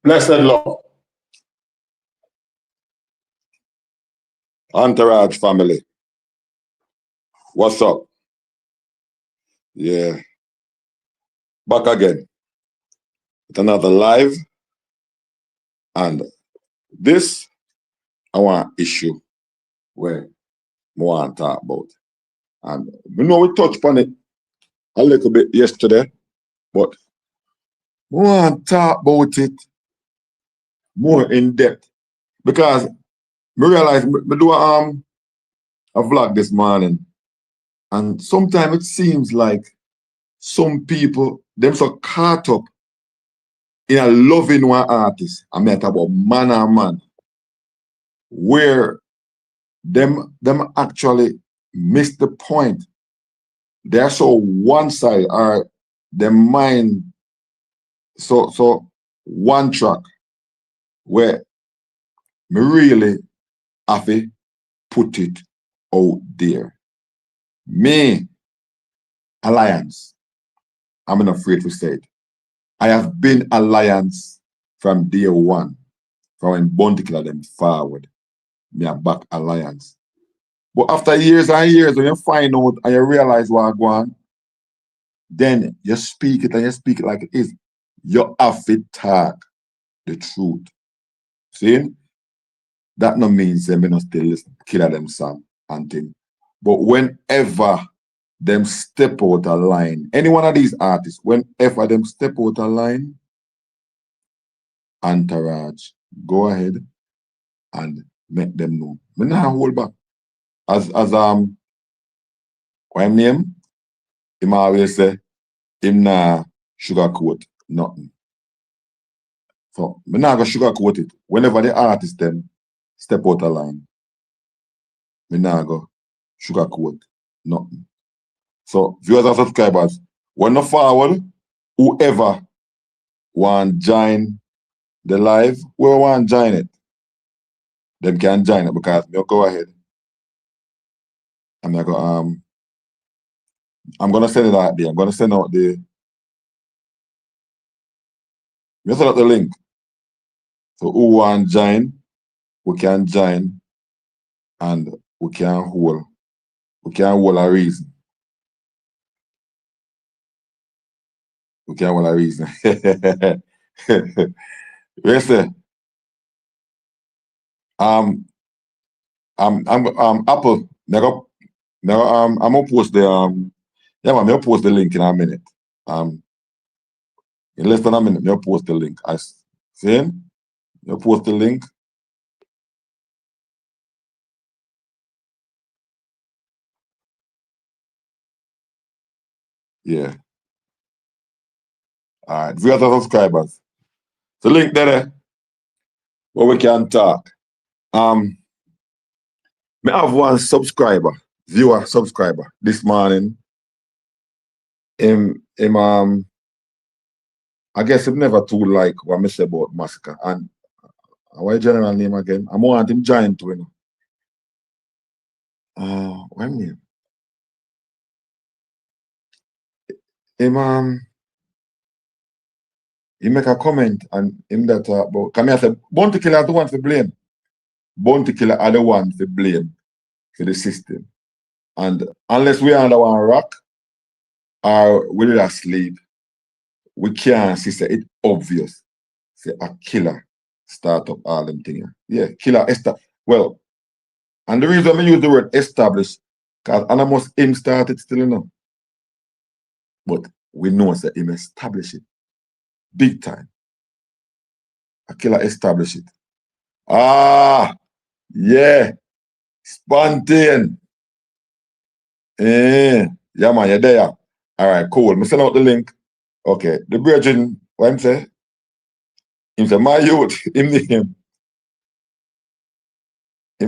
Blessed love. Entourage family. What's up? Yeah. Back again with another live. And this, I want to issue where I want to talk about. And we know we touched on it a little bit yesterday, but we want to talk about it more in depth. Because I realize I do a vlog this morning, and sometimes it seems like some people, them so caught up in a loving one artist. I mean, talk about man and man, where them actually miss the point. They're so one side, or their mind so one track, where me really have to put it out there. Me, Alliance, I'm not afraid to say it. I have been Alliance from day one. From when Bounty Killer them forward. Me a back Alliance. But after years and years, when you find out and you realize what going on, then you speak it and you speak it like it is. You have to talk the truth. See? That no means them not still listen, Killer them song and thing. But whenever them step out a line, any one of these artists, whenever them step out a line, Entourage, go ahead and make them know. Me nah hold back. As what him name? Him always say him nah sugarcoat nothing. So me nah go sugarcoat it. Whenever the artists them step out a line, me nah go sugarcoat nothing. So viewers and subscribers, when no forward, whoever want join the live, whoever want join it, them can join it, because me go ahead. I'm gonna send it out there. I'm gonna send out the link. So who want join, we can join, and we can hold a reason. We can hold a reason. Listen, Apple, I'm gonna post the yeah man, I'll post the link in a minute. In less than a minute, I'll post the link. I see, I'll post the link. Yeah. All right, viewers and subscribers. The link there where we can talk. Me have one viewer subscriber this morning. I guess him never too like what I say about Masicka. And what general name again? I want him giant to, you know. What name? He make a comment and him that about come here say Bounty Killer are the one to blame. Bounty Killer are the one to blame for the system. And unless we are under one rock or we are asleep, we can't see say it obvious. Say a killer start up all them things. Yeah, killer well, and the reason I use the word establish, because almost him started still, you know. But we know that him establish it. Big time. A killer establish it. Yeah. Spontaneous. Yeah, man, you're there. All right, cool. I'm send out the link. Okay. The brethren, what him say? Him say, my youth, him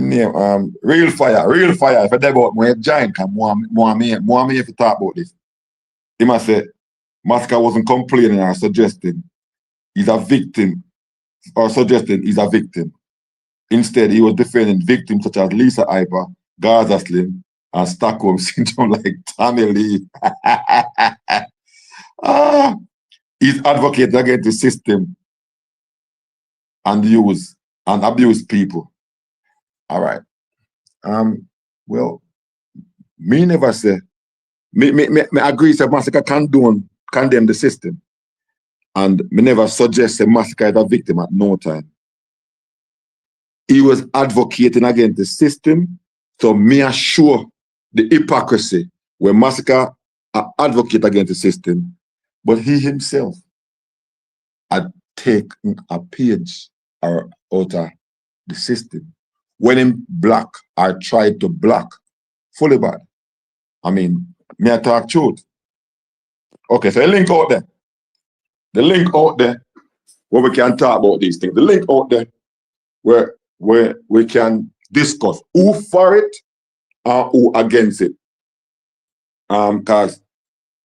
name, real fire. If I tell about my giant, come more me if you talk about this. He must say, Masicka wasn't complaining or suggesting he's a victim, or suggesting he's a victim. Instead, he was defending victims such as Lisa Hyper, Gaza Slim, and Stockholm Syndrome like Tommy Lee. He's advocating against the system and use and abuse people. All right. Well, me never say me agree that Masicka condemn the system. And me never suggest a Masicka is a victim at no time. He was advocating against the system, so me assure the hypocrisy where Masicka advocate against the system, but he himself had taken a page out of the system. When him block or tried to block, fully bad. I mean, me I talk truth. Okay, so the link out there. The link out there where we can talk about these things. The link out there where we can discuss who for it or who against it. Because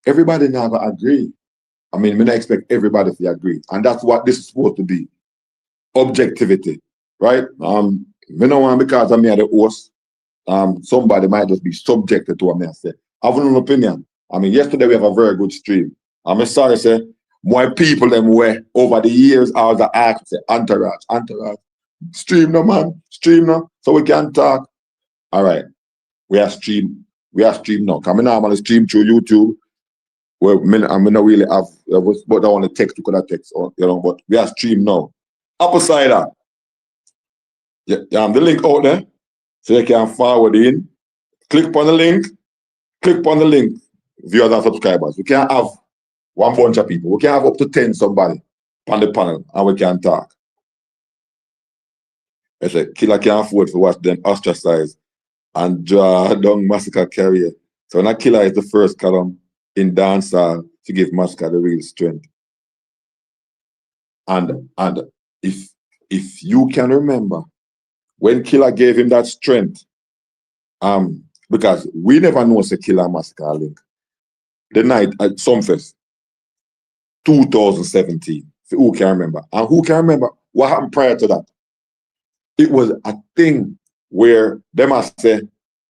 everybody never agree. I mean, we don't expect everybody to agree. And that's what this is supposed to be. Objectivity, right? Me no want because I'm the host. Somebody might just be subjected to what I say. I have an opinion. I mean, yesterday we have a very good stream. I'm sorry to say, more people them were over the years I was asked, say, entourage. Stream no man, stream no, so we can talk. All right, we are stream now. Come in, I'm on the stream through YouTube. Well, I mean, not really have, but I want to text, you could have text, or, you know, but we are stream now. Upper side up. Yeah, the link out there, so you can forward in. Click on the link, viewers and subscribers. We can have one bunch of people. We can have up to 10 somebody on the panel, and we can talk. I said, killer can't afford to watch them ostracize and draw down Masicka career. So now killer is the first column in dancehall to give Masicka the real strength. And if you can remember, when Killer gave him that strength, because we never know the Killer Masicka link. The night at Sumfest, 2017. Who can remember? And who can remember what happened prior to that? It was a thing where they must say,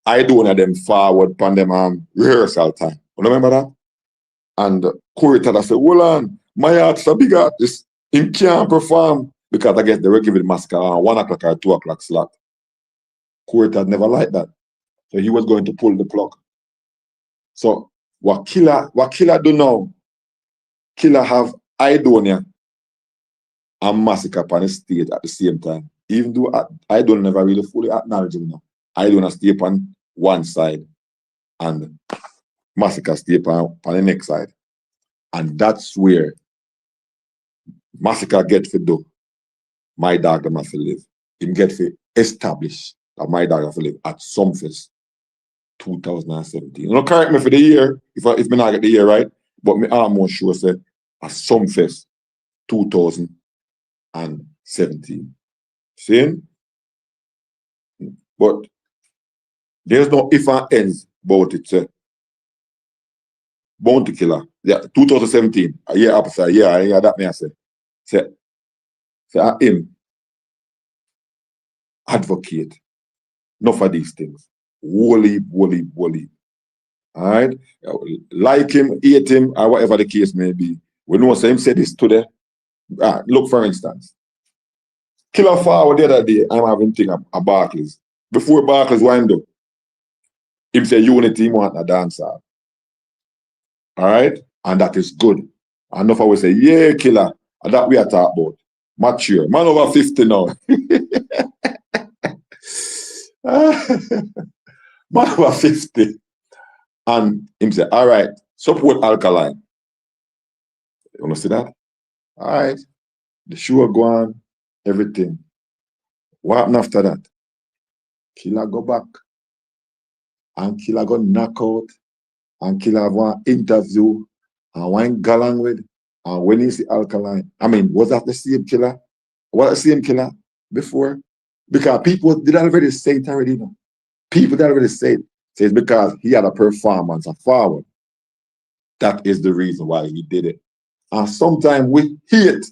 I do one of them forward on them rehearsal time. You remember that? And Corey Tada said, hold on, my artist a big artist. He can't perform because I guess they were giving Masicka 1 o'clock or 2 o'clock slot. Corey Tada never liked that. So he was going to pull the plug. So what Killer do now, Killer have Idonia and Masicka on the stage at the same time. Even though I don't never really fully acknowledge him now. I don't stay on one side and Masicka stay on the next side. And that's where Masicka get to do. My dog them have to live. Him get to establish that my dog have to live at Sumfest 2017. You know, correct me for the year, if me not get the year right, but me almost sure said at Sumfest 2017. See? But there's no if and ends about it. Bounty Killer. Yeah, 2017. A year after. Yeah, that may I say. Say him advocate. Enough of these things. Wholly. Alright? Like him, hate him, or whatever the case may be. We know him said this today. Look, for instance. Killer forward the other day, I'm having thing at Barclays. Before Barclays wind up, him say unity, him want a dancer. Alright? And that is good. And enough we say, yeah, Killer. And that we are talking about. Mature. Man over 50 now. Man over 50. And him say, all right, support Alkaline. You want to see that? All right. The show go on, everything. What happened after that? Killer go back. And Killer go knock out. And Killer have one interview. And one galang with. And when he see Alkaline, I mean, was that the same Killer? Was the same Killer before? Because people did already say it already. Now. People did already say it. So it's because he had a performance, a forward. That is the reason why he did it. And sometimes we hate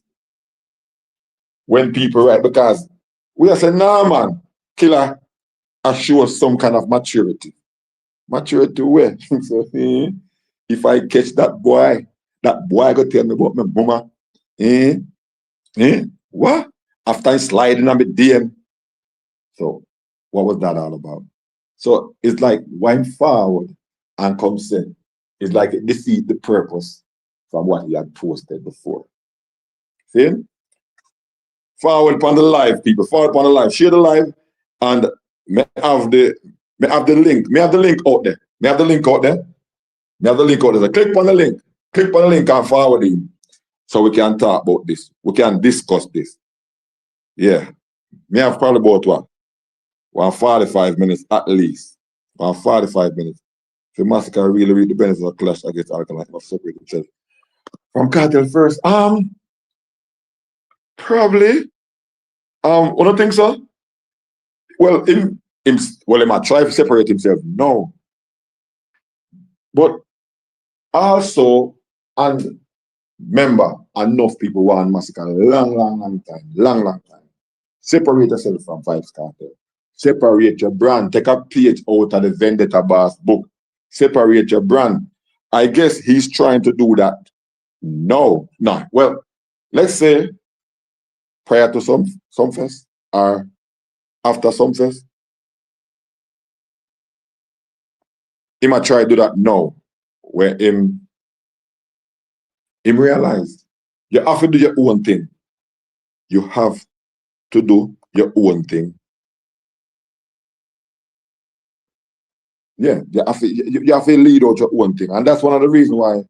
when people write because we are saying, nah, man, Killer shows some kind of maturity. Maturity where? So, if I catch that boy go tell me about my mama. What? after he sliding on the DM. So what was that all about? So it's like wine forward and come say, it's like it defeat the purpose from what he had posted before. See? Forward upon the live, people. Forward upon the live. Share the live and may have the link. May have the link out there. May have the link out there. May have the link out there. So click on the link. Click on the link and forward him. So we can talk about this. We can discuss this. Yeah. May have probably about what? 45 minutes at least. 45 minutes. So Masicka really reap the benefits of clash against alkaline of separate themselves. From cartel first. Probably. I don't think so. Well, he might try to separate himself. No. But also, and remember, enough people want Masicka long time. Separate yourself from vybz cartel. Separate your brand. Take a page out of the Vendetta Boss book. Separate your brand. I guess he's trying to do that. No. Well, let's say prior to some fest or after some fest. He might try to do that now, where him realize you have to do your own thing. You have to do your own thing. Yeah, you have to lead out your own thing. And that's one of the reasons why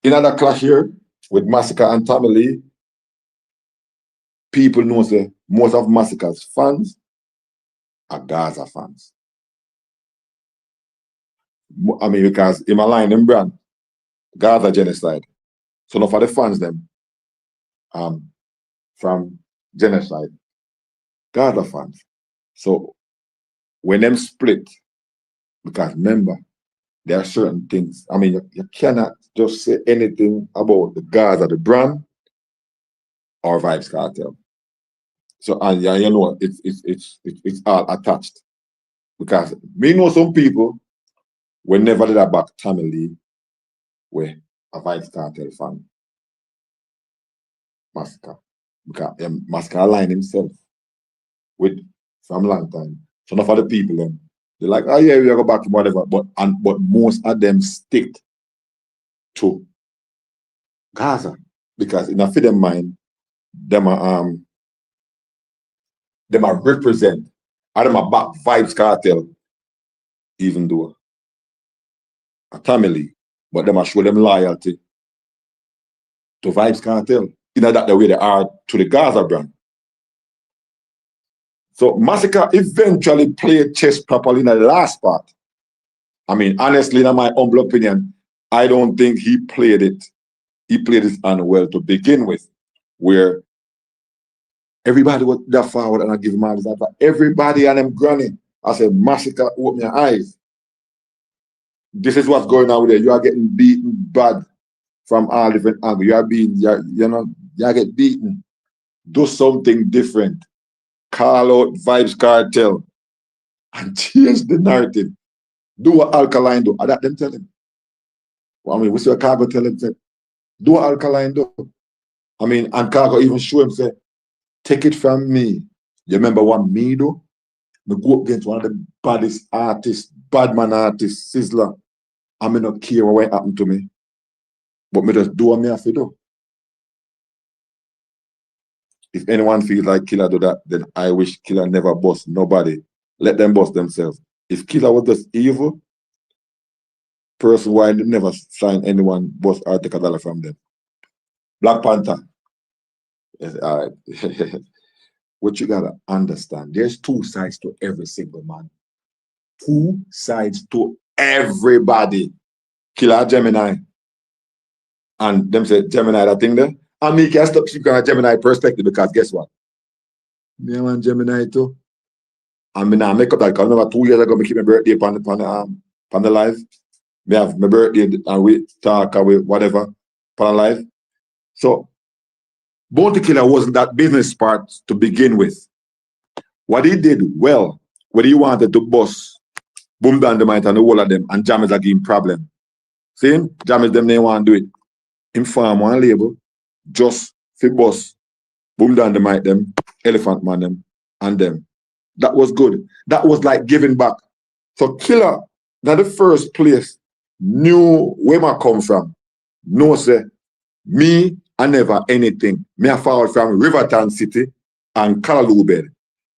in another clash here with Masicka and Tommy Lee, people know say most of Masicka's fans are Gaza fans. I mean, because in my line in brand, Gaza genocide. So now for the fans them from genocide, Gaza fans. So when them split, because remember, there are certain things. I mean, you cannot just say anything about the Gaza, the brand, or vybz cartel. So and yeah, you know, it's all attached. Because me know some people we never did back Tommy Lee were a vybz cartel fan. Masicka. Because Masicka aligned himself with from a long time. So enough of the people they're like, oh yeah, we go back to whatever. But most of them stick to Gaza. Because in a fit them mind, them are represent, or them are back vybz cartel, even though a Tommy Lee, but them are show them loyalty to vybz cartel. In that the way they are to the Gaza brand. So Masicka eventually played chess properly in the last part. I mean, honestly, in my humble opinion, I don't think he played it. He played it unwell to begin with, where everybody was that forward and I give him all this. Everybody and them granny. I said, Masicka, open your eyes. This is what's going on with you. You are getting beaten bad from all different angles. You are being, you get beaten. Do something different. Call out vybz cartel and change the narrative. Do what Alkaline do. That them tell him. Well, I mean, we see what Cargo tell him. Say, do what Alkaline do. I mean, and Cargo even show him, say, take it from me. You remember what me do? Me go up against one of the baddest artists, badman artists, Sizzler. I may not care what happened to me. But me just do what me have to do. If anyone feels like Killer do that, then I wish Killer never bust nobody. Let them bust themselves. If Killer was just evil, person why they never sign anyone bust or take $1 from them. Black Panther. Yes, all right. What you gotta understand, there's two sides to every single man. Two sides to everybody. Killer Gemini. And them say Gemini that thing there. And me can't stop speaking on a Gemini perspective because guess what? Me want Gemini too. And me now make up that because remember 2 years ago, me keep my birthday upon the live. Me have my birthday and we talk with whatever upon the live. So Bounty Killer wasn't that business part to begin with. What he did well, when he wanted to bust Boom Dynamite and the whole of them, and Jammers are giving problem. See, Jammers them they want to do it. Inform one label, just for boss Boom Dynamite them, Elephant Man them, and them. That was good. That was like giving back. So Killer, that the first place, knew where I come from. No, say, me, I never anything. Me I fall from Rivertown City and Callaloo Bed.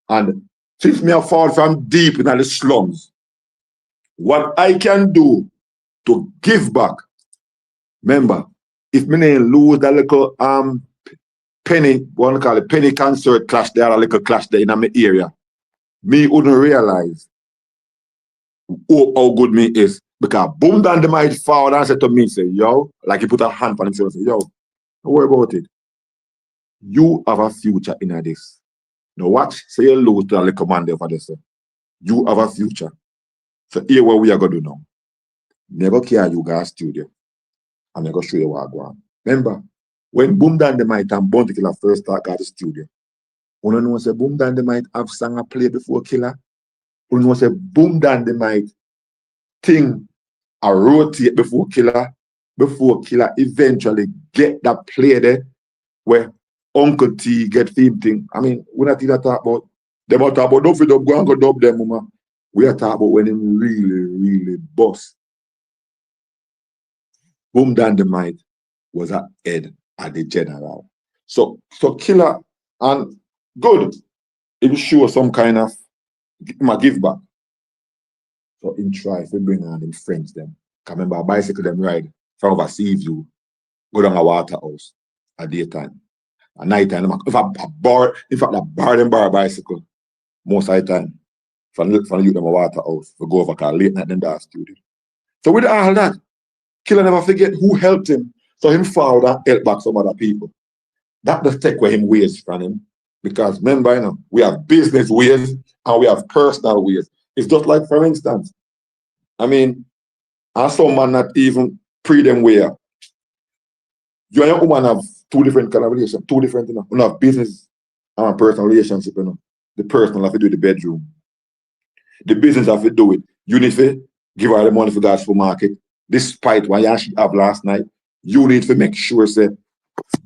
And since me I fall from deep in the slums, what I can do to give back, remember, if me ain't lose that little penny, what I call it, penny concert clash there, a little clash there in my area, me wouldn't realize how good me is. Because Boom Dynamite forward and said to me, say, yo, like he put a hand on himself, say, yo, don't worry about it. You have a future in this. Now watch, say you lose to a little man there for this. You have a future. So here what we are going to do now. Never care you guys studio. I'm going to show you what I go on. Remember, when Boom Dynamite and Bounty Killer first start got the studio, you know say Boom Dynamite have sang a play before Killer. You know say Boom Dynamite thing a rotate before Killer eventually get that play there where Uncle T get theme thing. I mean, we're not even talk about them talk about don't fit up, go and go dub them, mama. We are talking about when him really boss. Boom Dynamite was at head at the general. So Killer and good. It show some kind of give back. So in try to bring on them friends them. Can remember a bicycle them ride from over sea view, go down a water house at daytime. At night time, if I bar them bar bicycle most of the time. From the youth them a water house, we go over call late night them that studio. So with all that, Killer never forget who helped him. So him forward and help back some other people. That the take where him ways from him. Because remember, you know, we have business ways and we have personal ways. It's just like, for instance, I mean, I saw man not even pre them where you and your woman have two different kind of relations, two different, you know. You have business and personal relationship, you know. The personal have to do the bedroom. The business have to do it. You need to give her the money for God's supermarket. Despite what you have last night, you need to make sure say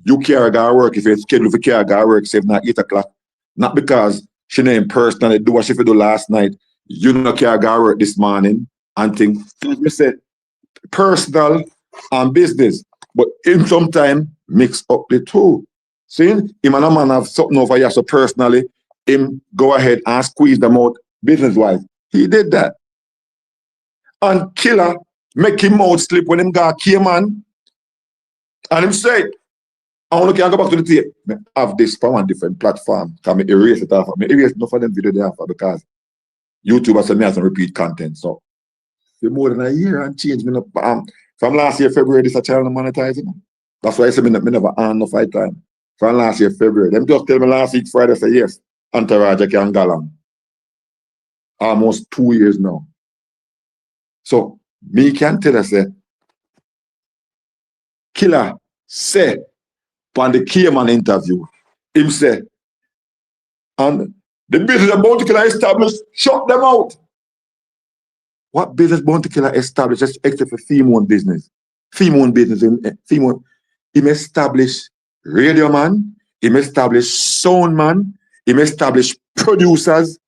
you carry her work if you're scheduled for carry her work, say not 8 o'clock. Not because she didn't personally do what she do last night. You not carry her work this morning and things. Let me say personal and business. But in some time mix up the two. See, him and a man have something over here, so personally, him go ahead and squeeze them out business-wise. He did that. And Killer make him out slip when him got came on. And him say, I only can go back to the tape. I have this from one different platform. Can I erase it off? I erase enough of them video there because YouTube has me as some repeat content. So for more than a year and change me up. From last year, February, this a channel monetizing. That's why I said me never earn no fight time. From last year, February. Them just tell me last week, Friday, say yes. Entourage can galang. Almost 2 years now. So me can tell us say Killer say on the Cayman interview, him say, and the business of Bounty Killer established, shut them out. What business Bounty Killer established except for theme-owned business? Theme-owned business, theme-owned. Him establish radio man, him establish sound man, him establish producers.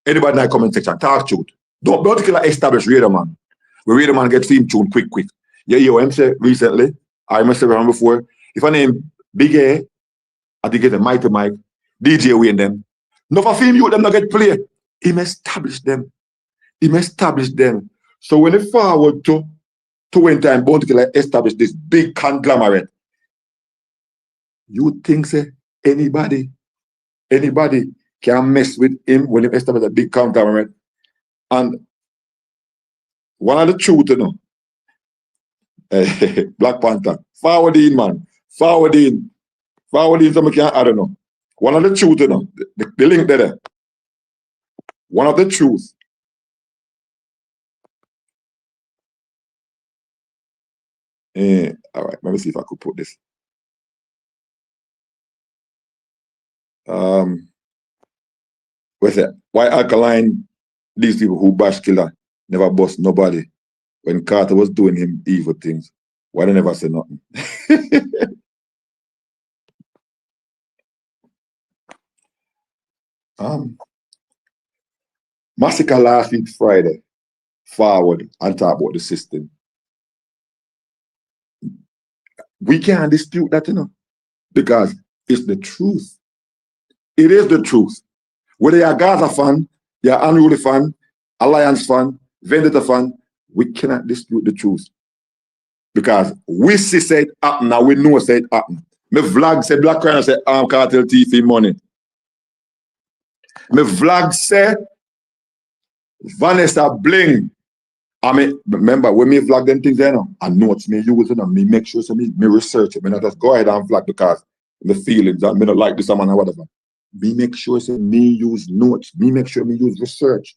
Anybody in the comment section, talk truth. Don't Killer establish radio man. Where radio man get theme tune quick. Yeah, you him say recently, I must have remember before, if I name Big A, I think it's a Mighty Mike, DJ Wayne them. No for film you them not get play. Him establish them. Him establish them. So when they forward to when time Bounty Killer establish this big conglomerate, you think say anybody can mess with him when he establish a big conglomerate? And one of the truth, you know, Black Panther, forward in, man. Forward in, something can, I don't know. One of the truth, you know, the link there. One of the truth. All right, let me see if I could put this. What's that? Why Alkaline, these people who bash Killer never bust nobody when Carter was doing him evil things? Why they never say nothing? Masicka last week Friday forward and talk about the system. We can't dispute that, because it's the truth. It is the truth. Whether you're a Gaza fan, you're an unruly fan, Alliance fan, Vendetta fan, we cannot dispute the truth. Because we see say it happen, now we know say it happen. My vlog say Black Crown say cartel thief money. My vlog say Vanessa Bling. I mean, remember when me vlog them things there now, I notes me use it and me make sure so me research it. Me not just go ahead and vlog because the feelings that me not like this man or whatever. Me make sure so me use notes. Me make sure me use research.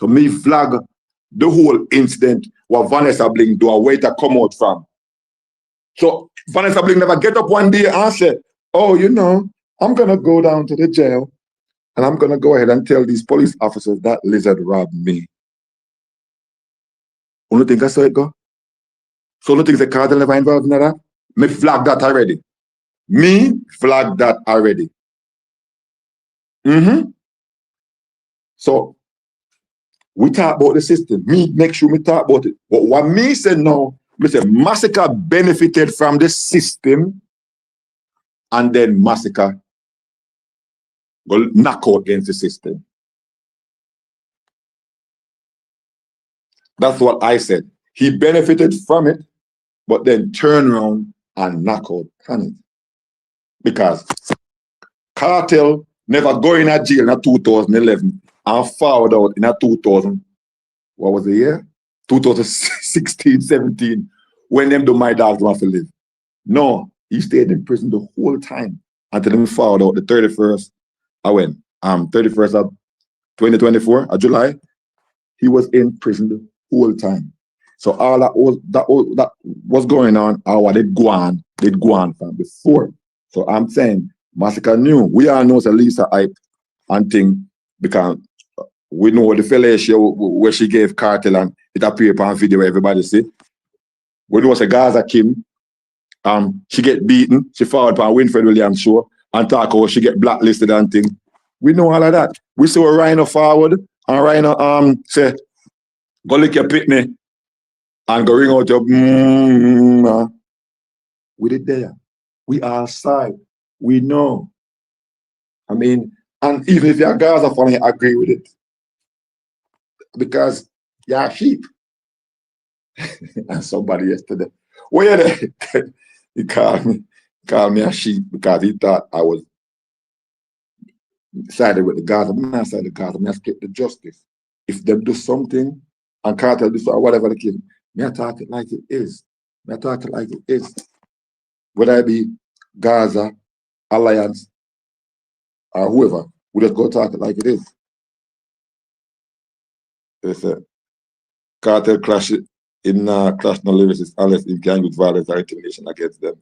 So me vlog the whole incident what Vanessa Bling do, where to come out from. So Vanessa Bling never get up one day and say, oh, I'm gonna go down to the jail and I'm gonna go ahead and tell these police officers that lizard robbed me. Only think I saw it go? So only think the cartel never involved in that? Me flag that already. Me flag that already. So we talk about the system. Me make sure we talk about it. But what me say now, me say Masicka benefited from the system and then Masicka go knock out against the system. That's what I said. He benefited from it, but then turn around and knock out on it. Because cartel never go in a jail in 2011 and forward out in 2000. What was the year? 2016, 17, when them do my dogs want to live. No, he stayed in prison the whole time until them forward out the 31st. I went 31st of 2024 of July. He was in prison the whole time. So all that was going on, or what they'd go on from before. So I'm saying Masicka knew. We all know that Lisa hype and thing because we know the fellowship where she gave cartel and it appeared on video where everybody see. We know that Gaza Kim, she get beaten, she followed on Winfred Williams show and talk about she get blacklisted and thing. We know all of that. We saw Rhino forward and Rhino say, go lick your pitney and go ring out your we did there. We are side. We know. I mean, and even if you're Gaza fan, I agree with it. Because you're sheep. And somebody yesterday, where he called me a sheep because he thought I was sided with the Gaza. I'm not sided with the Gaza, I'm skip the justice. If they do something and cartel this or whatever the case, me I talk it like it is. Me I talk it like it is. Whether it be Gaza, Alliance, or whoever, we just go talk it like it is. They say, cartel clash in clash no lyricists unless it can use violence or intimidation against them.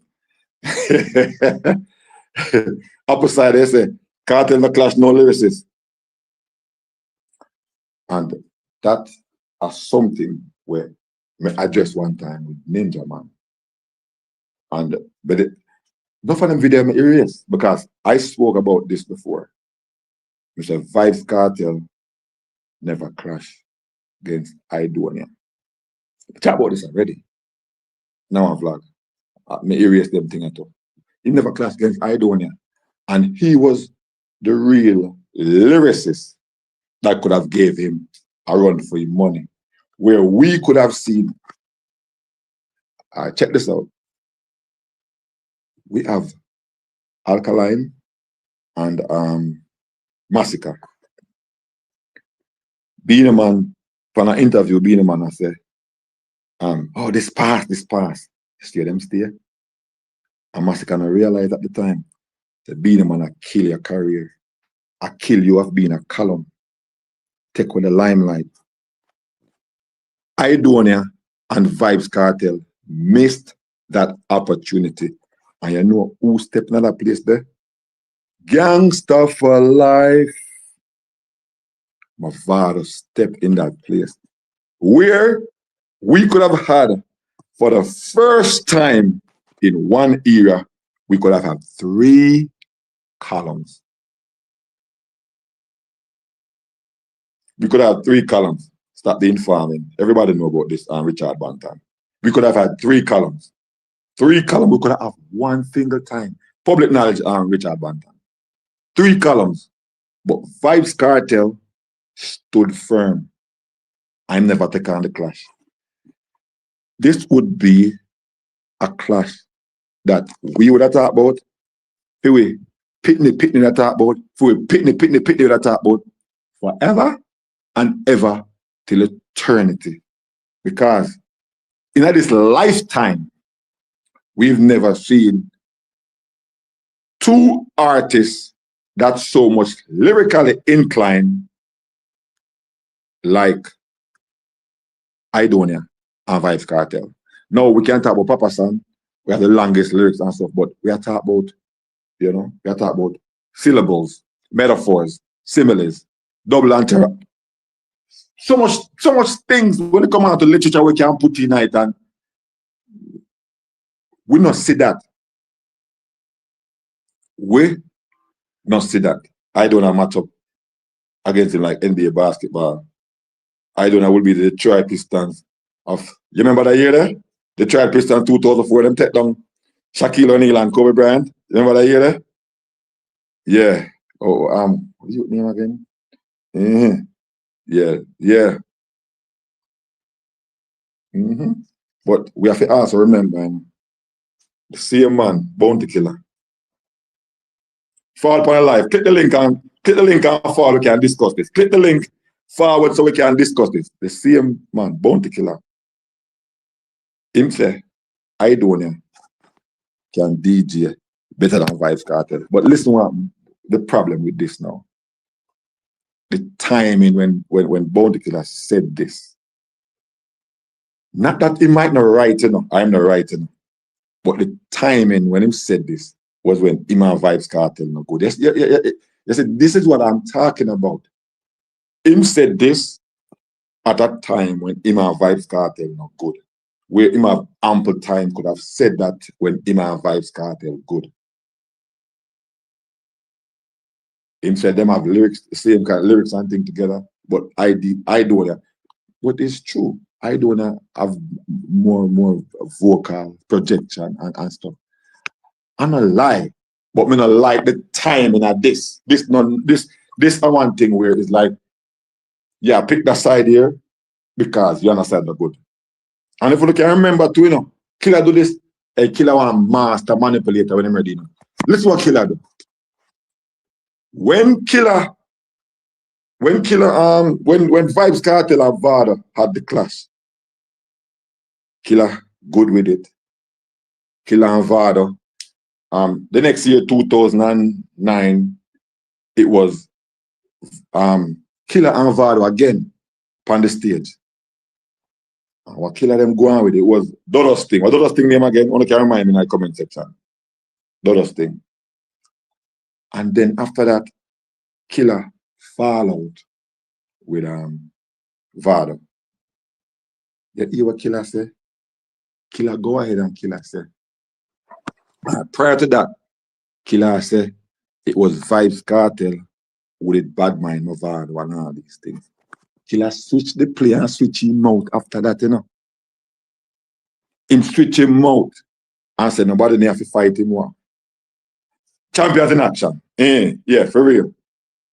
Opposite, they say, cartel no clash no lyricists. And that is something where I addressed one time with Ninja Man. And but enough of them video me erase because I spoke about this before. Mr. vybz cartel never crash against Idonia. I talk about this already. Now I'm vlog. Me erase them thing at all. He never clashed against Idonia. And he was the real lyricist that could have gave him a run for his money. Where we could have seen, check this out. We have Alkaline and Masicka. Being a man, from an interview, being a man, I say, oh, this pass. Stay them stay. And Masicka and I realized at the time that being a man, I kill your career. I kill you of being a column. Take with the limelight. Idonia and vybz cartel missed that opportunity. And you know who stepped in that place there? Gangster for life. My father stepped in that place. Where we could have had, for the first time in one era, we could have had 3 columns. We could have 3 columns. Stop the informing. Everybody know about this Richard Bantam. We could have had 3 columns. 3 columns we could have one single time. Public knowledge Richard Bantam. 3 columns. But vybz Kartel stood firm. I'm never taking on the clash. This would be a clash that we would have talked about. We pitney that talk about. We pitney that talk about forever and ever till eternity. Because in this lifetime, we've never seen 2 artists that so much lyrically inclined like Idonia and vybz Kartel. No, we can't talk about Papa San. We have the longest lyrics and stuff, but we are talking about, we are talking about syllables, metaphors, similes, double entendre. So much things when it comes out to literature we can put in it, and we not see that. We not see that. I don't have match up against him like NBA basketball. I don't know will be the Detroit Pistons of, you remember that year there? The Detroit Pistons 2004, them take down Shaquille O'Neal and Kobe Bryant. You remember that year there? Yeah. Oh, what's your name again? Yeah. But we have to also remember the same man, Bounty Killer. Forward upon a live. Click the link and forward, we can discuss this. Click the link forward so we can discuss this. The same man, Bounty Killer. Him say, Idonia can DJ better than vybz Kartel. But listen what the problem with this now. The timing when Bounty Killer said this. Not that he might not write, I'm not writing. But the timing when him said this was when him and vybz Kartel no good. Yes, this is what I'm talking about. Him said this at that time when him and vybz Kartel no good. Where him have ample time could have said that when him and vybz Kartel good. Him said them have lyrics, the same kind of lyrics and thing together, but I don't know. But it's true. I don't have more vocal projection and stuff. I'm not lie, but me not like the timing of this. This are one thing where it's like, yeah, pick that side here because you understand the good. And if you can remember too, Killer do this, a Killer one master manipulator when I'm ready. Listen what Killer do. When vybz Kartel and Vada had the clash, Killer good with it. Killer and Vada. The next year, 2009, it was Killer and Vada again on the stage. And what Killer them go on with it was Dodos Thing. What Dodos Thing name again? Only can remind me in the comment section. Dodos Thing. And then after that, Killer fall out with Vada. You hear what Killer say? Killer go ahead and Killer say. Prior to that, Killer say it was vybz Kartel with it bad mind of Vada and all these things. Killer switch the play and switch him out after that, Him switch him out and say nobody need to fight him more. Champions in action. Yeah, for real.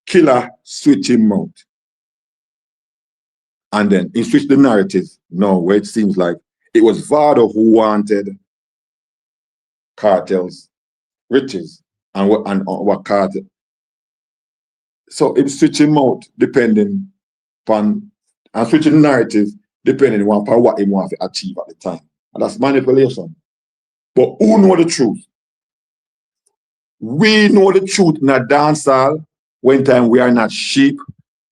Killer switch him out. And then he switched the narrative now where it seems like it was Vada who wanted Kartel's riches and what Kartel. So it switch him out depending upon and switching the narrative depending upon what he wants to achieve at the time. And that's manipulation. But who know the truth? We know the truth in a dancehall when time we are not sheep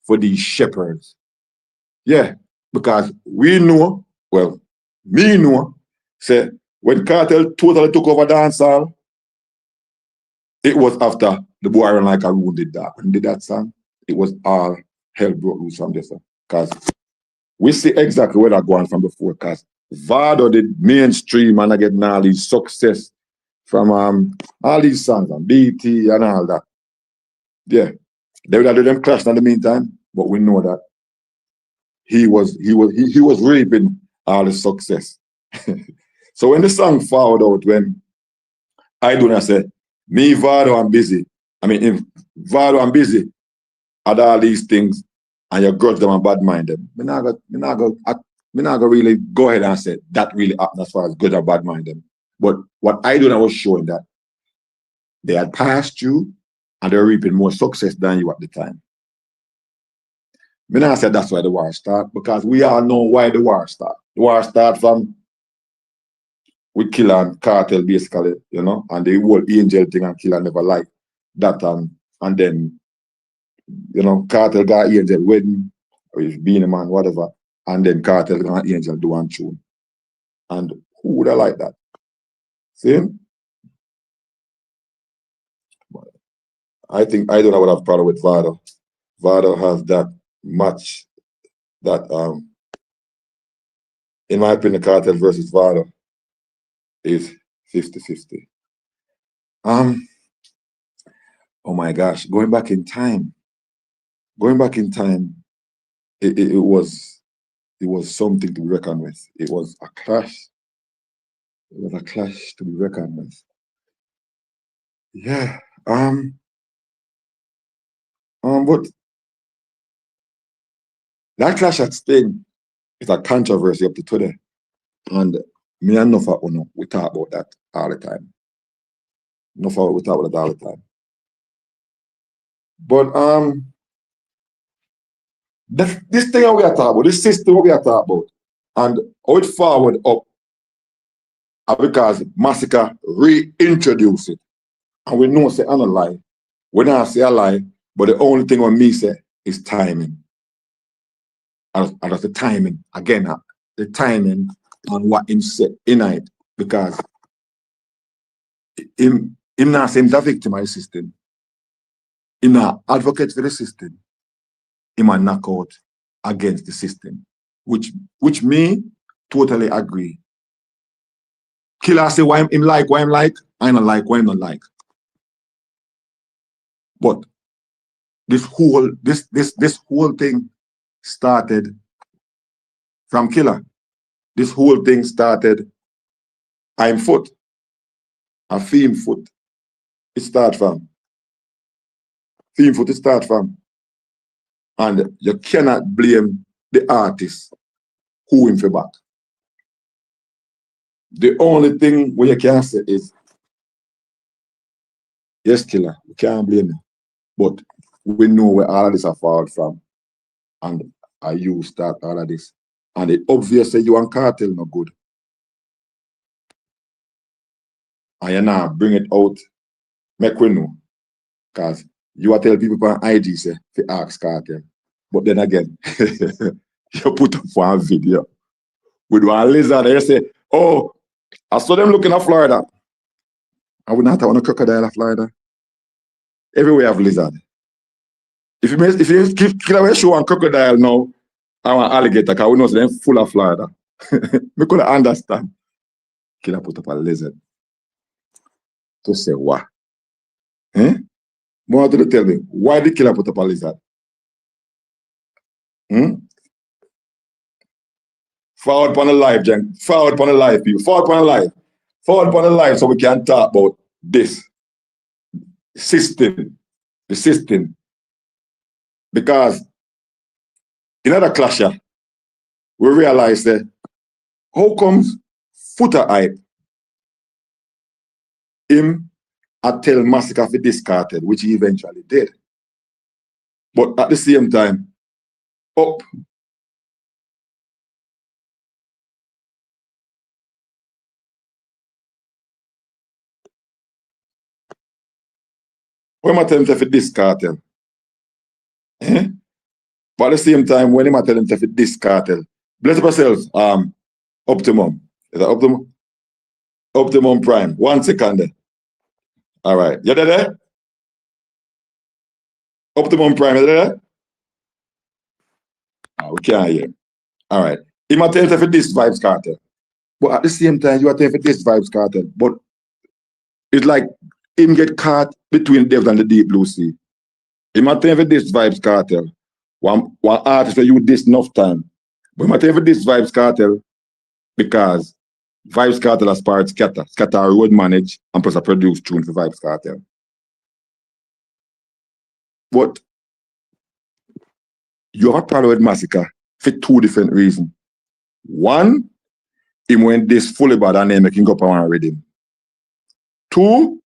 for these shepherds. Yeah, because we know, well, me know, say when Kartel totally took over dancehall, it was after the boy run like a wounded dog. When did that song, it was all hell broke loose from this. Because we see exactly where that going from before. Because Vada did mainstream and I get all these success from all these songs and BT and all that. Yeah. They would have do them clash in the meantime, but we know that he was reaping all the success. So when the song forward out, when I do not say, me, Vado, I'm busy. I mean, if Vado, I'm busy at all these things, and you grudge them and bad mind them, me not gonna really go ahead and say that really happened as far as good or bad mind them. But what I do, I was showing that they had passed you and they were reaping more success than you at the time. Me not say that's why the war started, because we all know why the war started. The war started from with Killer and Kartel, basically, you know, and the whole angel thing, and Killer never liked that. And then, you know, Kartel got angel wedding, or he's being a man, whatever, and then Kartel got angel do one tune. And who would have liked that? See? I think I don't know what I've problem with Vado. Vado has that much that in my opinion, Kartel versus Vado is 50-50. Oh my gosh, going back in time, it was something to be reckoned with. It was a clash. It was a clash to be reckoned with. Yeah. But that clash at Sting is a controversy up to today. And me and Nofa Uno, we talk about that all the time. Nofa, we talk about that all the time. But this thing we are talking about, this system we are talking about, and how it forward up, because Masicka reintroduced it. And we know say I'm a lie. When I say a lie, but the only thing on me say is timing. And that's the timing. Again, the timing on what him said in it. Because him not saying the victim of the system. Him not advocate for the system. Him a knockout against the system. Which me totally agree. Killer say why him like, why him like, I don't like, why him not like. But this whole thing started from Killer. This whole thing started I'm foot. A theme foot. It start from. Theme foot it start from. And you cannot blame the artist who him for back. The only thing what you can say is, yes, Killer, we can't blame him. But we know where all of this are forward from. And you start all of this. And it obviously you and Kartel no good. And you now bring it out, make we know. Because you are tell people on IG say to ask Kartel. But then again, you put up one video with one lizard and you say, oh, I saw them looking at Florida. I would not want a crocodile in Florida. Everywhere have lizard. If you kill away show one crocodile now, I want alligator, because we know them full of Florida. We couldn't understand. Killer put up a lizard. To say what? Eh? More to tell me, why did Killer put up a lizard? Forward upon the live, Jen. Forward upon the live, people. Forward upon the live. Forward upon the live so we can talk about this system. The system. Because in other clash, we realize that how comes Footer hype him I tell Masicka for this Kartel, which he eventually did. But at the same time, up when I tell him to for this Kartel, but at the same time, when I tell him to for this Kartel, bless yourself, Optimum. Is that Optimum? Optimum Prime. 1 second there. All right. You there? Optimum Prime, you there? We can't hear. All right. He might tell him to for this vybz Kartel. But at the same time, you are telling for this vybz Kartel. But it's like him get caught between the devil and the deep blue sea. He might tell him for this vybz Kartel. One artist that you this enough time. But I tell you this vibes cartel because vibes cartel as part scatter. Scatter road manage and plus I produce tune for vibes cartel. But you have a problem with Masicka for two different reasons. One, him went this fully bad and then making go up and rhythm. Two,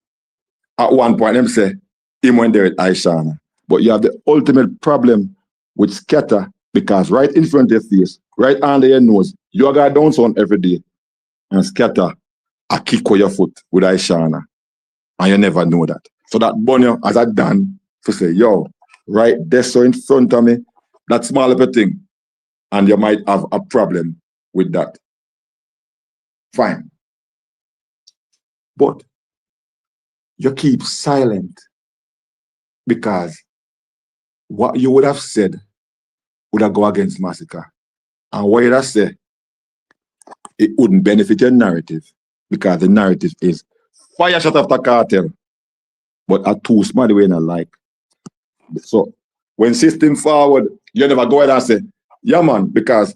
at one point, them say him went there with Aishana. But you have the ultimate problem with scatter because right in front of your face, right under your nose, you got down sound every day. And scatter a kick with your foot with Aishana. And you never know that. So that bunny as a done to say, yo, right there so in front of me, that small little thing. And you might have a problem with that. Fine. But you keep silent because what you would have said would have go against Masicka. And what you have said, it wouldn't benefit your narrative because the narrative is fire shot after cartel, but a too smart way not like. So when system forward, you never go ahead and say, yeah man, because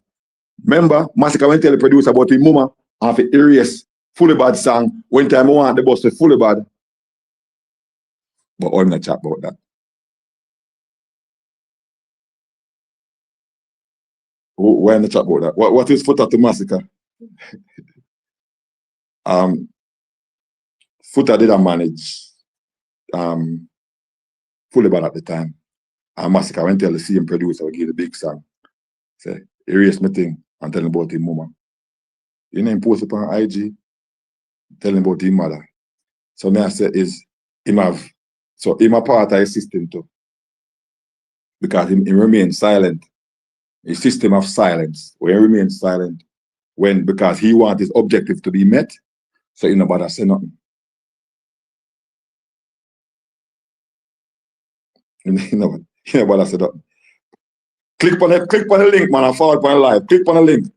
remember, Masicka when tell the producer about his mama and if erase fully bad song, when time I want the boss to fully bad. But I'm not chat about that. Why not chat about that? What is Footer to Masicka? Footer didn't manage fully bad at the time. And Masicka went tell the same producer, give the big song. Say, erase my thing and tell him about his mama. You know him post up on IG, tell him about his mother. So me I say is him have him a part of his system too. Because he remains silent. A system of silence, where he remains silent because he wants his objective to be met, so he nobody say nothing. He nobody say nothing. Click on the link, man, and forward on the live. Click on the link.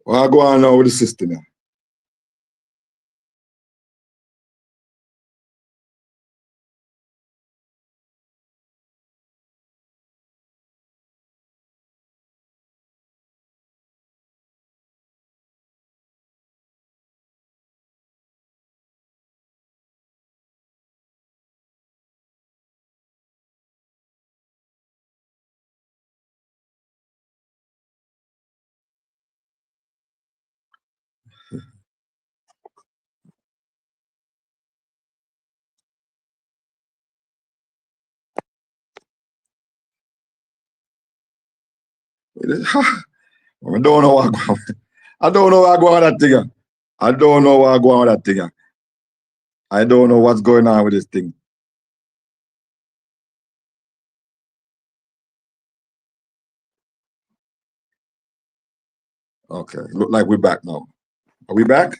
What go on now with the system? Yeah? I don't know what go on. I don't know what go on with that thing. I don't know what go on with that thing. I don't know what's going on with this thing. Okay, look like we're back now. Are we back?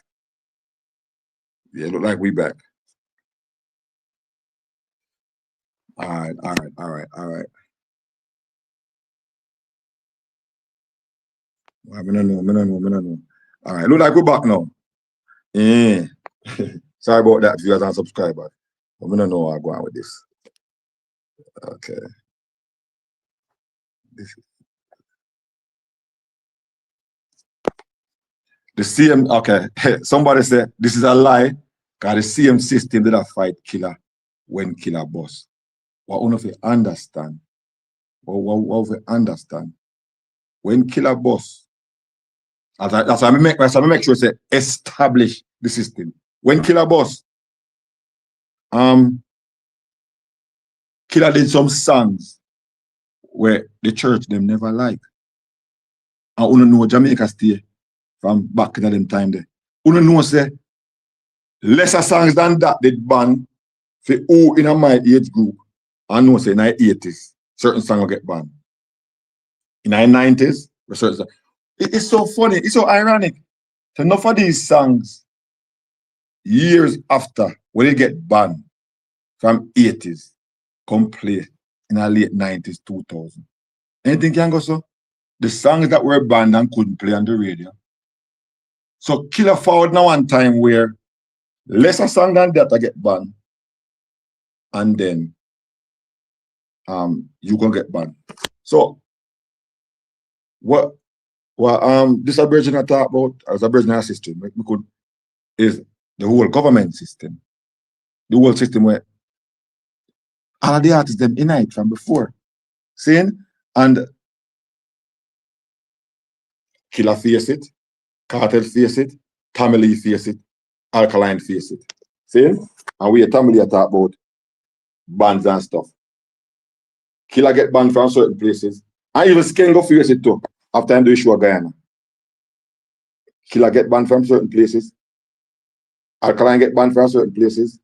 Yeah, look like we back. All right, all right, all right, all right. I don't know, I don't know, I don't know. All right, look like we're back now. Yeah. Sorry about that, viewers and subscribers. But I don't know what I'm going with this. Okay. This, the same, okay. Somebody said this is a lie. Because the same system that I fight killer when killer boss. What one of you understand? What we understand? When killer boss, that's why I make sure say establish the system. When killer boss, killer did some songs where the church them never like. And you know Jamaica stay from back in them time there. You know say lesser songs than that did ban for who in my age group. I know say in the 80s, certain songs will get banned. In the 90s, certain it's so funny, it's so ironic. So enough of these songs years after when they get banned from 80s, come play in the late 90s, 2000. Anything can go so? The songs that were banned and couldn't play on the radio. So killer forward now one time where lesser song than that I get banned. And then you can get banned. So what this abridging I talk about as abridging system, we could is the whole government system. The whole system where all of the artists them unite from before. Saying and Killer face it, Kartel face it, Tamale face it, Alkaline face it. Saying and we a Tamale talk about bands and stuff. Killer get banned from certain places. And even Skin go face it too. After I do issue of Guyana. Killer get banned from certain places. Alkaline get banned from certain places.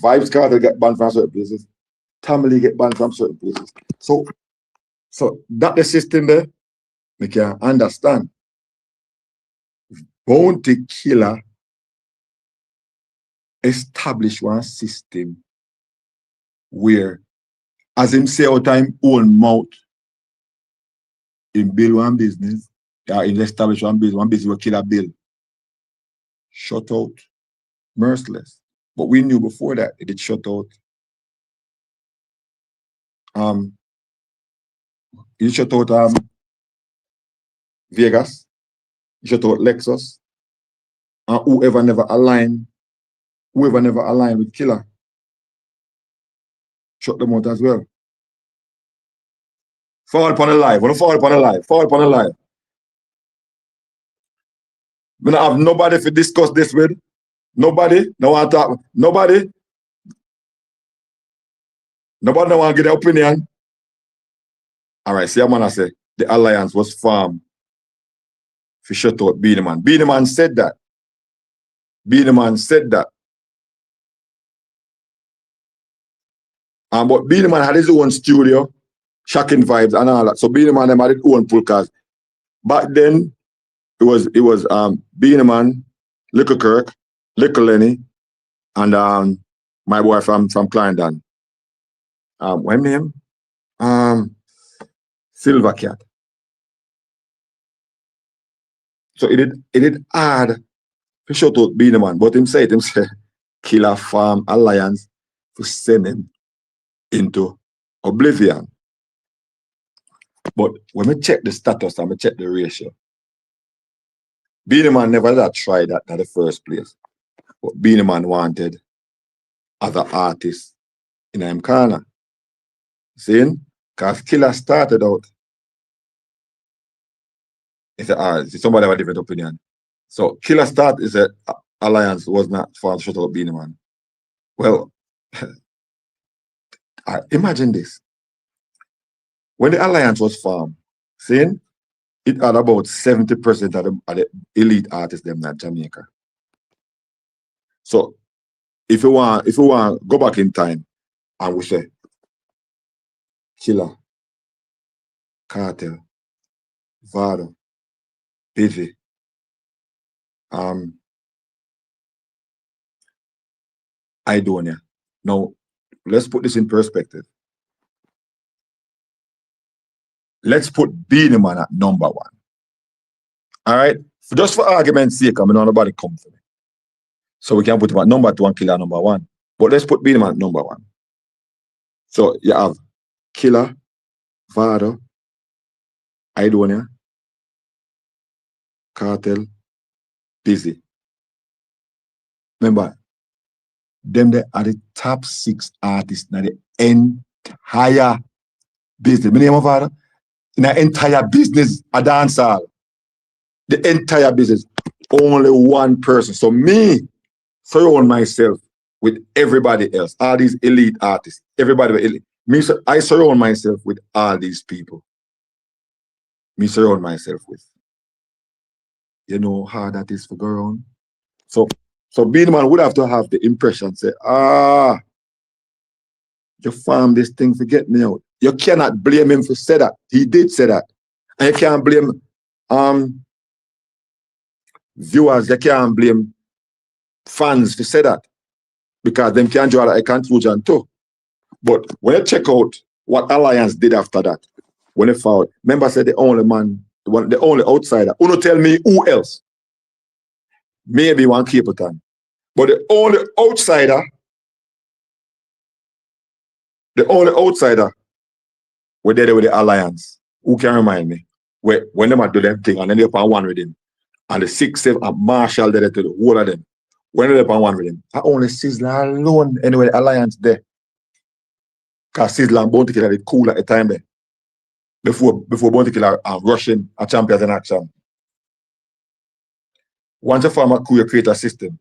vybz Kartel get banned from certain places. Tamale get banned from certain places. So that the system there, we can understand. Bounty killer establish one system where, as him say out time own mouth, in build one business, in establish one business will kill a bill. Shut out, merciless. But we knew before that it did shut out. It shut out Vegas, it shut out Lexus, and whoever never aligned with Killer, shut them out as well. Forward upon the live, forward upon the live, forward upon the live. We don't have nobody to discuss this with. Nobody, no one talk. Nobody no want to give their opinion. All right, see how man I say the alliance was formed for shut out Beenie Man. Beenie Man said that. Beenie Man said that. But Beenie Man had his own studio, Shocking Vibes and all that. So Beenie Man them had his own podcast. Back then, it was Beenie Man, Little Kirk, Little Lenny, and my boy from Clarendon. What name? Silver Cat. So it did hard to shut out Beenie Man, but him say Killer Farm Alliance to send him into oblivion. But when we check the status and we check the ratio, Beenie Man never did try that in the first place. But Beenie Man wanted other artists in him corner. See? Because Killer started out. He said, somebody have a different opinion. So Killer start is a alliance was not for to shut up Beenie Man. Well, imagine this. When the alliance was formed, see, it had about 70% of the elite artists them in Jamaica. So if you want go back in time and we say Killer, Kartel, Vado, vybz, Idonia. Now let's put this in perspective. Let's put Beenie Man at number one. All right? Just for argument's sake, I mean, nobody come for me. So we can put him at number two and Killer number one. But let's put Beenie Man at number one. So you have Killer, Vado, Idonia, Kartel, vybz. Remember, them they are the top 6 artists in the entire business. My name of Vado? In the entire business, a dancehall. The entire business. Only one person. So me, surround myself with everybody else. All these elite artists. Everybody elite. I surround myself with all these people. Me surround myself with. You know how that is for go around? So Beenie Man would have to have the impression, say, you farm this thing to get me out. You cannot blame him for say that. He did say that. And you can't blame viewers, you can't blame fans for say that. Because them can't draw a conclusion too. But when you check out what Alliance did after that, when they found, remember I said the only man, the only outsider. Uno tell me who else? Maybe one Capleton. But the only outsider were there with the Alliance. Who can remind me? When they do them thing and then they upon one with him. And the 6, 7, and Marshall there to the whole of them. When they upon one with him. I only Sizzler alone anyway, the Alliance there. Because Sizzler and Bounty Killer did cool at the time there. Before Bounty Killer rushing a champions in action. Once you form a crew, you create a system.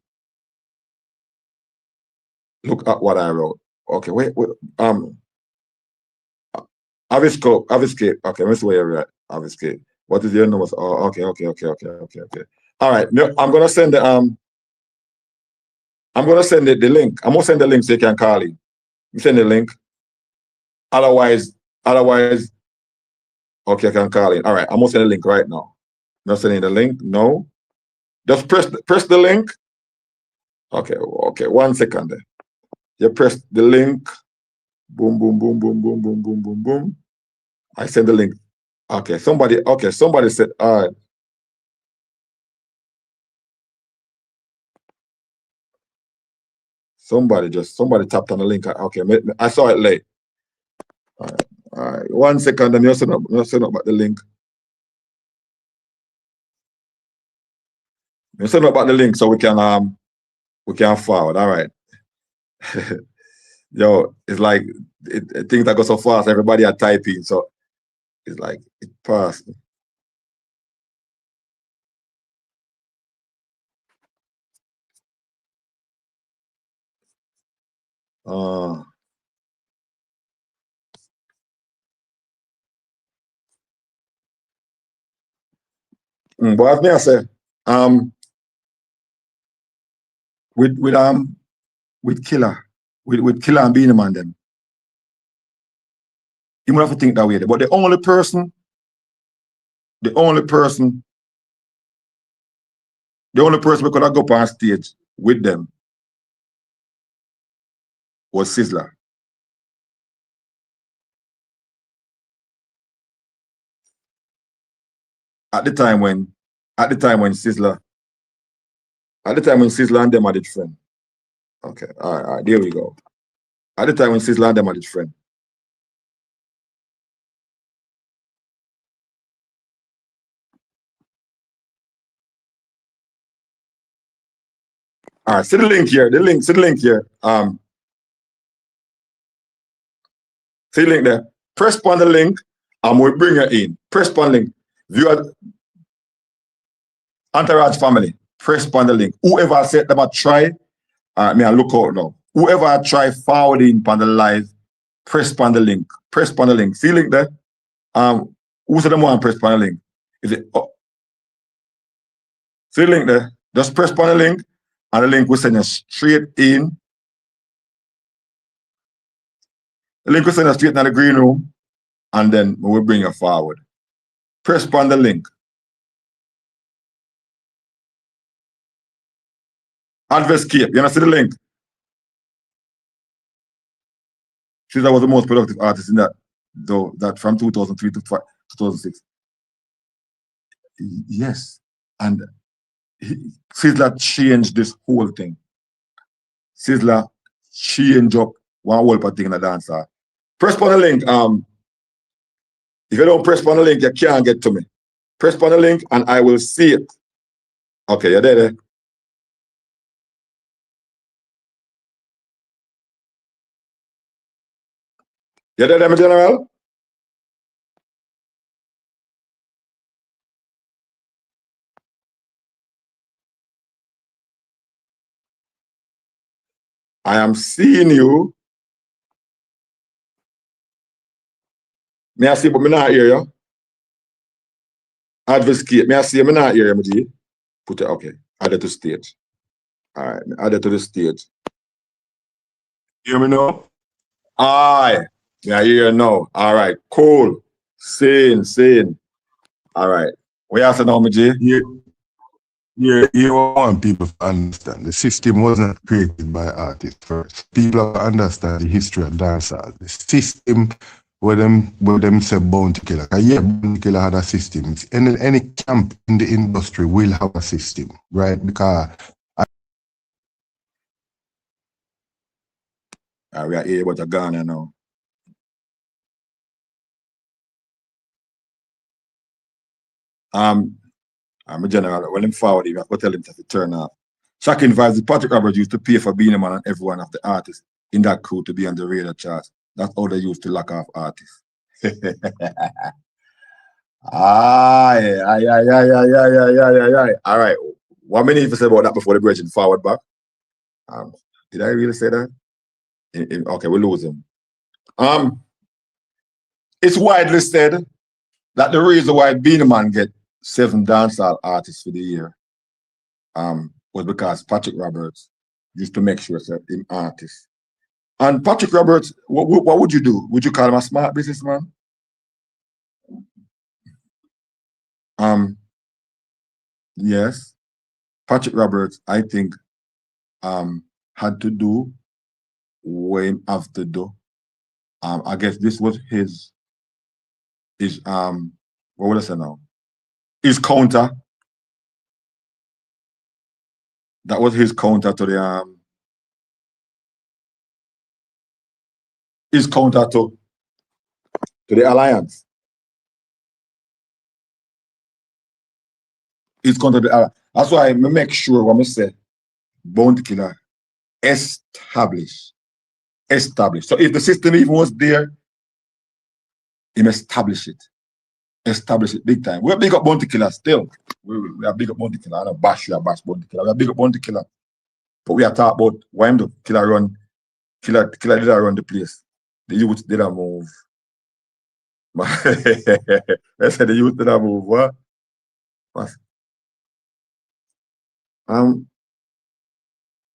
Look at what I wrote. Okay, wait. Avisco. Okay, let's wait here. Avisco. What is your number? Oh, okay. All right. I'm gonna send the the link. I'm gonna send the link so you can call in. You send the link. Otherwise, okay, I can call in. All right, I'm gonna send the link right now. Not sending the link. No. Just press the link. Okay, 1 second there. You press the link. Boom, boom, boom, boom, boom, boom, boom, boom, boom. I send the link. Okay, somebody said, all right. Somebody tapped on the link. Okay, I saw it late. All right. 1 second, and you're sending up about the link. You're sending up about the link so we can forward. All right. Yo, it's like things that go so fast, everybody are typing, so it's like it passed. But as me I say, with Killer, with Killer and Beenie Man them, you might have to think that way. But the only person we could have go up on stage with them was Sizzler. At the time when At the time when Sizzler and them are the friend. Okay, all right, there we go. At the time when Sizzler and them are the friend. All right, see the link here. See the link here. See the link there. Press on the link and we'll bring her in. Press on the link. Viewer Entourage family. Press on the link. Whoever said them a try, me I look out now. Whoever try forwarding on the live, press on the link. Press on the link. See the link there? Who said them want to press on the link? Is it see the link there? Just press on the link and the link will send you straight in. The link will send you straight in the green room and then we will bring you forward. Press on the link. Adverscape, you know, see the link? Sizzler was the most productive artist in that, though, that from 2003 to 2006. Yes, and Sizzler changed this whole thing. Sizzler changed up one whole thing in the dancer. Press on the link. If you don't press on the link, you can't get to me. Press on the link and I will see it. Okay, you're there. You're there, my general? I am seeing you. May I see, but me not hear you. Advocate, may I see, me not hear you, G. Put it, okay. Add it to stage. All right, add it to the stage. Hear me now? Aye. Yeah, hear you now. All right, cool. Sane. All right. We answer now, G. You want people to understand the system wasn't created by artists first. People understand the history of dancehall. The system where them say Bounty Killer. Bounty Killer had a system. Any camp in the industry will have a system, right? Because we are here about a Ghana now. I'm a general. When him forward, you have to tell him to turn off. Shocking vibes. The Patrick Roberts used to pay for being a man and every one of the artists in that crew to be on the radar charts. That's how they used to lock off artists. Aye. All right. What many people say about that before the bridge and forward back? Did I really say that? Okay, we lose him. It's widely said that the reason why Beenie Man get 7 dancehall artists for the year was because Patrick Roberts used to make sure that him artist. And Patrick Roberts, what would you do? Would you call him a smart businessman? Yes. Patrick Roberts, I think, had to do what he have to do. I guess this was his what would I say now? His counter. That was his counter to the his counter to the alliance. His counter to the alliance. That's why I make sure what I say Bounty Killer established. So if the system even was there, he must establish it. Establish it big time. We're big up Bounty Killer still. We are big up Bounty Killer. I don't bash Bounty Killer. We are big up Bounty Killer. But we are talking about why him the Killer did run the place. The youth did not move. I said the youth did not move. What?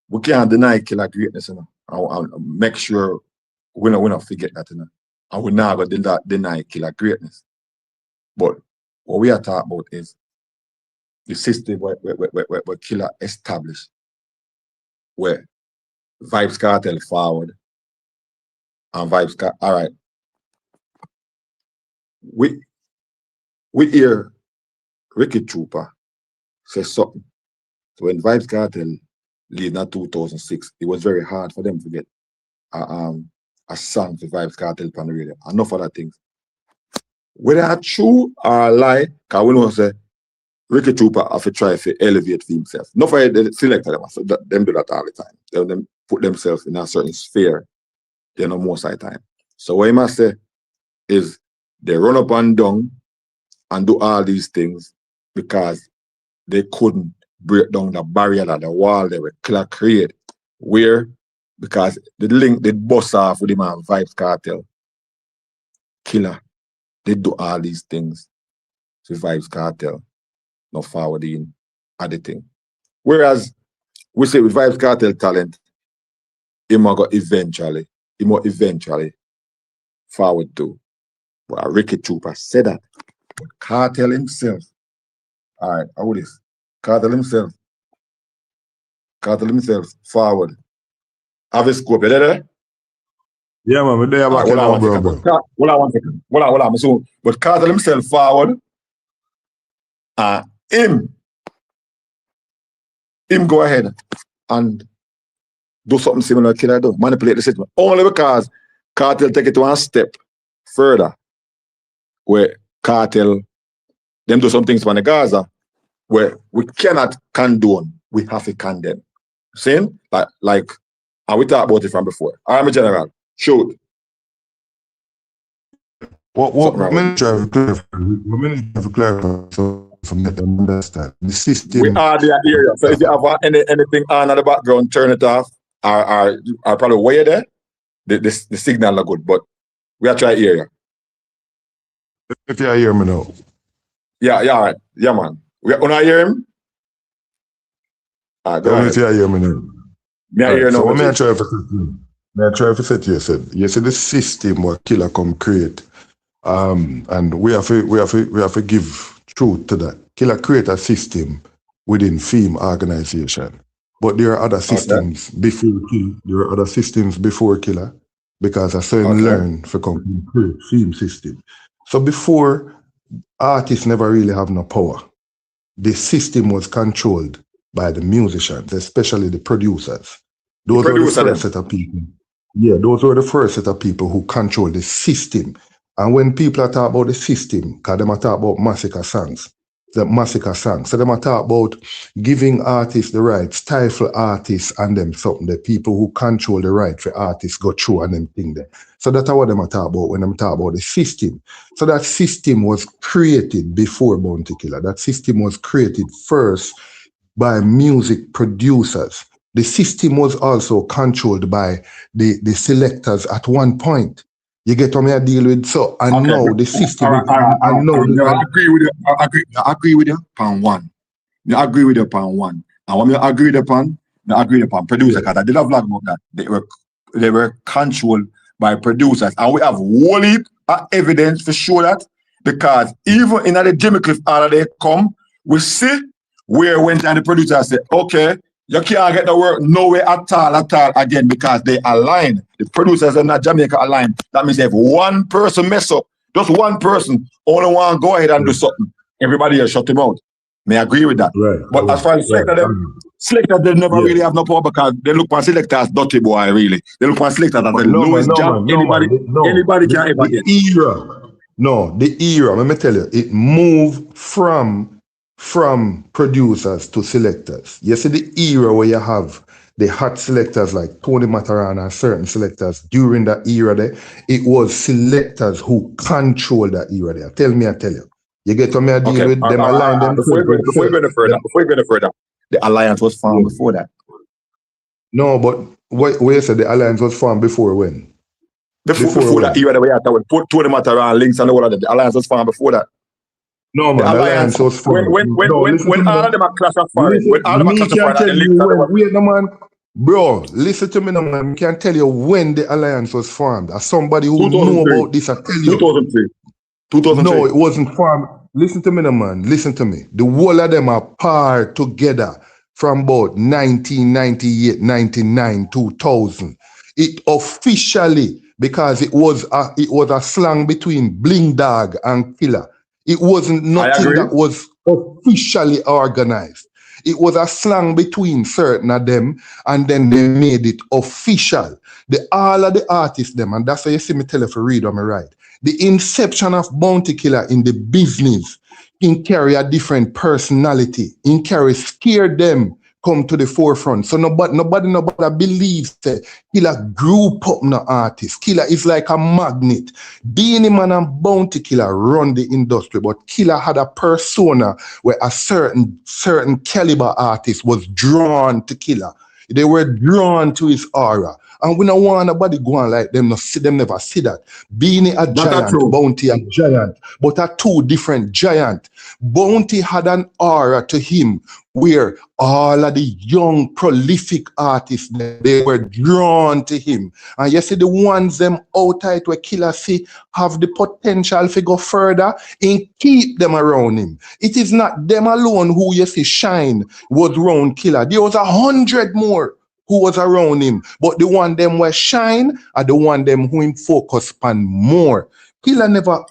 We can't deny Killer greatness, you know. I'll make sure we not forget that, you know. And we not gonna deny Killer greatness. But what we are talking about is the system where Killer established, where vybz kartel forward and vybz. All right. We hear Ricky Trooper say something. So when Vybz Kartel leave in 2006, it was very hard for them to get a song for Vybz Kartel on the radio. Enough other things. Whether it's true or a lie, because we know say Ricky Trooper have to try to elevate himself. Not for the selector them, so them do that all the time. Them put themselves in a certain sphere, you know, most of the time. So what I must say is they run up and down and do all these things because they couldn't break down the barrier that the wall they were created. Where? Because the link they bust off with the man Vybz Kartel. Killer. They do all these things to Vybz Kartel, not forwarding editing. Whereas we say with Vybz Kartel talent, he might eventually forward to. But Ricky Trooper said that. But Kartel himself, all right, how this? Kartel himself forward. Have a scope, you there? Yeah, man, we're there back now, bro. Hold on. So, but Kartel himself forward, him go ahead and do something similar to Killer do, manipulate the system. Only because Kartel take it one step further, where Kartel, them do some things from the Gaza, where we cannot condone, we have to condemn. Same? Like, and we talked about it from before. I'm a general. Shoot. What many try to clarify so from that understand the system. We are the area. So if you have anything on the background, turn it off. Are probably way there. The signal are good, but we are trying area. If you hear me now. Yeah, all right. Yeah, man. We are hear him? Go ahead. If you hear me now. So what may I try to say to you? You said the system what Killer come create. And we have to give truth to that. Killer create a system within theme organization. But there are other systems before Killer. There are other systems before Killer because I saw him learn for create theme system. So before, artists never really have no power. The system was controlled by the musicians, especially the producers. Those were the first set of people. Yeah, those were the first set of people who control the system. And when people are talking about the system, because they are talking about Masicka songs, so they are talking about giving artists the right, stifle artists and them something, the people who control the right for artists go through and them thing there. So that's what they are talking about when I'm talking about the system. So that system was created before Bounty Killer. That system was created first by music producers. The system was also controlled by the selectors at one point. You get what I deal with? So I know the system. I agree with you. I agree with you upon one. I agree with you upon one. And when I agreed upon, producer, because I did a vlog about that. They were controlled by producers. And we have whole heap of evidence to show that. Because even in the Jimmy Cliff order they come, we see where when the producer said, okay, you can't get the work nowhere at all again because they align. The producers are not Jamaica aligned. That means if one person mess up, just one person, only one go ahead and do something. Everybody else shut him out. May I agree with that. Right. But as far as selectors, they never really have no power because they look on selectors as dirty boy, really. They look on selectors as the lowest job anybody can ever get. The era, let me tell you, it moved from producers to selectors. You see the era where you have the hot selectors like Tony Mataran and certain selectors during that era there, it was selectors who controlled that era there. I tell you. You get what I deal with? Them align them. Before you go further, the alliance was formed before that. No, but what you said the alliance was formed before when? Before that era that we had to put Tony Mataran links and all of that. The alliance was formed before that. No, man, the alliance was formed. When all of them are clash of foreign, wait, no, man. Bro, listen to me, no, man. I can't tell you when the alliance was formed. As somebody who know about this, I tell you. 2003. No, it wasn't formed. Listen to me, no, man. Listen to me. The whole of them are paired together from about 1998, 99, 2000. It officially, because it was a slang between Bling Dog and Killer. It wasn't nothing that was officially organized. It was a slang between certain of them, and then they made it official. All of the artists them, and that's why you see me tell you to read on me right. The inception of Bounty Killer in the business, in carry a different personality, in carry scare them come to the forefront. So nobody believes that Killer group up no artist. Killer is like a magnet. Beenie Man and Bounty Killer run the industry, but Killer had a persona where a certain caliber artist was drawn to Killer. They were drawn to his aura. And we don't want nobody go on like them, them never see that. Beenie a giant, Bounty a giant, but are two different giants. Bounty had an aura to him where all of the young, prolific artists, they were drawn to him. And you see the ones them outside where Killer see have the potential to go further and keep them around him. It is not them alone who you see shine was around Killer. There was 100 more who was around him. But the one them were shine are the one them who him focus on more. Killer not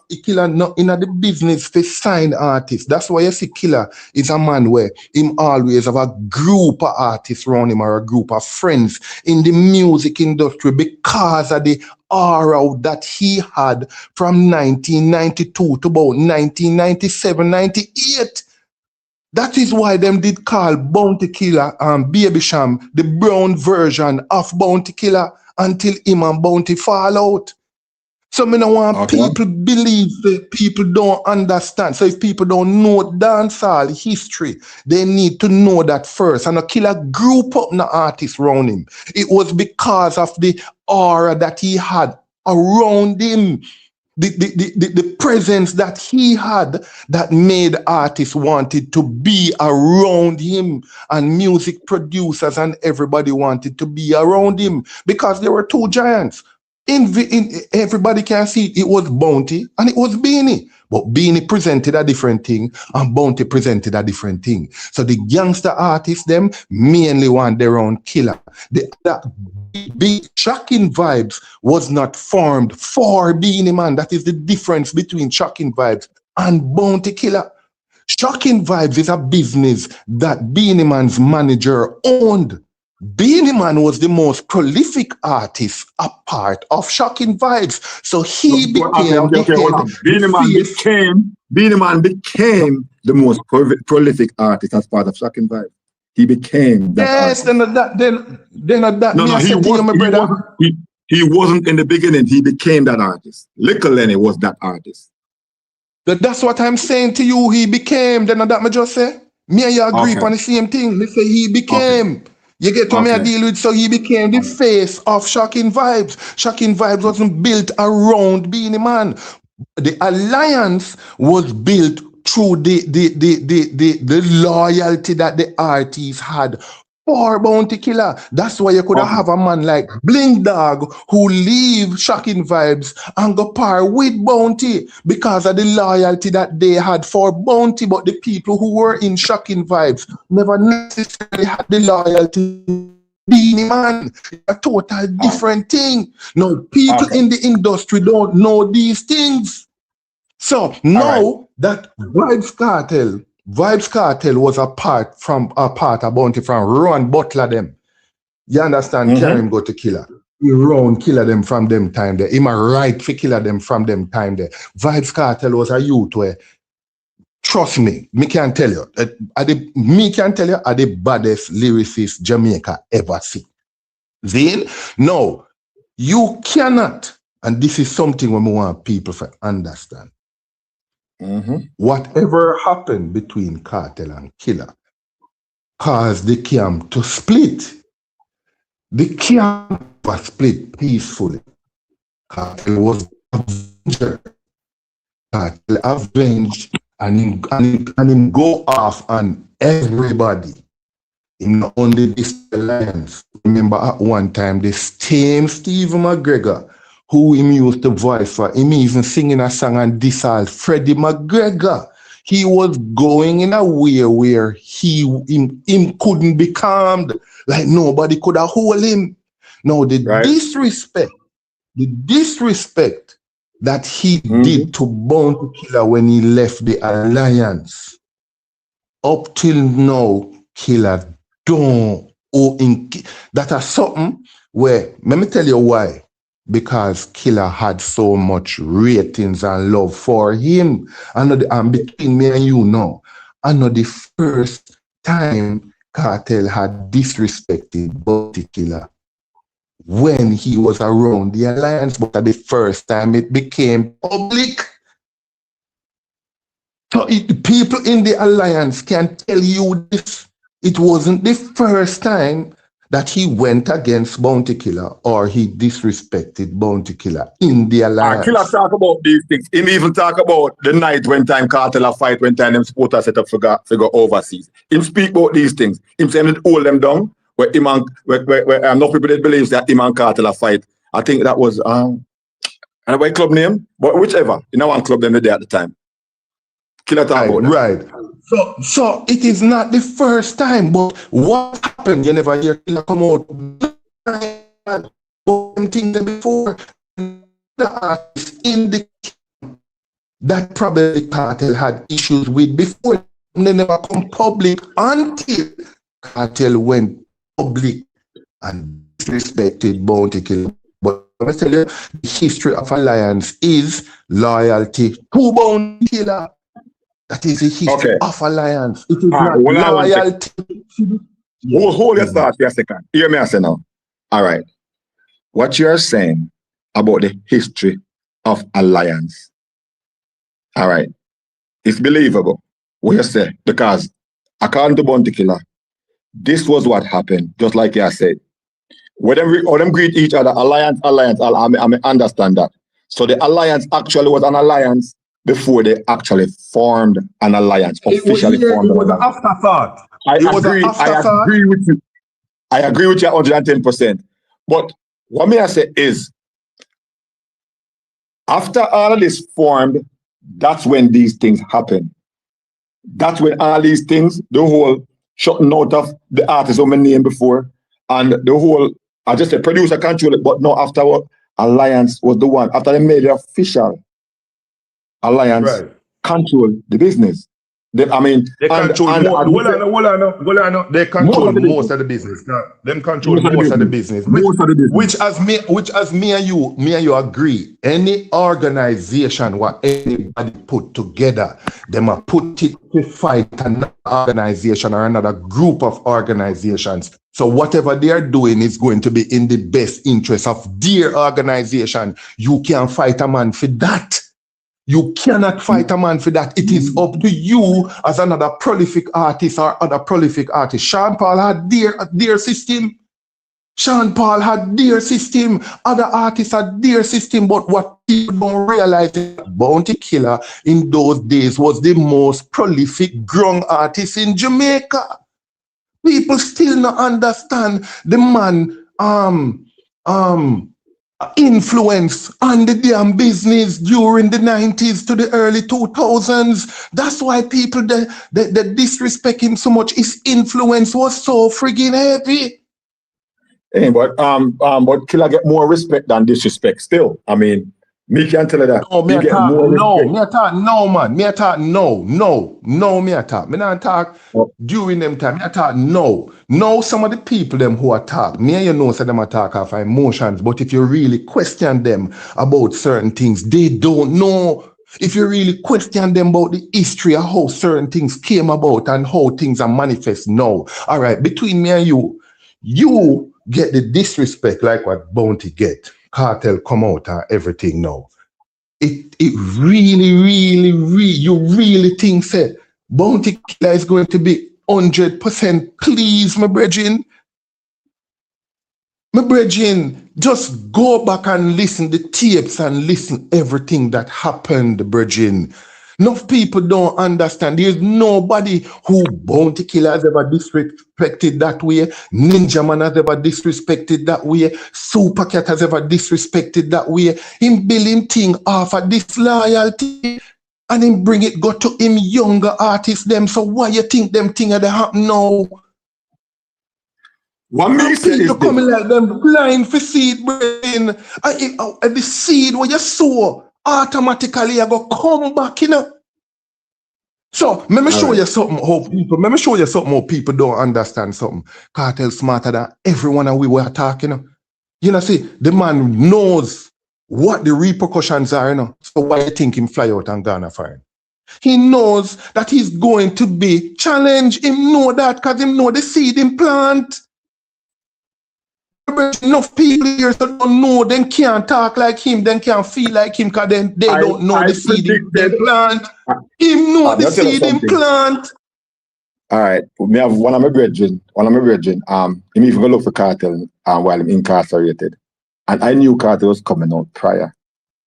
in the business to sign artists. That's why you see Killer is a man where him always have a group of artists around him or a group of friends in the music industry because of the aura that he had from 1992 to about 1997, 98. That is why them did call Bounty Killer and Baby Sham the brown version of Bounty Killer until him and Bounty fall out. So me don't want people believe that people don't understand. So if people don't know dancehall history, they need to know that first. And a Killer group up the artists around him. It was because of the aura that he had around him. The presence that he had that made artists wanted to be around him, and music producers and everybody wanted to be around him because there were two giants. Everybody can see it was Bounty and it was Beenie. But Beenie presented a different thing and Bounty presented a different thing. So the gangster artists, them mainly want their own Killer. The big Shocking Vybz was not formed for Beenie Man. That is the difference between Shocking Vybz and Bounty Killer. Shocking Vybz is a business that Beenie Man's manager owned. Beenie Man was the most prolific artist a part of Shocking Vybz. So he became Beenie Man became the most prolific artist as part of Shocking Vybz. He became that artist. He wasn't in the beginning. He became that artist. Little Lenny was that artist. That's what I'm saying to you. He became. Then that me just say. Me and you agree on the same thing. Me say he became. You get what me I deal with? So he became the face of Shocking Vybz. Shocking Vybz wasn't built around Beenie Man. The alliance was built through the loyalty that the artists had for Bounty Killer. That's why you could have a man like Bling Dog who leave Shocking Vybz and go par with Bounty because of the loyalty that they had for Bounty. But the people who were in Shocking Vybz never necessarily had the loyalty to Beenie Man. A total different thing. Now, people in the industry don't know these things. So now that Vybz Kartel was a part of Bounty from Ron Butler them. You understand? Carry him go to Killer. He Ron Killer them from them time there. Him a right for Killer them from them time there. Vybz Kartel was a youth where, trust me, me can tell you, are the baddest lyricists Jamaica ever see. Then, no, you cannot, and this is something we want people to understand. Whatever happened between Kartel and Killer caused the camp to split. The camp was split peacefully. Kartel was avenged and him go off on everybody. In not only this alliance. Remember at one time the same Stephen McGregor who him used to voice for, him even singing a song on Dancehall, Freddie McGregor. He was going in a way where him couldn't be calmed, like nobody could have hold him. Now the disrespect that he did to Bounty Killer when he left the alliance up till now, Killer don't owe in that are something where, let me tell you why. Because Killer had so much ratings and love for him. And between me and you now, I know the first time Kartel had disrespected Bounty Killer when he was around the alliance, but at the first time it became public. So people in the alliance can tell you this. It wasn't the first time that he went against Bounty Killer or he disrespected Bounty Killer in the alliance. Killer talk about these things. He even talk about the night when time Kartel a fight, when time them supporters set up for go overseas. Him speak about these things. Him saying it hold them down. Where enough people that believe that him and Kartel a fight. I think that was and what club name, but whichever. In one club them there at the time. Killer talk about that. Right. So it is not the first time, but what happened? You never hear Killer come out things before. The artists in the that probably Kartel had issues with before. They never come public until Kartel went public and disrespected Bounty Killer. But let me tell you, the history of alliance is loyalty to Bounty Killer. That is the history of alliance. It is not loyalty. Hold your thoughts for a second. Hear me I say now. All right. What you are saying about the history of alliance, all right, it's believable what you say, because according to Bounty Killer, this was what happened, just like you said. When them greet each other, alliance, I understand that. So the alliance actually was an alliance before they actually formed an alliance, officially formed. It was an afterthought. I agree with you. I agree with you 110%. But what may I say is, after all of this formed, that's when these things happen. That's when all these things, the whole shutting out of the artist on my name before, and the whole, I just said producer control it, but no, afterward, alliance was the one. After they made it official, alliance control the business. They control They control most of the business. Them control most of the business. Which as me and you agree, any organization what anybody put together, them are put it to fight another organization or another group of organizations. So whatever they are doing is going to be in the best interest of their organization. You can't fight a man for that. You cannot fight a man for that. It is up to you as another prolific artist or other prolific artist. Sean Paul had their system. Sean Paul had their system. Other artists had their system. But what people don't realize is that Bounty Killer in those days was the most prolific grung artist in Jamaica. People still not understand the man influence on the damn business during the 90s to the early 2000s. That's why people that disrespect him so much. His influence was so friggin' heavy. Hey, but Killer get more respect than disrespect still. I mean, me can't tell you that. No, me not talk during them time. Me talk no. No, some of the people them who attack, me and you know say them attack off emotions, but if you really question them about certain things, they don't know. If you really question them about the history of how certain things came about and how things are manifest now. All right, between me and you get the disrespect like what Bounty get. Kartel come out and everything now. It really, you really think that Bounty Killer is going to be 100% please, my brethren? My brethren, just go back and listen the tapes and listen everything that happened, brethren. Enough people don't understand. There's nobody who Bounty Killer has ever disrespected that way. Ninja Man has ever disrespected that way. Supercat has ever disrespected that way. Him build him thing off of disloyalty and him bring it go to him younger artists them. So why you think them thing that happen now? What makes it is coming like them blind for seed, brain. And the seed what you sow automatically I go come back, you know. So, let me show you something how people don't understand something. Kartel smarter than everyone and we were talking. You know, see, the man knows what the repercussions are, you know. So why you think him fly out and Ghana fire? He knows that he's going to be challenged. Him know that because him know the seed him plant. Enough people here that don't know, then can't talk like him, then can't feel like him because then they don't know the seed him plant. Him know the seed him plant. All right, me have one of my brethren, him even go look for Kartel while I'm incarcerated. And I knew Kartel was coming out prior.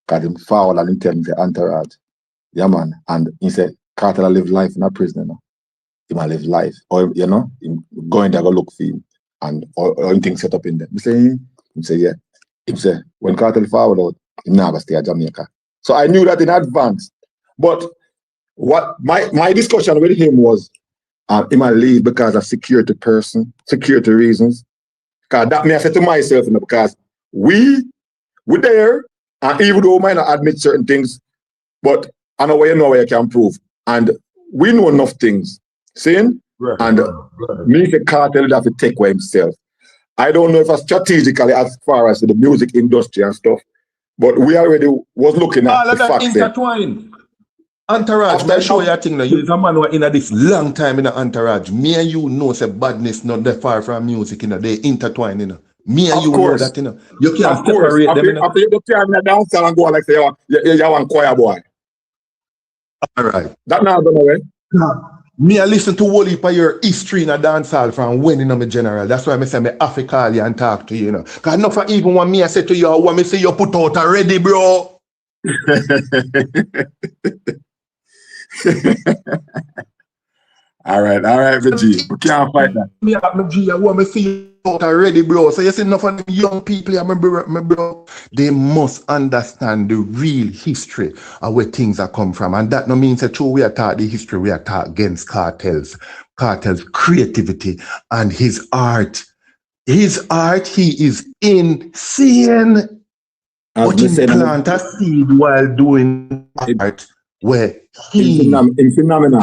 Because him foul and him tell me the entourage. Yeah, man. And he said, Kartel live life in a prison, you know. He might live life. Or, you know, him going there go look for him. And or anything set up in there. He say, yeah. He say, when Kartel foul out, he never stay at Jamaica. So I knew that in advance. But what my discussion with him was, he might leave because of security reasons. Because that me I said to myself, you know, because we're there, and even though we might not admit certain things, but I know where you can prove. And we know enough things. Seeing? Right, and me the Kartel have to take away himself. I don't know if it's strategically as far as the music industry and stuff, but we already was looking at all the fact intertwined. Entourage, I show you a thing now. You're a man who in this long time in the entourage. Me and you know say badness not that far from music, you know, they intertwine, you know. Me and you know that, you know. You can't separate them, you know. After you can't dance and go like say you want choir boy. All right. That now gonna way. Me I listen to whole heap of your history in a dancehall from when in my general. That's why I say me have to call you and talk to you, you know. Cause not for even when me I say to you, what me say you put out already, bro. all right, VG. We can't fight that. Me G, I want me see you out already, bro. So you see enough of them young people, my bro, they must understand the real history of where things are come from. And that no means that we are taught the history, we are taught against Kartel's creativity and his art. His art, he is insane. But he plant a seed while doing art where he in phenomenal,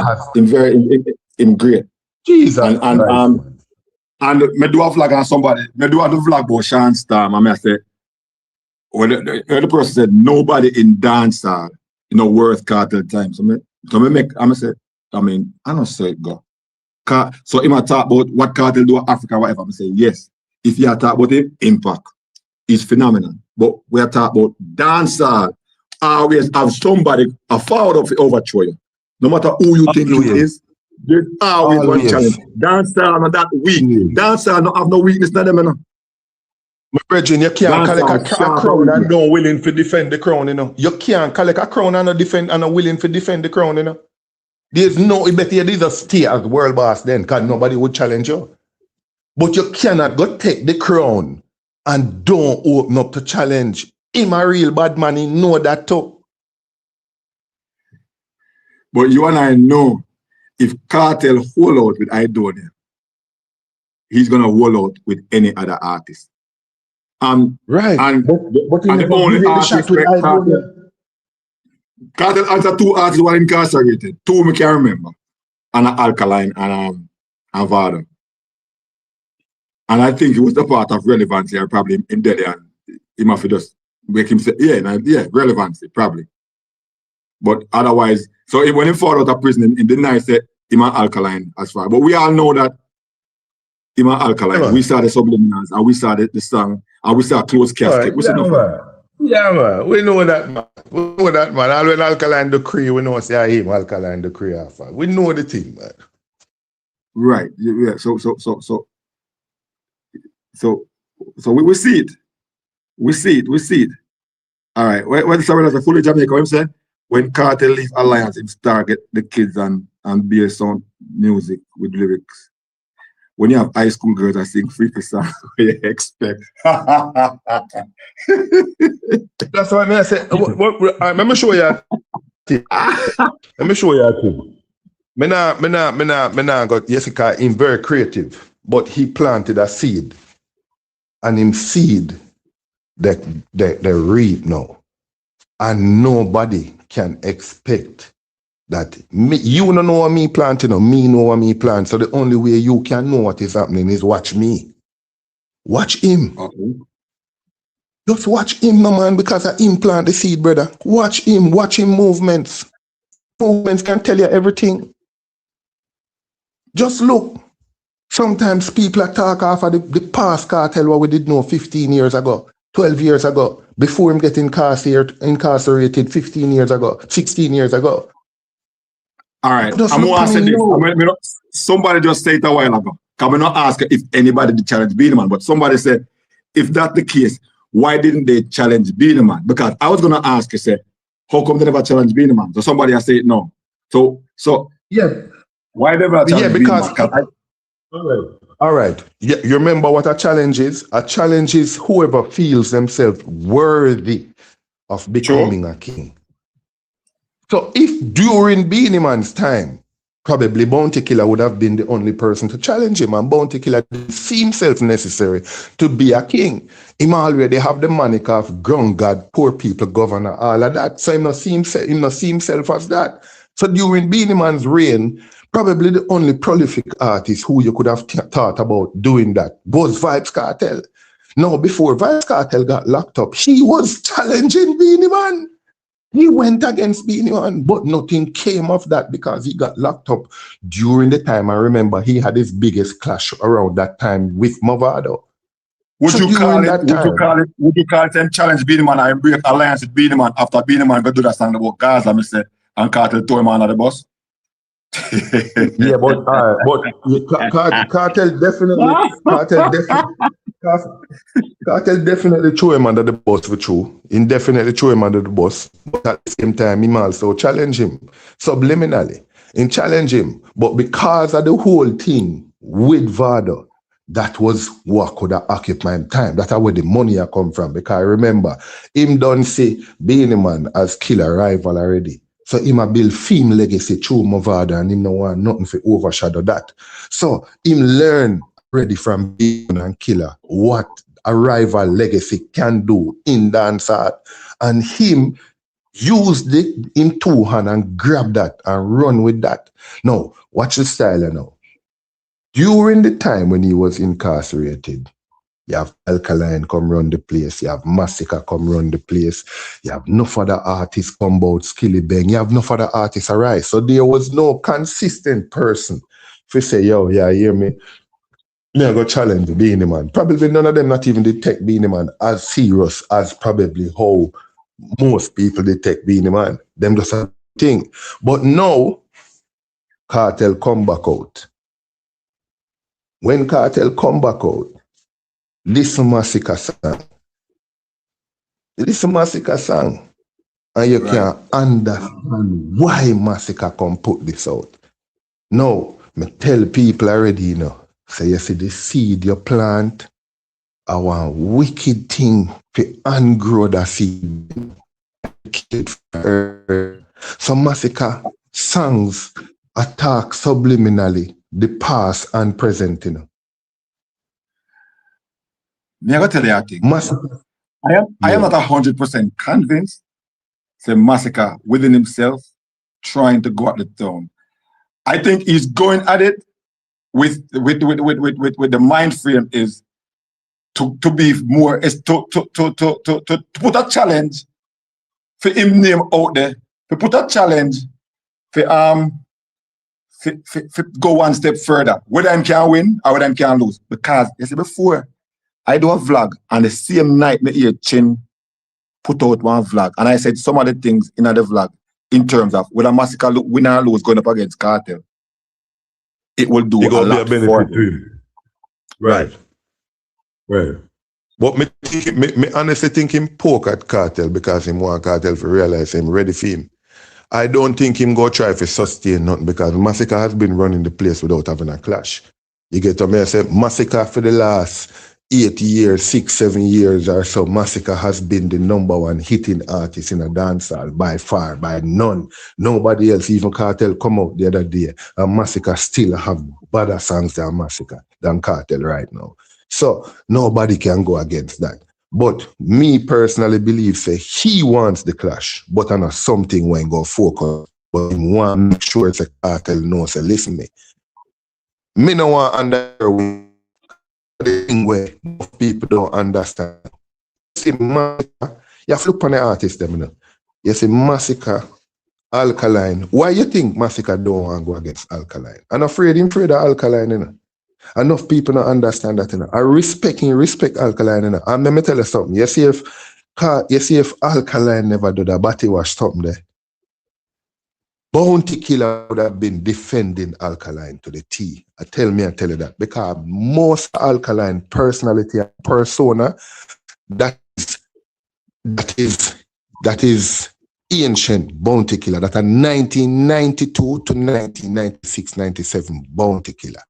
in great. Jesus. And me do a vlog on somebody, me do a vlog about Sean Storm, and I say, when the person said nobody in dancehall, you know, worth Kartel time. So I don't say it go. So he might talk about what Kartel do in Africa, whatever. I say, yes. If you talk about it, impact is phenomenal. But we are talking about dancehall. Always have somebody a forward of overthrow you. No matter who you think it is, there's always one challenge. Dancehall not that weak. Dancehall not have no weakness in them, you know. My brethren, you can't collect a crown and not willing to defend the crown, you know. You can't collect a crown and not willing to defend the crown, you know. There's no, better you just stay as world boss then, because nobody would challenge you. But you cannot go take the crown and don't open up to challenge. Him a real bad man, he know that too. But you and I know if Kartel hold out with Idonia, he's gonna hold out with any other artist. Right. And the only artist with Kartel answered 2 artists who are incarcerated. 2 I can't remember. And Alkaline and Vada. And I think it was the part of relevancy and probably in Delhi and he must just make him say, yeah, relevancy, probably. But otherwise, so when he fought out of prison in the night, said him and Alkaline as far. But we all know that him and Alkaline, we saw the subliminals and we saw the song and we saw Closed Casket. Yeah, man. We know that, man. We know that, man. All when Alkaline the Cree, we know say him Alkaline the Cree after. We know the thing, man. Right. Yeah. So we see it. We see it. All right. When someone has a fully Jamaica, what I'm saying, when Kartel leave Alliance, him target the kids and be sound music with lyrics. When you have high school girls that sing freaky songs, what you expect? That's what I say. Let me show you. Let me show you a thing. Me nah got Jessica him very creative, but he planted a seed. And him seed that they reap now. And nobody can expect that you don't know what me plant, you know, me know what me plant. So the only way you can know what is happening is watch me. Watch him. Okay. Just watch him, no man, because I implant the seed, brother. Watch him movements. Movements can tell you everything. Just look. Sometimes people are talk off of the past cartel what we did know 15 years ago, 12 years ago, before him get incarcerated 15 years ago, 16 years ago. All right. I'm going to say this. Somebody just said it a while ago. Can we not ask if anybody did challenge Beanie, but somebody said, if that's the case, why didn't they challenge Beanie? Because I was going to ask you, say, how come they never challenge Beanie? So somebody has said no. So yeah, why never challenge Beanie? All right. Yeah, you remember what a challenge is? A challenge is whoever feels themselves worthy of becoming a king. So if during Beanie Man's time, probably Bounty Killer would have been the only person to challenge him, and Bounty Killer didn't see himself necessary to be a king. Him already have the moniker of ground god, poor people governor, all of that. So he not see himself as that. So during Beanie Man's reign, probably the only prolific artist who you could have thought about doing that was Vybz Kartel. Now, before Vybz Kartel got locked up, he was challenging Beanie Man. He went against Beanie Man, but nothing came of that because he got locked up during the time. I remember he had his biggest clash around that time with Mavado. Would you call it them challenge Beanie Man and break alliance with Beanie Man after Beanie Man go do that song about Gaza, me say, and Kartel throw him under the bus? Yeah, but Kartel definitely threw him under the bus for true. He definitely threw him under the bus. But at the same time, he also challenge him subliminally. In challenge him. But because of the whole thing with Vado, that was what could have occupied him time. That's where the money come from. Because remember, him don't say Beanie Man as killer rival already. So him a build film legacy through Mavado and him no want nothing to overshadow that. So him learn already from Beanie Man and Killer what a rival legacy can do in dancehall. And him use him two hand and grab that and run with that. Now, watch the style now. During the time when he was incarcerated, you have Alkaline come run the place. You have Masicka come run the place. You have no other artists come out, Skilly Bang. You have no other artists arise. So there was no consistent person to say, yo, yeah, hear me. Me I go challenge Beanie Man. Probably none of them not even detect Beanie Man as serious as probably how most people detect Beanie Man. Them just a thing. But now, Kartel come back out. When Kartel come back out, listen Masicka song. Listen Masicka song. And you can understand why Masicka come put this out. Now, me tell people already, you know, say you see the seed you plant, our wicked thing to ungrow that seed. So Masicka songs attack subliminally the past and present, you know. I gotta tell you a thing. I am not 100% convinced that Masicka within himself trying to go at the throne. I think he's going at it with the mind frame is to be more is to put a challenge for him name out there, to put a challenge for go one step further. Whether I can win or whether I can lose. Because you see before I do a vlog and the same night me hear Chin put out one vlog and I said some of the things in the vlog in terms of whether Masicka win or lose going up against Kartel. It will do a lot for him. Right. But me honestly think him poke at Kartel because him want Kartel to realize him ready for him. I don't think him go try to sustain nothing because Masicka has been running the place without having a clash. You get to me, I say Masicka for the last 8 years, 6, 7 years or so, Masicka has been the #1 hitting artist in a dancehall by far, by none. Nobody else, even Kartel come out the other day, and Masicka still have better songs than Kartel right now. So nobody can go against that. But me personally believe say he wants the clash, but on something when go focus but him want to make sure it's a cartel knows, say, listen me no want under the thing where most people don't understand. See, Masicka, you have to look on the artist them, you know. You see Masicka, Alkaline. Why you think Masicka don't want to go against Alkaline? I'm afraid of Alkaline, you know. Enough people don't understand that, you know. I respect Alkaline, you know. And let me tell you something. You see if Alkaline never do the body wash something there, Bounty Killer would have been defending Alkaline to the T. I tell you that. Because most Alkaline personality and persona that is ancient Bounty Killer, that are 1992 to 1996, 97 Bounty Killer.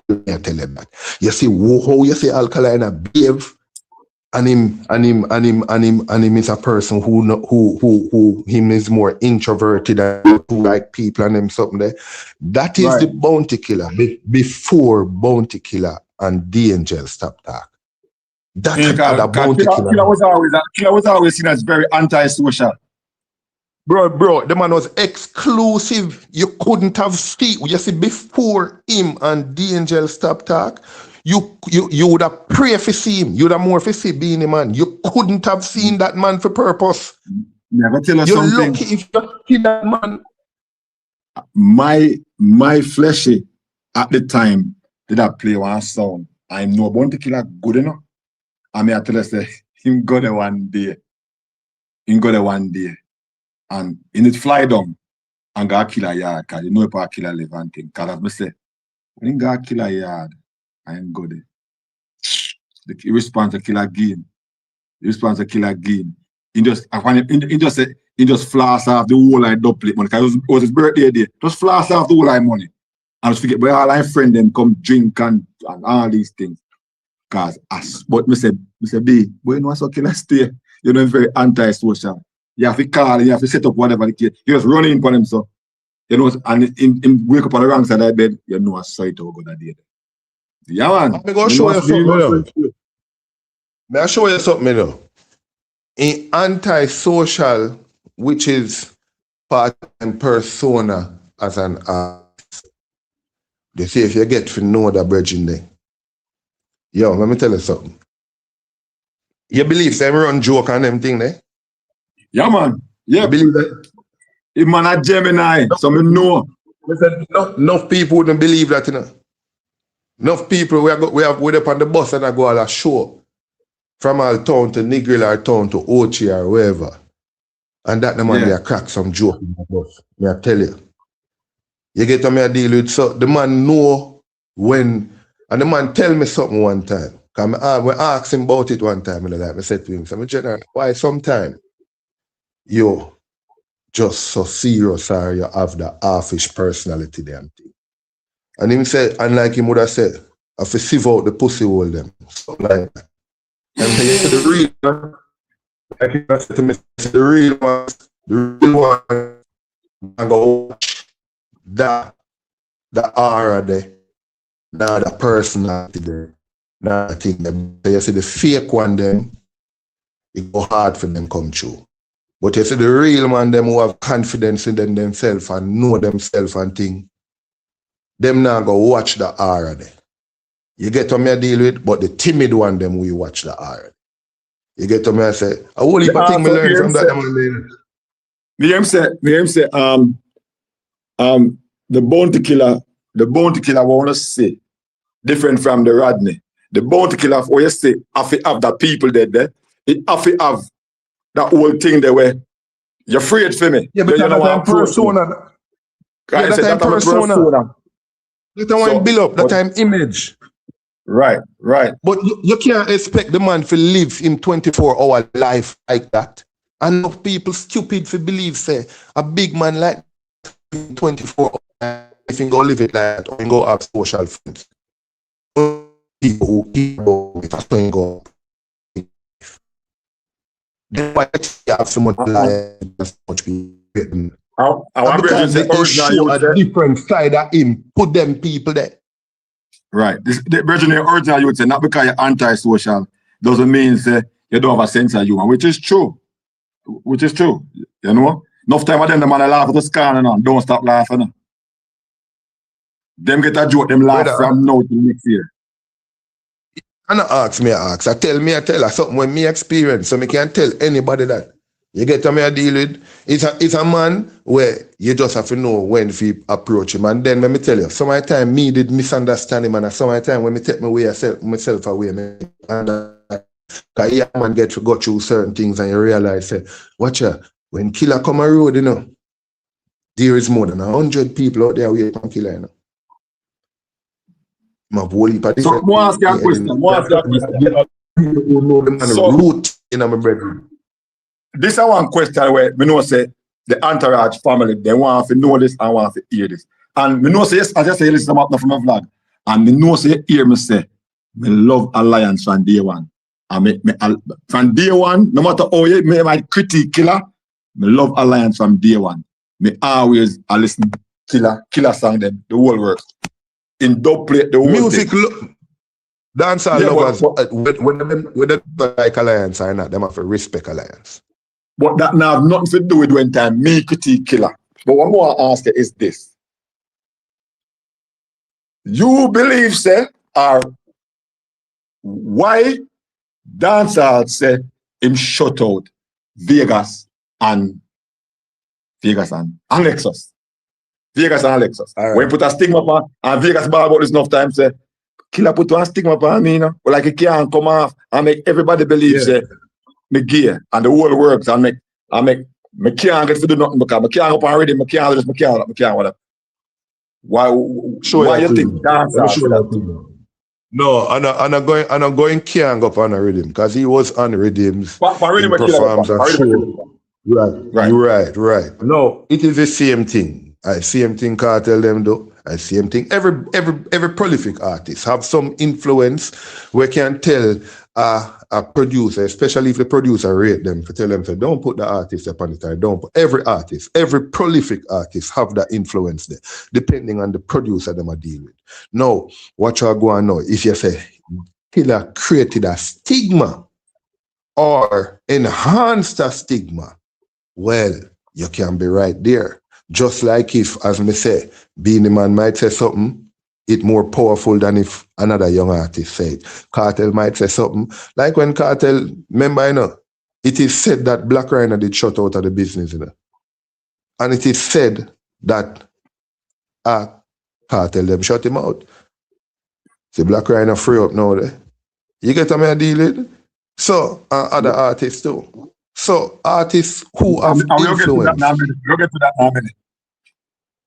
I tell you that. You see how you see Alkaline behave, and him is a person who him is more introverted and who like people and him something there. That is the Bounty Killer before Bounty Killer and the Angel stop talk. That is the Bounty Killer. Killer was always seen as very anti-social. Bro, the man was exclusive. You couldn't have seen. You see, before him and the Angel stop talk, you would have prayed for see him. You would have more for see being a man. You couldn't have seen that man for purpose. Never tell us You're something. lucky if you see that man. My fleshy at the time did I play one song. I know Bounty Killer good enough. I mean, I tell us that him got there one day. And in it fly down and got killer yard, because you know if I kill a living thing. Because as I say, when you got killer yard, I ain't go there. He responds to killer again. He just flash off the whole line double money. Because it was his birthday day. Just flash off the whole line money. And just forget, but all my friends them come drink and all these things. But me say, B, boy, you know what's killer stay? You know, it's very anti-social. You have to call, you have to set up whatever the case. You just run in for them, so you know, and in wake up on the wrong side of the bed, you know, I saw it over that day. Yeah, man. I'm going to show you something. May I show you something, though? In anti-social, which is part and persona as an artist, they say if you get to know the bridging there. Yo, let me tell you something. You believe them run joke on them thing there? Yeah, man. Yeah. You believe that? If man a Gemini, so me know. Enough people wouldn't believe that, you know. Enough people we have up on the bus and I go on a show from our town to Negril or town to Ochi or wherever. And that the man they crack some joke in the bus. Me I tell you. You get to me a deal with, so the man know when, and the man tell me something one time. Because I asked him about it one time, and I said to him, so General, why sometime you just so serious or you have the halfish personality damn thing? And him said, and like him would have said, I have to sieve out the pussy hole them. Something like that. And so the real one, like he said to me, the real one, I go watch the aura there, now the personality there, now the thing them. So you see the fake one them, it go hard for them come true. But you see the real man them who have confidence in themselves and know themselves and thing, them now go watch the aura there. You get to me I deal with, but the timid one them we watch the aura. You get to me I say, a whole heap of thing me learn from that man. Me say, the Bounty Killer want to say different from the Rodney. The Bounty Killer, what you say, have to have the people there. It have to have that whole thing there where you're afraid for me. Yeah, but you that persona. Yeah, that time persona. That time build up, that time image. Right. But you can't expect the man to live in 24-hour life like that. And enough people stupid to believe, say, a big man like 24 hours, if you go live it like that, or you go have social friends. People who keep going, that's when you go. That's why you have so much life, so much people. I want to show a different side of him, put them people there. Right. The original you would say, not because you're anti-social, doesn't mean say you don't have a sense of humor, which is true. You know? Enough time of them man laugh at the scan and don't stop laughing. Them get a joke, them laugh from now to next year. I not ask me, I tell her something when me experience, so me can't tell anybody that. You get to me I deal with. It's a man where you just have to know when to approach him. And then let me tell you, some of the time me did misunderstand him, and some of the time when me take myself away, because yeah, man get to go through certain things and you realize, say, watch out, when killer come a road, you know, there is more than 100 people out there waiting for killer, you know. My whole heap of So, more ask you a question. So, root in my brethren. This is one question where we know say the entourage family, they want to know this and want to hear this. And we know say, yes, as I say, listen about from my vlog. And we know say, hear me say, me love Alliance from day one. And from day one, no matter how you might critique killer, me love Alliance from day one. Me always listen killer song them, the whole works. In dub plate, the whole music dancehall lovers, when they like Alliance or not, them have to respect Alliance. But that now have nothing to do with when time me critique killer. But what more I ask you is this. You believe, say, or why dancehall say him shut out Vegas and Lexus. Vegas and Lexus. Right. When you put a stigma upon, and Vegas bar about this enough time, say, killer put one stigma upon me, you know, but like it can't come off and make everybody believe, say, me gay, and the whole works, and me can't get to do nothing because me can't go on rhythm, me can't do this, me can't whatever. Why you think dancehall? No, I'm going can't go up on a rhythm because he was on rhythms. Performs and show. Right. No, it is the same thing. Same thing Kartel them do. Same thing. Every prolific artist have some influence where can tell a producer, especially if the producer rate them, to tell them, so don't put the artist upon the time. Don't put every prolific artist have that influence there, depending on the producer them are dealing with. Now, what you're going to know, if you say killer created a stigma or enhanced a stigma, well, you can be right there. Just like if, as me say, Beenie Man might say something, it's more powerful than if another young artist said. Kartel might say something. Like when Kartel, remember, you know, it is said that Black Rhino did shut out of the business, you know. And it is said that Kartel them shut him out. See, Black Rhino free up now there. You get me a deal with? So, other artists too. So, artists who have influence. We'll get to that now, minute.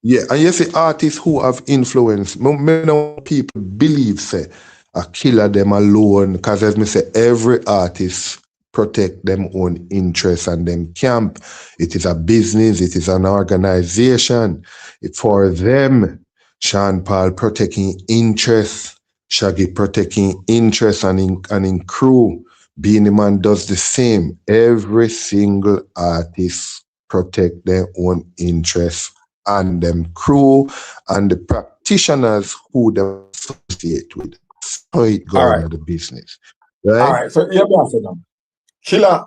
Yeah, and you see artists who have influence. Many people believe, say, a killer them alone, because as me say, every artist protect them own interests and them camp. It is a business, it is an organization. For them, Sean Paul protecting interests, Shaggy protecting interests, and in crew, Beenie Man does the same. Every single artist protect their own interests and them crew and the practitioners who they associate with. So it goes into the business. Right? All right. So yeah, Killer,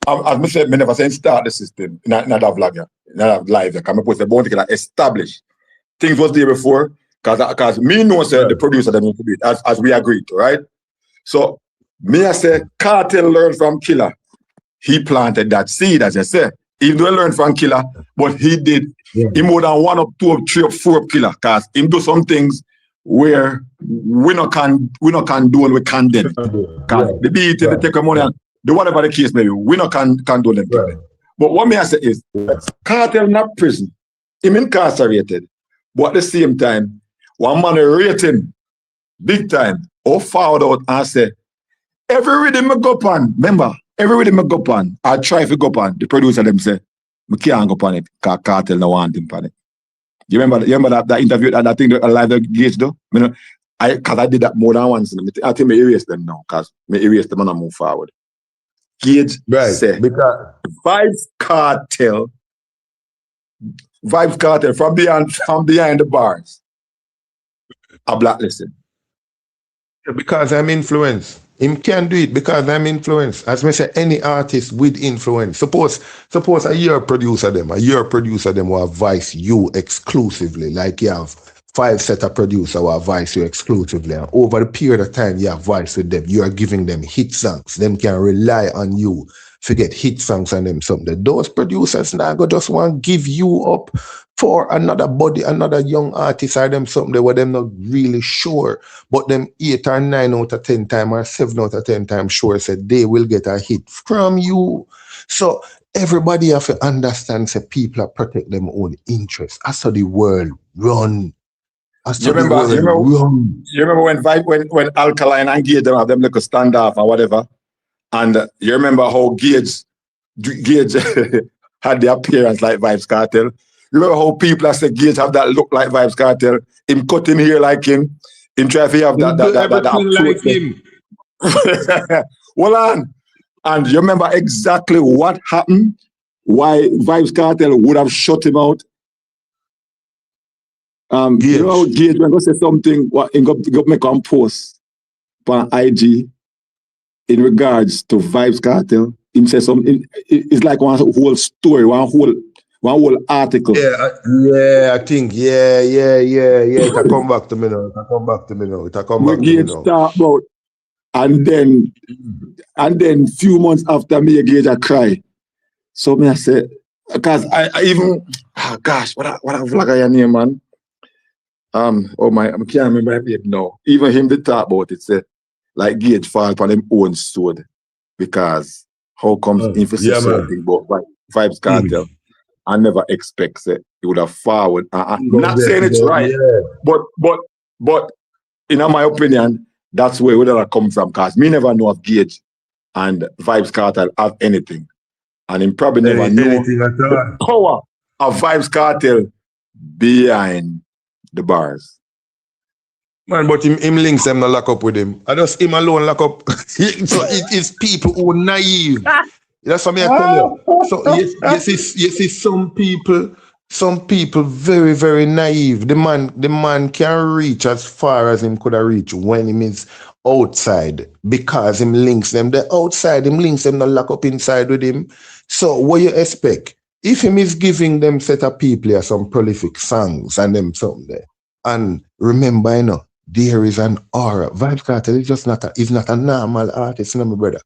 as I said, I never say start the system. Not that vlog, not that live. I'm supposed to bounty killer establish. Things was there before, because me know say the producer them need to do it as we agreed to, right? So me I say Kartel learned from Killer. He planted that seed, as I said. Even though he learned from Killer, but he did he more than 1 or 2 or 3 or 4 Killer, because he do some things where we not can do and we condemn it. Because the beat, they take money and do whatever the case may be, we not can do them. But what me I say is Kartel not prison. Him incarcerated. But at the same time, one man rate him big time or forward out and say, every rhythm I go on, remember, every rhythm I go on, I try to go on, the producer them say, I can't go on it, because Kartel no want him on it. You remember that interview, that thing, that live that Gage though? Because I did that more than once. I think I erase them now, because I erase them and I move forward. Gage say, because vybz kartel from behind the bars are blacklisted. Because I'm influenced. Him can do it because I'm influence. As I say, any artist with influence. Suppose a year producer them will advise you exclusively. Like you have 5 set of producer will advise you exclusively. And over the period of time you advise with them, you are giving them hit songs. Them can rely on you to get hit songs and them something. Those producers now go just want to give you up for another body, another young artist or them something where them not really sure. But them 8 or 9 out of 10 times or 7 out of 10 times sure said they will get a hit from you. So everybody have to understand say people are protect them own interests. That's how the world run. You remember when Alkaline and Gage them have them like a standoff or whatever? And you remember how Gage had the appearance like Vybz Kartel? You remember how people say Gage have that look like Vybz Kartel? Him cut him hair like him try to have that like him. Hold on. And you remember exactly what happened? Why Vybz Kartel would have shut him out? You know, Gage when go say something what he go make on post on IG in regards to Vybz Kartel. Him say something. It's like one whole story, one whole article. Yeah, I think, yeah. It'll come back to me now. Start about, and then few months after me, Gage I cry. So me I said, because I even, gosh, what a vlogger your name, man. I can't remember it now. Even him did talk about it, say, like Gage fall upon him own sword because how comes emphasis something about Vybz Kartel? I never expect it. He would have forward. I'm not saying it's right, but in my opinion, that's where that come from. Cause me never know if Gage and Vybz Kartel have anything, and him probably never know the power of Vybz Kartel behind the bars. Man, but him links them not lock up with him. I just him alone lock up. So it is people who are naive. That's what I tell you. So yes, it's some people very, very naive. The man can reach as far as him could have reached when him is outside because him links them. The outside, him links them not lock up inside with him. So what you expect? If him is giving them set of people here some prolific songs and them something there. And remember, you know, there is an aura. Vybz Kartel is just not a normal artist, you know, my brother.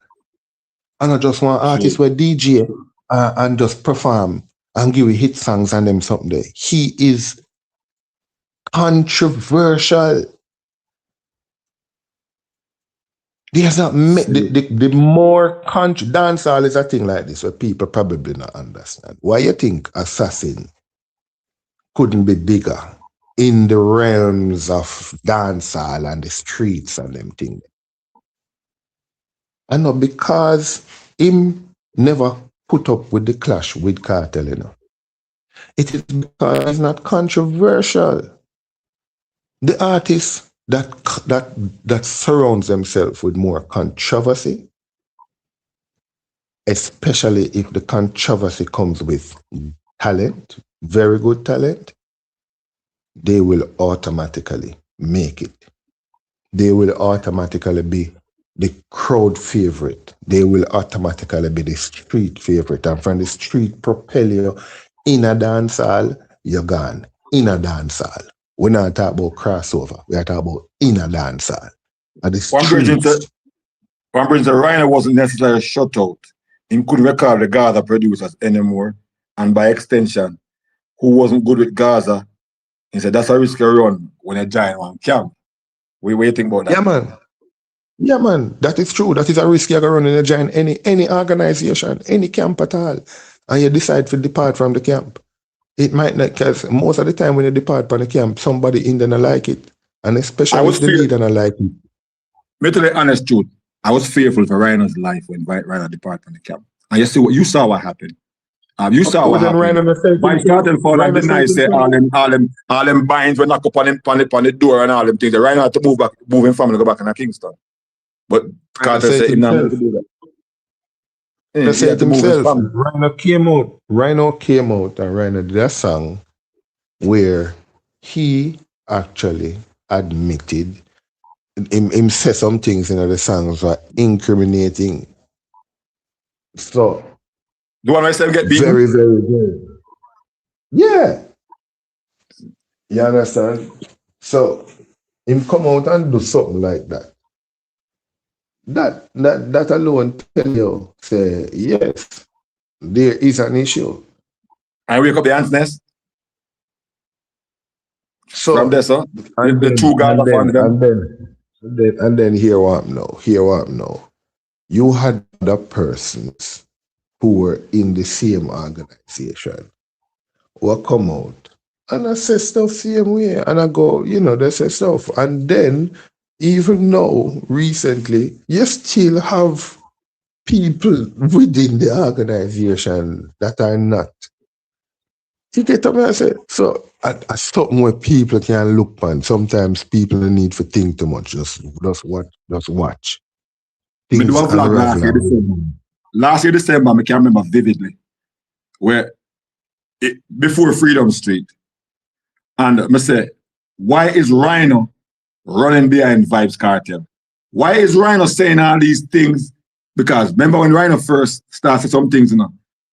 And I just want artists where DJ and just perform and give you hit songs and them something there. He is controversial. There's not the more dancehall is a thing like this where people probably not understand. Why you think Assassin couldn't be bigger in the realms of dancehall and the streets and them things? I know because him never put up with the clash with Kartel, you know. It is because it's not controversial. The artists that surrounds themselves with more controversy, especially if the controversy comes with talent, very good talent, they will automatically make it. They will automatically be the crowd favorite. They will automatically be the street favorite. And from the street propel you in a dancehall, you're gone. In a dancehall. We're not talking about crossover. We're talking about in a dancehall. One brings the Rhino wasn't necessarily shut out. He couldn't record the Gaza producers anymore. And by extension, who wasn't good with Gaza, he said that's a risky run when you join one camp. We're waiting about that. Yeah, man. That is true. That is a risky run when you join any organization, any camp at all. And you decide to depart from the camp. It might not, because most of the time when you depart from the camp, somebody in there not like it. And especially if the leader not like it. Me tell you the honest truth, I was fearful for Rhino's life when Rhino departed from the camp. And you saw what happened. You saw what happened. Vybz Kartel fall and deny say all them binds were knock up on the door and all them things. The Rhino had to move him family go back in Kingston. But Kartel said him not to do that. He said himself, Rhino came out and Rhino did a song where he actually admitted him say some things in the songs were incriminating. So The one where say get beaten? very, very, very. Yeah. You understand? So him come out and do something like that. That alone tell you, say, yes, there is an issue. I wake up the ants nest. So from there, sir. And the then, two guys and then hear what now. You had other persons who were in the same organization who come out and I say stuff same way. And I go, they say stuff. And then even now, recently, you still have people within the organization that are not. You get what I say? So I something where people can look on. Sometimes people don't need to think too much. Just watch. Me do a vlog last year December. Last year December, I can remember vividly. Where before Freedom Street. And I say, why is Rhino running behind Vybz Kartel? Why is Rhino saying all these things? Because remember when Rhino first started some things,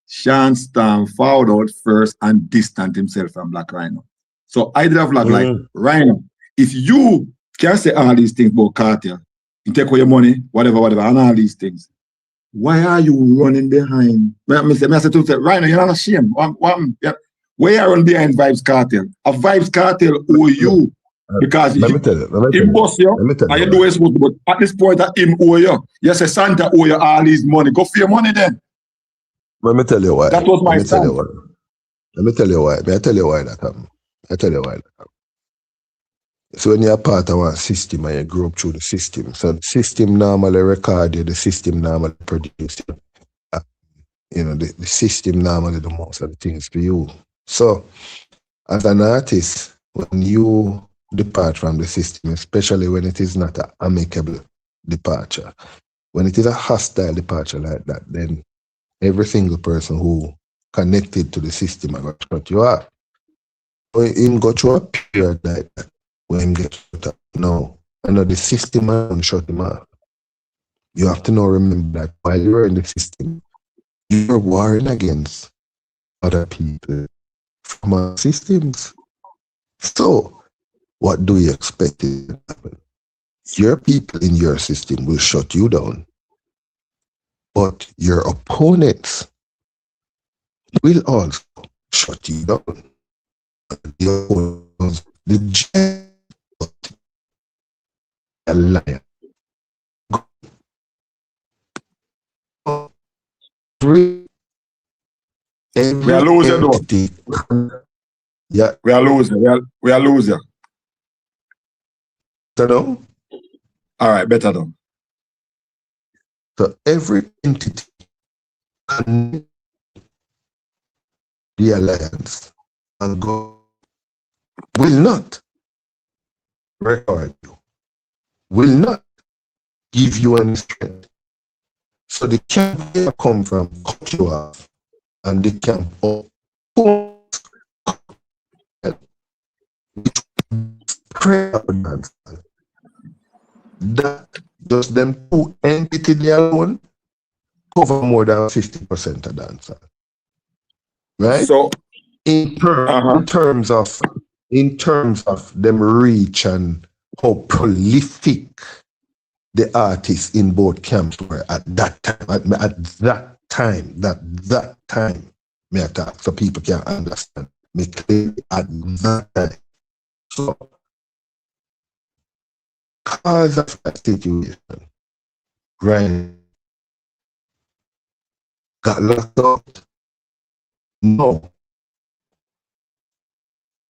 Sean Storm fouled out first and distanced himself from Black Rhino. So I did a vlog like, Rhino, if you can say all these things about Kartel, you take away your money, whatever, and all these things, why are you running behind? I said to Rhino, you're not ashamed. Why are you running behind Vybz Kartel? A Vybz Kartel owe you because let me tell you. Him boss you, and you do what supposed to, but at this point, him owe you. You say Santa owe you all his money. Go for your money then. Let me tell you why. That was my stand. Let me tell you why. I tell you why that happened. So when you're part of one system and you grow up through the system, so the system normally record you, the system normally produce you. The system normally do most of the things for you. So as an artist, when you depart from the system, especially when it is not an amicable departure, when it is a hostile departure like that, then every single person who connected to the system are going to shut you off. When him go through a period like that, when him get shut up, no. I know the system and shut him off. You have to now remember that while you're in the system, you're warring against other people from our systems. So, what do you expect to happen? Your people in your system will shut you down, but your opponents will also shut you down. The jet, a liar. We are losing though. Yeah. We are losing. We are losing. Better now? All right, better now. So every entity connect the alliance and God will not record you, will not give you any strength. So the camp where come from cut you off, and the camp that just them two entities alone cover more than 50% of dancer. Right? So in terms of them reach and how prolific the artists in both camps were at that time, that time, may I talk so people can understand. Me clearly at that time. So, because of that situation, Ryan got locked up. No.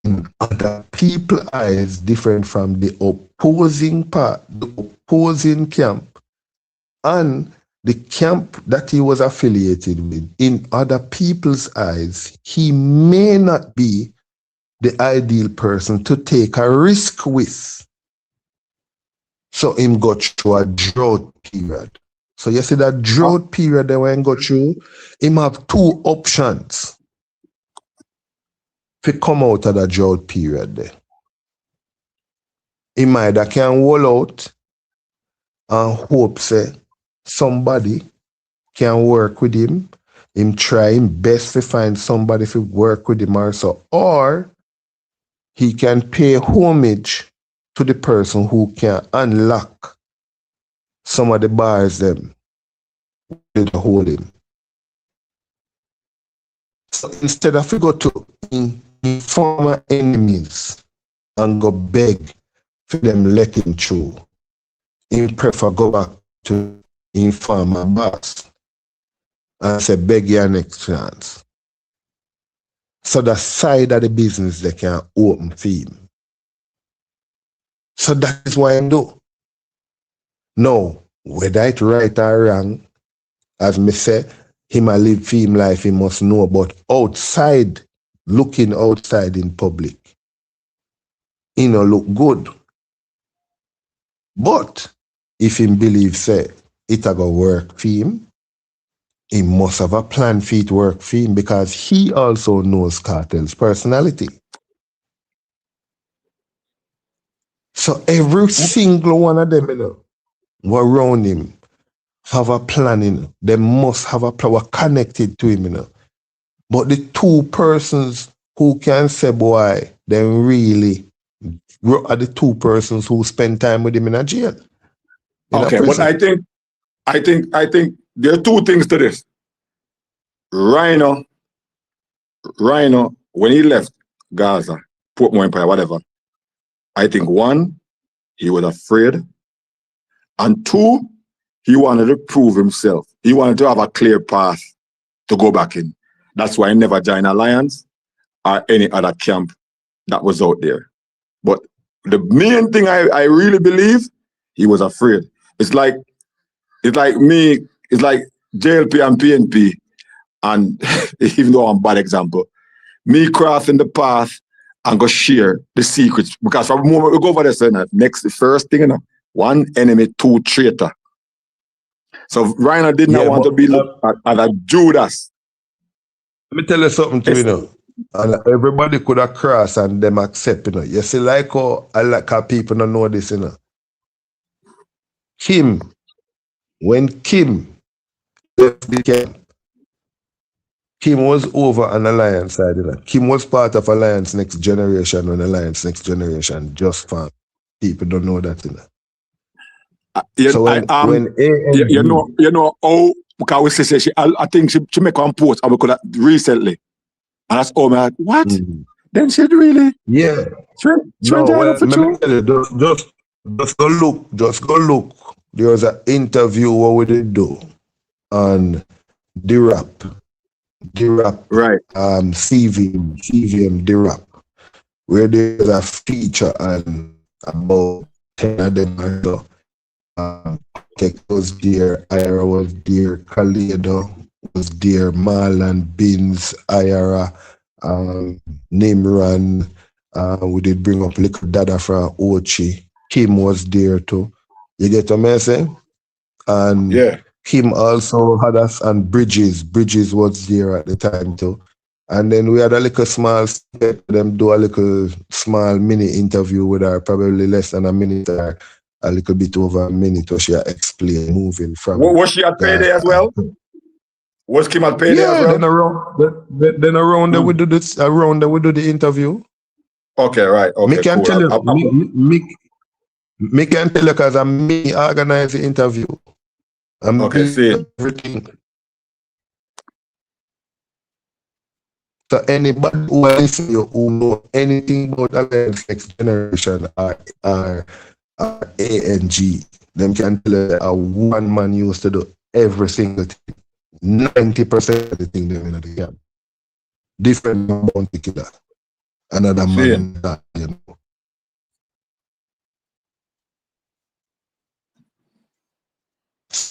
In other people's eyes, different from the opposing part, the opposing camp, and the camp that he was affiliated with, in other people's eyes, he may not be the ideal person to take a risk with. So him got through a drought period. So you see that drought period that when got through, him have two options to come out of the drought period there. He either can wall out and hope say somebody can work with him. Him try him best to find somebody to work with him also. Or he can pay homage to the person who can unlock some of the bars them that hold him. So instead of go to former enemies and go beg for them let him through, he prefer go back to informer boss and say beg your next chance. So the side of the business they can open for him. So that is why I do. Now, whether it's right or wrong, as me say, him a live film life, he must know. But outside, looking outside in public, he no look good. But if him believe say it a go work for him, he must have a plan for it work for him because he also knows Kartel's personality. So every single one of them, you know, who around him have a plan, you know. They must have a plan connected to him, you know. But the two persons who can say, boy, they really are the two persons who spend time with him in a jail. Okay, but I think there are two things to this. Rhino, when he left Gaza, Portmore Empire, whatever, I think one, he was afraid. And two, he wanted to prove himself. He wanted to have a clear path to go back in. That's why he never joined Alliance or any other camp that was out there. But the main thing I really believe, he was afraid. It's like me, it's like JLP and PNP, and even though I'm a bad example, me crossing the path and go share the secrets. Because from the moment we go over there, saying that next, the first thing, you know, one enemy, two traitor. So Rhino did not want to be looked at a Judas. Let me tell you something to you know. And everybody could have crossed and them accept, you know. You see, like how I like how people don't know this, you know. When Kim left the camp, Kim was over on Alliance side, you know. Kim was part of Alliance Next Generation when Alliance Next Generation just found. People don't know that, you know. So when you know, oh, because we say I think she make one post and we could have recently. And that's all like, what? Mm-hmm. Then she really? Yeah. No, well, let me tell you, just go look. There was an interview what we did do on the rap, right? CVM the rap, where there's a feature on about 10 of them or so. Tech was there, Ira was there, Kaledo was there, Marlon, Binz, Ira, Nimran. We did bring up little Dada from Ochi. Kim was there too. You get what I'm saying? And yeah. Kim also had us, and Bridges was there at the time too. And then we had a little small step, them do a little small mini interview with her, probably less than a minute or a little bit over a minute, where she explained moving from. Was she at payday as well? Was Kim at payday as well? Then around there we do this. Around there we do the interview. Okay, right. Okay, me can tell you. Me can tell you because I'm me organize the interview. I'm see everything. So anybody who listen to you who know anything about Alliance Next Generation or ANG, them can tell you a one man used to do every single thing. 90% of the thing them in the camp. Different bounty killer. Another man that, you know.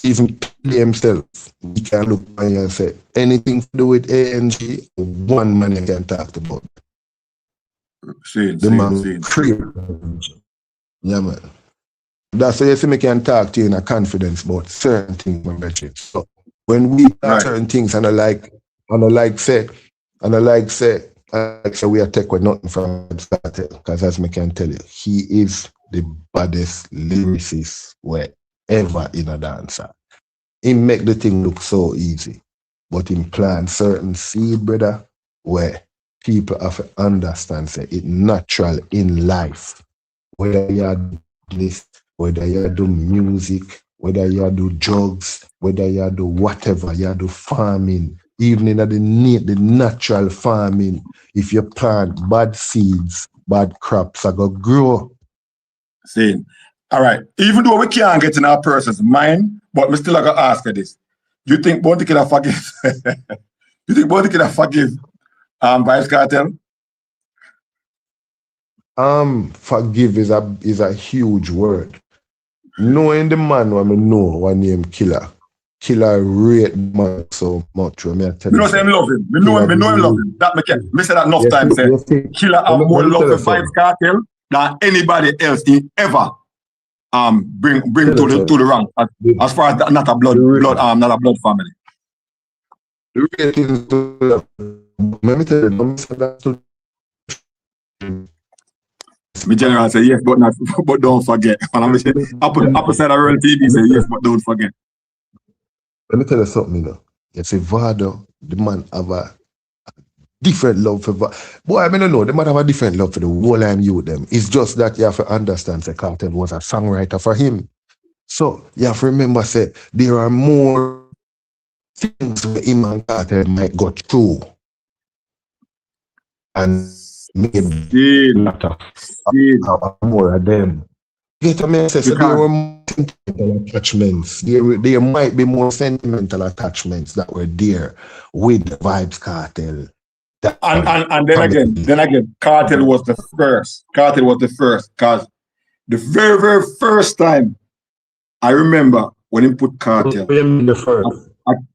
Even himself, he can look at you and say, anything to do with ANG, one man you can talk about. The man created. Yeah, man. That's why you see me can talk to you in a confidence about certain things, my brethren. So when we talk certain things, and I like say, we are take with nothing from Kartel, because as me can tell you, he is the baddest lyricist where ever in a dancer. He make the thing look so easy, but he plant certain seed, brother, where people have to understand say it natural in life. Whether you do this, whether you do music, whether you do drugs, whether you do whatever, you do farming, even in the natural farming, if you plant bad seeds, bad crops are gonna grow. See, all right. Even though we can't get in our person's mind, but we still gonna ask her this. You think Bounty can forgive? You think Bounty can forgive vybz kartel? Forgive is a huge word. Knowing the man when I know one name Killer. Killer rate man so much. When I tell You know say him love him. We know him love him. That me say that enough times. Say Killer have more love for vybz kartel than anybody else he ever bring to the rank as far as that, not a blood family. The ratings let me tell you, my general say yes, but don't forget. And I'm say opposite of Real TV say yes, but don't forget. Let me tell you something, you know. You see, Vado, the man have a different love for boy, I mean, no, they might have a different love for the whole I'm you them. It's just that you have to understand that Kartel was a songwriter for him. So you have to remember, say, there are more things where him and Kartel might go through. And maybe more of them. You get me? So there were more sentimental attachments. There might be more sentimental attachments that were there with the vybz kartel. And then again, Kartel was the first. Kartel was the first because the very, very first time I remember when he put Kartel. The first.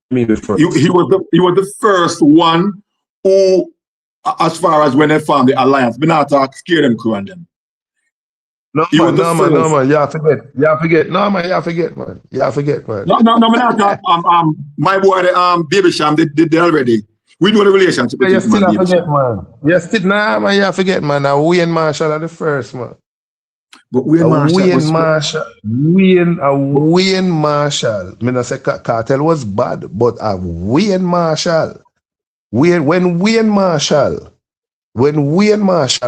He was the first one who, as far as when they formed the alliance, we not talk scare them crew and them. No man, you forget. No man, you forget, man. No, me not talk. My boy, the Baby Sham, they already. We do the relationship. You still forget, man. You forget, man. Now Wayne Marshall are the first, man. But Wayne Marshall. Wayne Marshall. I mean, I say Kartel was bad, but Wayne Marshall. When Wayne Marshall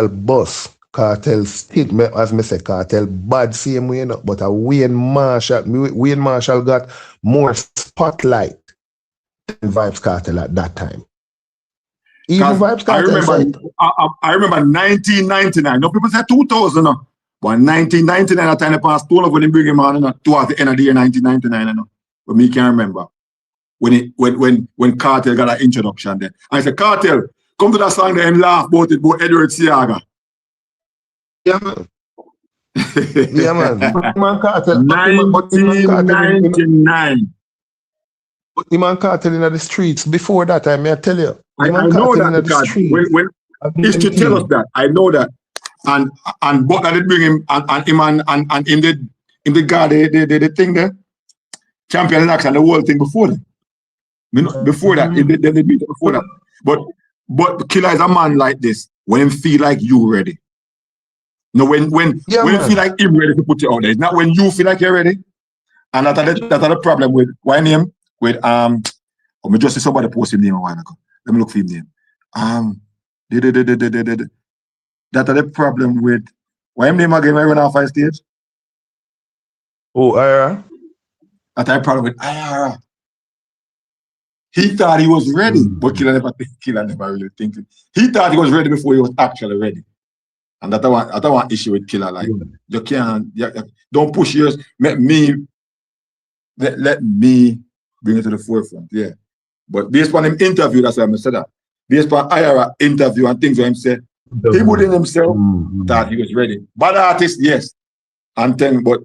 boss Kartel still, as me say, Kartel bad same way, no, but Wayne Marshall got more spotlight than vybz kartel at that time. Even vybz kartel. I remember 1999. No people say 2000, no. But 1999, at the time they passed 12 when they bring him on, towards the end of the year 1999, no. But me can't remember. When Kartel got an introduction there. I said, Kartel, come to that song there and laugh about it, about Edward Siaga. Yeah, man. Yeah, man. Kartel. 1999. But the man Kartel in the streets. Before that time, may I tell you? I know that because when history tell us that. I know that. And Butler did bring him and him and in the guard the thing there. Champion action, the whole thing before that. Before that, they beat it before that. But Killer is a man like this when he feel like you ready. No, when you feel like him ready to put you out there. It's not when you feel like you're ready. And that's the problem with why name with me just see somebody post his name a while ago. Let me look for his name. That's the problem with why him name again when I run off high stage. Oh, Ira. That's the problem with Ira. He thought he was ready, but Killer never really think it. He thought he was ready before he was actually ready. And that's one issue with Killer. Like, you can't, don't push yours. Let me bring it to the forefront. Yeah. But based on him interview, that's why I said that. Based on IRA interview and things where him said, he within himself thought he was ready. Bad artist, yes. And then, but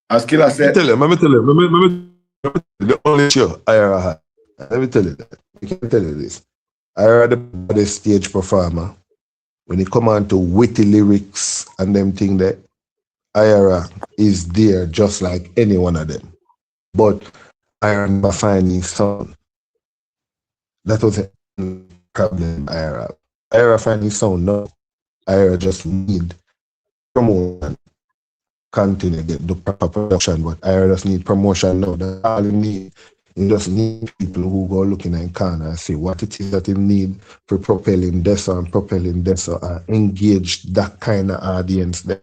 as Killer said, let me tell you. The only show IRA had. Let me tell you that. I can tell you this. IRA the best stage performer. When it come on to witty lyrics and them thing that IRA is there just like any one of them. But IRA never find his sound. That was a problem IRA. IRA find his sound, no. IRA just need promotion. continue to get the proper production, but I just need promotion now. That's all you need. You just need people who go looking in the corner and see what it is that you need for propelling this and propelling this and engage that kind of audience there.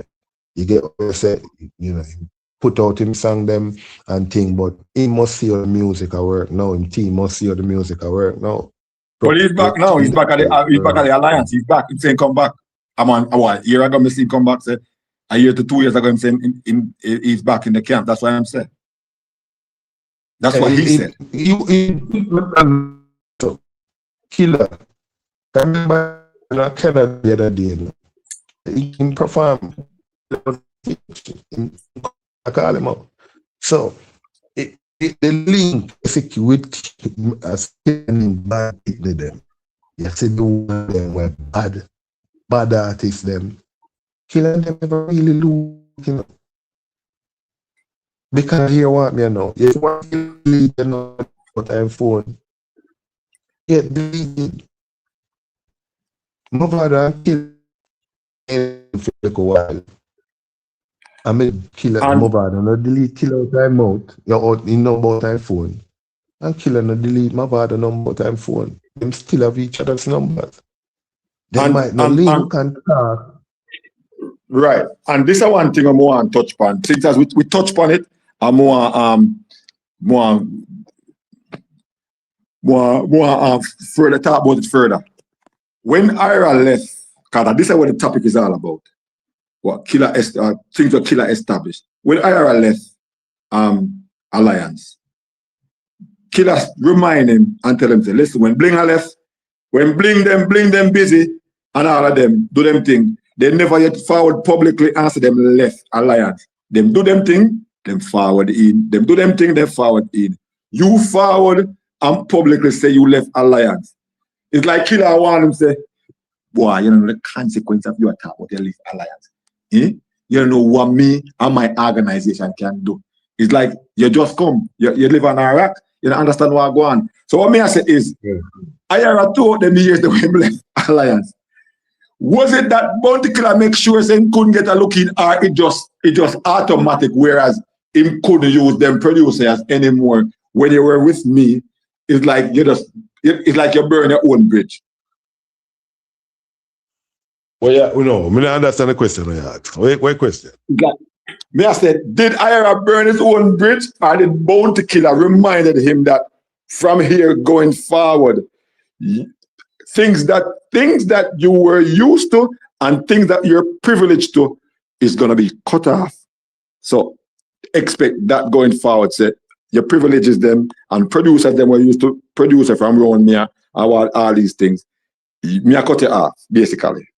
You get what I say, you know, put out him song them and thing, but he must see how the music I work now. Him team must see how the music I work now. But he's back now. He's back at the Alliance. He's back. He's saying come back. I'm on a year ago. I see him come back. Say a year to 2 years ago. I'm saying he's back in the camp. That's what I'm saying. That's what he said. Killer. I remember in Canada the other day. He can perform. I call him out. So the link with as bad with them. You see the one them were bad artists them. Killer them never really lose, you know. Because you want me know. You want to leave you know what I'm phone. Get deleted. Move out and kill for like a while. I made killer move out and delete killer time out. You know about time phone. And killer no delete my father number time phone. Them still have each other's numbers. They might not link and talk. Right. And this is one thing I want to touch upon. Since as we touch upon it, I'm more further talk about it further. When Ira left, because this is what the topic is all about. What things that Killer established. When Ira left Alliance, Killer remind him and tell him, say, listen, when Bling left, when Bling them busy and all of them do them thing, they never yet forward publicly answer them left Alliance. Them do them thing, them forward in. Them do them thing, them forward in. You forward and publicly say you left Alliance. It's like Killer want him say, boy, you know the consequence of your attack, what you leave Alliance. You don't know what me and my organization can do. It's like you just come, you live in Iraq, you don't understand what go on. So what me I say is, I have told them the years that we left Alliance. Was it that Bounty Killer make sure saying couldn't get a look in, or it just automatic, whereas him couldn't use them producers anymore when you were with me? It's like it's like you burn your own bridge. Well, yeah, no, I don't understand the question I asked. What question? Me I said, did Ira burn his own bridge, or did Bounty Killer reminded him that from here going forward, things that you were used to and things that you're privileged to is gonna be cut off. So expect that going forward. Say your privileges them and producers them were used to producer from around me all these things. Me I cut it off, basically.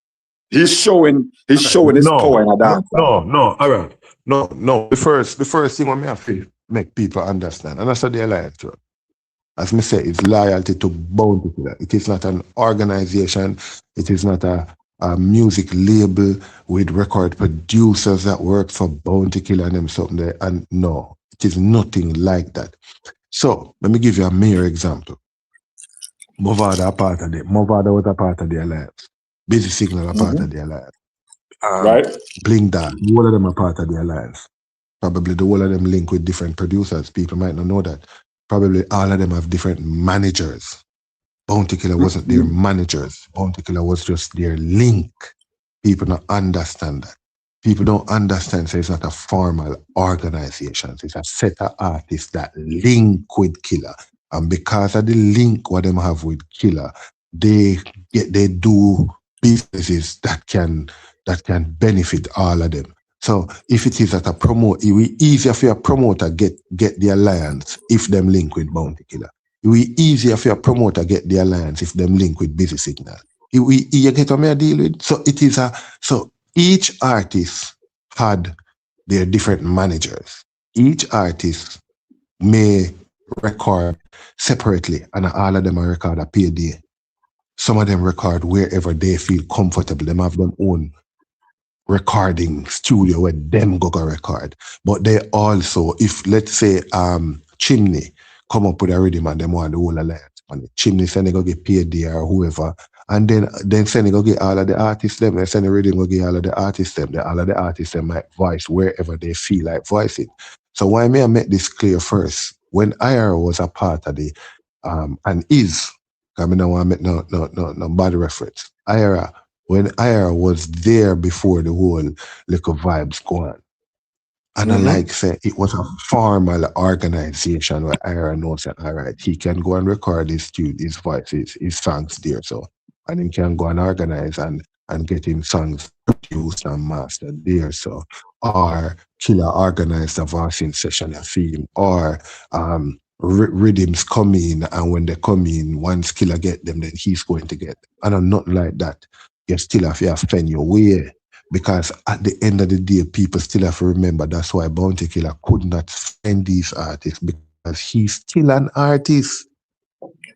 He's showing his power in a dance. No, all right. No. The first thing I have to make people understand, and that's what they like to. As me say, it's loyalty to Bounty Killer. It is not an organization. It is not a music label with record producers that work for Bounty Killer and them something there. And no, it is nothing like that. So let me give you a mere example. Movada was a part of the alliance. Busy Signal are part of the alliance. Right. Bling that. All of them are part of the alliance. Probably the whole of them link with different producers. People might not know that. Probably all of them have different managers. Bounty Killer wasn't their managers. Bounty Killer was just their link. People don't understand that. People don't understand, so it's not a formal organization. It's a set of artists that link with Killer. And because of the link what them have with Killer, they do businesses that can benefit all of them. So if it is that it will be easier for a promoter get the alliance if them link with Bounty Killer. It will be easier for a promoter get the alliance if them link with Busy Signal. You get what I deal with? So so each artist had their different managers. Each artist may record separately and all of them are record a PAD. Some of them record wherever they feel comfortable. Them have their own recording studio where them go record. But they also, if let's say Chimney come up with a rhythm and them want the whole alliance, and Chimney say they go get paid there or whoever, And then send it go get all of the artists them, then send the rhythm go get all of the artists them. Then all of the artists them might voice wherever they feel like voicing. So why may I make this clear first? When IRA was a part of the and is, I mean, I want to make no bad reference. IRA, when IRA was there before the whole little vibes go on. And I like say it was a formal organization where IRA knows that, all right, he can go and record his voices, his songs there. So, and he can go and organize and get him songs produced and mastered there. So, or Killer organized a voicing session, a film, or rhythms come in, and when they come in, once Killer get them, then he's going to get them. And I'm not like that. You still have to spend your way. Because at the end of the day, people still have to remember that's why Bounty Killer could not find these artists, because he's still an artist.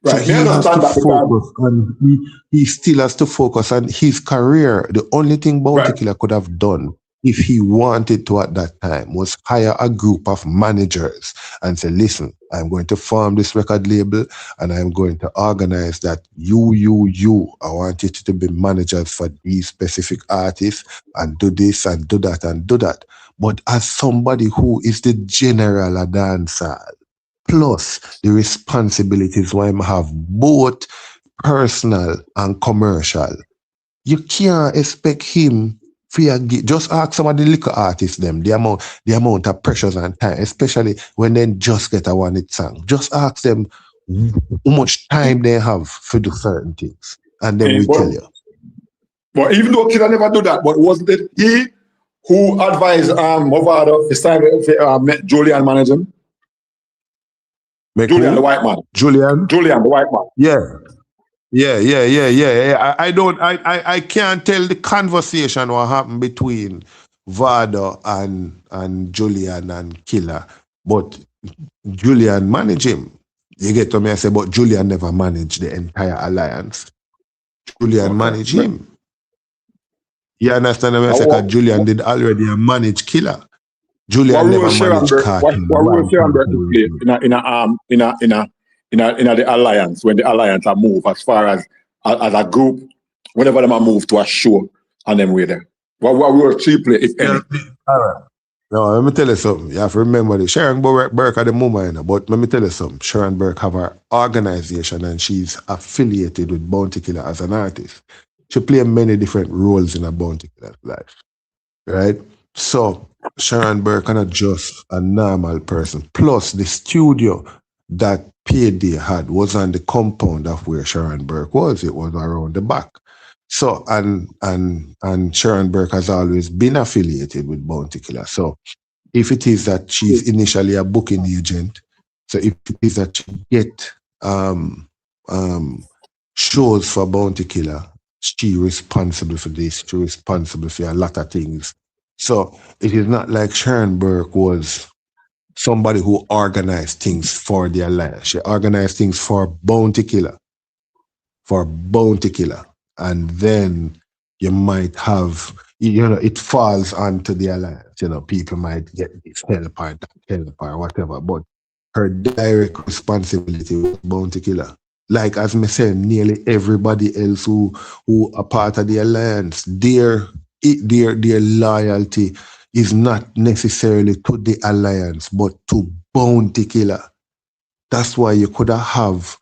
Right. So he has to focus on, he still has to focus on his career. The only thing Bounty Killer could have done if he wanted to at that time was hire a group of managers and say, listen, I'm going to form this record label and I'm going to organize that you. I want you to be managers for these specific artists and do this and do that and do that. But as somebody who is the general a dancer, plus the responsibilities why I have both personal and commercial, you can't expect him just ask some of the little artists them the amount of pressures and time, especially when they just get a one-hit song. Just ask them how much time they have for do certain things, and then we tell you. But even though Killer never do that, but wasn't it he who advised Movado to Julian manage him? Julian the white man. Julian the white man. Yeah. I can't tell the conversation what happened between Vado and Julian and Killer, but Julian managed him. You get to me, I say, but Julian never managed the entire alliance. Julian managed him. You understand what I say? Because Julian did already manage Killer. Julian never managed Kartel. What role Sharon Burke play in the alliance when the alliance are moved as far as a group, whenever them are moved to a show and them way there? What role she play, if any? All right. No, let me tell you something. You have to remember this. Sharon Burke at the moment, but let me tell you something. Sharon Burke have her organization and she's affiliated with Bounty Killer as an artist. She plays many different roles in a Bounty Killer's life. Right? So Sharon Burke is not just a normal person. Plus, the studio that Payday had was on the compound of where Sharon Burke was. It was around the back. So, and Sharon Burke has always been affiliated with Bounty Killer. So, if it is that she's initially a booking agent, so if it is that she get shows for Bounty Killer, she's responsible for this. She's responsible for a lot of things. So it is not like Sharon Burke was somebody who organized things for the alliance. She organized things for Bounty Killer. And then you might have, it falls onto the alliance. People might get this help or whatever. But her direct responsibility was Bounty Killer. Like as me said, nearly everybody else who are part of the alliance, their loyalty is not necessarily to the alliance, but to Bounty Killer. That's why you could have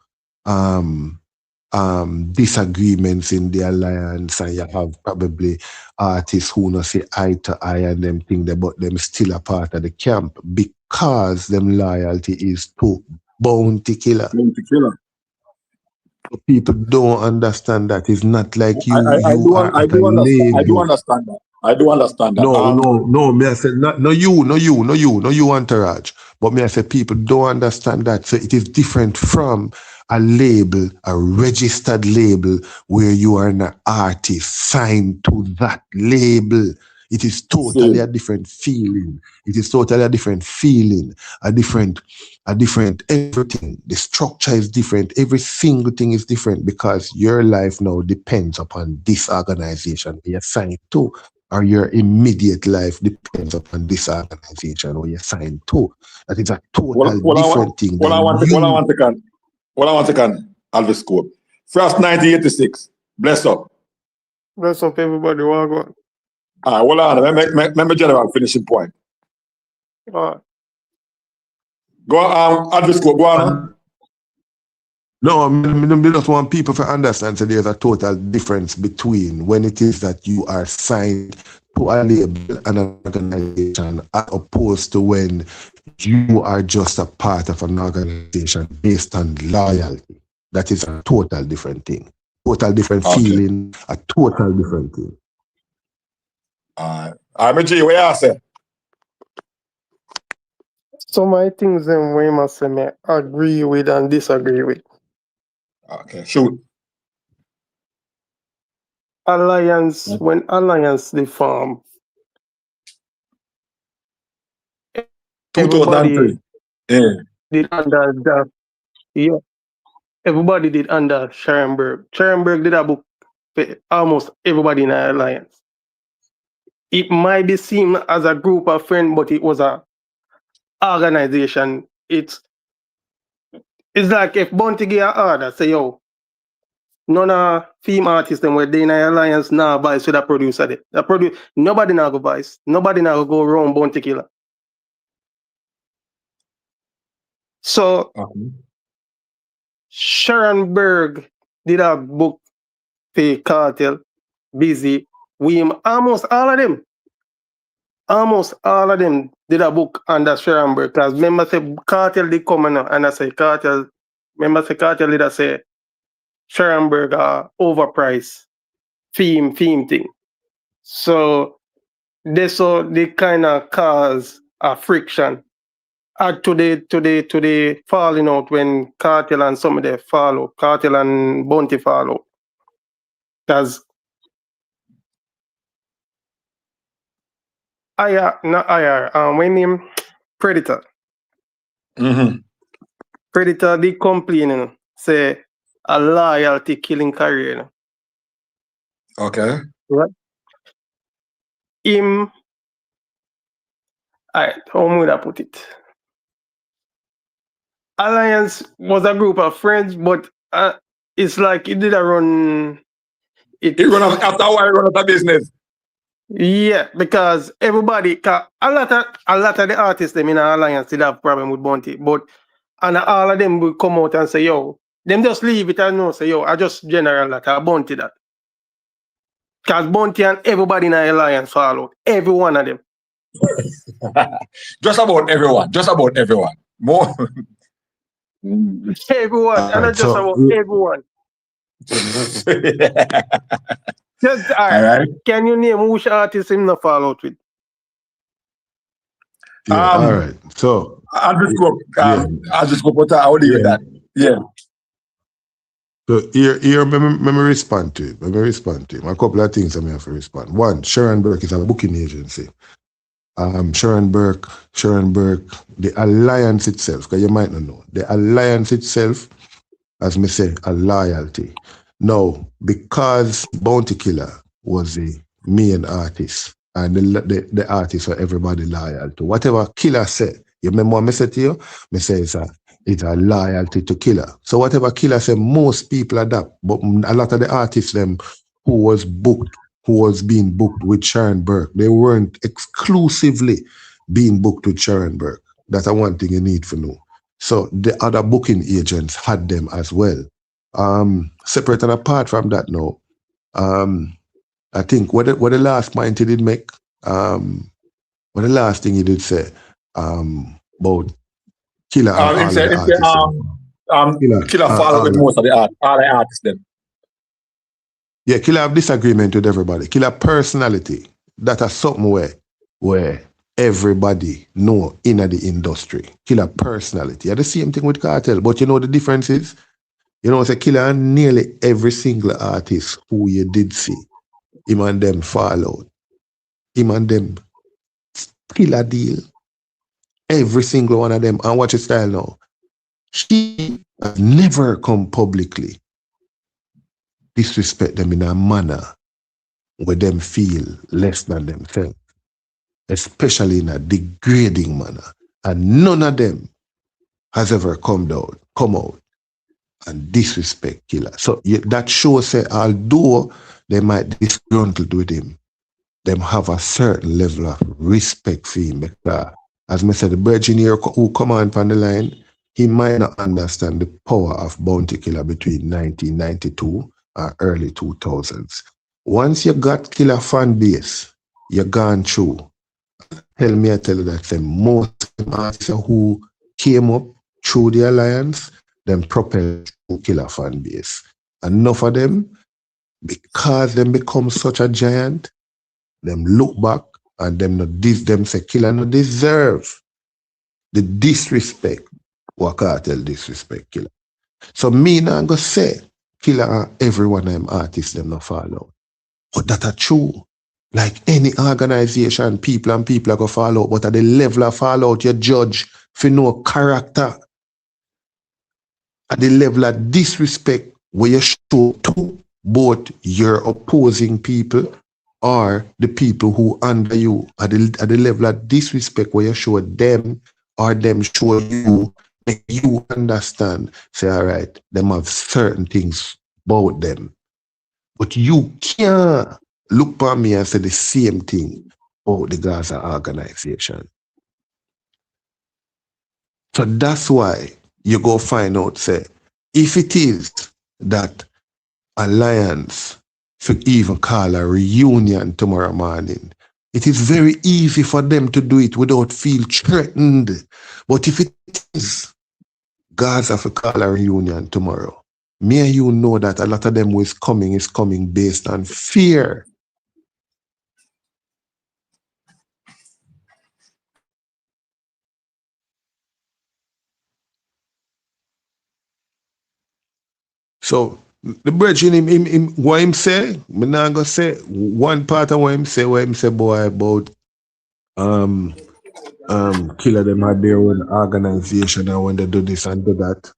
disagreements in the alliance, and you have probably artists who not say eye to eye and them thing there, but them still a part of the camp because them loyalty is to Bounty Killer. Bounty Killer. People don't understand that. It's not like you. I do understand that. No, me I said no you entourage. But me I said people don't understand that. So it is different from a label, a registered label where you are an artist signed to that label. It is totally a different feeling. It is totally a different feeling, a different everything. The structure is different. Every single thing is different because your life now depends upon this organization you're signed to, or your immediate life depends upon this organization or you're signed to. That is a totally different thing. What I want to can Alvis Scope. First 1986, Bless up. Bless up everybody. Welcome. Hold on. Remember general finishing point. Go underscore, go on. No, I just want people to understand, so there's a total difference between when it is that you are signed to a label and an organization, as opposed to when you are just a part of an organization based on loyalty. That is a total different thing. Total different feeling, a total different thing. I'm a G, what you say? So my things them we must say me agree with and disagree with. Okay, shoot. Alliance, when Alliance they form, everybody 2003. did under that. Yeah, everybody did under Schoenberg. Schoenberg did a book for almost everybody in the Alliance. It might be seen as a group of friends, but it was a organization. It's like if Bounty give an order, say yo, none of female artists them were they in the Alliance now vice with a producer there. Nobody now go vice. Nobody now go around Bounty Killer. So Schoenberg did a book for Kartel, Busy, William, almost all of them did a book under Schoenberg. Because remember say Kartel did come and I say Kartel, remember say Kartel did I say Schoenberg overpriced theme thing. So they kind of cause a friction. To the falling out when Kartel and some of them follow, Kartel and Bounty follow. Because when him Predator. Predator did complain, say a loyalty killing career. Okay. Right? How would I put it? Alliance was a group of friends, but it's like it did a run. It run after a while, run out of business. Yeah, because everybody, a lot of the artists them in Alliance did have problem with Bounty, but and all of them will come out and say, yo, them just leave it and no say, yo, I just general that I Bounty that. Because Bounty and everybody in the Alliance follow. Every one of them. Just about everyone. More. Everyone. And not just about everyone. Just, all right. Can you name which artist him not follow out with? Yeah, all right. So I'll just go put I'll leave with that. Yeah. So here let me respond to it. A couple of things I may have to respond. One, Schoenberg is a booking agency. Schoenberg, the alliance itself, because you might not know, the alliance itself, as me say, a loyalty. Now, because Bounty Killer was the main artist, and the artists are everybody loyal to. Whatever Killer said, you remember what I said to you? I say it's a loyalty to Killer. So whatever Killer said, most people adapt. But a lot of the artists them who was being booked with Schoenberg, they weren't exclusively being booked with Schoenberg. That's one thing you need to know. So the other booking agents had them as well. Separate and apart from that now, I think what the last point he did make, what the last thing he did say about Killer and Killer follow with most of all the artists then. Yeah, Killer have disagreement with everybody. Killer personality, that is something where everybody know in the industry. Killer personality. Yeah, the same thing with Kartel, but you know the difference is, you know, it's a Killer and nearly every single artist who you did see, him and them fall out. Him and them Killer deal. Every single one of them. And watch his style now. He has never come publicly disrespect them in a manner where them feel less than themselves, especially in a degrading manner. And none of them has ever come out and disrespect killer. So that shows say although they might disgruntled with him, them have a certain level of respect for him. Because, as I said, the virgin here who come on the line, he might not understand the power of Bounty Killer between 1992 and early 2000s. Once you got Killer fan base, you're gone through. Tell you that most artists who came up through the alliance, them propelled Killer fan base. Enough of them, because them become such a giant, them look back and them say Killer no deserve the disrespect what kartel disrespect Killer. So me now go say Killer and every one of them artists them no follow. But that are true. Like any organization, people are going to fall out, but at the level of fallout, you judge for no character. At the level of disrespect, where you show to both your opposing people or the people who under you. At the level of disrespect, where you show them or them show you, make you understand, say, all right, them have certain things about them. But you can't look at me and say the same thing about the Gaza organization. So that's why you go find out, say, if it is that alliance to even call a reunion tomorrow morning, it is very easy for them to do it without feel threatened. But if it is Gaza to call a reunion tomorrow, me and you know that a lot of them who is coming based on fear. So the brethren, him what him say, me not gonna say one part of what him say boy about Killer them had their own organization and when they do this and do that.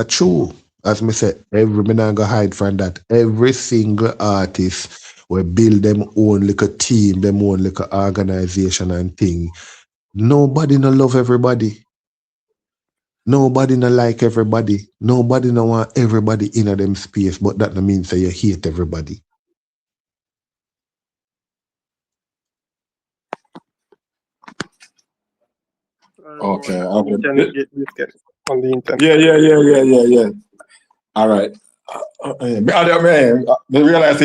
True. As me say, me not gonna hide from that. Every single artist will build them own like a team, them own like a organization and thing. Nobody no love everybody. Nobody no like everybody. Nobody no want everybody in a them space, but that no means that you hate everybody. Okay. On the internet. Yeah. All right. Man, I realize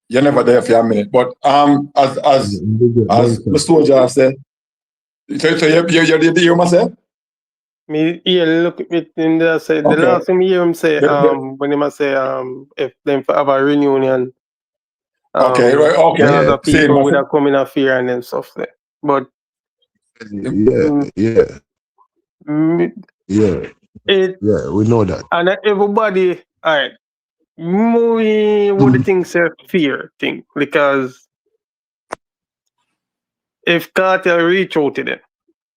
you're never there for a minute, but as the soldier said, so you hear myself? Me look at it in there say the Okay. last thing me hear him say when he must say if them for have a reunion. Okay, right, okay. There are other people Same, with a coming of fear and then stuff there. But yeah, we know that. And everybody, all right, movie what the thing say fear thing because if cartel reach out to them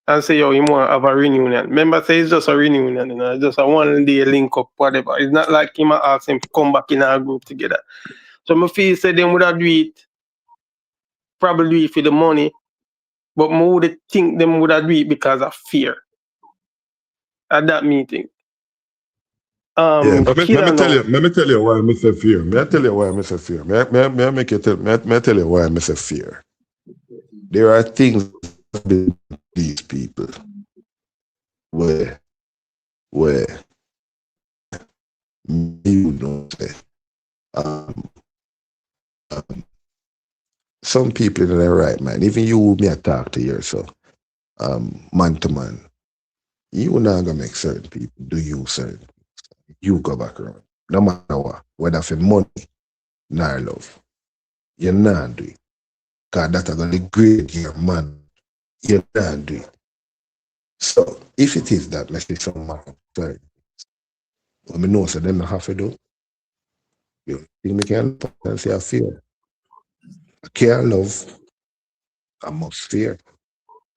and say yo, you want to have a reunion. Remember, say it's just a reunion, you know, just a one day link up, whatever. It's not like him ask him to come back in our group together. So I feel say them would have do it, probably for the money, but I would think them would have do it because of fear at that meeting. Let me tell you why I say fear. May I tell you why I say fear? May I tell you why I say fear? There are things with these people where you know say some people in their right mind, even you who me talk to here, so man to man, you not gonna make certain people do you certain. You go back around. No matter what, whether for money, nor love. You're not do it. Because that's going to degrade your man. You're not do it. So, if it is that, let's say someone, sorry, when we know so them not have to do, you think me can say I fear. I can't love, I must fear.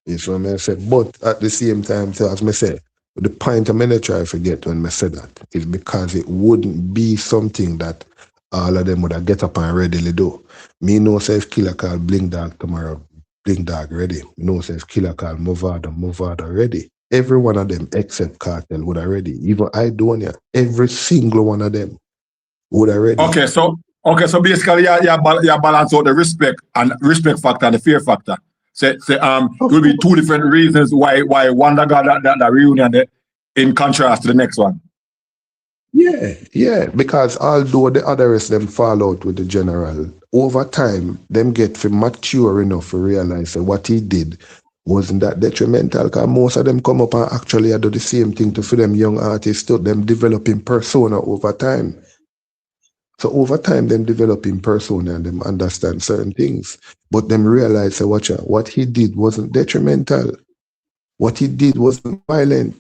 You see what I say? But at the same time, so as I say, the point I'm going to try to forget when I say that is because it wouldn't be something that all of them would have get up and readily do. Me know say if Killer call Bling Dog tomorrow, Bling Dog ready. Me know say if Killer call Movada ready. every one of them except Kartel would already. Even I don't, every single one of them would already. Okay, so basically you balance out the respect factor and the fear factor. It will be two different reasons why one got that reunion in contrast to the next one. Yeah, because although the others them fall out with the general, over time them get to mature enough to realize that what he did wasn't that detrimental, because most of them come up and actually do the same thing to for them young artists too, them developing persona over time. So over time them developing persona and them understand certain things. But them realize that what he did wasn't detrimental. What he did wasn't violent.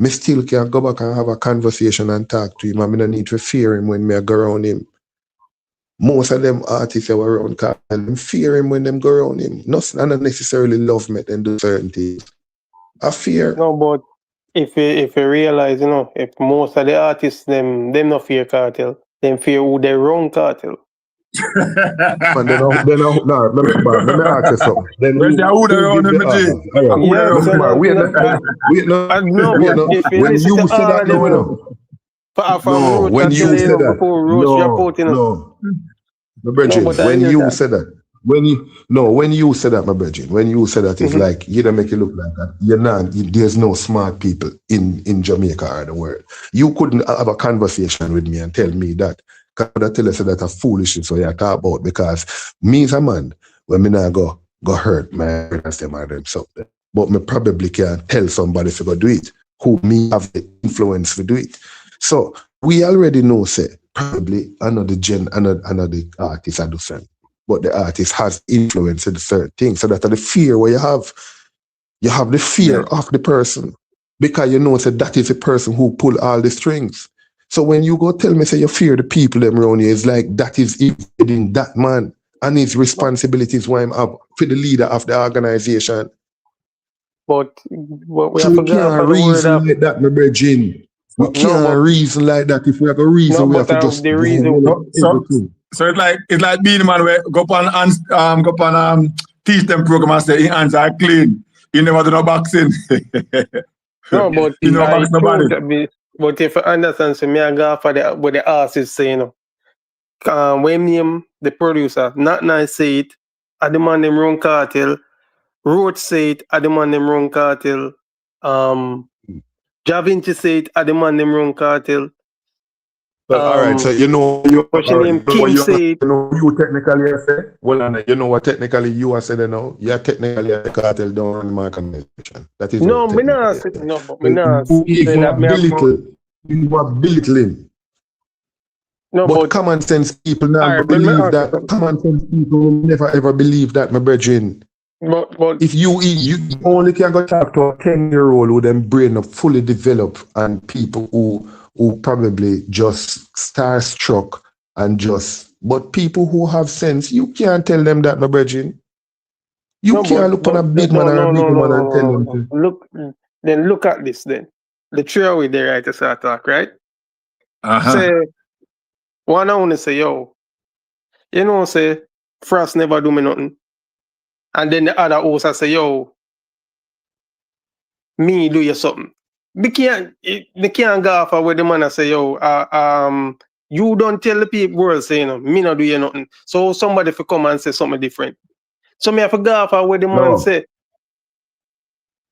Me still can go back and have a conversation and talk to him. I don't need to fear him when me go around him. Most of them artists that were around Kartel, them fear him when them go around him. Not necessarily love me and do certain things. I fear. No, but if you realize, if most of the artists them not fear Kartel, them fear who they wrong Kartel. And then let me ask you something. Then When you said that, when you said that, my brethren, when you said that, my brethren, when you said that, it's like you don't make it look like that. There's no smart people in Jamaica or the world. You couldn't have a conversation with me and tell me that. Because I tell you that a foolishness what you talk about, because me as a man, when me not go hurt my parents them or them something. But me probably can tell somebody to go do it, who me have the influence to do it. So we already know, say, probably another artist I do something. But the artist has influence in certain things. So that the fear where you have the fear of the person. Because you know, say that is the person who pull all the strings. So when you go tell me, say you fear the people them around you, it's like that is evading that man and his responsibilities why I'm up for the leader of the organization. But we so have we can't reason like that, my brethren. We can't reason like that. If we have a reason, we have to just the reason. So it's like being a man where go on teach them program and say his hands are clean. You never do no boxing. No, but you know box nobody. But if I understand, so me I go for what the artist say, when name the producer, not nice say it, I demand them wrong Kartel. Roach say it, I demand them wrong Kartel. Javinci say it, I demand them wrong Kartel. Well, all right, so you know you technically say. Well, you know what technically you are saying now. You're technically a cartel down in my organization. That is no, me not say no, but me not say that you are belittling. No, but common sense people now believe that. Common sense people will never ever believe that, my brethren. But if you only can go talk to a 10-year-old who them brain up fully developed and people who probably just starstruck and but people who have sense, you can't tell them that, my brethren. You can't look on a big man or a big woman and tell them. Look at this then. The trio with the right to start talk, right? Say one I wanna say, yo, say Frost never do me nothing. And then the other host I say, yo, me do you something. They can't go off where the man I say, yo, you don't tell the people world say, me not do you nothing. So somebody for come and say something different. So me have to go off where the man say.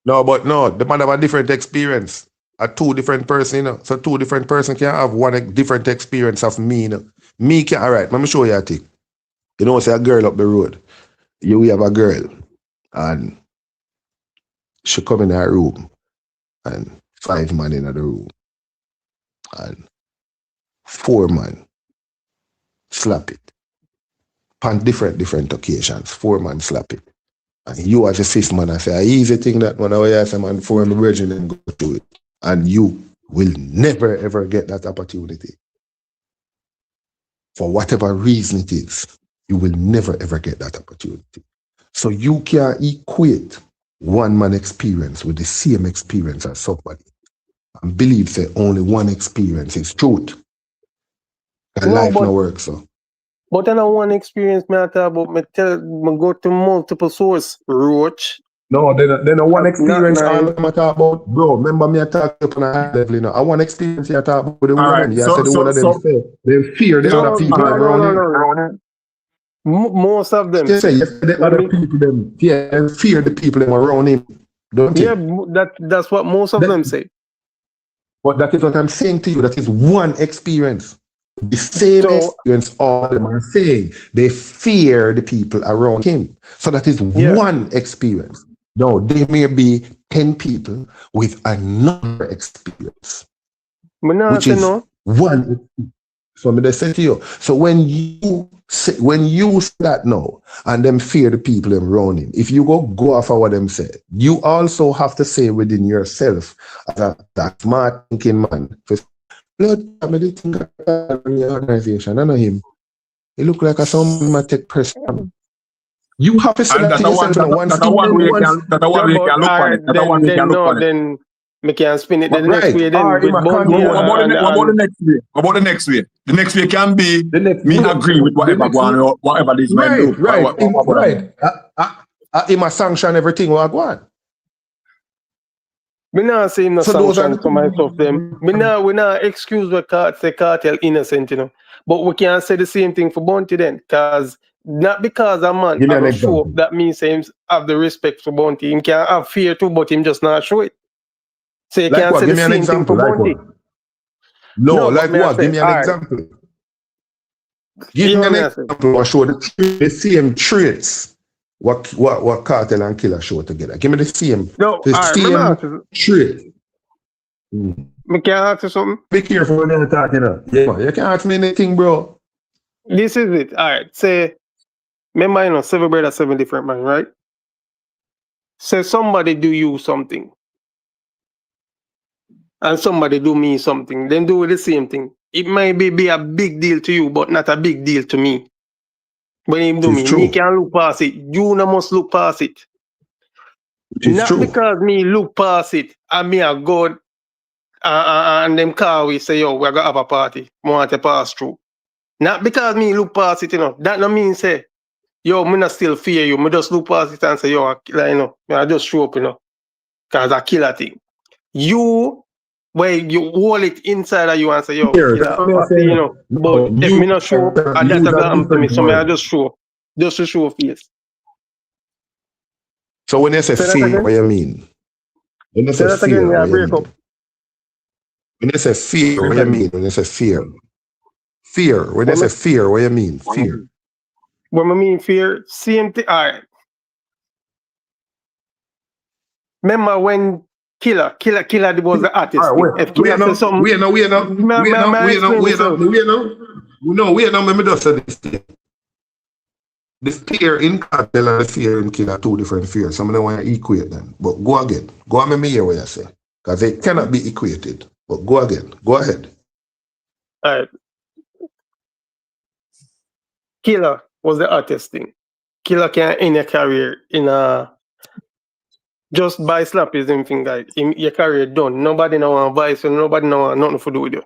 No, the man have a different experience. A two different person, So two different person can have one different experience of me, Me can, all right, let me show you a thing. Say a girl up the road. We have a girl and she come in her room and 5 man in the room and 4 man slap it. On different occasions, 4 man slap it. And you as a 5th man, I say, easy thing that one away as a man 4 man virgin and go to it. And you will never ever get that opportunity. For whatever reason it is, you will never ever get that opportunity. So you can equate one man experience with the same experience as somebody. And believe that only one experience is truth. And life no works so. But I know one experience me talk about me go to multiple source. Roach, No, then one Not experience all nice. of them I talk about, bro. Remember me I talk up on a high level, you know. I want experience here talk about the one All of right. them. Yeah, I said the one of them say they fear the other No, people no, no, around no, him. no. Most of them. You say yes, the Let other me. people them, yeah, and fear the people them around him, don't Yeah, you? that's what most of them That, say. but that is what I'm saying to you. That is one experience. The same So experience all of them are saying. They fear the people around him. So that is yeah, one experience. No, there may be 10 people with another experience, me not which say is no. one. So I'm say to you. So when you say that now, and them fear the people around him, if you go off of what them say, you also have to say within yourself as that smart thinking man. Lord, I'm the thing in the organization. I know him. He look like a someone might take person. You have to say And that to yourself now. One that a one student, way once can that a one Yeah, way but can look on alright, it. That a one way can then look no, on it. then me can spin it the next right, way then or in with my Bunty context, What about the and next way? What about the next way? The next way can be the next me agree with the whatever next go on, whatever these men right, do. right, What about them? right. In my sanction everything what I want. me not say no So those are sanction the for myself them. We not excuse what say cartel innocent, you know. But we can't say the same thing for Bunty then, cause not because a man Give me I an go show up example. that means him have the respect for Bunty. Him can have fear too, but him just not show it. So you Like can't what? say Give the me an same thing example. for Like what? Bunty. No, No, but like me I what? Give say, me an all right, example. Give hear me what an me I say. example or show the same traits what cartel and killer show together. Give me No, the all right, me same ask you, trait. Mm. me can ask you something. Be careful when you're talking. Yeah, man, you can't ask me anything, bro. This is it. All right, say, remember, you know, seven brothers, seven different man, right? Say somebody do you something, and somebody do me something, then do the same thing. It might be a big deal to you, but not a big deal to me. When him It do is me true. can look past it. You no must look past it. It is Not true. because me look past it and me a go and them car we say, yo, we're gonna have a party. We want to pass through. Not because me look past it, you know. That no mean say, yo, me not still fear you. Me just look past it and say, yo, like, you know, I just show up, you know, because I kill a thing. You, where you hold it inside of you and say, yo, Here, that's killer, what I'm happy, you saying. know. But No, if me not show up, that's use a a gonna happen to me. different So me I word. just show up. Just to show face. So when you say Say that fear, again. what you mean? When you Say say that again, fear, yeah, what you break mean? up. When you say fear, what you mean? When you say fear? Fear. When you When me, say fear, what you mean? Fear. when I mean fear, same thing. All right. Remember when Killer was the All artist right, thing. If wait, Killer says something, may I explain myself? let me just say this thing. The fear in cartel and the fear in killer are two different fears. Some of them want to equate them. But go again. Go on, me hear what you say. Because they cannot be equated. But go again. Go ahead. All right. Killer was the artist thing. Killer can end your career in a just by slap his finger. Your career done. Nobody know want vice and nobody know want nothing to do with you.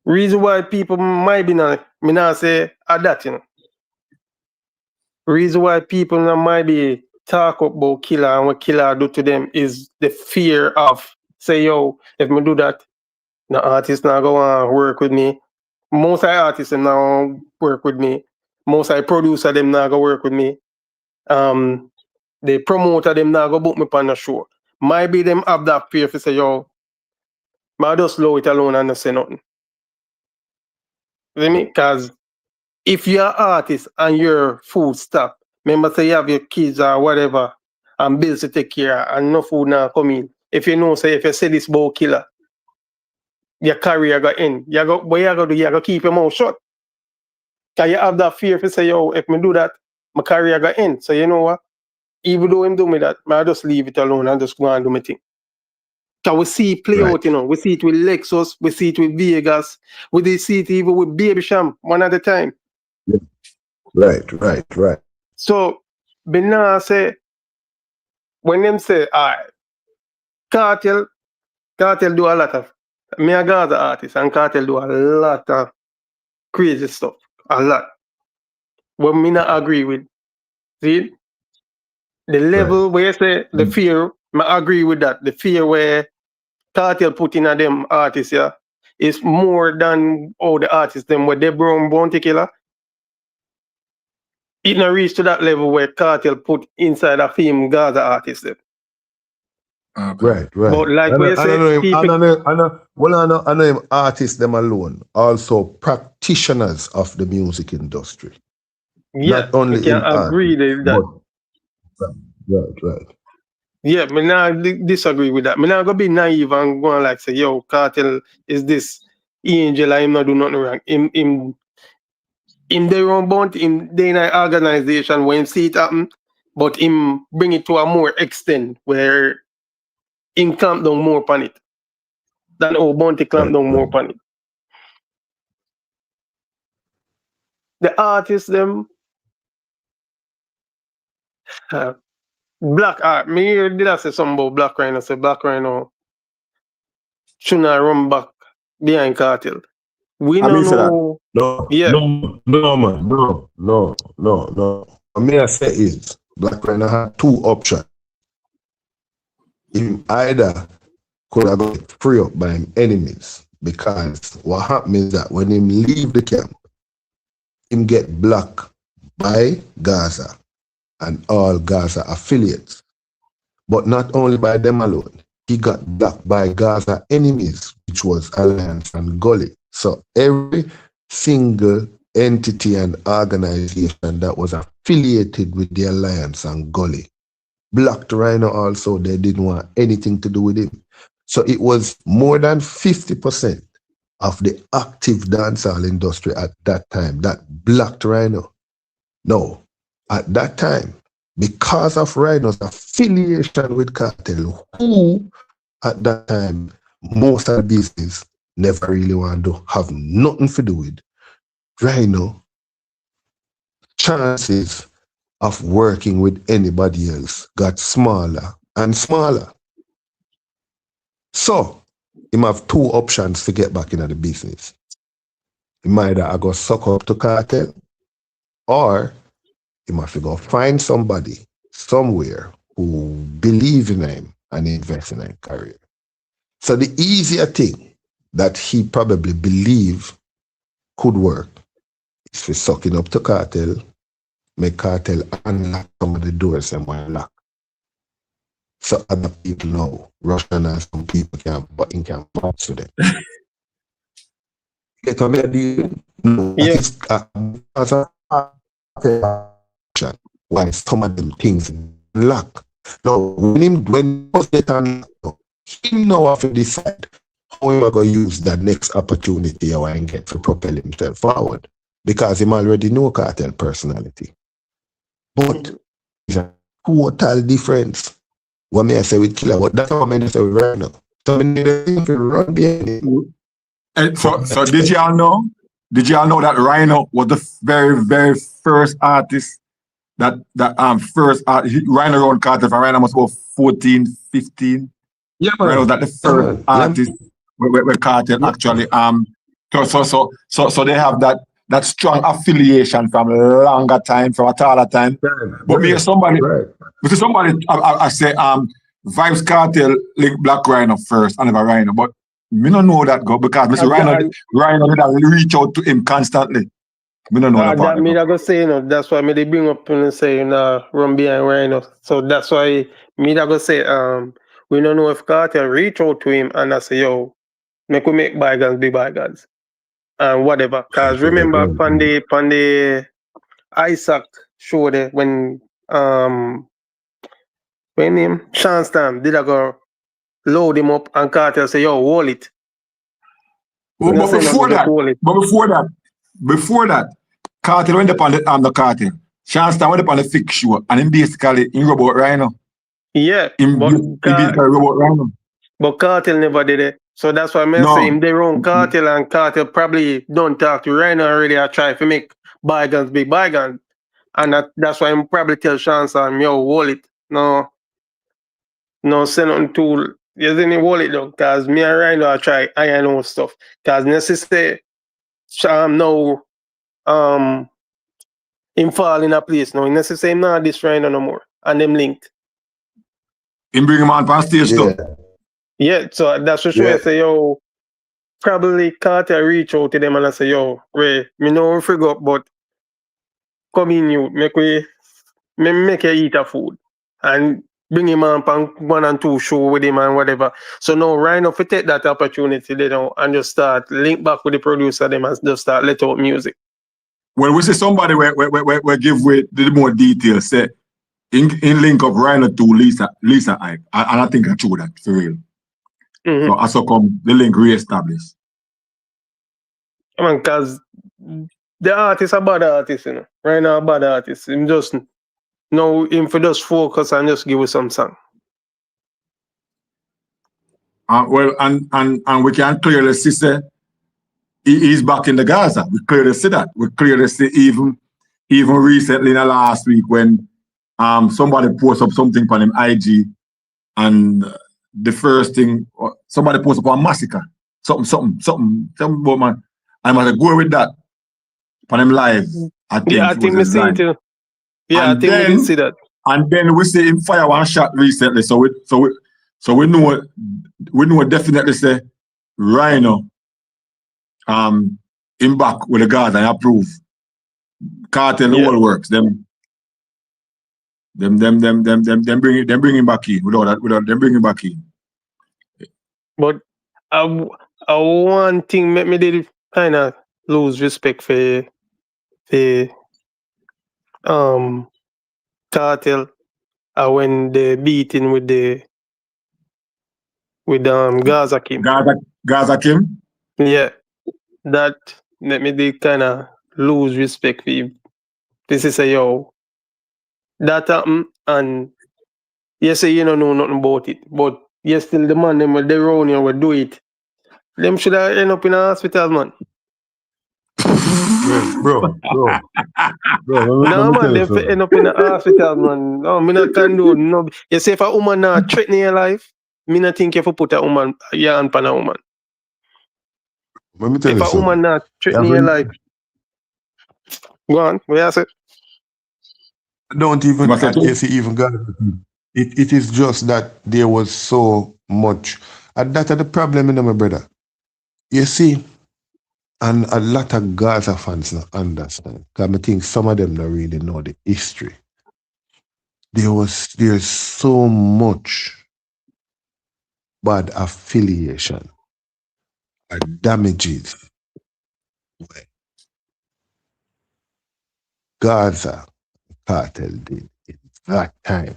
Reason why people might be not me not say that, you know. Reason why people not might be talk about Killer and what Killer do to them is the fear of say, yo, if me do that, the artist not go on work with me. Most of the artists them now work with me. Most of the producer them not go work with me. The promoter them not go book me on the show. Might be them have that fear to say, yo, I just slow it alone and not say nothing. You see me? Because if you're an artist and your food stop, remember say you have your kids or whatever and bills to take care of and no food now come in. If you know, say if you say this about Killer, your career go end. What you go do, you go keep your mouth shut. Cause you have that fear to say, yo, if me do that, my career go end. So you know what? Even though him do me that, I just leave it alone and just go and do my thing. Cause we see it play out, Right. you know. We see it with Lexus, we see it with Vegas, we see it even with Baby Sham one at a time. Right. So Bina say when them say, alright, Cartel do a lot of me a Gaza artist and Cartel do a lot of crazy stuff. A lot. What me not agree with. See? The level where you say the fear, I agree with that. The fear where Kartel put in at them artists, yeah, is more than all the artists them where they brown bounty killer. It not reach to that level where Kartel put inside a film Gaza artist them. Okay. Right. But like I we say, know him artists them alone, also practitioners of the music industry. yeah, Not only we can in agree with that. Right. Yeah, me now disagree with that. Me now go be naive and go and like say, yo, Kartel is this angel, I him not do nothing wrong. Him their own bounty, in their organization when see it happen, but him bring it to a more extent where him clamp down more upon it than our bounty clamp down more upon it. The artists them Black art. Me hear did I say something about Black Rhino? Say Black Rhino should not run back behind Kartel. We don't know. No, Yeah. man. No. What me I say is Black Rhino had two options. Him either could have got free up by him enemies, because what happened is that when him leave the camp, him get blocked by Gaza and all Gaza affiliates. But not only by them alone, he got blocked by Gaza enemies, which was Alliance and Gully. So every single entity and organization that was affiliated with the Alliance and Gully blocked Rhino also. They didn't want anything to do with him. So it was more than 50% of the active dancehall industry at that time that blocked Rhino. No, at that time, because of Rhino's affiliation with Kartel, who at that time, most of the business never really want to have nothing to do with, Rhino, chances of working with anybody else got smaller and smaller. So, he have two options to get back into the business. He might either go suck up to Kartel, or he must go find somebody somewhere who believe in him and invest in his career. So the easier thing that he probably believe could work is for sucking up to Kartel, make Kartel unlock some of the doors and one lock. So other people know Russian and some people can bounce to them. Get on there, no, Yeah. as a why some of them things lack. Now, when he get on, he know how to decide how he going to use that next opportunity or and get to propel himself forward, because him already know Kartel personality. But it's a total difference. What may I say with Killer? But that's what I say with Rhino. So many things to run behind it. And so did y'all know? Did y'all know that Rhino was the very, very first artist Rhino wrote Kartel for Rhino was about 14, 15. Yeah, man. Rhino was that the first artist where Kartel actually so they have that strong affiliation from longer time, from a taller time. But me somebody I say vybz Kartel link Black Rhino first and never Rhino. But me don't know that go because Mr. Rhino did reach out to him constantly. Me don't know that part. That me go say, that's why me they bring up and say run behind Rhino. So that's why me go say we don't know if Kartel reach out to him and I say, yo, we make bygones be bygones. And whatever. Cause remember on the Isaac show there when him Shanstam did I go load him up and Kartel say, yo, hold it. But before that, Kartel went up on the Kartel. Shanstam went up on the fix show and him basically in Robot Rhino. Yeah. Robot Rhino. But Kartel never did it. So that's why I'm saying they wrong Kartel, and Kartel probably don't talk to Rhino already. I try to make bygones be bygones. And that's why I'm probably tell Shanstam, yo, hold it. No, send nothing to you didn't hold it though, because me and Rhino I try I know stuff. Because necessary now him fall in a place now. Necessary not this Rhino no more. and them link. Him bring him on past stage too. Yeah, so that's for sure. I say, yo, probably Carter reach out to them and I say, yo, Ray, me know we figure up, but come in you, make you eat a food. And bring him on 1 and 2 show with him and whatever. So now Rhino if we take that opportunity and just start link back with the producer them and just start let out music. Well, we see somebody where give way the more details, say in link up Rhino to Lisa Ike. And I think I true that for real. So as so come the link re-established. I mean, because the artist a bad artist, you know. Right now a bad artist. Him just now him for just focus and just give us some song. Well, and we can clearly see say he's back in the Gaza. We clearly see that. We clearly see even recently in the last week when somebody posted up something on him IG and the first thing somebody posted up on Masicka. Something about man. I must go with that on him live. I think we see it too. Yeah, and I think we did see that. And then we see him fire one shot recently. So we know definitely say Rhino him back with the guards and approve. Kartel the whole works. Them bring him back in. Without them bring him back in. But one thing made me did kind of lose respect for Kartel when they beating with Gaza Kim. Gaza Kim? Yeah. That made me did kind of lose respect for him. This is a yo. That happened and you say you don't know nothing about it. But you still the man them they round here will do it. Them should have end up in a hospital, man. Bro. No, man, they end up in a hospital, man. No, me not can do no. You say if a woman not threatening your life, me not think you have to put a woman, your hand on a woman. Let me tell if you a something. woman not threatening your life, go on, what you say? Don't even, you see, even God, it is just that there was so much. And that's the problem, my brother. You see, and a lot of Gaza fans don't understand. Because I think some of them don't really know the history. There's so much bad affiliation or damages where Gaza cartel did in that time.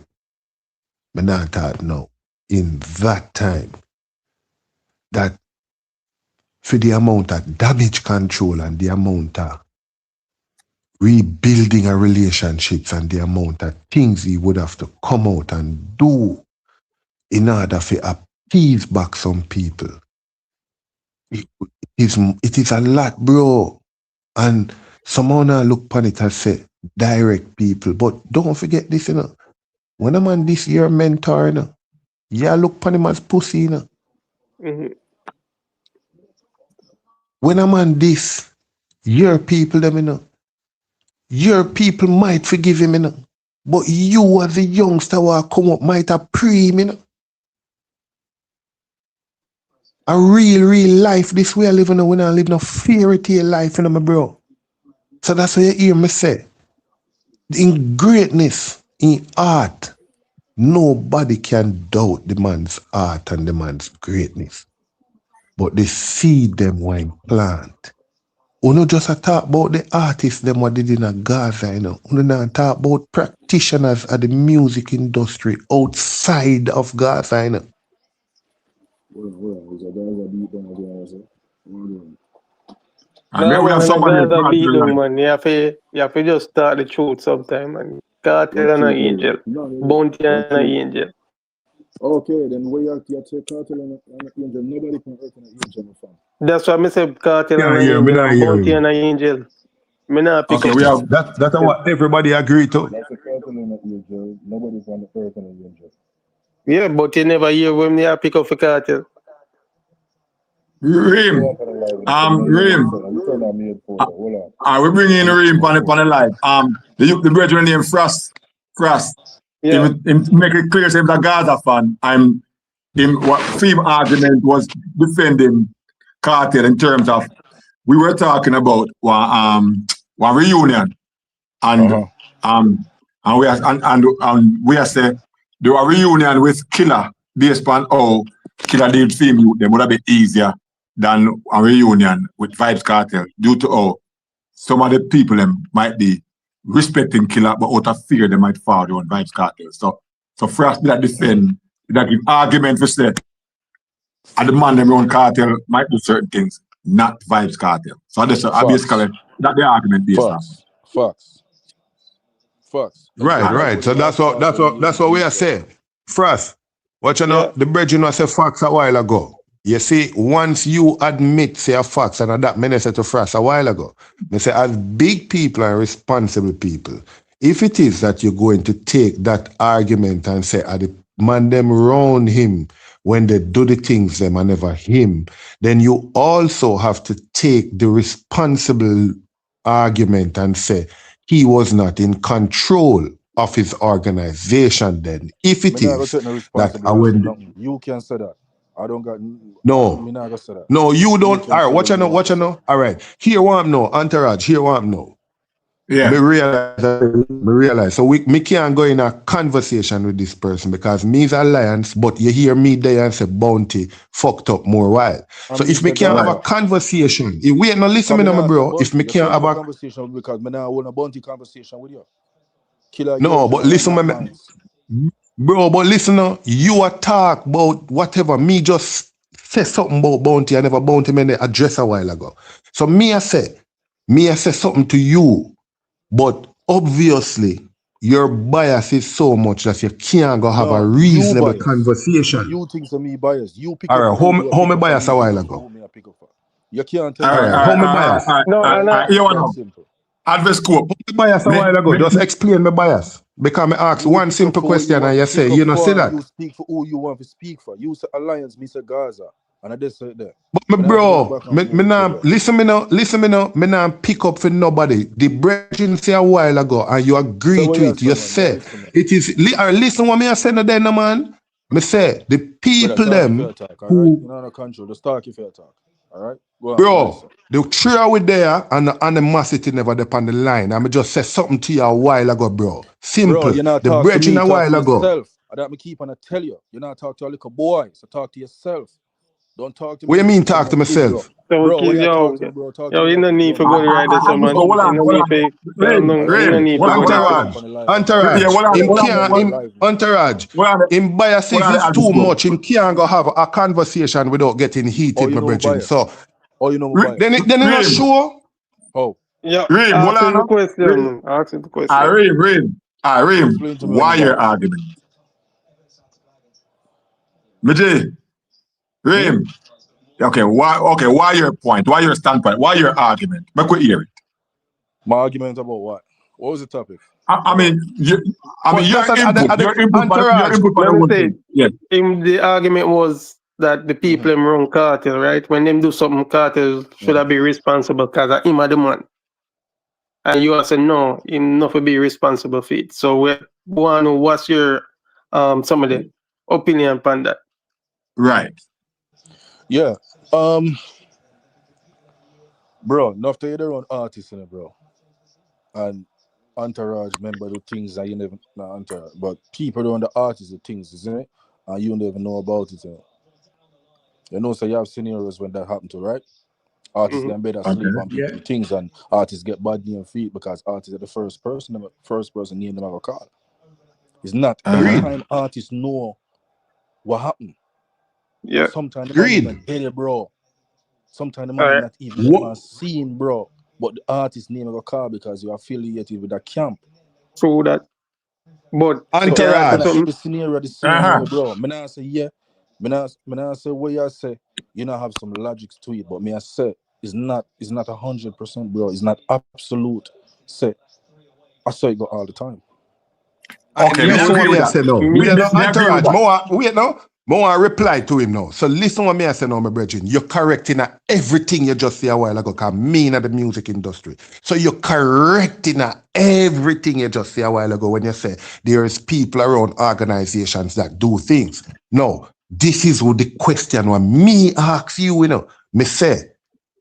But not that now. In that time, that for the amount of damage control and the amount of rebuilding a relationships and the amount of things he would have to come out and do in order to appease back some people. It is a lot, bro. And someone now look upon it and say, direct people. But don't forget this, you know. When a man this your mentor, you know, yeah, look upon him as pussy, you know. Mm-hmm. When a man this, your people, them, you know, your people might forgive him, you know. But you as a youngster who come up might have pre him, you know. A real life, this way I live, you know, when I live no fairy tale life, you know, my bro. So that's what you hear me say. In greatness, in art, nobody can doubt the man's art and the man's greatness. But the seed them when plant. We not just talk about the artists them what did in a Gaza, you know. We not talk about practitioners of the music industry outside of Gaza, you know. And then we have somebody beat them, man. You have to just start the truth sometime, man. Kartel and an angel. Bounty and an angel. Okay, then where you take Kartel and an angel, nobody can hurt an angel, fam. That's why I say Kartel and an angel and Bounty and an angel. Me not pick up. We have that's what everybody agree to. That's a Kartel and an angel. Nobody's going to hurt an angel. Yeah, but you never hear when they pick up for Kartel. Reem. Reem. We bring in Reem on the live. The brethren named Frost. Yeah. him make it clear, say he's a Gaza fan. What Fim argument was defending Cartel in terms of we were talking about one reunion and we are say do a reunion with Killer based on how Killer did Fim youth, them would have been easier than a reunion with Vybz Cartel due to how some of the people them might be respecting Killer, but out of fear they might fall on Vybz Cartel. So for us that defend, that give argument for say, and the man them own Cartel might do certain things, not Vybz Cartel. So that's basically that the argument based on. Facts. Right. So that's what we are saying. Frost, what you know, the brethren was say facts a while ago. You see, once you admit say a facts, and that many said to Frost a while ago, they say as big people and responsible people, if it is that you're going to take that argument and say, the man them round him when they do the things them and never him, then you also have to take the responsible argument and say he was not in control of his organization then. If it is that you can say that. I don't got No, you don't. All right, what you know? All right. Here what I'm know, Entourage, here what I'm know. Yeah. Me realize. So me can't go in a conversation with this person because me's alliance, but you hear me there and say Bounty fucked up more while. So if me can't have a conversation, if we no listen me no, bro. If me can't have a conversation because me now want a Bounty conversation with you. Killer, no, but listen me. Bro, but listen now, you are talk about whatever. Me just say something about Bounty. I never Bounty me address a while ago. So me I say something to you, but obviously your bias is so much that you can't go have a reasonable conversation. You think so me bias? You pick all up. Right, how me bias a while ago? You can't tell. All right, how me bias? No. You want to adverse scope. How me bias a while ago? Just explain my bias. Because I ask one simple question and you say, you know, say that. You speak for who you want to speak for. You say Alliance, me say Gaza. And I just say that. But me bro, listen me now, me now pick up for nobody. The brethren say a while ago and you agree to it. You say, it is, listen what me I say there, no man. Me say, the people them who... You're not a control, just talk if you talk. All right? Bro, the trio with there and the animosity never depend on the line. I just say something to you a while ago, bro. Simple. Bro, you're not the bridging a while ago. That me keep on tell you. You're not talking to a little boy, so talk to yourself. Don't talk to me. What do you mean talk to myself? Bro, you no need for go to ride this man. Entourage. Him biases is too much. Him can't go have a conversation without getting heated, my brethren. So, then you're not sure? Oh. Yeah, ask the question. Reem, why your argument? Mijay, Reem. Okay, why your point? Why your standpoint? Why your argument? Make we hear it. My argument about what? What was the topic? Your input. Yes. The argument was that the people in wrong cartel, right? When them do something, cartel should have be responsible because him are the man. And you say no, him not to be responsible for it. So we want to what's your some of the opinion upon that? Right. Yeah. Bro, enough to your own artists in it, bro. And Entourage, remember the things that you never not Entourage, but people don't the artists the things, isn't it? And you never know about it. You know, so you have scenarios when that happened to, right? Artists get better sleep on people things, and artists get bad name feet because artists are the first person name them have a call. It's not every time artists know what happened. Yeah. Sometimes the man even dead, bro. Sometimes the man not even seen, bro. But the artist name of a car because you're affiliated with that camp. True that. But Entourage. The scenario the same way, bro. Me not say Me not say what you say. You know have some logics to it, but me I say it's not 100%, bro. It's not absolute. Say I say it go all the time. Okay, Entourage. Wait, no. I want to reply to him now. So listen what me I say now, my brethren. You're correcting everything you just say a while ago, because me in the music industry. So you're correcting everything you just say a while ago when you say there's people around organizations that do things. No, this is what the question what me ask you, me say,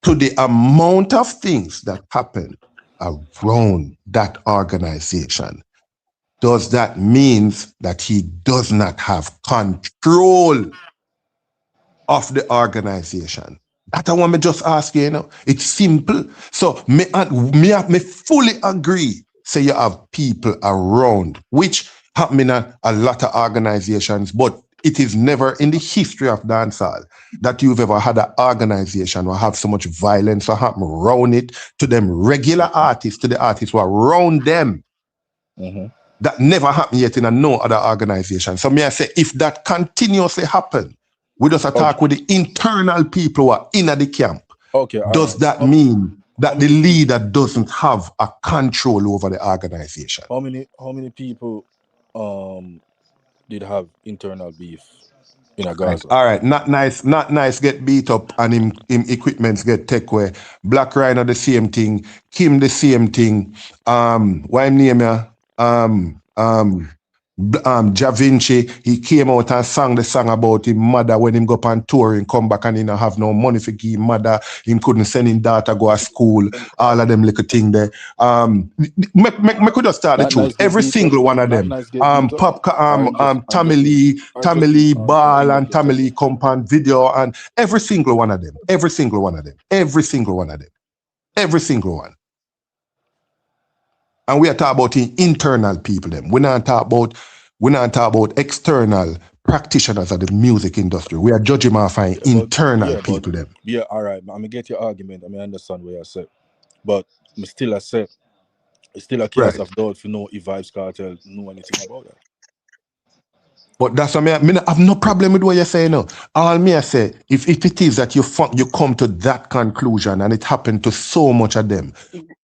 to the amount of things that happen around that organization, does that mean that he does not have control of the organization? That's what me just ask you, It's simple. So me fully agree. Say you have people around, which happen in a lot of organizations, but it is never in the history of dancehall that you've ever had an organization or have so much violence or happen around it to them regular artists, to the artists who are around them. That never happened yet in no other organization. So me I say, if that continuously happen, we just attack with the internal people who are in the camp. Okay. Does that mean that the leader doesn't have a control over the organization? How many people did have internal beef in a Gaza? All right, not nice get beat up and him equipments get take away. Black Rhino the same thing, Kim the same thing. Why name ya? Ja Vinci, he came out and sang the song about his mother when him go up on tour and come back and he not have no money for give him mother. Him couldn't send his daughter go to school. All of them little thing there. Me could just start the truth. Every single one of them. Tommy Lee Ball and Tommy Lee Compound Video and every single one of them. Every single one. And we are talking about the internal people them. We're not talking about external practitioners of the music industry. We are judging off internal people them. Yeah, all right. I'm gonna get your argument. I understand what you said. But still I said it's still a case of doubt to know if Vybz Kartel know anything about that. But that's what I have no problem with what you're saying now. All me I say, if it is that you come to that conclusion and it happened to so much of them,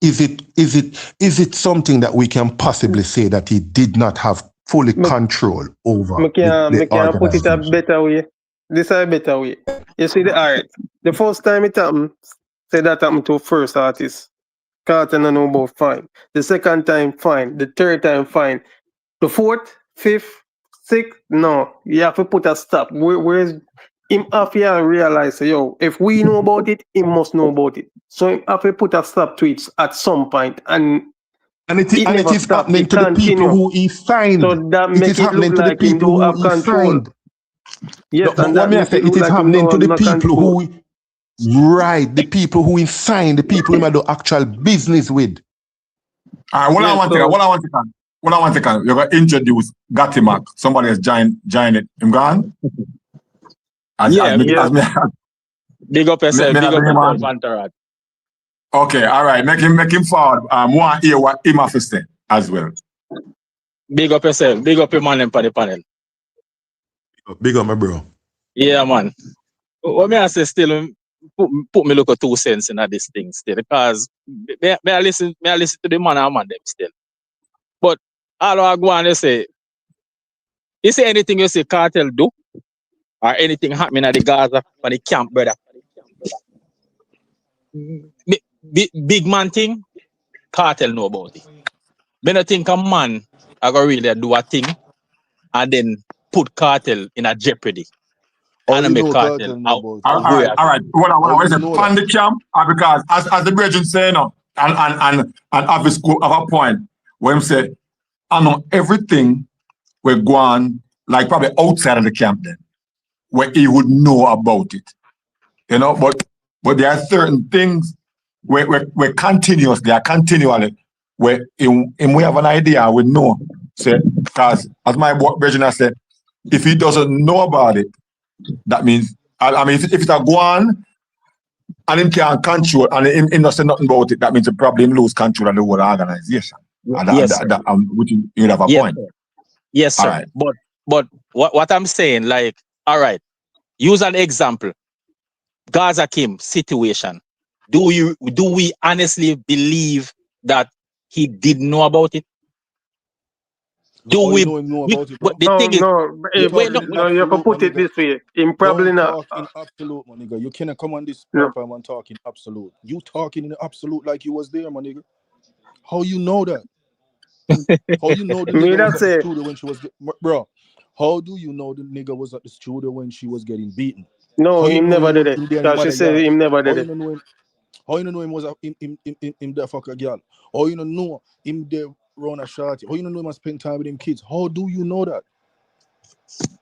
is it something that we can possibly say that he did not have fully control over the organization? Put it a better way. This is a better way. You see the first time it happened, say that happened to first artist. Kartel and about fine. The second time fine. The third time fine. The fourth, fifth, sixth, no. You have to put a stop. Whereas him have to realize, yo, if we know about it, he must know about it. So him have to put a stop to it at some point. And it is happening to the people who he signed. So that makes it look like him do have control. Yes, but what I say, it is happening to the people who, the people who he signed, the people who he do actual business with. All right, what I want to you're going to introduce Gatimak. Somebody has joined it. I'm gone? Big up yourself, big up yourself, Antarad. Okay, all right. Make him forward. Want to hear what him have to say as well. Big up yourself, big up your man for the panel. Big up my bro. Yeah, man. What me I say still put me look at 2 cents in this thing still, because may I listen to the man and man them still. But all I go on say, you say anything you say Kartel do, or anything happening at the Gaza for the camp, brother. Big man thing, Kartel know about it. Me not think a man I go really do a thing and then put Kartel in a jeopardy. And make Kartel out. All right. What is it? Fund the camp, because as the brethren say now, and have a point where him say, I know everything will go on like probably outside of the camp then, where he would know about it. But there are certain things where continuous, they are continually, where we have an idea, we know. Because as my brethren has said, if he doesn't know about it, that means, if it's a go on and him can't control and him not say nothing about it, that means he probably lose control of the whole organization. Yes, which you have a point. Sir. Yes, sir. Right. But what I'm saying, like, all right, use an example. Gaza Kim situation. Do we honestly believe that he did know about it? Do How we? you know him know about it, bro? But the thing is, You're wait, talking no, in You have to absolute, my put it nigga. this way. Him probably Don't not. talk in absolute, my nigga. You cannot come on this No. platform and talk in absolute. You talking in absolute like you was there, my nigga. How you know that? How you know the Me nigga was that at the say studio when she was bro? How do you know the nigga was at the studio when she was getting beaten? no, How you him know never him did was it. in there in Cause she mother said yard? him never How did you it. know him? How you know him was in there fuck a girl? How you know him there run a shorty? How you know him spend time with him kids? How do you know that?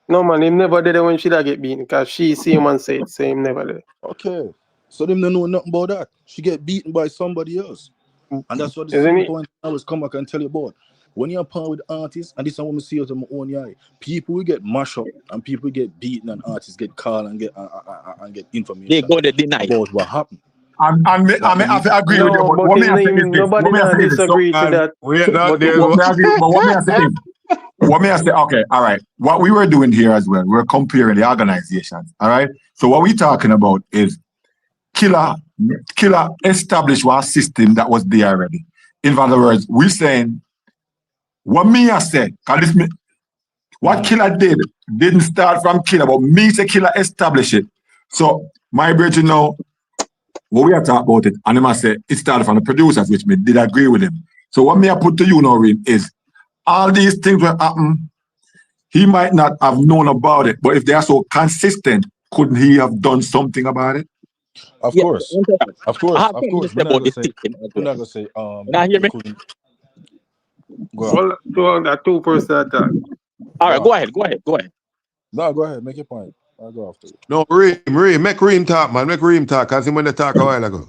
No man, him never did it when she da get beaten. Cause she see him and say it. Say him never did it. Okay, so them don't know nothing about that. She get beaten by somebody else, and that's what the Isn't same it? point I always come back and tell you about. When you're part with artists, and this is what I see out of my own eye, people will get mashed up and people get beaten, and artists get called and get they information go to deny. about what happened. And That me mean have to agree with you, No, but but what me have to say is this. nobody What me have not to say is this. So, disagree to that. Wait, not but there. what me agree, but what me have to say is, what me have to say, okay, all right. What we were doing here as well, we're comparing the organizations, all right? So what we're talking about is Killer established one system that was there already. In other words, we're saying what me have said, what Killer didn't start from Killer, but me say Killer established it. So my brethren now, what we are talking about it, and him say it started from the producers, which me did agree with him. So what me I put to you now, Reem, is all these things will happen. He might not have known about it, but if they are so consistent, couldn't he have done something about it? Of Yeah, course, of I course, have of something to course. say about the system as We're well. not gonna say You not hear he me? couldn't go on. Well, that 2% attack. All right, Go on. go ahead. No, go ahead, make your point. I'll go after you. No, Reem, make Reem talk, man. Make Reem talk, cause him when they talk a while ago.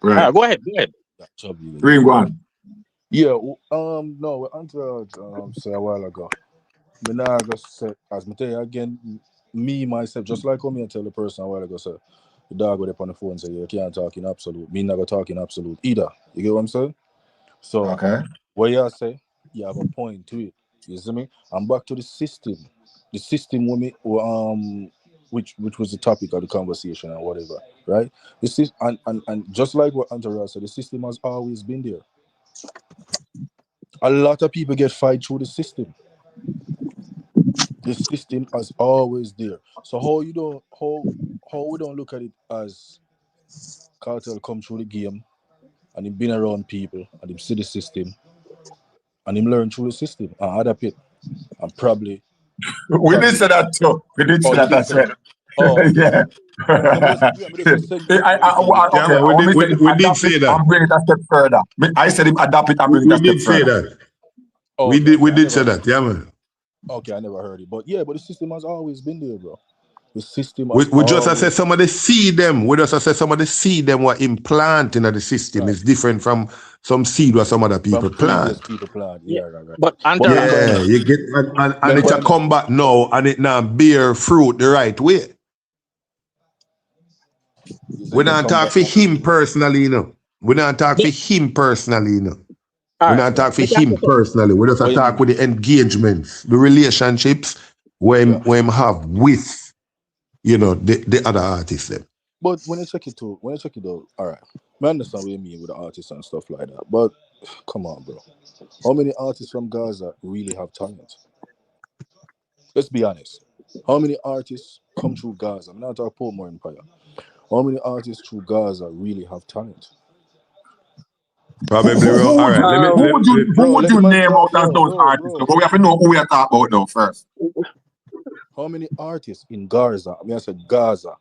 All Right. right, go ahead. That chubby, Reem, go on. Yeah, no, we answered say a while ago. Me nah go say, as me tell you again, me myself, just like how me I tell the person a while ago, say the dog go up on the phone and say you can't talk in absolute. Me not go talk in absolute either. You get what I'm saying? So Okay. what you say, you have a point to it. You see me? I'm back to the system. The system with me, which was the topic of the conversation and whatever, right? This is and just like what Antara said, the system has always been there. A lot of people get fight through the system. The system is always there. So how we don't look at it as cartel come through the game and him been around people and him see the system and him learn through the system and adapt it and probably We did say that too. We did say you that did as say well. that. Oh, okay. Yeah. No, but just saying, Yeah, Okay, I man, want me to we did adapt it say that. and bring it a step further. I said him adapt it and bring it We a step did say further. that. Oh, We okay, did say that, yeah, man. Okay, I never heard it. But yeah, but the system has always been there, bro. The system We has just always say some of the seed them. We just say some of the seed them were implanting in the system right. is different from some seed what some other people From previous plant. people plant. Yeah, Yeah, right. but But Antara, Yeah, you get and it's a come back now and it now bear fruit the right way. We don't talk for him personally, you know. We don't talk for him personally, you know. all We right. don't talk for Me can him say personally. We just what you talk mean? with the engagements, the relationships when him have with, you know, the other artists them. But when I check it out, all right. I understand what you mean with the artists and stuff like that. But come on, bro. How many artists from Gaza really have talent? Let's be honest. How many artists come through Gaza? I'm not talking Portmore Empire. How many artists through Gaza really have talent? Probably wrong. All right, Who would you name out as those artists? Bro. But we have to know who we are talking about now first. How many artists in Gaza? I said Gaza.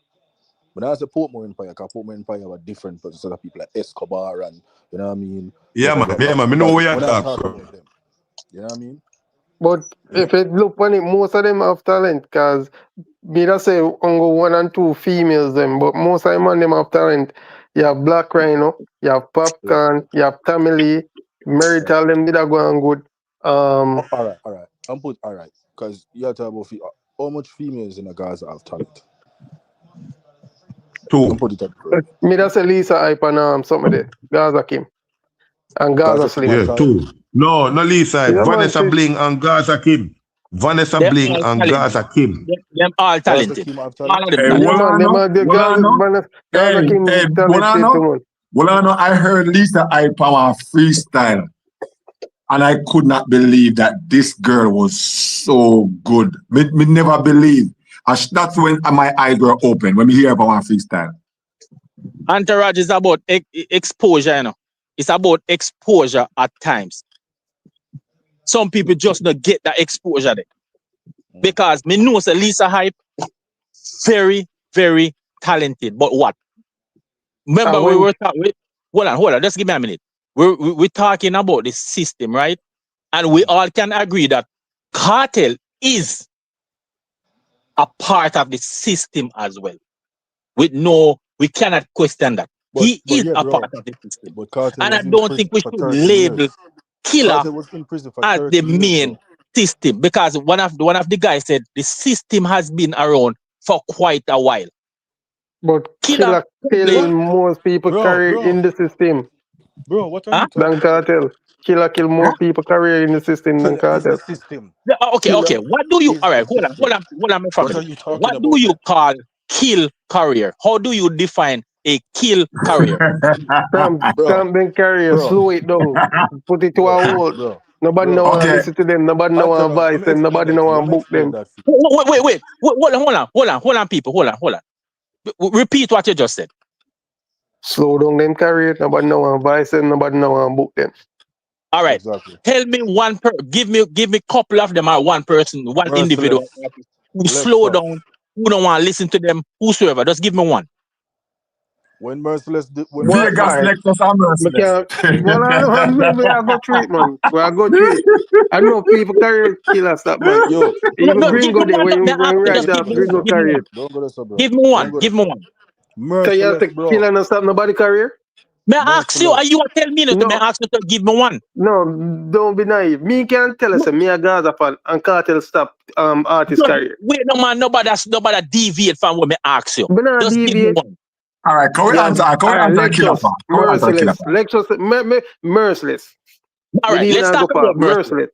But I said Portmore Empire, because Portmore Empire were different for sort of people like Escobar and you know what I mean? Yeah, man. Me know where you talk from. About them. You know what I mean? But if it look on it, most of them have talent. Cause me that say only 1 and 2 females them, but most of them have talent. You have Black Rhino, you have Popcorn, you have Tamily, Merital them did a go on good. All right. I'm put all right. Because you have to about how much females in the Gaza have talent? 2. I'm put it up. Me that say Lisa Hype and somebody there. Gaza Kim. And Gaza Slim. Yeah, 2. No, Lisa. Yeah, Vanessa man, Bling and Gaza Kim. Vanessa Bling and Gaza Kim. them all talented. Kim have All talent. of them Hey, talented. yeah, man, them are the Gaza Kim talented too, man. Well, I know I heard Lisa Hype on freestyle. and I could not believe that this girl was so good. Me never believe. That's when my eyes were open when we hear about one freestyle. Entourage is about exposure, you know. It's about exposure at times. Some people just don't get that exposure there. Because me know say Lisa Hype, very, very talented. But what? Remember we were talking, hold on, just give me a minute. We're talking about the system, right? And we all can agree that cartel is a part of the system as well. We cannot question that. He is a part of the system. And I don't think we should label Killer as the main system, because one of the guys said the system has been around for quite a while. But Killer kill most people career in the system. Bro, what are you talking than Cartel? Killer kill more people career in the system than Cartel. Okay. What do you? All right, hold on, my family. What are you talking What about? do you call kill career? How do you define a kill career? Stamp them career, slow it down, put it to a hold. Nobody know want to listen to them. Nobody know want advice them. Nobody know want book them. Wait. Hold on, people. Hold on. Repeat what you just said. Slow down them career. Nobody know want advice them. Nobody know want book them. All right. Exactly. Tell me one give me a couple of them or one person, one individual who slow down, who don't want to listen to them, whosoever. Just give me one. When Merciless Vegas, Lexus, and Merciless. We are go through it, man. We are go through it. I know people career killer stuff, man. Yo, even Gringo there when right off Gringo career. Give me one. Merciless, so you have killer and stop nobody career? May I ask you, are you tell me no. May I ask you to give me one? No, don't be naive. Me can tell us me a Gaza fan and Cartel stop artist career. Wait, no man, nobody deviate from what me ask you. Just deviate. Give me one. All right, go answer Merciless. Merciless. All right, let's talk about Merciless.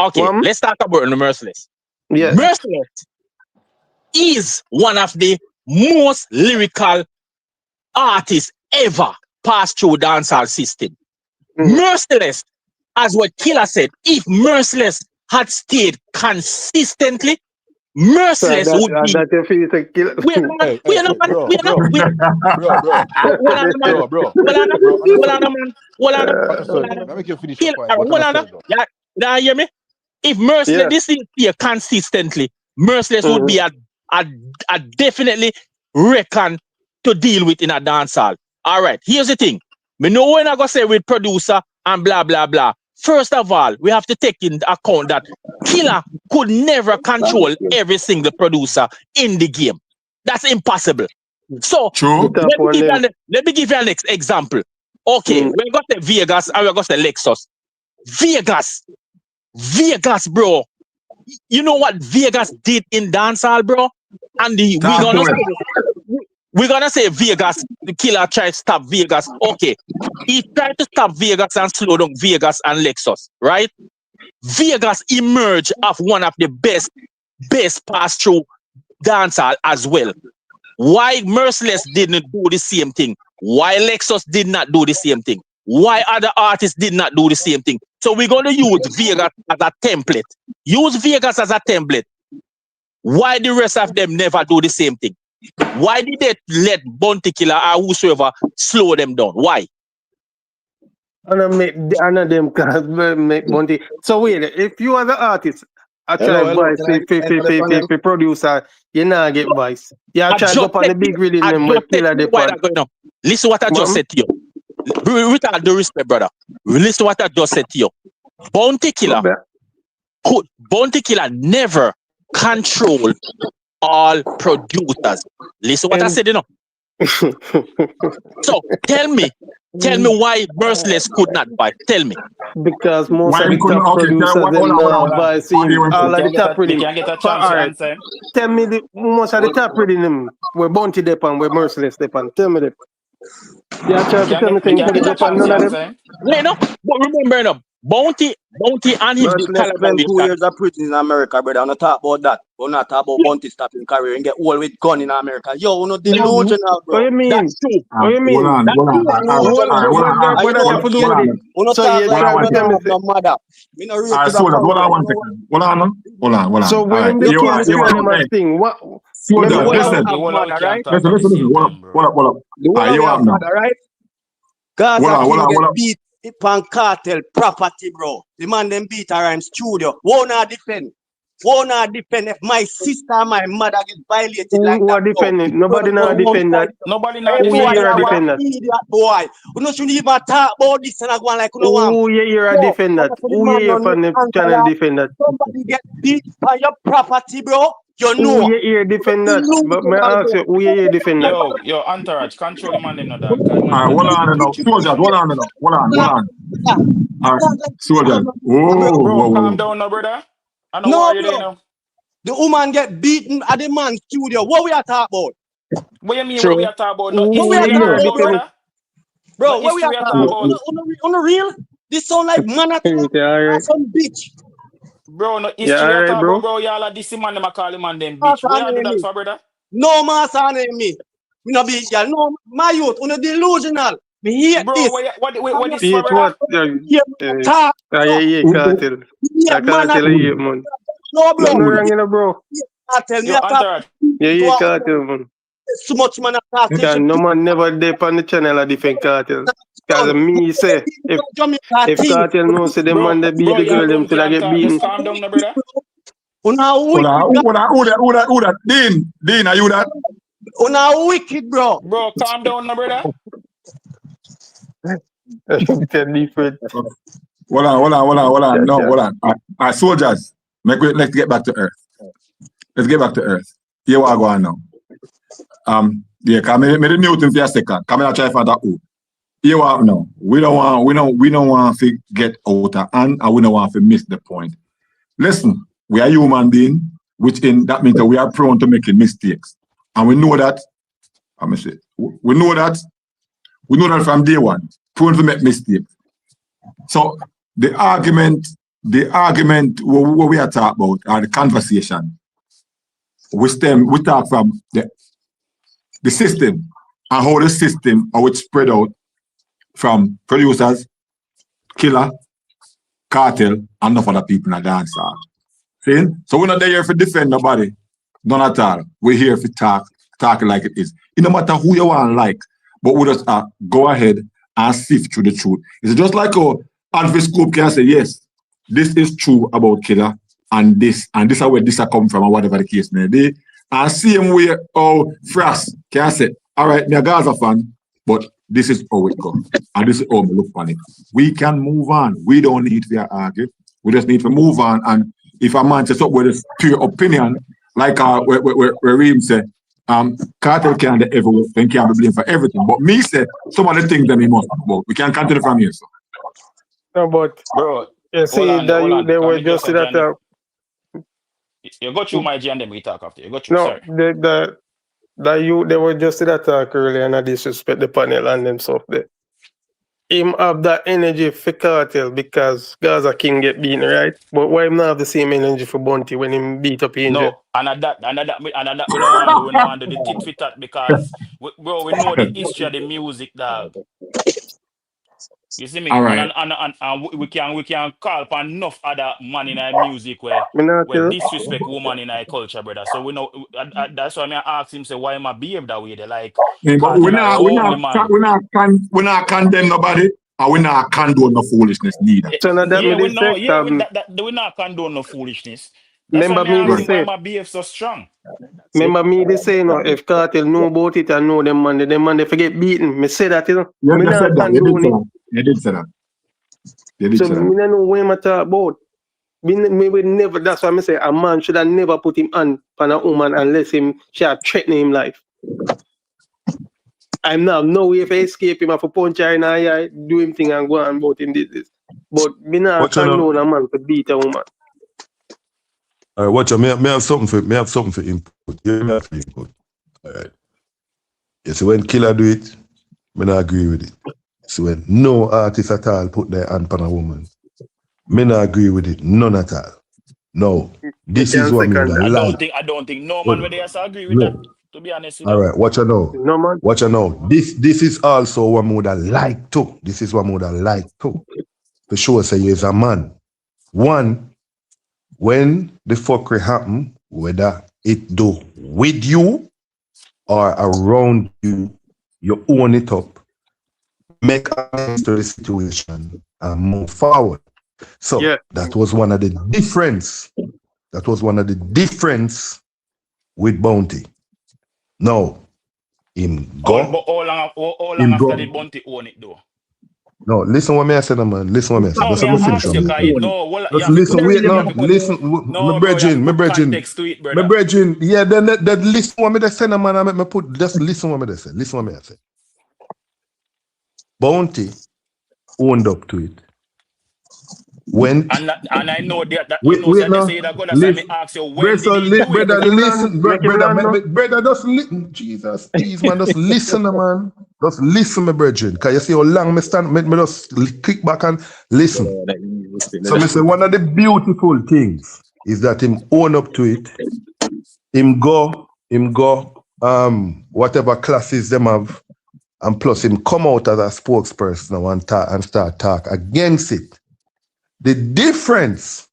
Okay, let's talk about the Merciless. Yeah. Merciless is one of the most lyrical artists ever passed through dancehall system. Merciless, as what Killer said, if Merciless had stayed consistently, Merciless would be. That you feel like Killer. Now hear me? If Merciless this is here consistently, Merciless would be a definitely reckon to deal with in a dancehall. All right, here's the thing. Me know when I go say with producer and blah blah blah. First of all, we have to take into account that Killer could never control every single producer in the game. That's impossible. So let me give you an example. Okay, we got the Vegas and we got the Lexus. Vegas, bro. You know what Vegas did in dancehall, bro? And we're gonna say Vegas, the Killer tried to stop Vegas. Okay. He tried to stop Vegas and slow down Vegas and Lexus, right? Vegas emerged as one of the best pass-through dancehall as well. Why Merciless didn't do the same thing? Why Lexus did not do the same thing? Why other artists did not do the same thing? So we're gonna use Vegas as a template. Use Vegas as a template. Why the rest of them never do the same thing? Why did they let Bounty Killer or whosoever slow them down? Why? And I them make Bounty. So wait, if you are the artist, I try voice if producer, you not get voice. You try to go on the big rhythm with Killer the Listen what I just said to you. With all due respect, brother. Listen what I just said to you. Bounty Killer never control all producers. Listen what I said, you know. So tell me why Merciless could not buy. Tell me. Because most of the top producers buy all of the top rhythm. Tell me most of the top rhythm where Bounty Depan, where Merciless Depan. Tell me that. Yeah, try to tell me things for the Depan, none of them. Yeah, no, but remember, Bounty and him Not did less than 2 collaboration. years of prison in America, brother. I'm not talk about that. We're not talk about bounty stopping career and get all with gun in America. Yo, we're not delusional, What bro. you mean? That's true. What you Hold mean? on, That's hold on. true. What that have to do with it? We not So talk you're like trying we to tell don't me, have no mother. We not rape All right, to the soldiers, hold on one point. second. Hold on, hold on, hold on. so All when right, him they You kill can't the say screen that. them and thing, what? soldiers, The Remember whole what of we listen, have we mother, right? can't talk at the listen, same hold up, time, bro. hold up, hold up. The All whole right, of you we up have now. mother, right? Hold Gaza on, hold King on, get hold on. beat pan cartel property, bro. The man them beat her in studio. Won't defend. If my sister and my mother get violated like Who that, are bro. defending? Nobody now Won't defend that. fight. Nobody not Who defend you Everybody hear that, a have brother. defend an that? idiot, boy. We no shouldn't even talk about this and I go on like, you know what? Who you hear a Yo, defend that? I'm for the Who you man hear on from the channel Antara. defend that? Somebody get beat by your property, bro. You Who know. you hear defend that? But may I Delusional, ask bro. you, who you hear defend that? Yo, Entourage, control the man them no dog. Cause the man All them right, a hold just on now. Soldiers, hold on now. Hold on, hold on. All right, soldiers. Whoa, bro, whoa, calm whoa. down now, brother. I know No, why you there bro. now. The woman get beaten at the man's studio. What we are talking about? What you mean what we True. are talking about? No What Who we are history you we are talking hear talking about, about, bro? defend? brother. No Bro, what we history are we are talking talking about? about. On the real? This sound like man attack Yeah, or alright. some bitch. Bro, no Yeah, history we are alright, talking about, bro. bro. Y'all are this man them a call him man them bitch. Master What you do name that me. for, brother? No master name me. Me no be girl. No, my youth, on delusional. Me hate Bro, this. what this for, Hate brother? what? Yeah, Hear man talk, yeah, bro. yeah, Who- cartel. Me hate That man cartel, attack. yeah, man. No, No, bro. no who- wrong, you know, bro. Cartel. Me Yo, attack. Entourage. Yeah, To yeah, a cartel, man. so much man attack. Take Cause it. no man never dip on the channel a different cartel. Cause me say, Jamaica if thing. cartel know say the man that beat Bro, the y'all girl, them don't till I can't get talk. Just beaten. calm down now, brother. Una Hold on, wicked, who that? Dean, are you that? una wicked, bro. Bro, calm down now, brother. Tell different. Hold on. No, Cha-cha. hold on. All right, soldiers, let's get back to earth. Let's get back to earth. Here we are going now. Yeah, come me the mute him for a second. Come and try for that. Here we are now. We don't want to get out of hand, and we don't want to miss the point. Listen, we are human beings, which in that means that we are prone to making mistakes, and we know that. We know that from day one, prone to make mistakes. So the argument what we are talking about, or the conversation, we talk from the system and how the system, how it spread out from producers, killer, cartel, and enough other people in the dancehall. See? So we're not there to defend nobody. None at all. We're here to talk like it is. It no matter who you want like, but we just go ahead and sift through the truth. It's just like how Alfred Scoop can say, yes, this is true about Killer, and this is where this come from, or whatever the case may be. And same way how Frost can say, all right, me a Gaza fan, but this is how it goes. And this is how we look on it. We can move on. We don't need to argue. We just need to move on. And if a man says something with his pure opinion, like where Reem said, cartel can't do everything, can't be blamed for everything. But me say, some of the things that we must talk about. We can continue from here. So. No, but Bro, you see that hold on. they Come were me do a just that. You go through my G and then we talk after. You go through, No, sorry. they were just that talk earlier and I disrespect the panel and them stuff there. Him have that energy for cartel because Gaza King get beaten, right? But why him not have the same energy for Bunty when him beat up Angel? No, and at that we don't want to do. We don't want to do the tit for tat because we know the history of the music, dog. You see me, All right. and we can call upon enough other man in our music where Me not tell. disrespect woman in our culture, brother. So we know that's why I ask him say why am I behave that way? They like Yeah, but cartel are a homely man. we not condemn nobody, and we not condone no foolishness neither. So now that me Yeah, we they know. say, Yeah, we not condone no foolishness. That's why remember I me they ask him why say, my behave so strong. remember me they say, no, if cartel know about it and know them man they forget beaten. Me say that, you know. Yeah, Me you said not that. You did condone say it. that. You did say that. You did So say that. me don't know what I talk about. Me would never, that's why I say a man should have never put him on a woman unless she had threatened him life. I'm now no way if I escape him, I for punch her in the eye, do him thing and go on about him this. But me not Watch out now. condone a man to beat a woman. All right, watch out. Me have something for input. Yeah, me have for input. All right. Yeah, so when Killer do it, me not agree with it. So when no artist at all put their hand on a woman, Me not agree with it. None at all. No. This is what me would have Second, liked. I don't think no man But- where they agree with no. that. To be honest with All you. right, watch out now. no man. Watch out now. This is also what me would have liked to. This is what me would have liked to. For sure, say you're a man. One, when the fuckery happen, whether it do with you or around you, you own it up, make amends to the situation and move forward. So Yeah. that was one of the difference. That was one of the difference with Bounty. Now, him go. But how long Him after go. the Bounty own it though? No, listen what me I said, man. Listen what me I said. No, Just me let me I finish. ask you, Man. well, Just listen, wait now. Listen, no, my bro, you have brethren, to my put brethren. context to it, My brother. brethren, yeah, then listen what me they say, man. I make me put just listen what me they say. Listen what me I say. Bounty owned up to it. Went. And I know that you Wait, know, wait so just now. say that God, that's why me Listen, ask you when did he do brother, it? listen, Make him land, no? brother, just listen. Jesus, please, man, just listen, man. Just listen, my brethren. Cause you see how long me stand, me just kick back and listen. So me say one of the beautiful things is that him own up to it. Him go, whatever classes them have, and plus him come out as a spokesperson now and start talk against it. The difference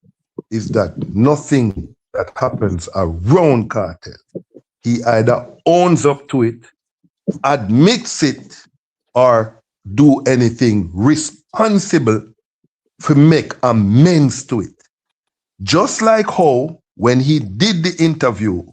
is that nothing that happens around Kartel, he either owns up to it, admits it, or do anything responsible to make amends to it. Just like how when he did the interview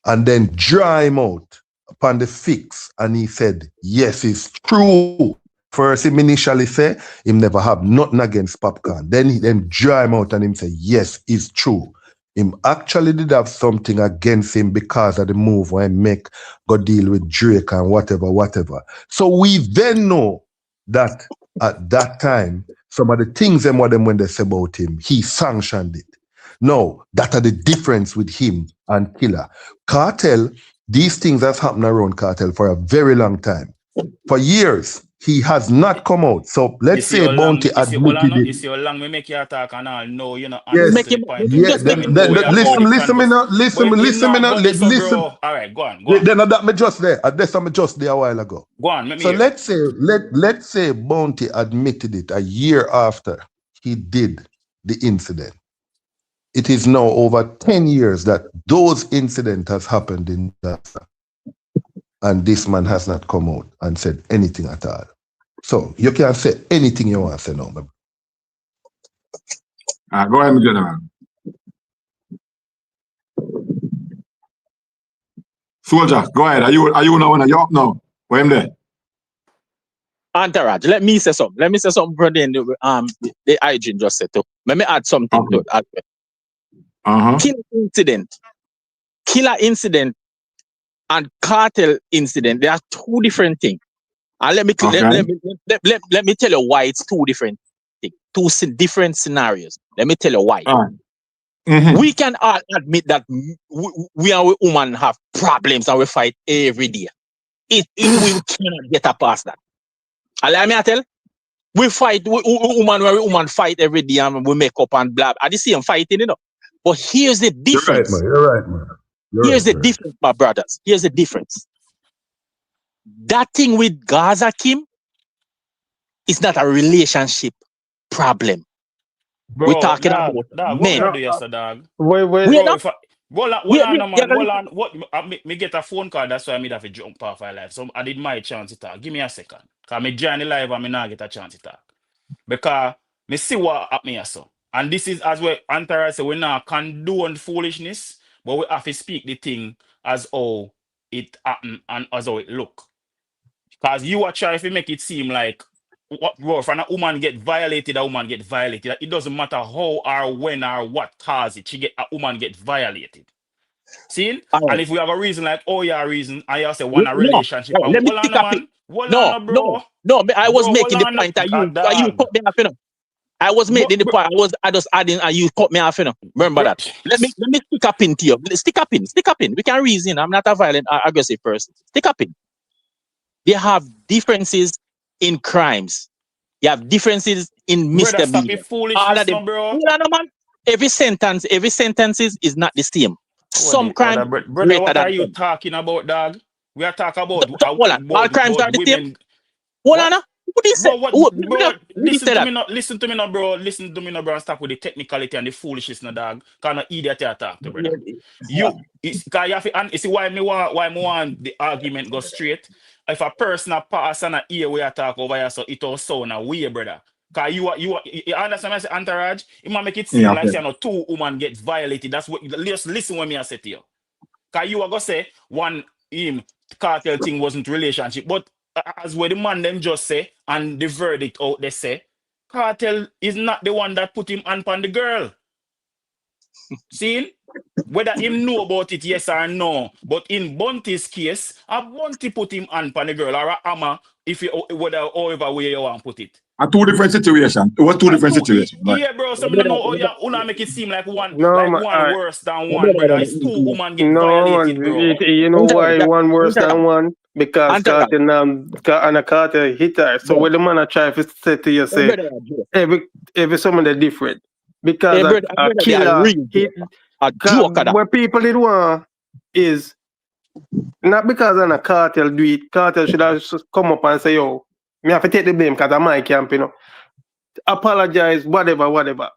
and then draw him out upon the fix and he said, yes, it's true. First, him initially say, him never have nothing against Popcorn. Then he draw him out and him say, yes, it's true. Him actually did have something against him because of the move when he make go deal with Drake and whatever. So we then know that at that time, some of the things them what them when they say about him, he sanctioned it. No, that are the difference with him and Killer. Kartel, these things has happened around Kartel for a very long time. For years, he has not come out. So let's say Bounty admitted it. You see how long we make you attack and all, no, you're not Yes. honest to the point. Yeah, Just let me know listen me now. Listen me now. Listen. All right, go on. Then that me just there. That's me just there a while ago. Go on, let me So hear. let's say Bounty admitted it a year after he did the incident. It is now over 10 years that those incidents has happened in that, and this man has not come out and said anything at all. So you can say anything you want to say now. Go ahead, gentlemen. Soldier, go ahead. Are you now in York now? Where am there? Entourage, let me say something, brother. The hygiene just said too. Let me add something to it. Killer incident and cartel incident, they are two different things. And let me tell you why it's two different things, different scenarios. Let me tell you why. We can all admit that we and we women have problems and we fight every day. We cannot get past that. And let me tell, we fight, woman fight every day and we make up and blah. I see them fighting, you know. But here's the difference. You're right, man. Here's the difference, my brothers. Here's the difference. That thing with Gaza, Kim, is not a relationship problem. Bro, We're talking about men. What do you say, dog? Wait. Hold on. What? Me get a phone call. That's why I have to jump off my life. So I did my chance to talk. Give me a second. Cause me join the live and me not get a chance to talk. Because me see what happened here, so. And this is as well, Antara say we not condone foolishness, but we have to speak the thing as how it happened and as how it look. Because you are trying to make it seem like bro, if a woman get violated, a woman get violated. It doesn't matter how or when or what cause it. A woman get violated. See? And if we have a reason like, oh yeah, reason, I say one a relationship. Let me pick up it. No, I was making the point that you cut me off, you know. I was making the point. I just adding and you cut me off, you know. Remember that. Let me stick up in to you. Stick up in. We can reason. I'm not a violent, aggressive person. Stick up in. They have differences in crimes. You have differences in Brother, stop misdemeanor. your All foolishness, of them. no, bro. Hold on, man. Every sentence is not the same. Some crimes Brother, greater what are than you others. talking about, dog? We are talking Hold on. All crimes are the same. women. Hold What? on. Who did say? Bro, Who did say that? listen to me now, bro. Listen to me now, bro, and stop with the technicality and the foolishness, no, dog. Kind of idiot you talk to, brother. Cause you have to, and you see why me want the argument go straight. If a person a pass and a ear we talk over here, so it all sound a way, brother. Cause you understand what I say, entourage? It might make it seem like say, two women get violated. That's what, just listen when me I say to you. Cause you are gonna say one cartel thing wasn't relationship, but as where the man them just say and the verdict out they say, cartel is not the one that put him on the girl. See? Whether him know about it, yes or no. But in Bunty's case, a Bunty put him on the girl or a Amma, if you whether however way you want to put it. A two different situations. It was two different situations. Right? Yeah, bro. So I don't know how you make it seem like one No, man, one worse than one, brother. It's two women get no, man. violated, bro. You know why one worse than one? Because cartel and a cartel hit her. So when the man I try to say to you, say every someone they're different. Because a killer hit what people did want is not because of a cartel do it. Cartel should have just come up and say, yo, me have to take the blame because of my camp, you know. Apologize, whatever.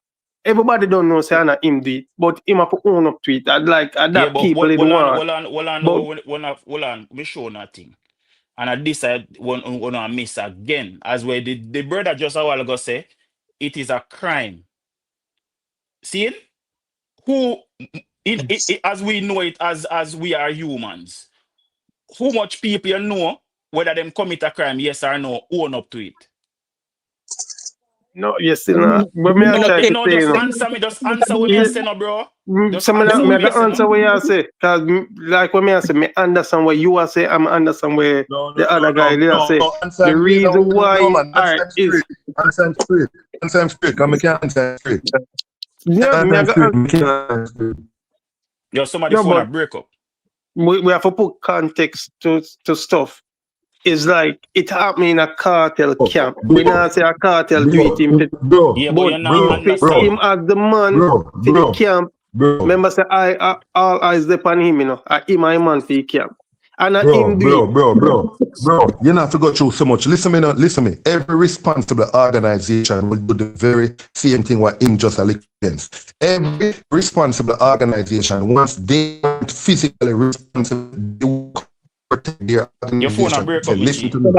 Everybody don't know say not him do it, but him have to own up to it. I'd like that people did want. Hold on, me show nothing. And I decide when I miss again. As where the brother just a while ago say, it is a crime. See it? Who as we know it as we are humans, how much people know whether them commit a crime, yes or no, own up to it? No, you still not. But me no, try to no, say, just you know. answer what me say, no, bro. Just some answer me what answer what you say. Cause like what me say, me understand what you are say. I'm understand where the other guy there say. The reason why is answer straight. Come again, answer straight. Yeah, me yo, somebody phone a break up. We have to put context to stuff. It's like it happened in a cartel camp. We not say a cartel do it him. Yeah, but you're not him as the man for the camp. Remember say all eyes upon him, you know. Him and man for the camp. And him do bro, you not have to go through so much. Listen me. Every responsible organization will do the very same thing what him just against. Every responsible organization, once they aren't physically responsible, they will protect their organization. Your phone a break up. Listen to me.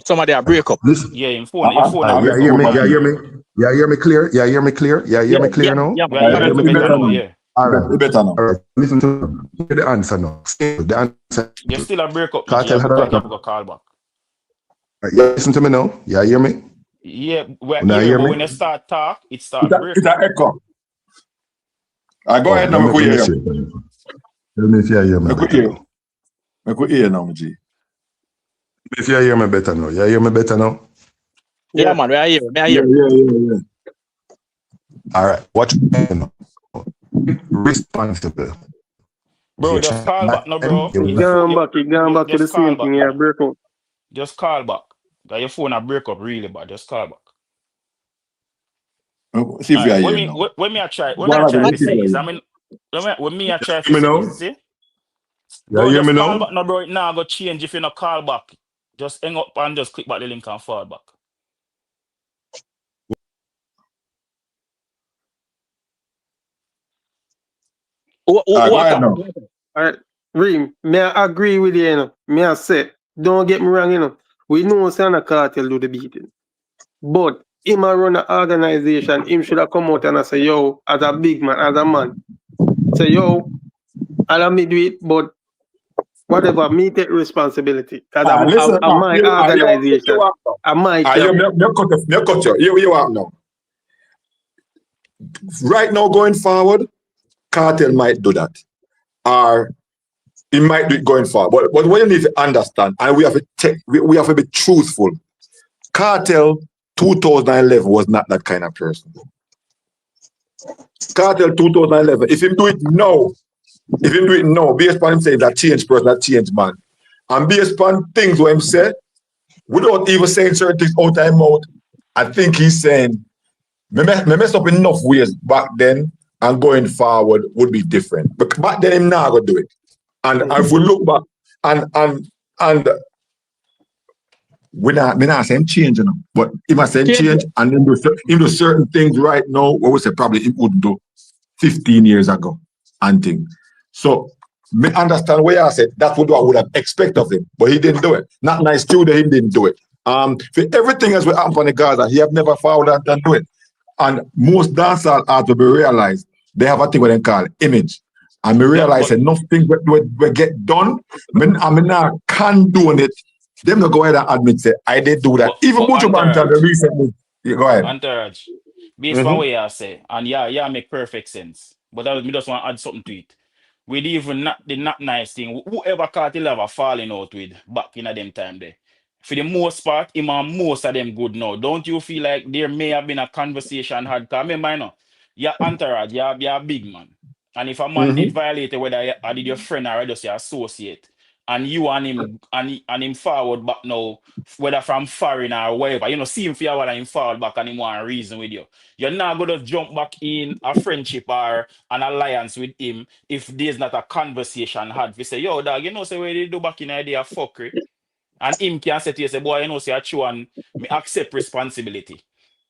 Somebody a break up. Listen. Yeah, your phone a break up. You hear me clear? You hear me clear now? Yeah, better now, yeah. All right. Better now. All right. Listen to the answer now. The answer. You're still a break up. Cartel had a call back. Right, you listen to me now? You hear me? Yeah, but when you start talk, it starts break. It's an echo. Go ahead now, we hear you. Tell me if you hear me. I could hear now, G. If you hear me better now. You hear me better now? Yeah, man, we are here. Yeah. All right, watch now. Responsible. Bro, just call back no, bro. He gone back to the same thing, yeah, break up. Just call back. Got your phone a break up really bad. Just call back. See if you are here now. When me I try to say is, I mean, when me I try to say, bro, just call back no, bro. Now go change if you not call back. Just hang up and just click back the link and fall back. Go ahead now. All right, Reem, may I agree with you, you know. May I say, don't get me wrong, you know. We know Sana Cartel do the beating. But him a run an organization, him should have come out and say, yo, as a big man, as a man. Say, yo, I'll me do it, but whatever, me take responsibility. Because I'm my organization. I'm my camp. You cut you. You are now. Right now, going forward, Cartel might do that. Or he might do it going forward. But what you need to understand, and we have to be truthful, Cartel 2011 was not that kind of person. Cartel 2011, if him do it now, based upon him saying that change person, that change man, and based upon things what him said, without even saying certain things out of his mouth, I think he's saying, me mess up enough ways back then, and going forward would be different. But back then, him now gonna do it. And if we look back, and me not saying change, you know, but he must say change, and him do certain things right now, what we say probably he wouldn't do 15 years ago, and things. So, me understand where I said that's what I would have expected of him, but he didn't do it. Not nice too that he didn't do it. For everything else with happened on the Gaza, he have never followed that and do it. And most dancers are to be realized, they have a thing what they call image. And me realize enough things we get done, I mean now can do it. Them not go ahead and admit say I did do that. Even Buju Banton recently. Yeah, go ahead. Entourage. Based on what you say, and yeah, make perfect sense. But me just want to add something to it. With even not the not nice thing, whoever Kartel ever falling out with back in a them time there. For the most part, him and most of them good now. Don't you feel like there may have been a conversation had? Cause remember, you know, your entourage, you're a big man. And if a man did violate it, whether I did your friend or just your associate, and you and him and him forward back now, whether from foreign or wherever, you know, see him for you and him forward back and him want to reason with you. You're not going to jump back in a friendship or an alliance with him if there's not a conversation had. We say, yo, dog, you know, say what they do back in the idea of fuckery. And him can say to you, say, boy, you know, say, I chew and me accept responsibility.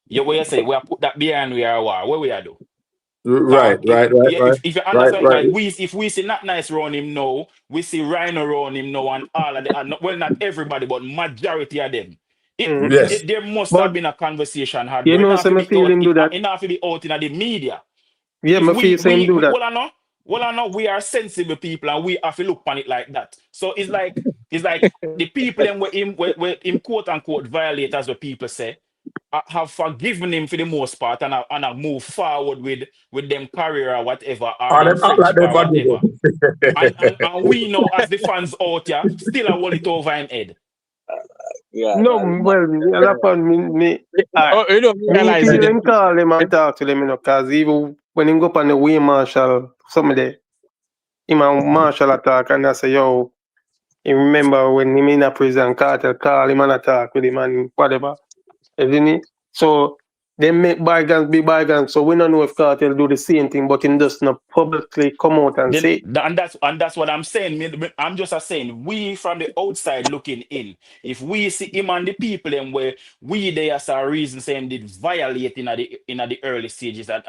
You what you say, we put that behind we are war. What we are do? Right. If you understand, Right. if we see not nice around him now, we see Rhino around him now, and all of the well, not everybody, but majority of them. Yes. There must But have been a conversation had. you But know, so me feel him do that. enough to be out in the media. Yeah, If me feel him do that. well, I know we are sensible people and we have to look on it like that. So it's like the people and where him quote unquote violators, what people say, have forgiven him for the most part and have moved forward with them career or whatever, or them friendship or whatever. and we know as the fans out here still a hold it over him head. No, well, that one me. You don't Me realize feel it. him call him and talk to them, you know, cause even when him go up on the way Marshall, some of the him and Marshall attack and I say, yo, you remember when him in a prison, Cartel call him and attack with him and whatever, isn't it? So they make bygones be bygones. So we don't know if Cartel do the same thing, but him just not publicly come out and say. And that's what I'm saying. I'm just saying, we from the outside looking in, if we see him and the people and where we there as a reason saying did violate in the early stages that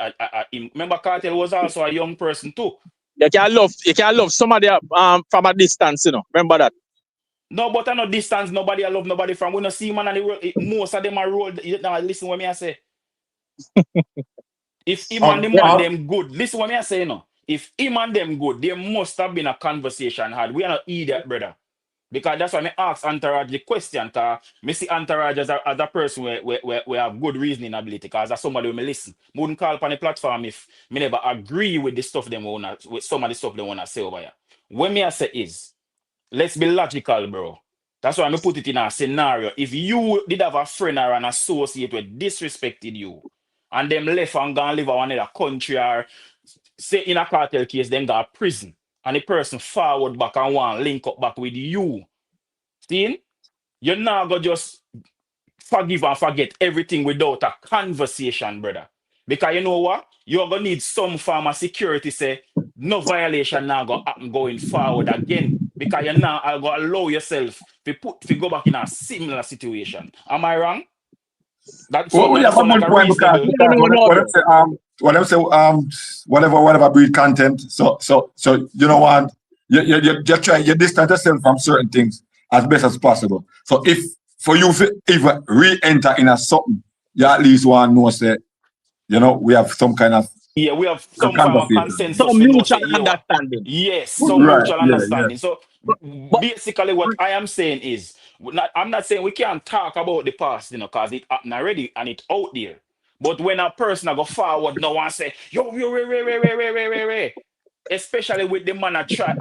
him. Remember Cartel was also a young person too. You can love somebody from a distance, you know. Remember that. No, but I know distance, nobody I love nobody from. We don't see man and the world, most of them are rolled. Now listen what me I say. If him and the man them good, listen what me I say, no. If him and them good, there must have been a conversation had. We are not idiot, brother. Because that's why I ask Entourage the question. Because I see Entourage as a person where have good reasoning ability. Because as somebody who may listen. I wouldn't call upon the platform if I never agree with the stuff them wanna, with some of the stuff they want to say over here. What me I say is, let's be logical, bro. That's why I put it in a scenario. If you did have a friend or an associate who disrespected you, and them left and gone live in another country, or say in a cartel case, then go to prison, and the person forward back and want link up back with you, see? You're not going to just forgive and forget everything without a conversation, brother. Because you know what? You're going to need some form of security, say, no violation now going to happen going forward again. Because you're not going to allow yourself to go back in a similar situation. Am I wrong? That Well, we have a sound like good a point reasonable... whatever breed content. So you know what? You try you distance yourself from certain things as best as possible. So if for you to even re-enter in a something, you at least want to know say, you know, we have some kind of we have some form of consensus. Some mutual understanding. Yes, some mutual understanding. So basically what I am saying is, I'm not saying we can't talk about the past, you know, because it happened already and it's out there. But when a person go forward now and say, yo, especially with the man I try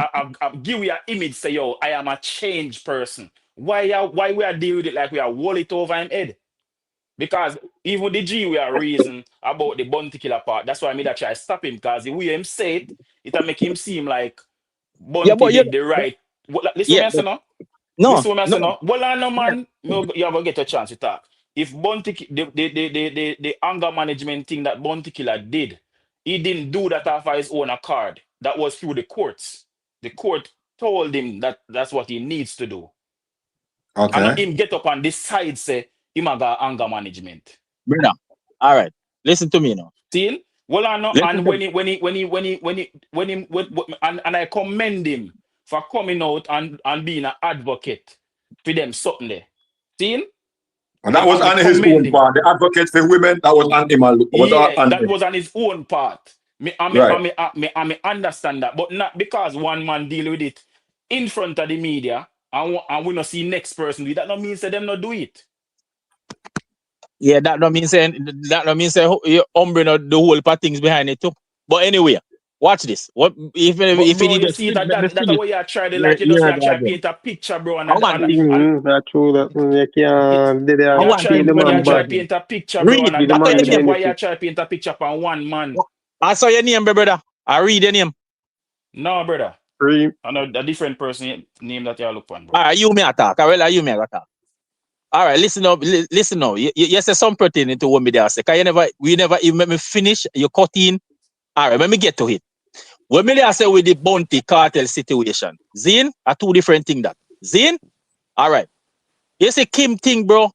give you an image, say, yo, I am a changed person. Why we are dealing with it like we are wall it over him head? Because even the G we are reason about the bounty killer part. That's why I made that try stop him, because the way him say it, it'll make him seem like bounty did the right. Listen what I say now. No. Listen what I say now. Well, I know, man, you have to get a chance to talk. if Bounty the anger management thing that Bounty Killer did, he didn't do that off of his own accord. That was through the courts. The court told him that that's what he needs to do. And Okay. not him get up and decide say him a got anger management. Brother. All right. Listen to me now. See? Well, I know, Listen and to and I commend him for coming out and being an advocate for them something there. See? And that was on his own part. The advocate for women, that was on him. That was on his own part. I understand that, but not because one man deal with it in front of the media and we not see next person do it. That don't mean say them not do it. Yeah, that don't mean say you umbrella the whole part things behind it too. But anyway, watch this. What if Bro, you see that that's the way you try to like you just try to paint a picture, bro, and That's true. That you can't. They are you kill the man try to bad. paint a picture, bro, and the man that's why you benefit. try to paint a picture on one man. I saw your name, brother. I read your name. No, brother. Free. I know a different person name that you look on, bro. All right, you may attack. Well, you may attack. All right, listen now. You say some pertaining to what me there say. We never even let me finish. You cut in. All right, let me get to it. When me there say with the bounty cartel situation, Zin are two different things. That Zin, all right. You see Kim thing, bro,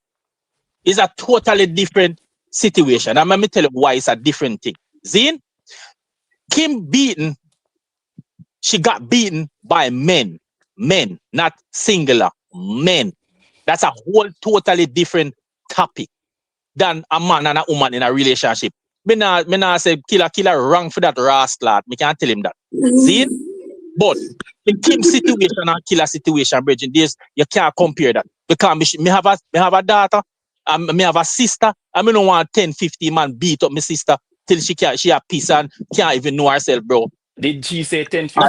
is a totally different situation. And let me tell you why it's a different thing. Zin, Kim beaten. She got beaten by men, not singular men. That's a whole totally different topic than a man and a woman in a relationship. Me nah say killer wrong for that rascal. Me can't tell him that. See? But the Kim situation and killer situation, Bridget, this you can't compare that. Because me have a daughter, and me have a sister, and me don't want 10, 15 man beat up my sister till she have peace and can't even know herself, bro. Did she say 10, We 15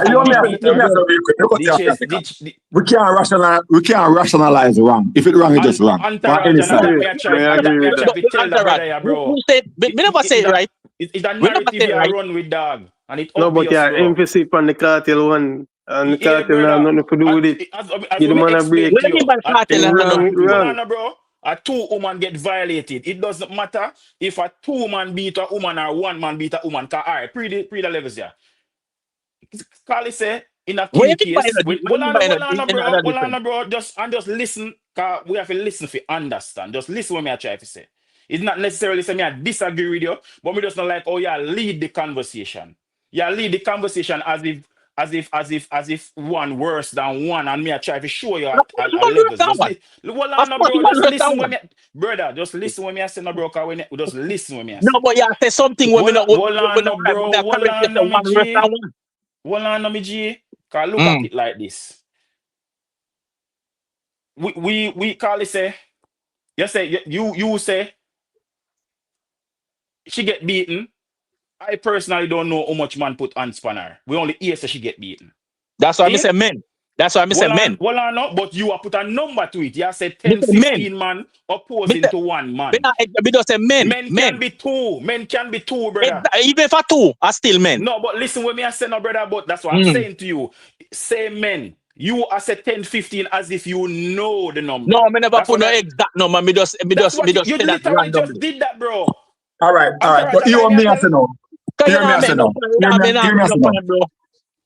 can't rationalize wrong. If it's wrong, it's just wrong. Entourage, me try to tell the brother, bro. Me never say it right. It's a narrative you run with, dog. And it No, but obvious, yeah, bro. emphasis on the cartel one. And the Yeah, cartel have nothing to do with it. As we explain to you, wrong. bro, a two woman get violated. It doesn't matter if a two man beat a woman or one man beat a woman. All right, pre the levels here. Carly say in a kill case. Hold on, bro. Just listen. Cause we have to listen to understand. Just listen what me I try to say. It's not necessarily say me I disagree with you, but me just not like lead the conversation. Yeah, lead the conversation as if one worse than one, and me I try to show you at levels. Just listen when me I say no, bro. Cause just listen when me I say. No, but yeah, say something when we not. Hold on, me G. Cause look at it like this. We call it say. You say you say she get beaten. I personally don't know how much man put hands on her. We only hear say she get beaten. That's why I say men. That's why I say men. Well, I know, but you have put a number to it. You said 10, 15 man opposing to one man. We don't say men. Men can be two. Men can be two, brother. Even for two, are still men. No, but listen what me I say, no, brother. But that's what I'm saying to you. Say men. You are say 10, 15 as if you know the number. No, me never put no exact number. Me just you literally just did that, bro. All right. But you and me I say no. Hear me I say no.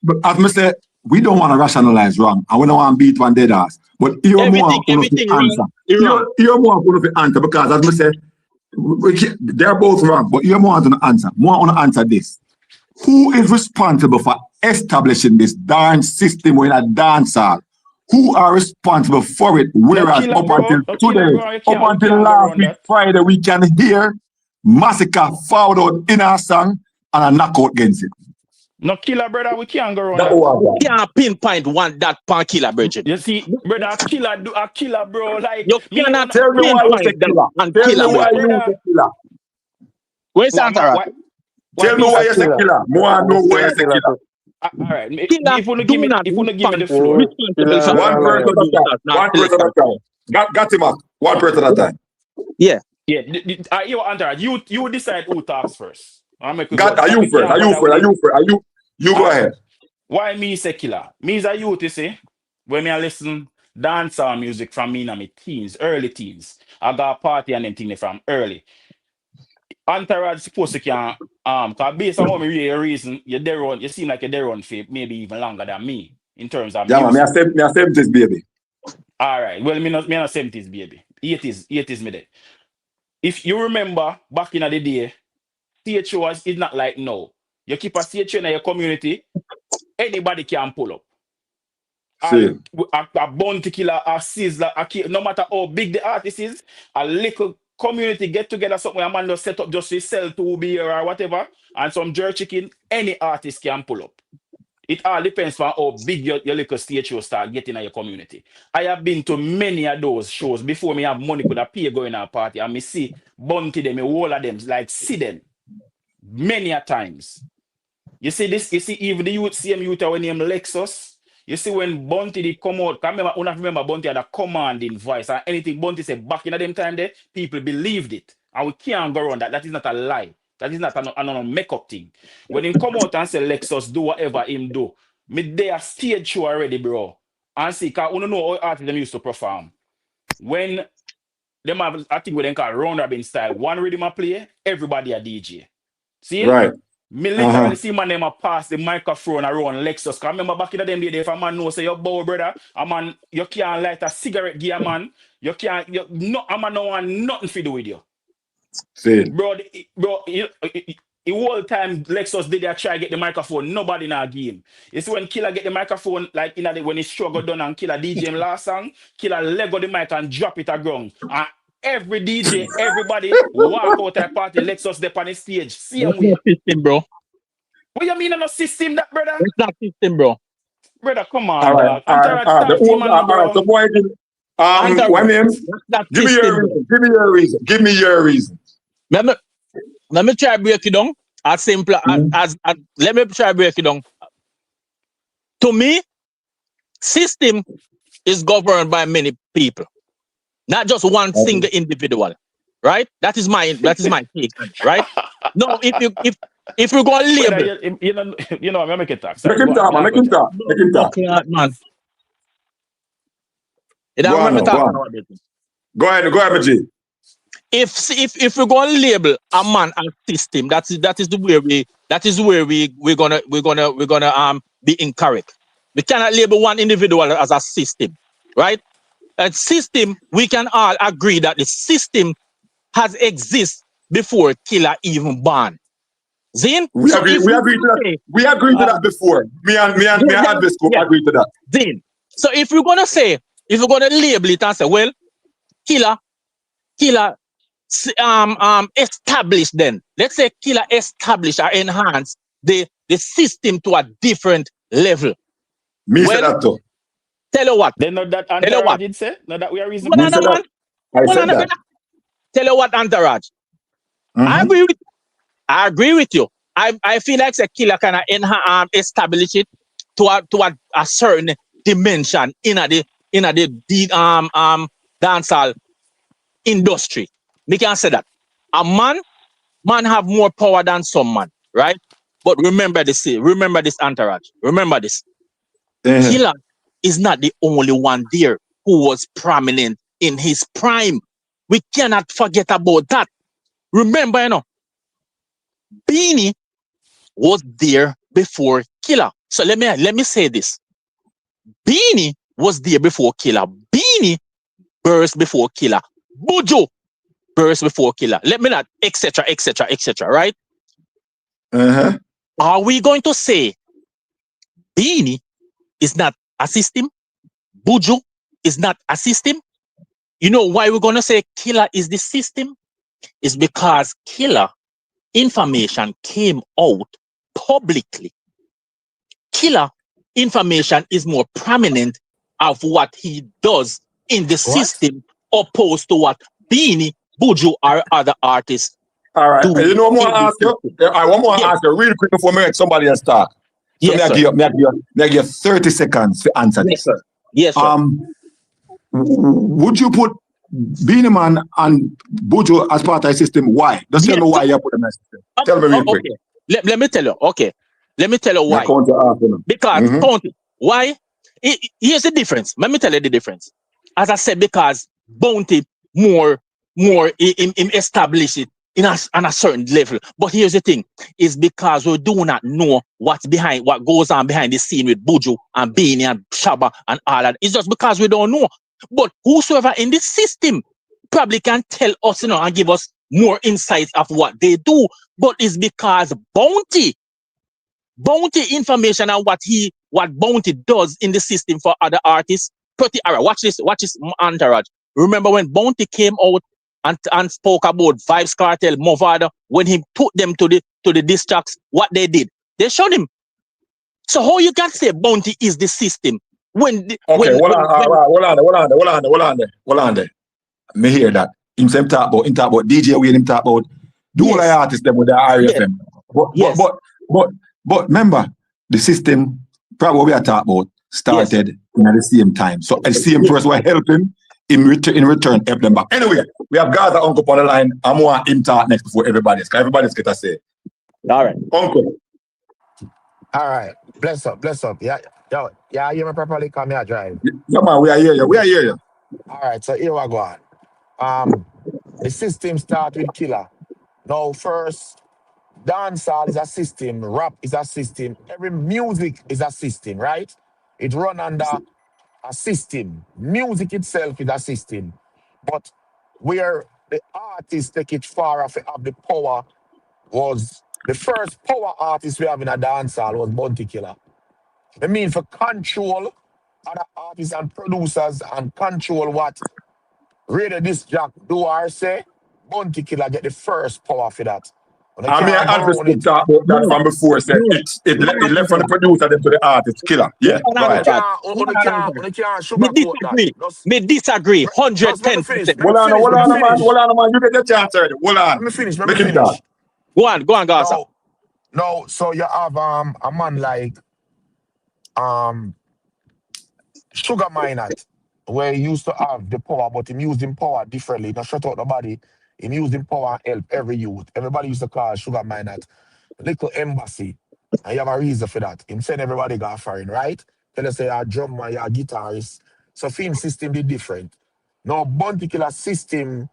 But as me say, we don't want to rationalize wrong, and we don't want to beat one dead ass. But you more answer. You more going to answer because as me say, they're both wrong. But you more want to answer. More want to answer this. Who is responsible for establishing this darn system in a dancehall? Who are responsible for it? Whereas up until today, up until last week, Friday, we can hear Masicka forward out in our song and a knockout against it. No killer, brother, we can't go around. We can't pinpoint that pan killer, Bridget. You see, brother, a killer, bro. Like you cannot tell me why you say killer. Tell me why you say killer. Where's Santa? Tell me why you say killer. More know why you say killer. All right, if you give me the floor. One person at a time. Got him up. One person at a time. Yeah. You Antar, you decide who talks first. Are you first? You go ahead. Why me say killer? Me is a youth, you see. When me I listen dancehall music from me in my teens, early teens. I got a party and them thing from early. Entourage supposed to can cause based on what me really reason, you're there on you seem like you're there on for maybe even longer than me in terms of Yeah, man, music. me a 70s baby. All right. Well, me not 70s, baby. 80s me there. If you remember back in the day, CHO is not like now. You keep a CHO in your community, anybody can pull up. See, A bounty killer, a sizzler, no matter how big the artist is, a little community get together, something a man just set up just to sell to beer or whatever, and some jerk chicken, any artist can pull up. It all depends on how big your little stage show start getting in your community. I have been to many of those shows before me have money could have pay going to a party and me see bounty them, me all of them, like see them many a times. You see this, you see even the youth, same youth when name Lexus. You see when Bounty did come out, I remember Bounty had a commanding voice and anything Bounty said back in them time there, people believed it. And we can't go around that. That is not a lie. That is not a make-up thing. When him come out and say Lexus do whatever him do, me they a stage show already, bro. And see, cause you know how artists them used to perform. When them have, I think we then call round robin style, one rhythm a play, everybody a DJ. See? right. Me literally see man them a pass the microphone around Lexus. Cause I remember back in the day, if a man know say your bow brother, a man you can't light a cigarette, give a man, you can't a man no want nothing to do with you. See, Bro, the whole time Lexus did they try to get the microphone, nobody in our game. You see when Killer get the microphone, like when he struggle done and Killer DJ him last song, Killer leg on the mic and drop it at ground. And every DJ, everybody walk out at party, Lexus step on the stage. Same way. System, bro. What you mean on a system that, brother? It's not system, bro. Brother, come on, all right, dog. Entourage talk team, man, bro. so boy, what name? Give me your reason. Give me your reason. Give me your reason. Let me try break it down as simple as let me try break it down. To me, system is governed by many people, not just one single individual. Right? That is my take. Right? No, if you go label, you know, I'm make it talk. Make him talk, man. Make him talk. Make him talk. Man. Go ahead, G. If we're gonna label a man as system, that is where we're gonna be incorrect. We cannot label one individual as a system, right? A system, we can all agree that the system has existed before Killer even born. Zin? We agree to that. We agreed to that before. Me and Advis agreed to that. Zin. So if we're gonna label it and say, well, Killer establish then. Let's say Killer establish or enhance the system to a different level. Me say that too. Tell you what. They know that Entourage did say? No, that we are reasonable. I said that. Tell you what, Entourage. I agree with you. I feel like the Killer can establish it to a certain dimension in the dancehall industry. We can say that a man have more power than some man, right? But remember this, Entourage. Remember this. Killer is not the only one there who was prominent in his prime. We cannot forget about that. Remember, Beanie was there before Killer. So let me say this. Beanie was there before Killer. Beanie burst before Killer. Buju burst before Killer. Let me not, etc., right? Are we going to say Beanie is not a system? Buju is not a system? You know why we're going to say Killer is the system? It's because Killer information came out publicly. Killer information is more prominent of what he does in the system opposed to what Beanie, Buju, or other artists. All right. You know what I want to ask you? I want to ask you really quick before me let somebody else talk. So yes, me give 30 seconds to answer this. Sir. Yes, sir. Would you put Beanie Man and Buju as part of the system? Why? Just tell me why you put them in the system. Tell me real quick. Let me tell you. Okay. Let me tell you why. Because, why? Here's the difference. Let me tell you the difference. As I said, because Bounty more him establish it on a certain level. But here's the thing: is because we do not know what goes on behind the scene with Buju and Beanie and Shaba and all that. It's just because we don't know. But whosoever in this system probably can tell us, and give us more insights of what they do. But it's because Bounty information and what Bounty does in the system for other artists. Pretty alright. Watch this entourage. Remember when Bounty came out and spoke about Vybz Kartel, Movada, when he put them to the diss tracks, what they did? They showed him. So how you can say Bounty is the system when hold on there. Me hear that. Him talk about DJ Wayne, him talk about the whole artists them with the RFM. But remember, the system, probably we are talking about, started in at the same time. So the same person were helping in return help them back. Anyway, we have Gaza Uncle on the line. I want him talk next before everybody's get to say. All right. Uncle. All right. Bless up. Yeah, you me properly come here drive. Yeah, man, we are here. All right, so here we go on. The system start with killer. Now first, dancehall is a system, rap is a system, every music is a system, right? It run under a system. Music itself is a system. But where the artists take it far off of the power was the first power artist we have in a dancehall was Bounty Killer. I mean, for control other artists and producers and control what radio disc jack do or say, Bounty Killer get the first power for that. I mean, I understood talk about that from before. Said it left from the producer then to the artist. Killer. Yeah. Right. Me disagree. 110%. Hold on, man. You get your chance already. Hold on. Let me finish. Go on, Gaza. No, so you have a man like Sugar Minot, where he used to have the power, but he used him power differently. Not shut out nobody. He used him power and help every youth. Everybody used to call Sugar Minot little embassy. And you have a reason for that. Him send everybody go foreign, right? Tell us say you're a drummer, you're a guitarist. So film system be different. Now Bounty Killer system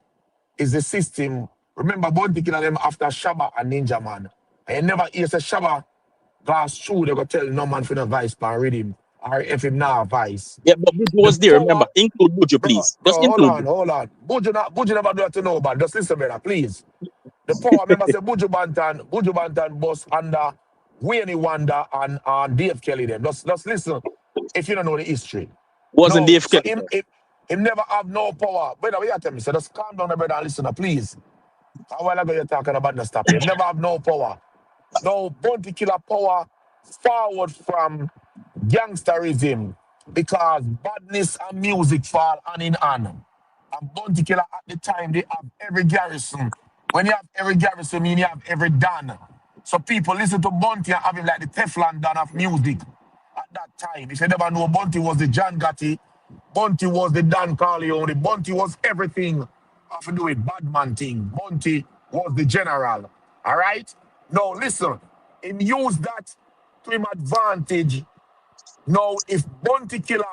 is the system. Remember Bounty Killer them after Shabba and Ninja Man. And you never hear say Shabba glass through, they go tell no man for the vice pan rhythm. Or if him now vice. Yeah, but Buju was there, remember. Include Buju, please. Just include. Hold on. Buju never do that to nobody. Just listen, brother, please. The power member say Buju Bantan boss under Wayne Wonder and Dave Kelly them. Just listen if you don't know the history. Wasn't Dave Kelly. Him never have no power. Brother, what you tell me? So just calm down, brother, and listen, please. A while ago you're talking about the stop. Him never have no power. No Bounty Killer power forward from gangsterism because badness and music fall hand in hand. And Bounty Killer at the time, they have every garrison. When you have every garrison, you have every Dan. So people listen to Bounty and have him like the Teflon Dan of music at that time. If you never know, Bounty was the John Gotti, Bounty was the Dan Corleone, Bounty was everything have to do with Badman thing. Bounty was the general. All right? Now listen, him use that to him advantage. Now, if Bounty Killer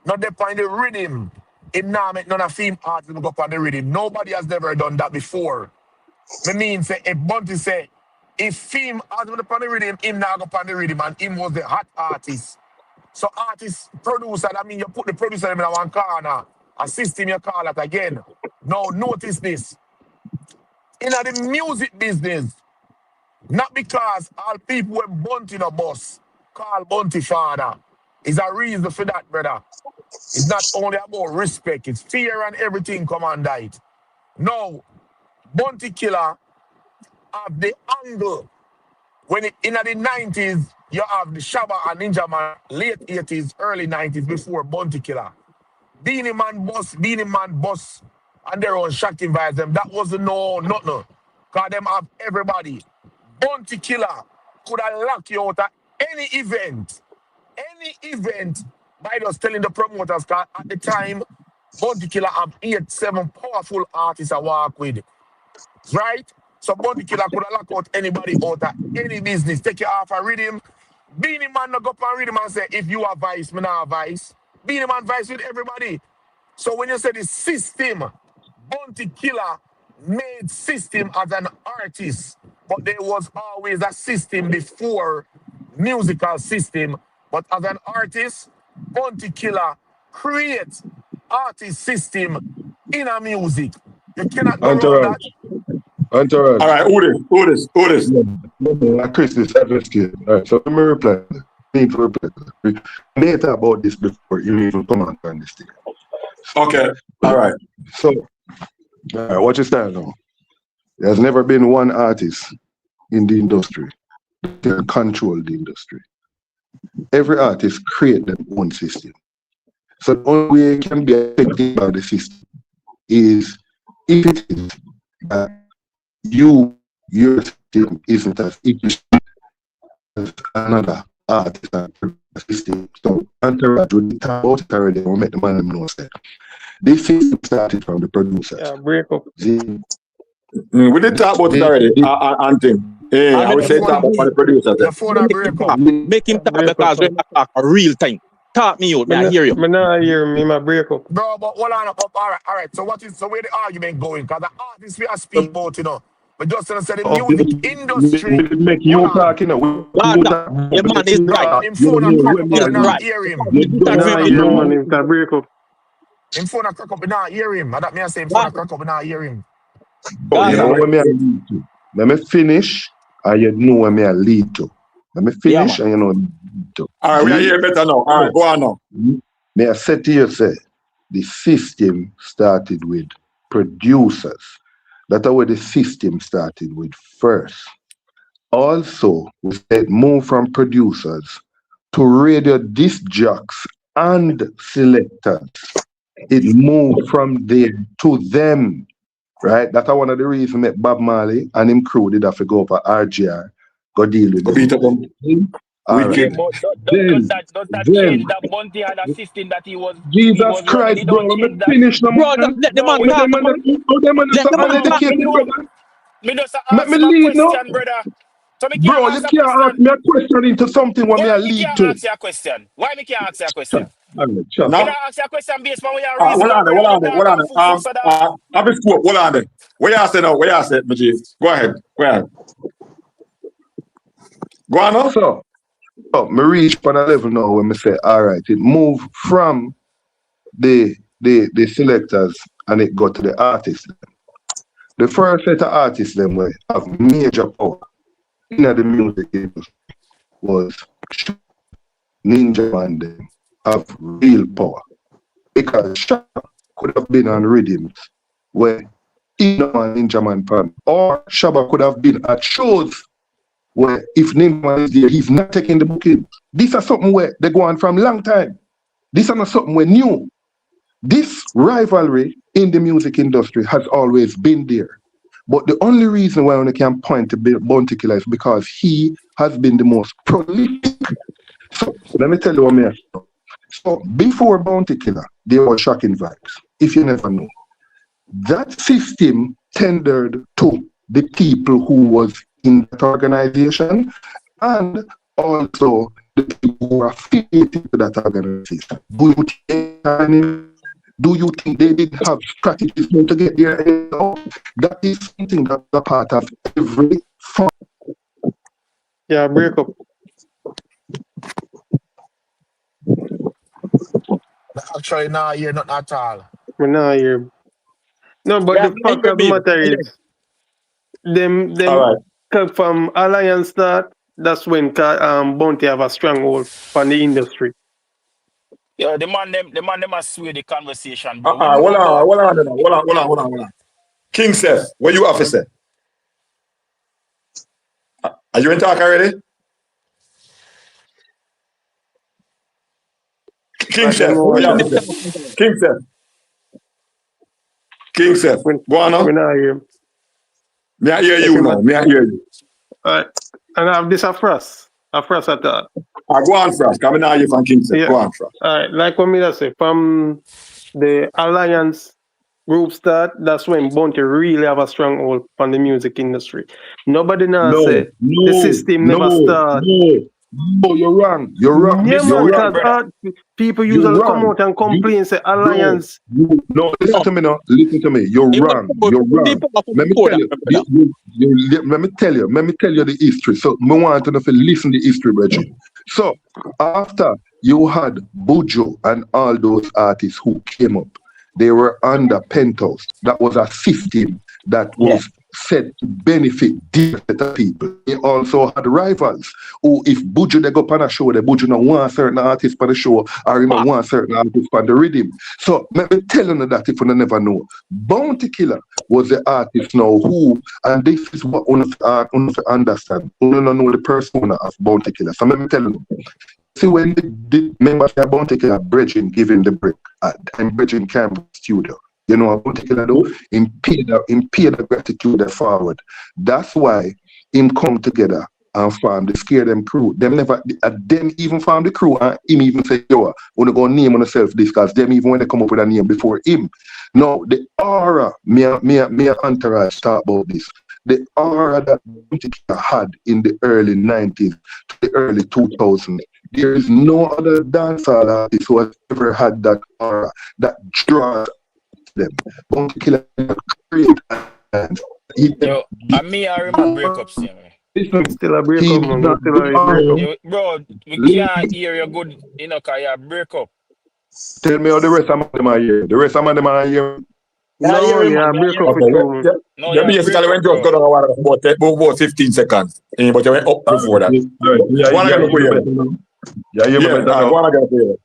not depend the rhythm, him now make none of film artists go up on the rhythm. Nobody has never done that before. I mean, say if Bounty say, if film artists go up on the rhythm, him now go up on the rhythm, and him was the hot artist. So artist, producer, that mean you put the producer in one corner, assist him, you call it again. Now, notice this. In the music business, not because all people were Bounty in a bus, call Bounty father. Is a reason for that, brother. It's not only about respect, it's fear and everything come under it. Now, Bounty Killer have the angle. When in the 90s, you have the Shabba and Ninja Man, late 80s, early 90s, before Bounty Killer. Beanie Man boss, and their own shocking vibes, them. That wasn't nothing. Because them have everybody. Bounty Killer could have locked you out at any event by just telling the promoters, because at the time, Bounty Killer have 8-7 powerful artists I walk with. Right? So Bounty Killer could have locked out anybody out of any business. Take you off a rhythm, Beanie Man no go up and read him and say, if you are vice, me not vice. Beanie Man vice with everybody. So when you say the system, Bounty Killer made system as an artist, but there was always a system before musical system. But as an artist, Bounty Killer creates artist system in a music. You cannot go around Entourage. that. Entourage. All right, who this? Chris, this advocate. All right, so let me reply. Need to reply. We may talk about this before you even come on this thing. Okay, all right. So, what you style now? There's never been one artist in the industry that can control the industry. Every artist create their own system. So the only way it can be affected by the system is if it is that your system isn't as efficient as another artist and system. So Entourage will talk about it already and make the man know that. This system started from the producers. Yeah, break up. We did talk about it already, Anthony. Yeah, I would say talk about the producers. Your phone a break up. Make him talk because we talk a real time. Talk me out, may I hear you. Me not hear me, my break up. Bro, but hold on. All right. So where the argument going? Because the artists we are speaking about, you know. But just to say the music industry. Make you talk, you know. The man is right. Him phone a crack up, we not hear him. Nah, you know, man, it's a break up. Him phone a crack up, we not hear him. That me I say him phone a crack up, we not hear him. You know where me I lead to. Let me finish, and you know where me I lead to. Let me finish, and you know where me I lead to. All right, we are here better now. All right, go on now. May I say to you, say, the system started with producers. That's where the system started with first. Also, we said move from producers to radio disc jocks and selectors. It moved from there to them, right? That's one of the reasons that Bob Marley and him crew did have to go for RGR, go deal with Go beat up them. Yeah, but does that change that Bunty had a system that he was Christ, bro, let me finish now. Bro, let the man talk. Me just Let ask me him a lead now. question, brother. So me Bro, can't you ask a can't ask question. me a question into something what me Why I me lead can't to. ask you a question? Why me can't ask you a question? Now, Can I ask you a question based on what you reason? Hold on there. Hold on. Have a scope. Hold on there. Where you say now? Where you say, Majid? Go ahead. Go on now. So, me reach for a level now when me say, all right, it move from the selectors and it go to the artists. The first set of artists them way have major power in the music industry was Ninja Man them have real power. Because Shabba could have been on rhythms where Ninja Man pan, or Shabba could have been at shows where if Ninja Man is there, he's not taking the booking. This is something where they go on from long time. This is not something we're new. This rivalry in the music industry has always been there. But the only reason why I can point to Bounty Killer is because he has been the most prolific. So let me tell you what I mean. So before Bounty Killer, there were Shocking Vibes. If you never know, that system tendered to the people who was in that organization and also the people who are affiliated to that organization. Do you think they didn't have strategies to get there? That is something that's a part of every fun. Yeah, break up. Actually, nah, hear nothing at all. We not hear. No, but the fact of the matter is, them come from Alliance start. That's when Bounty have a stronghold on the industry. Yeah, the man them a sway the conversation, bro. Hold on. King Seth, what you have to say? Are you in talk already? King Seth, what you have to say? King Seth, go on now. We not hear. Me I hear you now. Me I hear you. Alright, and I have this a Frost at all. Go on, Frost. Come in now, you from King Seth. Go on, Frost. Alright, like what me say, from the Alliance group start, that's when Bounty really have a stronghold on the music industry. Nobody now say the system never start. No, you're wrong. You're wrong. Yeah, This You're man, one there, wrong. because brother. people You're usually come wrong. out and You complain, say no, alliance. no. Listen No, to me now. Listen to me. You're him wrong. no You're power, wrong. people Let me for tell that, you. brother. Let me tell you. Let me tell you the history. So, me want to know if you listen to the history, Bridget. So, after you had Bujo and all those artists who came up, they were under Penthouse. That was a system that Yeah. was set to benefit different people. They also had rivals who, if Buju they go on a show, the Buju no want certain artist on the show, or you know want certain artist on the rhythm. So let me tell you that if you never know, Bounty Killer was the artist now who, and this is what one of understand. You don't know the persona of Bounty Killer. So let me tell you. See, when the members of Bounty Killer Bridging give him the break at time Bridging Camp Studio, you know what Bounty Killer do? Him pay the gratitude forward. That's why him come together and form the Scare Them crew. Them never them even form the crew and him even say, yo, wanna go name on yourself this because them even when they come up with a name before him. No, the aura, me entourage talk about this. The aura that Bounty Killer had in the early 90s to the early 2000s. There is no other dancehall artist who has ever had that aura that draws them. Bounty Killer create and he Yo, and me, I remember breakups, yeah, man. listen, Still a he breakup, did man. not Still do a breakup. Yo, bro, we can't listen, hear you good, you know, cause you break up. tell me how the rest of them are here. The rest of them are here. Yeah, No, hear him, man. yeah, Yeah, break hear up him. for Okay, true, man. No, you you break basically up, went just bro. got on about 15 seconds. But you went up All right, before that. all right. Yeah, Wanna yeah, get hear me for better you? now. Yeah, hear me Yeah, better now. go on again for you.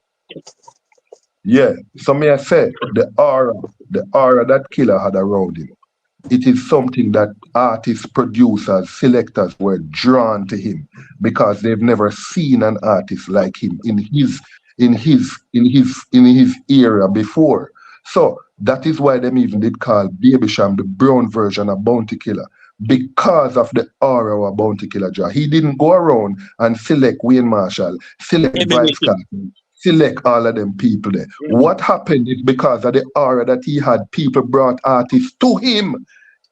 Yeah. So may I say the aura that Killer had around him. It is something that artists, producers, selectors were drawn to him because they've never seen an artist like him in his era before. So that is why them even did call Baby Sham the brown version of Bounty Killer because of the aura of Bounty Killer Jah. He didn't go around and select Wayne Marshall, select Vybz Everything. Kartel, select all of them people there. Yeah. What happened is because of the aura that he had, people brought artists to him.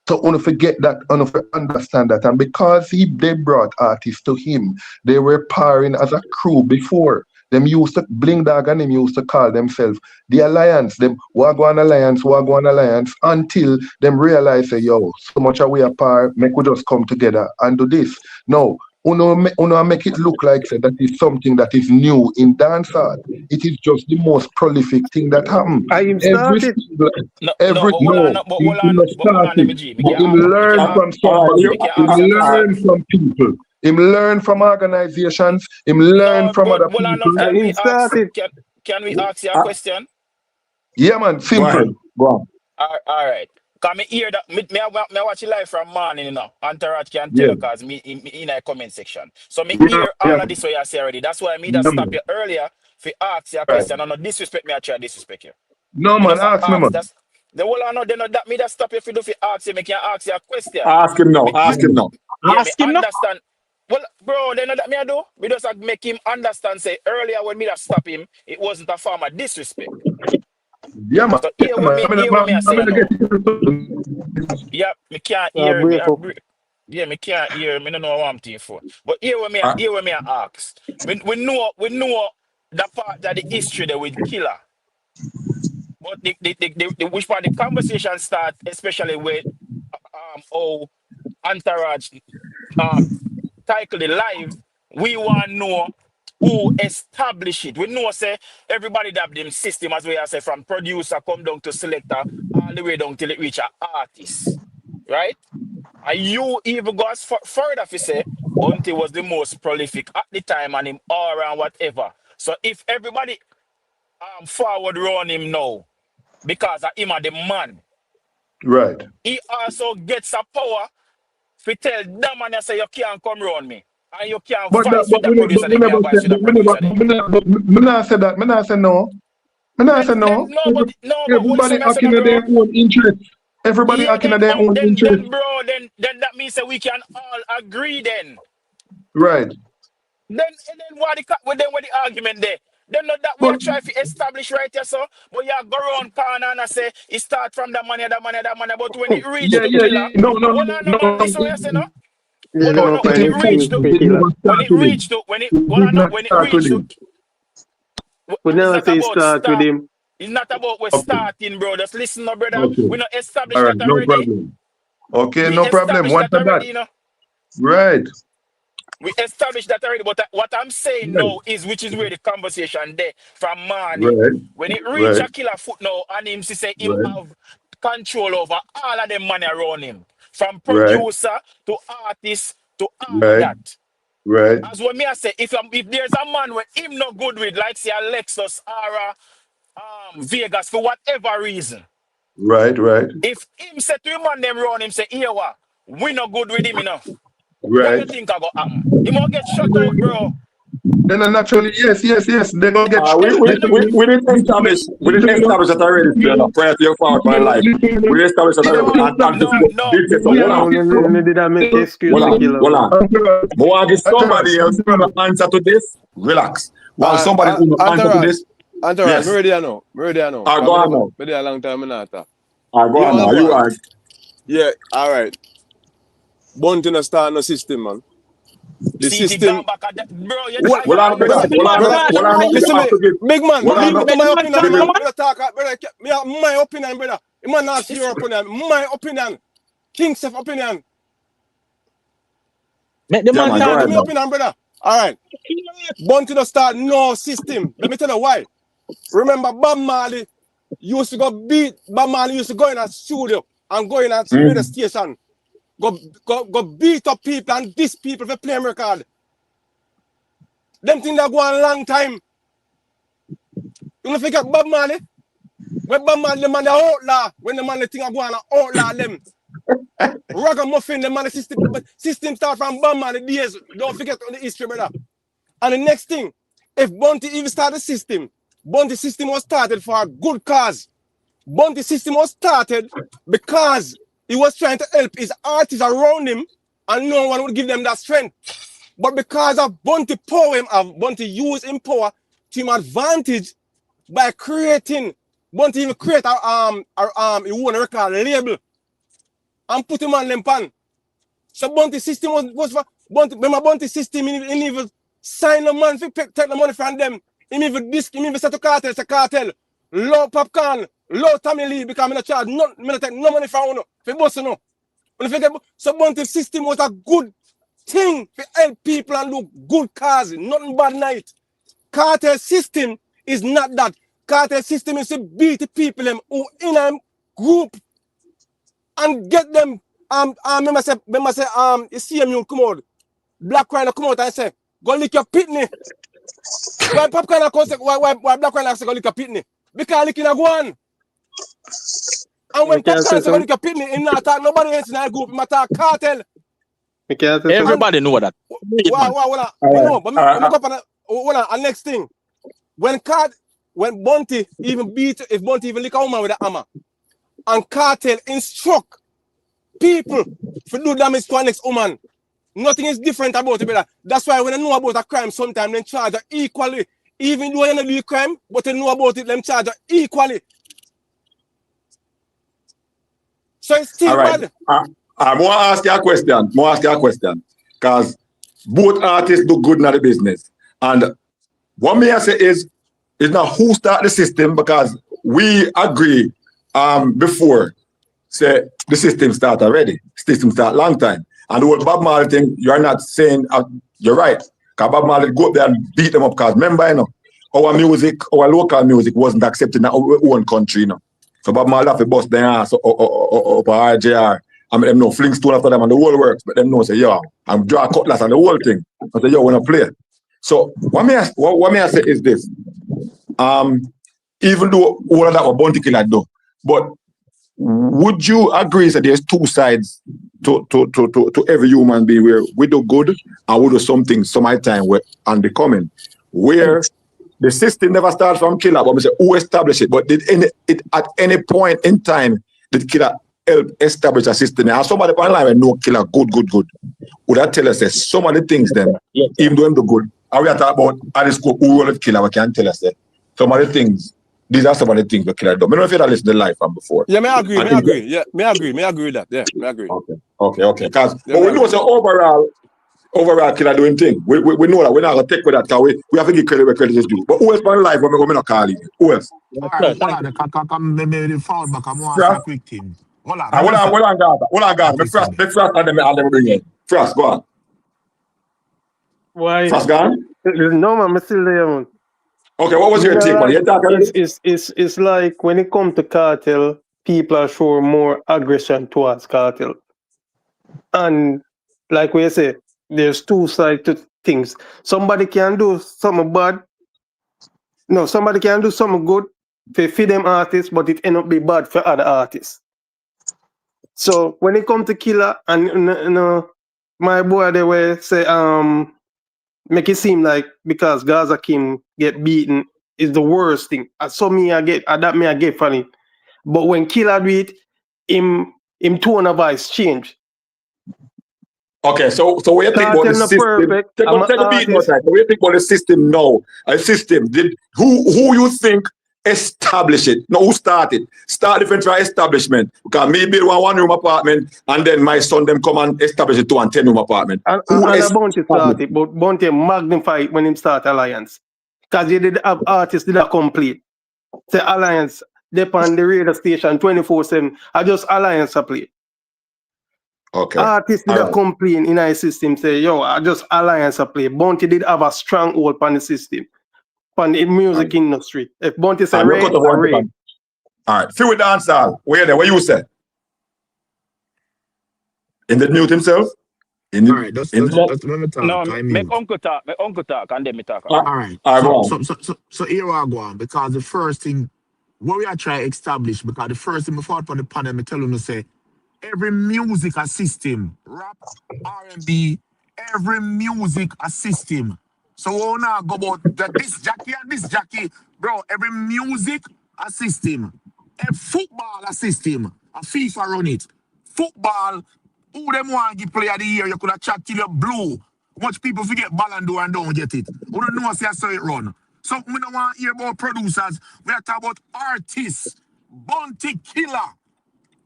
So I want to forget that, I want to understand that. And because they brought artists to him, they were parring as a crew before. Them used to Bling Dog and them used to call themselves the Alliance, them Wagwan Alliance, until them realize say, yo, so much are we apart, make we just come together and do this. No, uno make it look like say, that is something that is new in dancehall. It is just the most prolific thing that happened. I him Every started. single No, but hold on, no, no, but he hold on, not but hold on, let me started. G. But him learn from All right, somebody. Me can Him ask you a question. learn from people. Him learn from organizations. Him learn No, from bro, other hold on, no, people. I him started. can we ask you a uh, question? Yeah, man, go ahead. simple. Go on. All right. Cause me hear that me watch it live from morning, you know. Entourage can tell Yeah, you cause me in a comment section. So me yeah, hear yeah, all of this what you say already. That's why me that yeah, stop man. you earlier for ask you a Right. question. No, no disrespect me, I try disrespect you. No, Me man, just ask me, ask. man. That's the whole I know they know that me that stop you if you do for ask you, me can ask you a question. Ask him now. Me, Yeah, Ask him now. yeah, me Ask him now. understand. Well, bro, they know that me I do. Me just like make him understand. Say earlier when me that stop him, it wasn't a form of disrespect. yeah, man. So Yeah, man. hear what me I I'm say gonna get now. it. Yeah, me can't hear me. Break up. Yeah, me can't hear. Me don't know what I'm thinking for. But Uh, hear what me I ask. We know the part that the history there with Killer. But the which part the conversation start, especially with how Entourage um title the live, we want to know who established it. We know say everybody that them system as we say from producer come down to selector all the way down till it reach a artist. Right? And you even go as further to say Bunty was the most prolific at the time and him all around whatever. So if everybody forward run him now because of him are the man, Right. he also gets a power to tell them and say you can't come round me. And you can't vice with that producer, they can't vice with that producer there. Me not say that. Me not say no. Me not say Then no. no, but what is Everybody some say acting no, in bro? their own interest. Everybody Yeah, acting in their own interest. then bro, then that means that we can all agree then. Right. Then what the argument there? Then not that we But are trying to establish right here, so but you go around corner and I say it start from that money, but when it reach yeah, the yeah, killer, yeah. No, no, hold no, on, no, no, listen what you say, no? You're No, gonna no. When find it a few reached to, It killer. never when start it with him. reached to, when it, It well, I did know not when it start with reached to, him. But it's now not say about start with start. him. It's not about we Okay. starting, bro. Just listen, no, brother. Okay. We not All established right. that No already. problem. Okay. We No problem. established What that of that? already, you know. Right. We established that already. But what I'm saying Right. now is, which is where the conversation there from morning. Right. When it reach Right. a killer foot now, and him say him Right. have control over all of them money around him, from Right. producer to artist to all of Right. that. Right. As what me I say, if there's a man where him not good with, like say a Lexus or a, Vegas for whatever reason, Right. Right. if him say to him and them around him say, here what, we not good with him enough. What you Right. think I go happen? He might get shut out, bro. Then naturally, yes. They're gonna get We, Then, we, then we, we didn't establish that already, you know, prior to your forward by life. We didn't establish that already. no, And no, no. did say so. No, no, did I make excuse for killer, Hold man? on. I want to give somebody else to answer to this. Relax. While somebody who answer to this. Entourage, Yes. me ready now. Me ready now. Go on now. Me there a long time, me not talk. Go on now. You are. Yeah, all right. Bunty no start no system, man. The See, system. back at that, bro. You What? Hold on, brother. the man Brother, Hold on. listen me, big man. Hold on. Leave me to my opinion, Give brother. him. Brother, talk, brother. Me have my opinion, brother. You man ask your opinion. My opinion. King's opinion. Make the Yeah, man man. Go Give talk. ahead me now. opinion, brother. All right. Bunty no start no system. Let me tell you why. Remember, Bob Marley used to go beat. Bob Marley used to go in a studio and go in a radio station. Go beat up people and diss people for playing record. Them things that go on a long time. You don't forget Bob Marley? When Bob Marley, the man, the outlaw. When the man, the thing that go on, outlaw them. Ragamuffin, the man, the system start from Bob Marley days. Don't forget on the history, brother. And the next thing, if Bunty even started the system, Bunty system was started for a good cause. Bunty system was started because he was trying to help his artists around him and no one would give them that strength. But because of Bunty power, Bunty used his power to his advantage by creating, Bunty even create he won a record label and put him on them pan. So Bunty system was for Bunty, remember Bunty system, he even sign the man to take the money from them. He even set to cartel, it's a cartel. Low popcorn, low Tommy Lee, because I'm not charge no take no money from you. For boss no. So Bunty system was a good thing to help people and look good cause, nothing bad night. Cartel system is not that. Cartel system is to beat the people them who in a group and get them remember say you see him come out. Black Rhino come out and say, go lick your pitney. Why popcorn come say why Black Rhino say go lick your pitney? Because licking a go on. And when popcorn say go lick your pitney, he not talk nobody else in that group, he talk cartel. Everybody know that. And next thing, when Bunty even if Bunty even lick a woman with a hammer, and cartel instruct people to do damage to our next woman, nothing is different about it, brother. That's why when I know about a crime, sometimes they charge her equally. Even though you don't do a crime, but you know about it, them charge her equally. So it's still bad. I want to ask you a question. Because both artists do good in the business. And what me I say is not who start the system, because we agree before say the system start already. System start long time. And the whole Bob Marley thing, you're not saying you're right. Because Bob Marley go up there and beat them up, because remember, you know, our local music wasn't accepted in our own country, you know. So Bob Marley have to bust their ass up RJR. I mean, them know Flintstone after them and the whole works, but them know say, yo, I'm draw cutlass and the whole thing. I say, yo, wanna play. So what may I say is this. Even though all of that were Bunty killer do, but would you agree that there's two sides to every human being, where we do good and we do something some time on the coming, where the system never starts from killer, but we say who established it, but at any point in time did killer help establish a system? And somebody online know killer good. Would that tell us that some of the things then, even though them good, and we are talking about at the school who roll killer, we can tell us that some of the things. These are some of the things the killer do. I don't know if you had listened to the live from before. Yeah, I agree. Yeah, I agree with that. Yeah, I agree. Okay. Because Yeah, but we man. know so overall Killer doing thing. We know that we're not gonna take with that because we have to give credit where credit is due. But who else on live when we not calling? Who else? Yes, All sir. right, hold Thank you. on. Come maybe fall back. I'm going to say Frost? a quick thing. Hold on. Hold Remember, on, Gaza. Let artist, Frost and them bring in. Frost, go on. Why? Frost gone? No, man, I'm still there, man. Okay, what was Me your not take on it? like You talk already? it's like when it comes to cartel, people are showing more aggression towards cartel. And like we say, there's two sides to things. Somebody can do something bad. No, somebody can do something good for them artists, but it end up be bad for other artists. So when it comes to Killer and my boy they will say make it seem like because Gaza King get beaten is the worst thing. So I get from it. But when Killer do it, him tone of voice change. Okay, so what you think about the Cartel not system? perfect. Take I'm an the beat artist. outside. What do you think about the system now? A system. Who you think establish it? No, who started? Start different for establishment. Because me build one room apartment and then my son them come and establish it to a 10-room apartment. And Who a Bounty established started, but Bounty magnify it when him start Alliance. Because you did have artists did a complete. Say Alliance, they on the radio station 24/7. I just Alliance a play. Okay. Artists did All a right. complain in our system, say, yo, I just Alliance a play. Bounty did have a strong hold on the system, on the music industry. If Bounty say All right, Ray, cut off one Ray. second. All right. Feel with dancehall. Where there? What you say? In the mute himself? all right, that's let me talk. No, I make mute. uncle talk, and then me talk All after. All right. right, go on. So here I go on because the first thing what we are trying to establish because the first thing before on the panel, me tell them to say every music a system, rap, R&B, every music a system. So we will not go about this Jackie and this Jackie, bro. Every music a system, every football a system. A FIFA run it. Football, who them want to give player of the year? You could have chat till you blue. Much people forget Ballon d'Or and don't get it. We don't know see how it run. So we don't want to hear about producers. We are talking about artists. Bounty Killer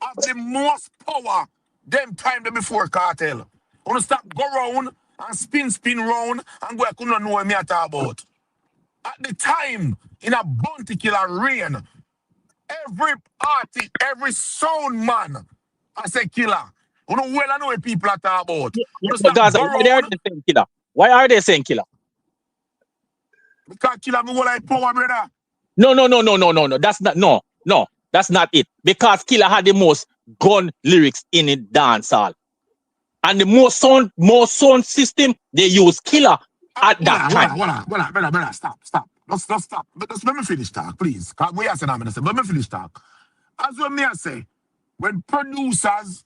have the most power them time them before cartel. Want to stop go round and spin round and go I couldn't know what me talk about. At the time, in a Bounty Killer reign, every artist, every sound man, I say killer. You know well I know what people are talking about. Want to But stop Gaza, go why are round they saying Killer? Why are they saying Killer? because killer me go like power, brother. No. That's not that's not it. Because Killer had the most gun lyrics in it dancehall. And the most sound system, they use Killer at that time. Brother, stop. Let's stop. But let me finish talk, please. Because we are saying I'm going to say, let me finish talk. As what me I say, when producers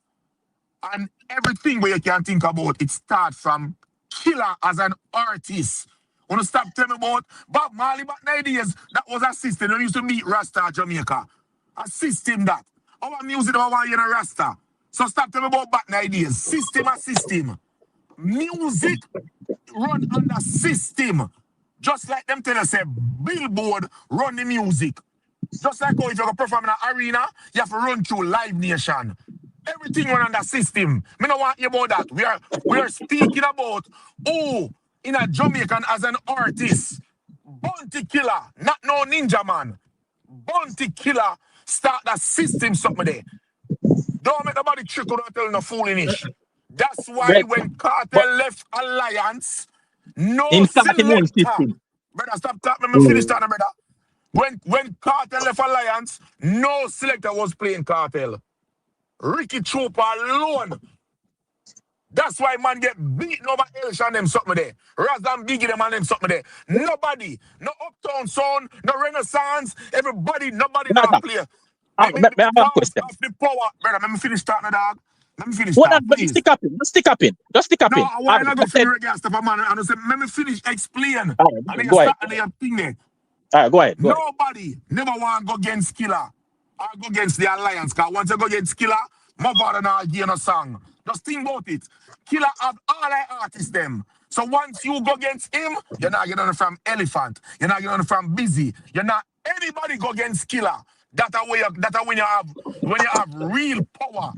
and everything where you can think about, it starts from Killer as an artist. Want to stop telling me about Bob Marley back in the days? That was a system. We used to meet Rasta Jamaica. A system that. Our music, our one in a Rasta. So stop telling me about back in the days. System a system. Music run under system. Just like them tell us, say, Billboard run the music. Just like how if you're perform in an arena, you have to run through Live Nation. Everything run under system. Me don't want you about that. We are speaking about in a Jamaican as an artist. Bounty Killer, not no ninja man. Bounty Killer start that system something there. Don't make nobody trick or don't tell no foolish. That's why when But Cartel left Alliance, no in starting one selector. system, Brother, stop talking. Let me finish talking, brother. When Cartel left Alliance, no selector was playing Cartel. Ricky Trooper alone. That's why man get beaten over Elsha and them something there. Razan Biggie them and them something there. Nobody, no Uptown Sound, no Renaissance, nobody now Gaza, play. may I have a Because question? of the power. Brother, let me finish talking, dog. Let me finish What talking, on, but please. stick up in. Just stick up in. No, I want to go I for the said, reggae stuff, man. And I said, let me finish, explain. And then you go ahead. start and you thing there. All right, go ahead. Nobody never want to go against Killer or go against the Alliance. Because once you go against Killer, my father now again a song. Just think about it. Killer have all our artists them. So once you go against him, you're not getting on from Elephant. You're not getting on from Busy. You're not anybody go against Killer. That's when you have real power.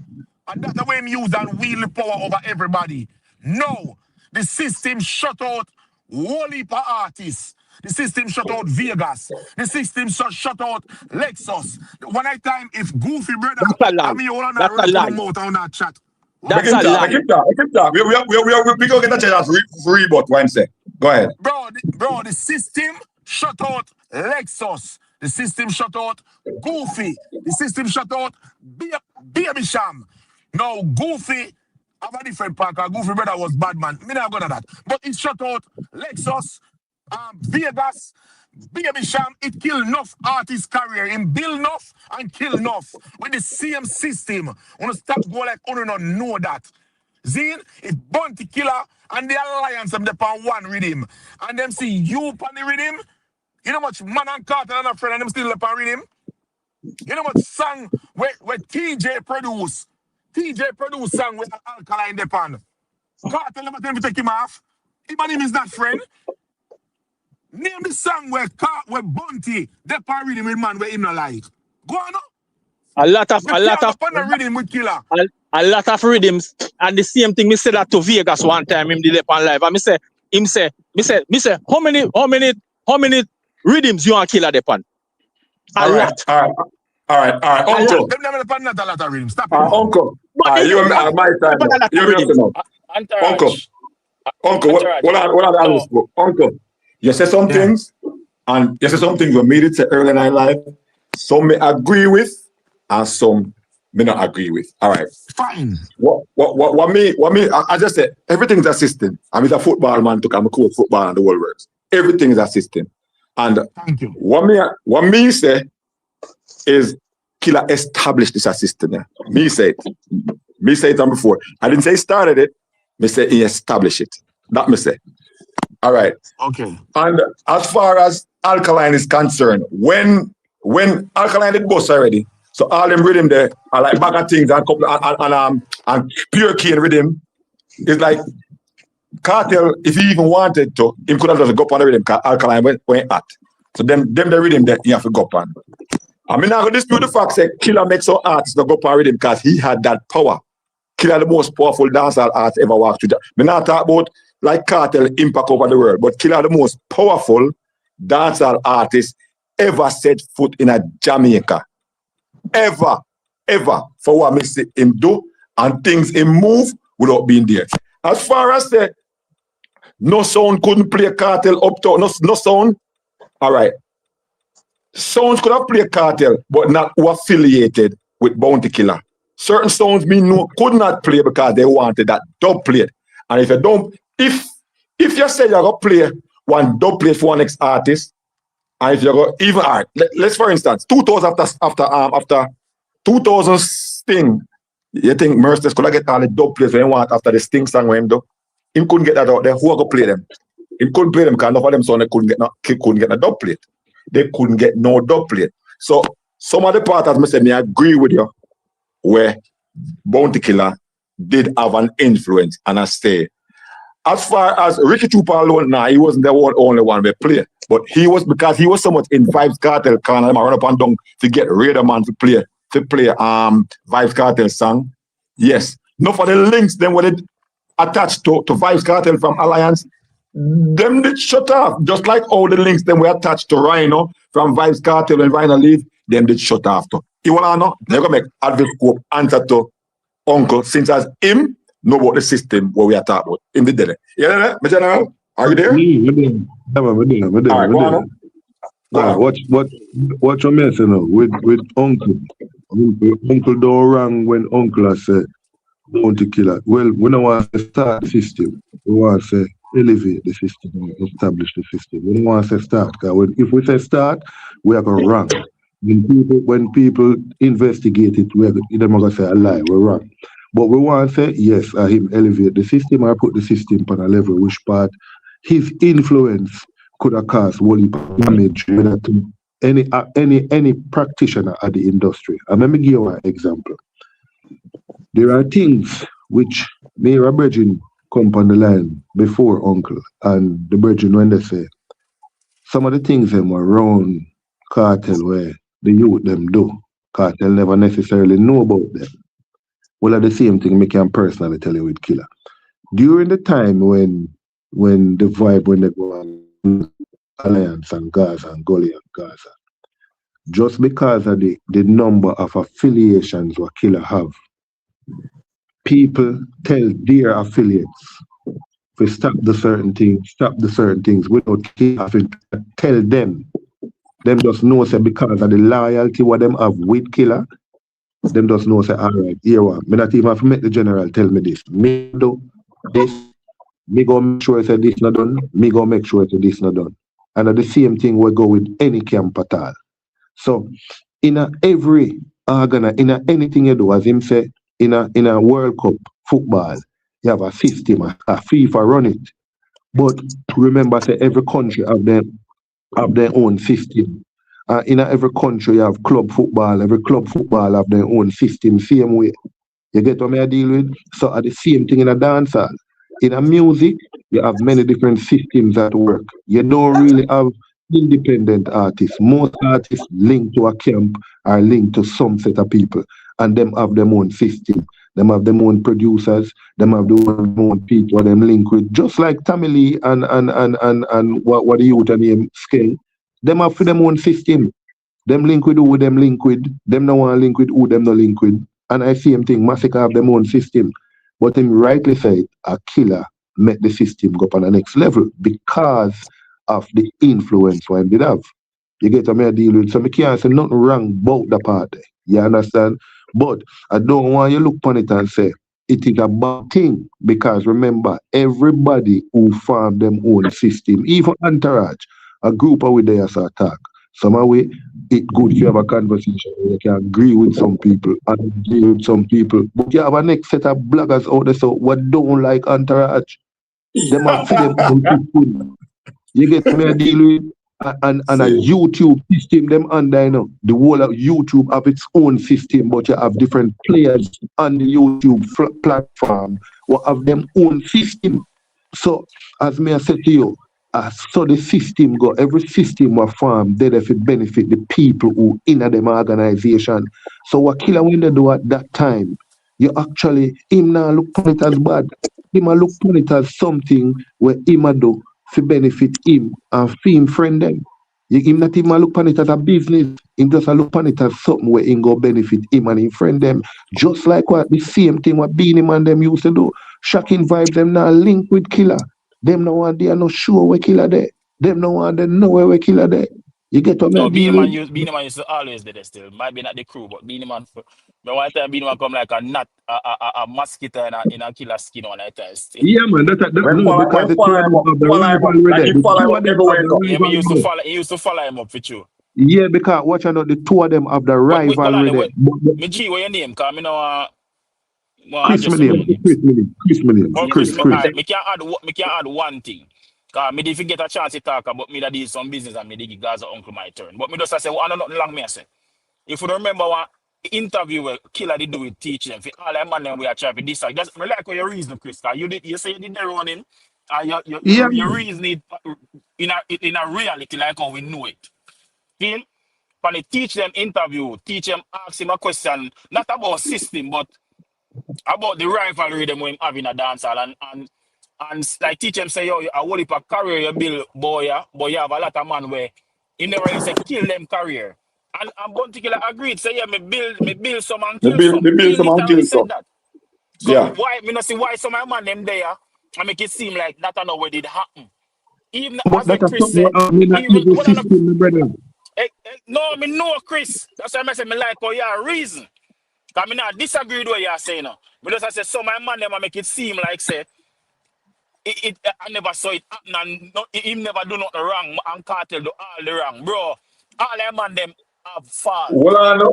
And that's the way him use and wield the power over everybody. No, the system shut out whole heap of artists. The system shut out Vegas. The system shut out Lexus. One time, if Goofy brother, That's a lie. I mean, you all on That's a run up on lie. the mouth on that chat. That's a lie. Keep that. We go get a chance to rebut what I'm saying. Go ahead. Bro, the system shut out Lexus. The system shut out Goofy. The system shut out Baby Sham. Now, Goofy have a different pack. Goofy brother was bad man. Me not gonna that. But it shut out Lexus, Vegas, Baby Sham. It killed enough artist career. In build enough and kill enough. With the same system. Wanna stop go like you don't know that. Zine, if Bounty Killer and the Alliance them upon one rhythm, and them see you upon the rhythm, you know much man and Carter and a friend and them still upon rhythm? You know much song where TJ produce? TJ produce song with Alkaline upon. Carter never tell him to take him off. Him and him is not friend. Name the song where Bounty upon rhythm with man where him not like. Go on. A lot of rhythm with Killer. A lot of rhythms, and the same thing. Me said that to Vegas one time. Him did it on live, and me say, how many rhythms you want Killer depon? A lot. All right, Uncle. Them never depend not a lot of rhythm. Stop it. Uncle. You and my time. You have to know. Uncle, what Uncle, you said some things, and you said some things we made it to early in our life. Some may agree with, and some may not agree with. All right. Fine. What me? I just said everything is a system. I'm a football man. I'm a coach football and the world works. Everything is a system. And thank you. What me say is Killer established this system. Yeah. Me say it on before. I didn't say he started it. Me say he established it. That me say. All right. Okay. And as far as Alkaline is concerned, when Alkaline did bust already, so all them rhythm there are like bag of things and couple and pure key and rhythm. It's like Kartel, if he even wanted to, he could have just go up on the rhythm because Alkaline went at. So them the rhythm that he have to go up on. I mean, I dispute the fact that Killer makes some artists to go up on rhythm because he had that power. Killer the most powerful dancehall artist ever walked through. Me not talk about like Kartel impact over the world, but Killer the most powerful dancehall artist ever set foot in a Jamaica. Ever, for what me see him do and things him move without being there. As far as the no sound couldn't play Kartel up to no sound. All right. Sounds could have played Kartel, but not who affiliated with Bounty Killer. Certain sounds could not play because they wanted that dub plate. And if you don't, if you say you're gonna play one dub plate for one next artist, and if you go even all right, let's for instance, 2000 after 2000 Sting, you think Merciless could get all the dub plates when you want after the Sting song when him do? He couldn't get that out there. Who are gonna play them? He couldn't play them because enough of them songs couldn't get a dub plate. They couldn't get no dub plate. So some of the partners may say me agree with you where Bounty Killer did have an influence, and I say as far as Ricky Trooper alone, he wasn't the only one we play. But he was because he was so much in Vybz Kartel corner, I run up and down to get Raider Man to play Vybz Kartel song. Yes. No for the links then when it attached to Vybz Kartel from Alliance, them did shut off. Just like all the links then were attached to Rhino from Vybz Kartel and Rhino leave, them did shut off too. You wanna know? They're gonna make Advil Scope answer to Uncle since as him know about the system what we are talking about in the day. Yeah, my general, are you there? We're there. What you messing now with Uncle? Uncle don't wrong when Uncle said Bounty Killer. Well, we don't want to start the system. We want to elevate the system and establish the system. We don't want to start because if we say start, we are going wrong. When people investigate it, they're going to say a lie. We're wrong. But we want to say, yes, him elevate the system or put the system on a level which part his influence could have caused damage to any practitioner at the industry. And let me give you an example. There are things which Mayor Bridging come on the line before Uncle, and the Bridging when they say some of the things them were around Kartel where the youth them do. Kartel never necessarily know about them. Well, at the same thing, me can personally tell you with Killer. During the time when the vibe when they go on Alliance and Gaza and Gully and Gaza, just because of the number of affiliations what Killer have, people tell their affiliates to stop the certain things without having to tell them. Them just know say because of the loyalty what them have with Killer, them just know say, all right, here what. Me not even have to make the general tell me this. Me do this, me go make sure say this not done, me go make sure say this not done. And at the same thing we go with any camp at all. So in every anything you do, as him say, in a World Cup football, you have a system, a FIFA run it. But remember, say every country have their own system. In every country, you have club football. Every club football have their own system, same way. You get what I deal with? So at the same thing in a dancehall. In a music, you have many different systems at work. You don't really have independent artists. Most artists linked to a camp are linked to some set of people, and them have their own system. Them have their own producers. Them have their own people. Them link with just like Tommy Lee and what the youth name Scale. Them have for them own system. Them link with who them link with. Them no want link with who them no link with. And I see him think Masicka have them own system. But him rightly said a Killer make the system go up on the next level because of the influence what him did have. You get what I deal with? So I can't say nothing wrong about the party. You understand? But I don't want you look upon it and say it is a bad thing because remember, everybody who form them own system, even Entourage, a group of they as attack. Some way it good to have a conversation where you can agree with some people and agree with some people. But you have a next set of bloggers out there so what don't like Entourage. Them have for them own system. You get me a deal with and a YouTube system them under, you know. The whole of YouTube have its own system, but you have different players on the YouTube platform who have them own system. So as me I said to you, so the system go, every system will form there if it benefit the people who in them organization. So what Killer when they do at that time, you actually him now look upon it as bad. Him a look upon it as something where him a do to benefit him and for him friend them. Him not even look upon it as a business. Him just a look upon it as something where him go benefit him and him friend them. Just like what the same thing what Beanie Man them used to do. Shocking vibes them now link with Killer. Them no one they are not sure where Killer there. Them no one they know where Killer there. You get what No, I deal with? Beanie Man used to always be there still. Might be not the crew, but Beanie Man. But one time Beanie Man come like a mosquito in a Killer skin one time still. Yeah man, no because the two of them have the rivalry there. The two of them have the Yeah, me used to rivalry. follow. He used to follow him up for you. Yeah, because watch out, the two of them have the But hold rivalry on, there. me G, what your name? Cause me know Chris address your names. Williams. Oh, Chris. alright, me can add one thing. Cause me if you get a chance to talk about me that did some business and me dey give Gaza uncle my turn. But me just say, I know nothing long me I say. If you remember one interview where Killer did do with teaching, for all that man them we are trying to decide. Just me like how you reason, Chris. Cause you say you did the running, and Yeah. you reason it in a reality like how we know it. Feel? When they teach them interview, teach them ask him a question, not about system, but about the rivalry them when having a dancehall and like teach them say yo a whole heap of career you build boy yeah, but you have a lot of man where you never really say kill them career. And Bounty Killer agreed, say yeah, me build some and kill some. Me build He some and literally kill said some. that. So Yeah. why me not see why some of my man them there and make it seem like that I know what did happen. Even But as what that is Chris something said, I mean that even evil what I know, system, my brother. no, me know Chris. That's why I say me like how you are reason. Cause me not disagree with what you are saying now. But just I say some of my man them make it seem like say I never saw it happen and him never do nothing wrong and Kartel do all the wrong. Bro, all them man them have fault. Well, I know,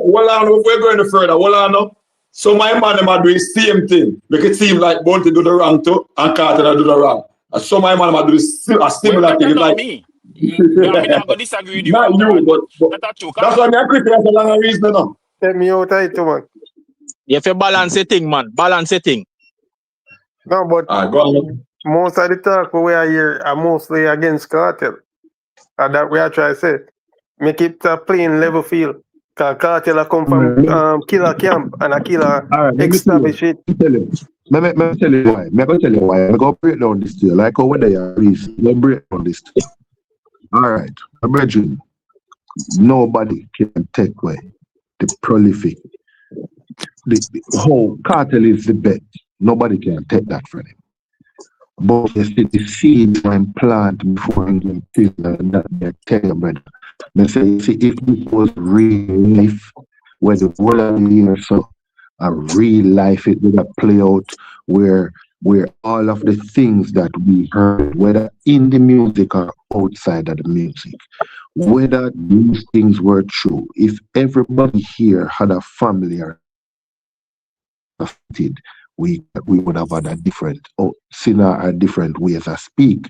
we're going further. Well, I know. So my man them are doing the same thing. Make it seem like Bounty do the wrong too and Carter do the wrong. And so my man are doing a Well, similar thing. It's not like me. I mean, I'm going to disagree with you not on that you, one. but That's true. that's why I'm critical for long reason now. Take me out of it, man. You have to balance the thing, man. Balance the thing. No, but Go on. most of the talk we are here are mostly against cartel. And that we are trying to say. Make it a plain level field. Cause cartel come from killer camp and a killer Alright, let me establish it. tell you. Let me tell you why. Me go tell you why. I'm gonna break down this to you. Like over there, please. Let me break down this to you. Alright, my brethren, nobody can take away the prolific. The whole cartel is the best. Nobody can take that from him. But you see the seeds when plant before in prison and that they tell you, brother. They say, you see, if this was real life, where the world of the year, so a real life it would have play out where all of the things that we heard, whether in the music or outside of the music, whether these things were true, if everybody here had a family or affected, we would have had a different sinner or different ways of speak.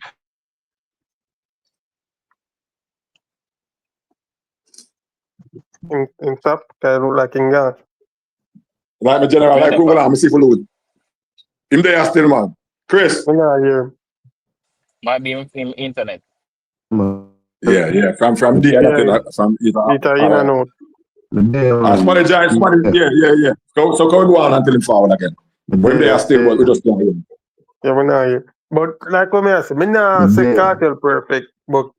In fact, I look like in God. Like my general, like Google, I'm see for load. Him there still, man. Chris. Here. Might be in internet. Yeah. From there, from either. Somebody giant, yeah. So go on until him forward again. When they are still, but we just don't hear him. Yeah, we're not here. But like what I say, me not say cartel perfect, but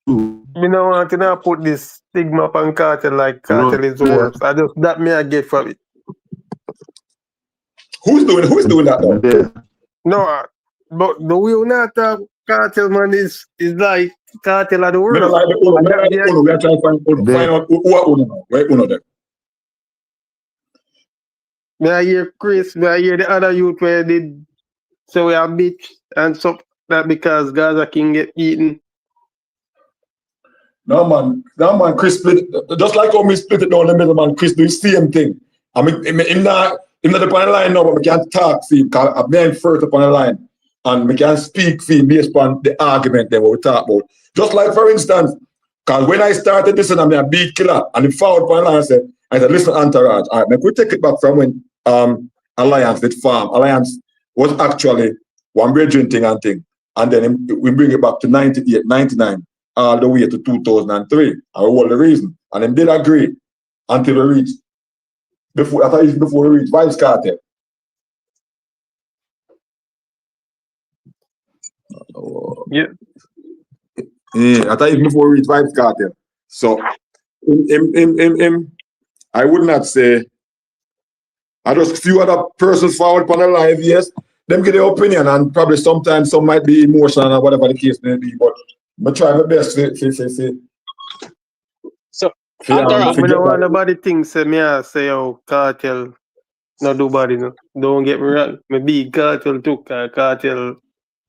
me no want to not put this stigma upon cartel like cartel is the worst. I just that me I get from it. Who's doing that though? No, but the way we not talk cartel man is like cartel of the world. Me like the Uno. We are trying to find out who are Uno now. Where Uno them? Me I hear Chris, me I hear the other youth where they did so we are bitch and stuff that because Gaza King get eaten. No man, Chris split just like how me split it down the middle, man. Chris do the same thing. I mean, him not upon the line now, but we can't talk for him because I'm being first upon the line. And we can speak for him based on the argument that we talk about. Just like for instance, because when I started this and I'm a beat killer and he followed upon the line I said, listen, Entourage, all right, we take it back from when Alliance did farm. Alliance was actually one bridging thing and thing. And then we bring it back to 98, 99, all the way to 2003. And all the reason. And then did agree until we reached, before we reached vybz kartel. Yeah. I thought even before we reached vybz kartel. So, I would not say, I just few other persons forward upon the live, yes, them give their opinion and probably sometimes some might be emotional or whatever the case may be, but I try my best to So, we don't want nobody think say me I say oh cartel no do bad, no. Don't get me wrong. Me big cartel too, cartel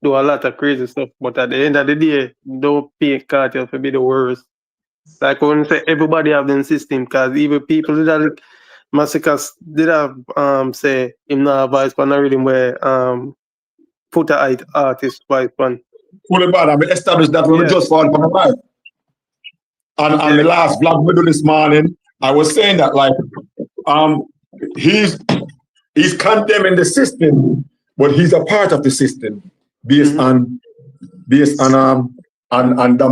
do a lot of crazy stuff, but at the end of the day, don't pay cartel to be the worst. Like when say everybody have them system, because even people that Masicka did have say him not advice on a rhythm where put a artist vibe on. fully bad. I mean established that we just fall upon the live. And the last vlog we do this morning, I was saying that like he's condemning the system, but he's a part of the system based on the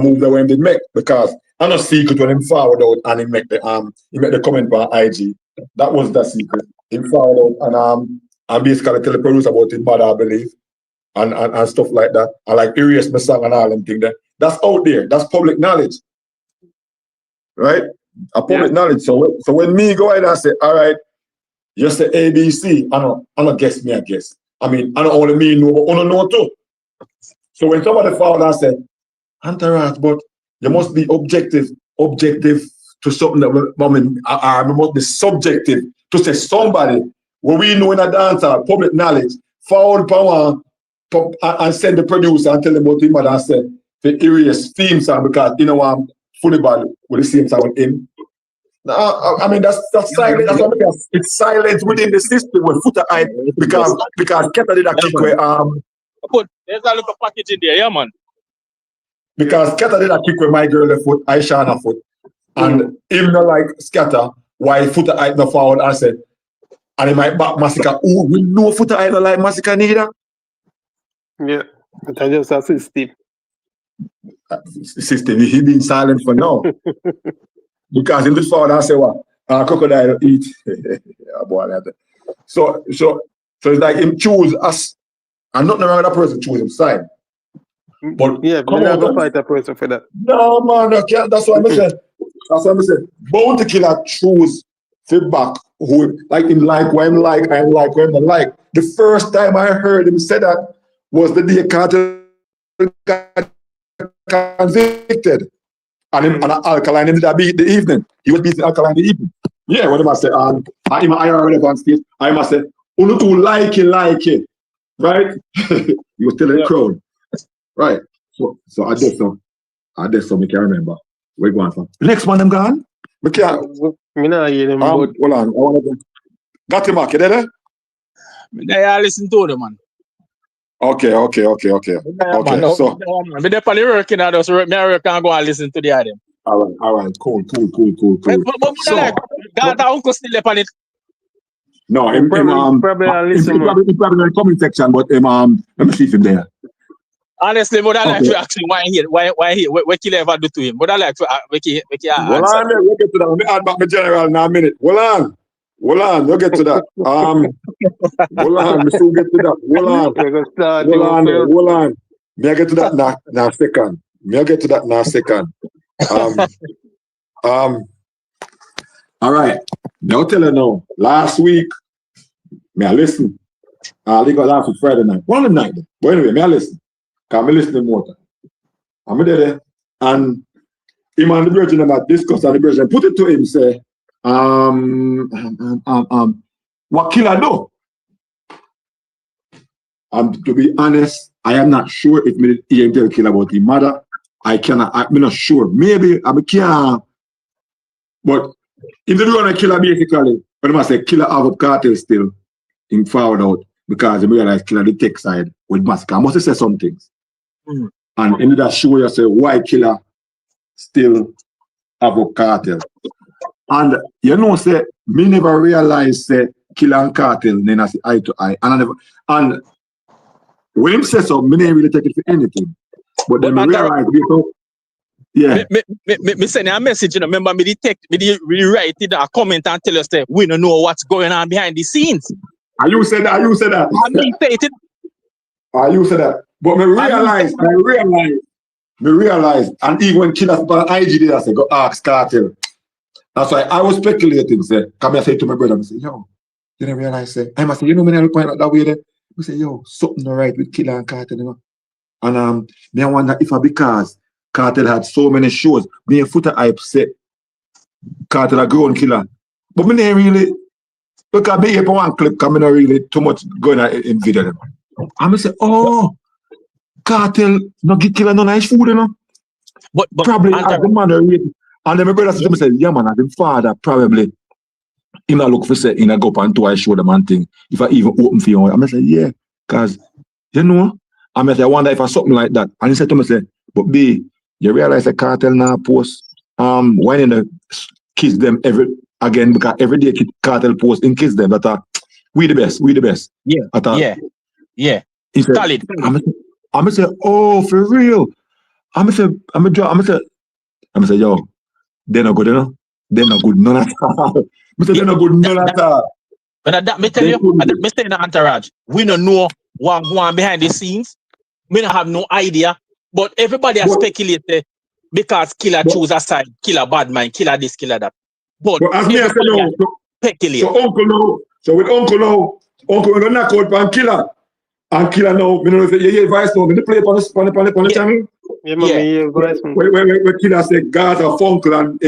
move that when they make, because I'm not secret when him forward out and he make the comment on IG. That was the secret. He forward out and basically tell the producer about his mother, I believe, and stuff like that. I like erase my song and all them things there. That's out there. That's public knowledge. Right? A public knowledge. So when me go ahead and say, all right, you say ABC, I don't guess me, I guess. I mean, I don't only me know, but I don't know too. So when somebody found and said, Entourage, but you must be objective to something that I must be subjective to say somebody what we know in a dancer, public knowledge, found power and send the producer and tell them about him and say the erase theme song because you know I'm fully bad with the same song with him. I mean that's silent. That's what it's silent within the system with Footer Hype because Keta did a kick where there's a little package in there, yeah man. Because Keta did a kick with my girl the foot, Aisha on her foot. And him not like scatter, why Footer Hype not forward and said, and he might back Masicka. Oh, we know Footer Hype not like Masicka neither. Yeah, but I just assist him. System, he been silent for now. Because in the forward and say what? Crocodile eat. Yeah, boy, like that. So it's like him choose us, and not wrong with that person choose him side. But Yeah, come we're not on, gonna fight a person for that. no man, I can't. That's what I'm saying. That's what I'm saying. Bounty killer choose feedback who like him like what him like, I like what him not like. The first time I heard him say that was the day Carter got convicted. And him and Alkaline did that beat the evening. He was beating Alkaline the evening. Yeah, what am I say? I'm a higher relevant state. I must say, only to like it. Right? He was telling the crowd. Right. So I did so me can remember. Where you going from? Next one them gone? Me can't. Me not hear them, but Hold on. I wanna go. Got him, Mark, you there? I listen to them, man. Okay. Man, no, So man. Me dey on the working at us. Me work and go and listen to the other. all right, cool. But So like, that uncle still dey on it. no, he him probably a listen more. he probably in the comment section, but let me see if him there. Honestly, but I like Okay. to ask him why what Killer ever do to him. But I like to make Well answer. on, we'll get to that. Let me add back my general in a minute. Hold on, we'll get to that. Hold on, we still get to that. Hold on. May I get to that now second. All right. Now tell you now. Last week, may I listen? They got last week Friday night. One of the night. But anyway, may I listen? Because I listen more time. I'm there. And him and the virgin about discuss and the virgin put it to him, say, what killer do? To be honest, I am not sure if me hear tell killer about his mother. I'm not sure. Maybe I can't. But if they do want to killer basically, when I say killer have a cartel still in forward out because they realize killer the tech side with Masicka. I must say some things. And in that show you say why killer still have a cartel. And you know, say me never realize say killer and cartel then I see eye to eye. And when him say so, me never really take it for anything. But then me realize yeah. Me send a message, you know. Remember me me write it a comment and tell us that we don't know what's going on behind the scenes. And you said that. I mean, say it. You said that. But me realize, and even when killers on IG did I say go ask cartel. That's why I was speculating, say, come here say to my brother, I say, yo, you don't realize say, I must say, you know me I point out that way there. I say, yo, something not right with killer and cartel, you know. And me I wonder if because cartel had so many shows, me a footer hype say cartel a grown killer. But me not really because me hear one clip coming not really too much going on in video them. And I say, oh, cartel not get killer no nice food, you know. But probably as the man really. And then my brother said to me, say, yeah man, as the father probably in a look for say in a go up and twice show the man thing. If I even open for you, I'm say, yeah, because you know, I wonder if I something like that. And he said to me, say, but B, you realize the cartel now post when in the kiss them again because every day cartel post in kiss them that we the best. Yeah. Yeah. He said, Solid. I'm say, oh, for real. I'm say, yo, they're not good, you know? They're not good, none at all. They're not good, none at all. But that me tell you, me stay in the entourage. We don't know what going on behind the scenes. We don't have no idea. But everybody has speculated because killer choose a side, killer bad man, killer this, killer that. But as me I say no, speculate. So uncle now, uncle we're gonna knock out on killer. And killer now, you know if you hear voice now, when they play on the channel. Yeah, man, where killer say God's a funkle and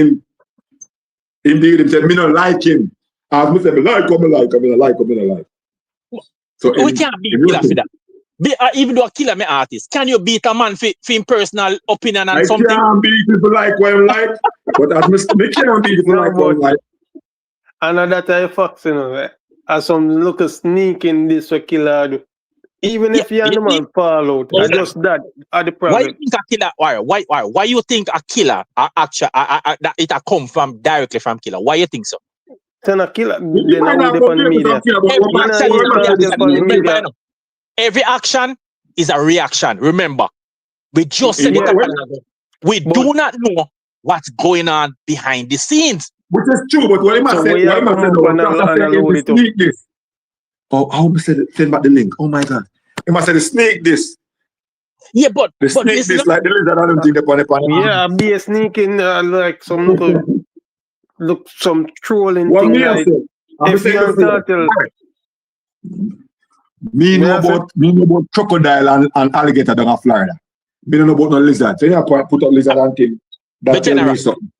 indeed him said me not like him. As me say me like him. So we can't beat killer for that. Even though a killer me artist, can you beat a man for him personal opinion and something? I can't beat people like what I'm like, but as me can't beat people like what I'm like. And that I fox, you know, as some look a sneak in this what killer do. Even if you and the man fall out, just that are the problem. Why you think a killer? Why you think a killer that it a come from directly from killer? Why you think so? Then a killer, then I will depend on the media. Every action is a reaction. Remember, we just said it. We do not know what's going on behind the scenes. Which is true, but what he must So say, we what he have to must say, move no, on and Rasta say load is it up. sneak this. Oh, how must send back the link? Oh my God. He must say the snake this. Yeah, but The snake listen, this, like the lizard, I don't think upon it. Yeah, be a sneaking like some look some trolling What thing me I like say? I'm if saying you before. cartel. Me Me know I say, about crocodile and alligator down in Florida. Me don't know about no lizard. So you have to put up lizard and thing. my That tell general. me something.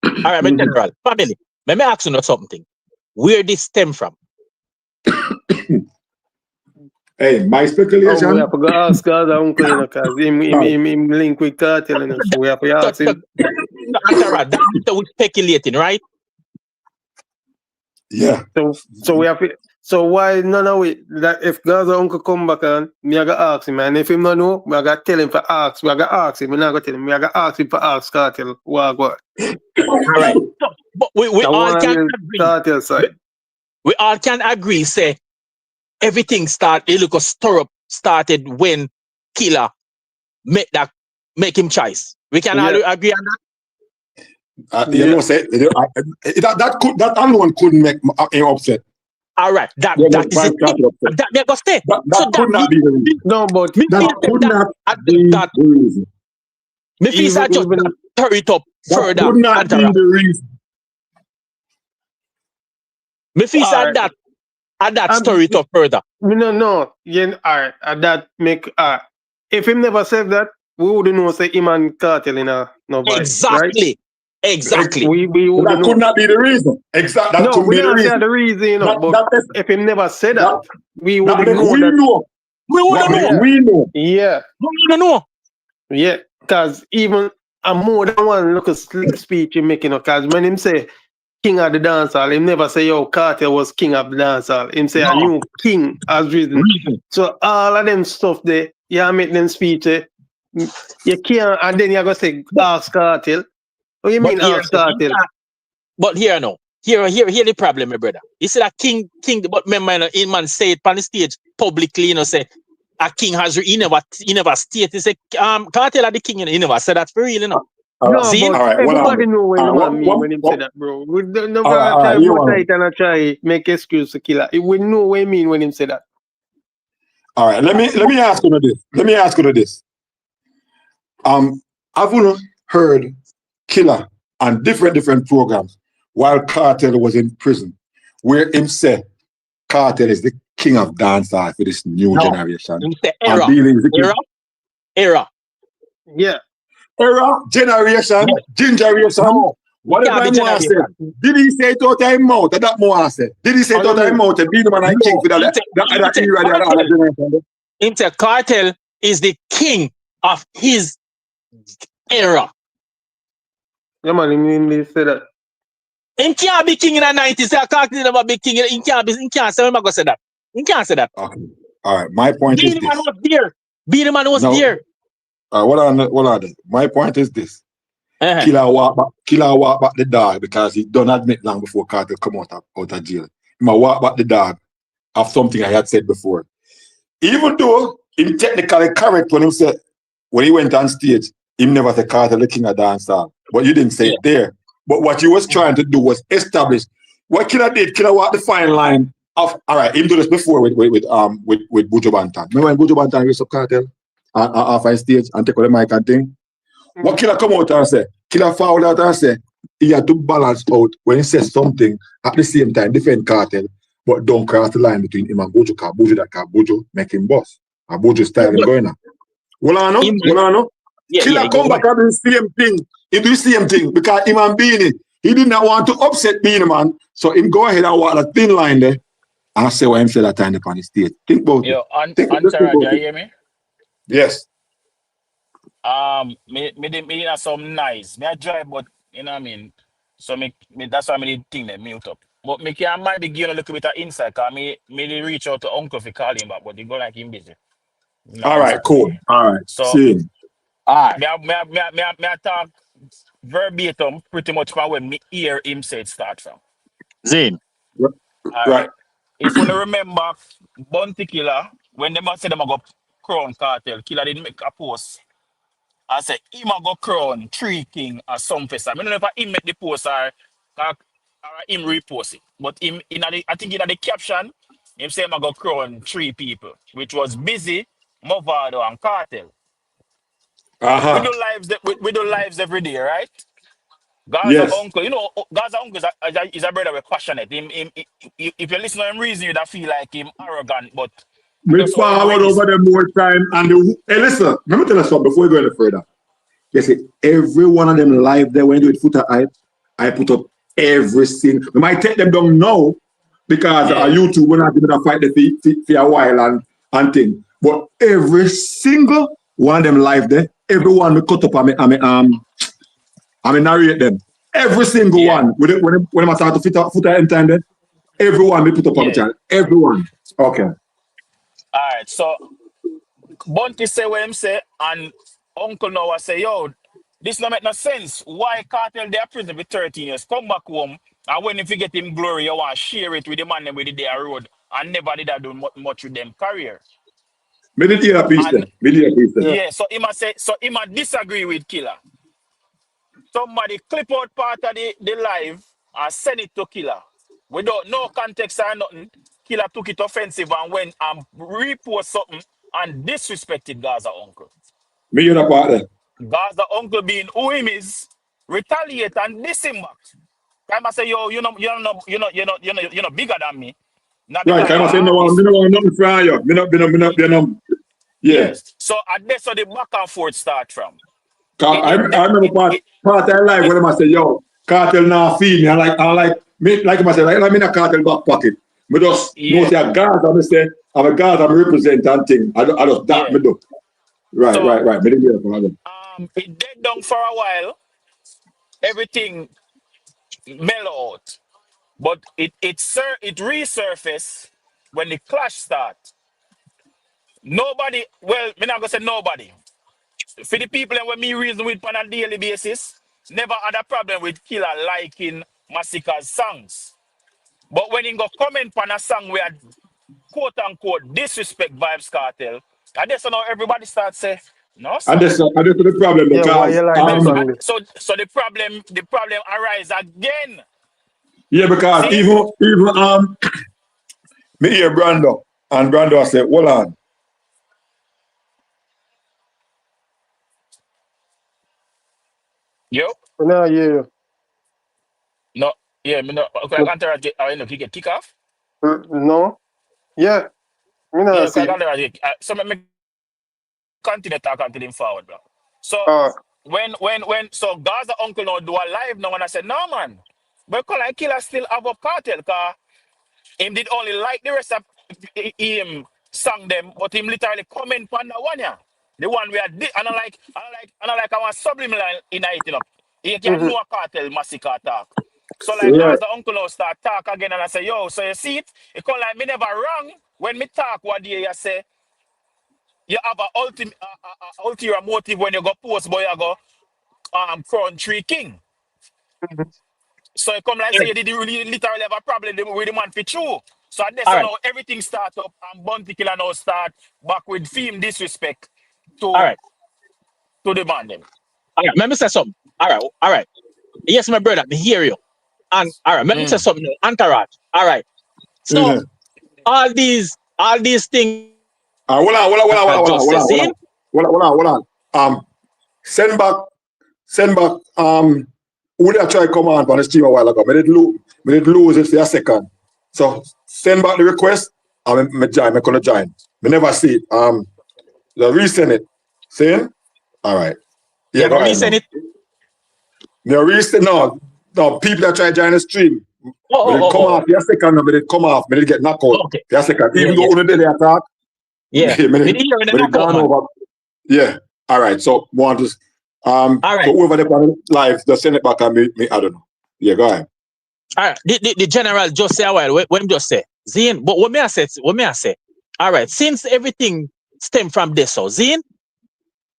All right, my general. Family, let me ask you something. Where this stem from? Hey, my oh, we speculation. have to go ask God uncle, you know, cause him link with cartel, you know, so we have to ask him. Antara, that's what we're speculating, right? Yeah. So we have to, so why none of it that if God's uncle come back on, me I gotta ask him, and if him not know, we gotta tell him for ask. We gotta ask him, we not gonna tell him, we gotta ask him for ask cartel. What? All right. So, but we all can agree. Cartel side. We all can agree, say everything started when Killer make him choice. We can all agree on that. You know, say that alone couldn't make him upset. All right, that Yeah, is it. That may go stay. That could not be the reason. No, but That could not be the reason. Me feel just that turn it up further. That could not be the reason. Me feel that stir it up further. No. Yeah, all right. That make if him never said that, we wouldn't know say him and cartel in a no vibe, Exactly. Right? Exactly. We wouldn't That know. could not be the reason. Exactly. That couldn't we be the don't say reason. the reason, you know, but if him never said that, we wouldn't know we that. know. We wouldn't know. We know. Yeah. We wouldn't know. Yeah. Because even more than one look a slick speech he making, because when him say king of the dancehall, him never say yo Carter was king of the dancehall. Him say a new king has risen. So all of them stuff there, you make them speech you can't, and then you're gonna say ask Cartel. What do you mean ask Cartel? But here no. Here the problem, my brother. You see that king, but remember, in man say it on the stage publicly, you know, say a king has he never stated. He say Cartel are the king, you know, he never said that for real, you know. No, See? but everybody know what the man mean when he say that, bro. We don't try more tight and try make excuse to Killer. We know what he mean when he say that. All right, let me ask you this. Let me ask you this. I've heard Killer on different programs while Cartel was in prison, where him said Cartel is the king of dancehall for this new generation. Him say era. Yeah. Era, generation, gingeration. No. Whatever I want to say. Did he say it out of his mouth? That more I said. Did he say it out of his mouth? Be the man I king for that era. Him say Cartel is the king of his era. Yeah, man, he say that. He can't be king in the 90s. Cartel never be king. He can't say him go say that. He can't say that. Okay. All right. My point is this. Be the man was there. What are they? My point is this. Killer walk back the dog because he don't admit long before Cartel come out of jail. He might walk back the dog of something I had said before. Even though him technically correct when he went on stage, he never said Cartel the king of dancehall. But you didn't say it there. But what you was trying to do was establish what Killer did. Killer walked the fine line of him do this before with Buju Banton. Remember when Buju Banton raised up Cartel off on stage and take out the mic and thing? What Killer come out and say? Killer fouled out and say he had to balance out when he says something at the same time, defend Cartel, but don't cross the line between him and Buju, because Buju make him boss. And Buju style him going on. Well, I know. Killer come back and do the same thing. He do the same thing because him and Beanie, he did not want to upset Beanie, man. So him go ahead and walk the thin line there and say what him said that time upon the stage. Think about it. Antara, do you hear me? Yes. Me didn't some nice. Me I drive, but you know what I mean. So me that's why I did think that mute up. But me can might be giving a little bit of insight. Cause me did reach out to uncle if he call him back, but he go like him busy. All right, cool. All right. So see. All right. Me talk verbatim pretty much from when me hear him say it start from. Zane. Right. If you remember Bounty Killer, when they said them go Crown Cartel, Killer didn't make a post I say him a go crown 3 king or something. I don't know if him make the post or him repost it. But him I think in the caption, him say him a go crown 3 people, which was Busy, Movado, and Kartel. We Uh-huh. do lives we do lives every day, right? Gaza Yes. uncle, Gaza uncle is a brother with passionate. If you listen to him reason, you'd feel like him arrogant, but I Me just how him forward ready. over them more time. And hey, listen, let me tell you something before we go any further. You see, every one of them live there when you do it footer hype, I put up every single. We might take them down now because Yeah, YouTube will not give them a fight for a while and thing. But every single one of them live there, everyone we cut up and narrate them. Every single yeah, one. When I start to footer in time then, everyone we put up on the yeah. channel. Everyone. Okay. All right, so Bunty say what him say, and Uncle Noah say, yo, this no make no sense. Why Cartel they are prison for 13 years? Come back home, and when if you get him glory, you want to share it with the man them with the their road, and never did that do much with them career. Me did hear a piece And then. Me did hear a piece then. Yeah. yeah, so he might disagree with Killer. Somebody clip out part of the live and send it to Killer. Without no context or nothing, Killer took it offensive and went and repost something and disrespected Gaza uncle. Me hear that part then. Gaza uncle being who him is, retaliate and diss him back. Time I say, yo, you're not bigger than me. Not Right, because kind you're of an say artist. no one nothing from you. Yeah. Yes. So at this, so the back and forth start from. Cause It, I, it, I it, remember it, part it, part I like when I say, yo, cartel now feed me. I like I say, like me in a cartel back pocket. Me just know yeah, say a guard, I say, I'm a guard, I'm representing thing. I just that yeah. me do. Right, So right, right. Me didn't hear that part. it dead down for a while. Everything mellow out, but it resurface when the clash start. Nobody, well, me not gonna say nobody. For the people and when me reason with on a daily basis, never had a problem with Killer liking Masicka's songs. But when he go comment on a song where quote unquote disrespect Vybz Kartel, I guess now everybody starts say, no And sir. that's the problem Yeah, why because you like the song this? So the problem arise again. yeah, because See? even me hear Brando and Brando I say, hold on. Yo, No, yeah. no, yeah, me no. Okay, I can't you get kick off. No. Yeah. Me Yeah, not okay, see. so me continue talk until him forward, bro. So Uh, so Gaza uncle now do a live now and I said, no man, but call like Killer still have up cartel cause him did only like the rest of him sang them, but him literally comment on that one yeah. The one where I want subliminal in it, you know. You can mhm. know a cartel Masicka talk. So like Yeah. Gaza uncle now start talk again and I say, yo, so you see it? It come like me never wrong when me talk what day you say you have a ulterior motive when you go post boy you go crown 3 king. Mhm. So it come like All say right. you did really literally have a problem with the man for true. So that's All how right. now everything start up and Bounty Killer now start back with film disrespect All to right. the man them. All right. Let me say something. All right. All right. Yes, my brother, me hear you. And all right, let me say Mm. something now. Entourage. All right. So Yeah. all these things Hold on, hold on, hold on, I hold on, just hold say, on, hold see? on, hold on. Send back who did I try come on the stream a while ago? Me did lose it for a second. So send back the request. Me join, me gonna join. Me never see it. So resend it. See it? All right. Yeah, You're go gonna ahead resend now. it? Me resend no people that try to join the stream. Oh, Me oh, did come oh, off for a second, me did come off, me did get knocked out oh. Okay. for a second. Yeah, Even yeah. though only did attack, Yeah. me Me did hear the me did knockout, gone man. over. Yeah. All right. So want to All so right. whoever they on live, just send it back and me I don't know. Yeah, go ahead. All right. The general just say a while, when him just say, Zine, but what may I say? All right, since everything stem from this, so Zine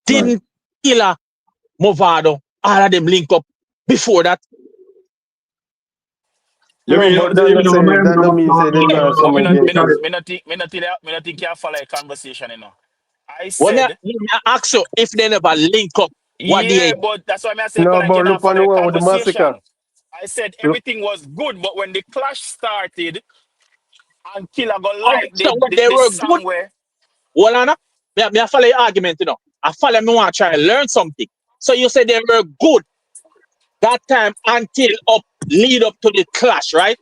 Right. didn't Killer, Movado, all of them link up before that. You No, mean but that don't say that don't mean say they Yeah. got But some me not against me not it. me not think me not think you follow a conversation, you know. I When said, I ask you if they never link up, what yeah, they but that's why I say, feel No, like but you're not look on the following the one with the Masicka. conversation. I said Look, everything was good, but when the clash started and Killer go all right, like so when they the were good, song where well, Anna, me I follow your argument, you know. I follow me want to try and learn something. So you say they were good that time until lead up to the clash, right?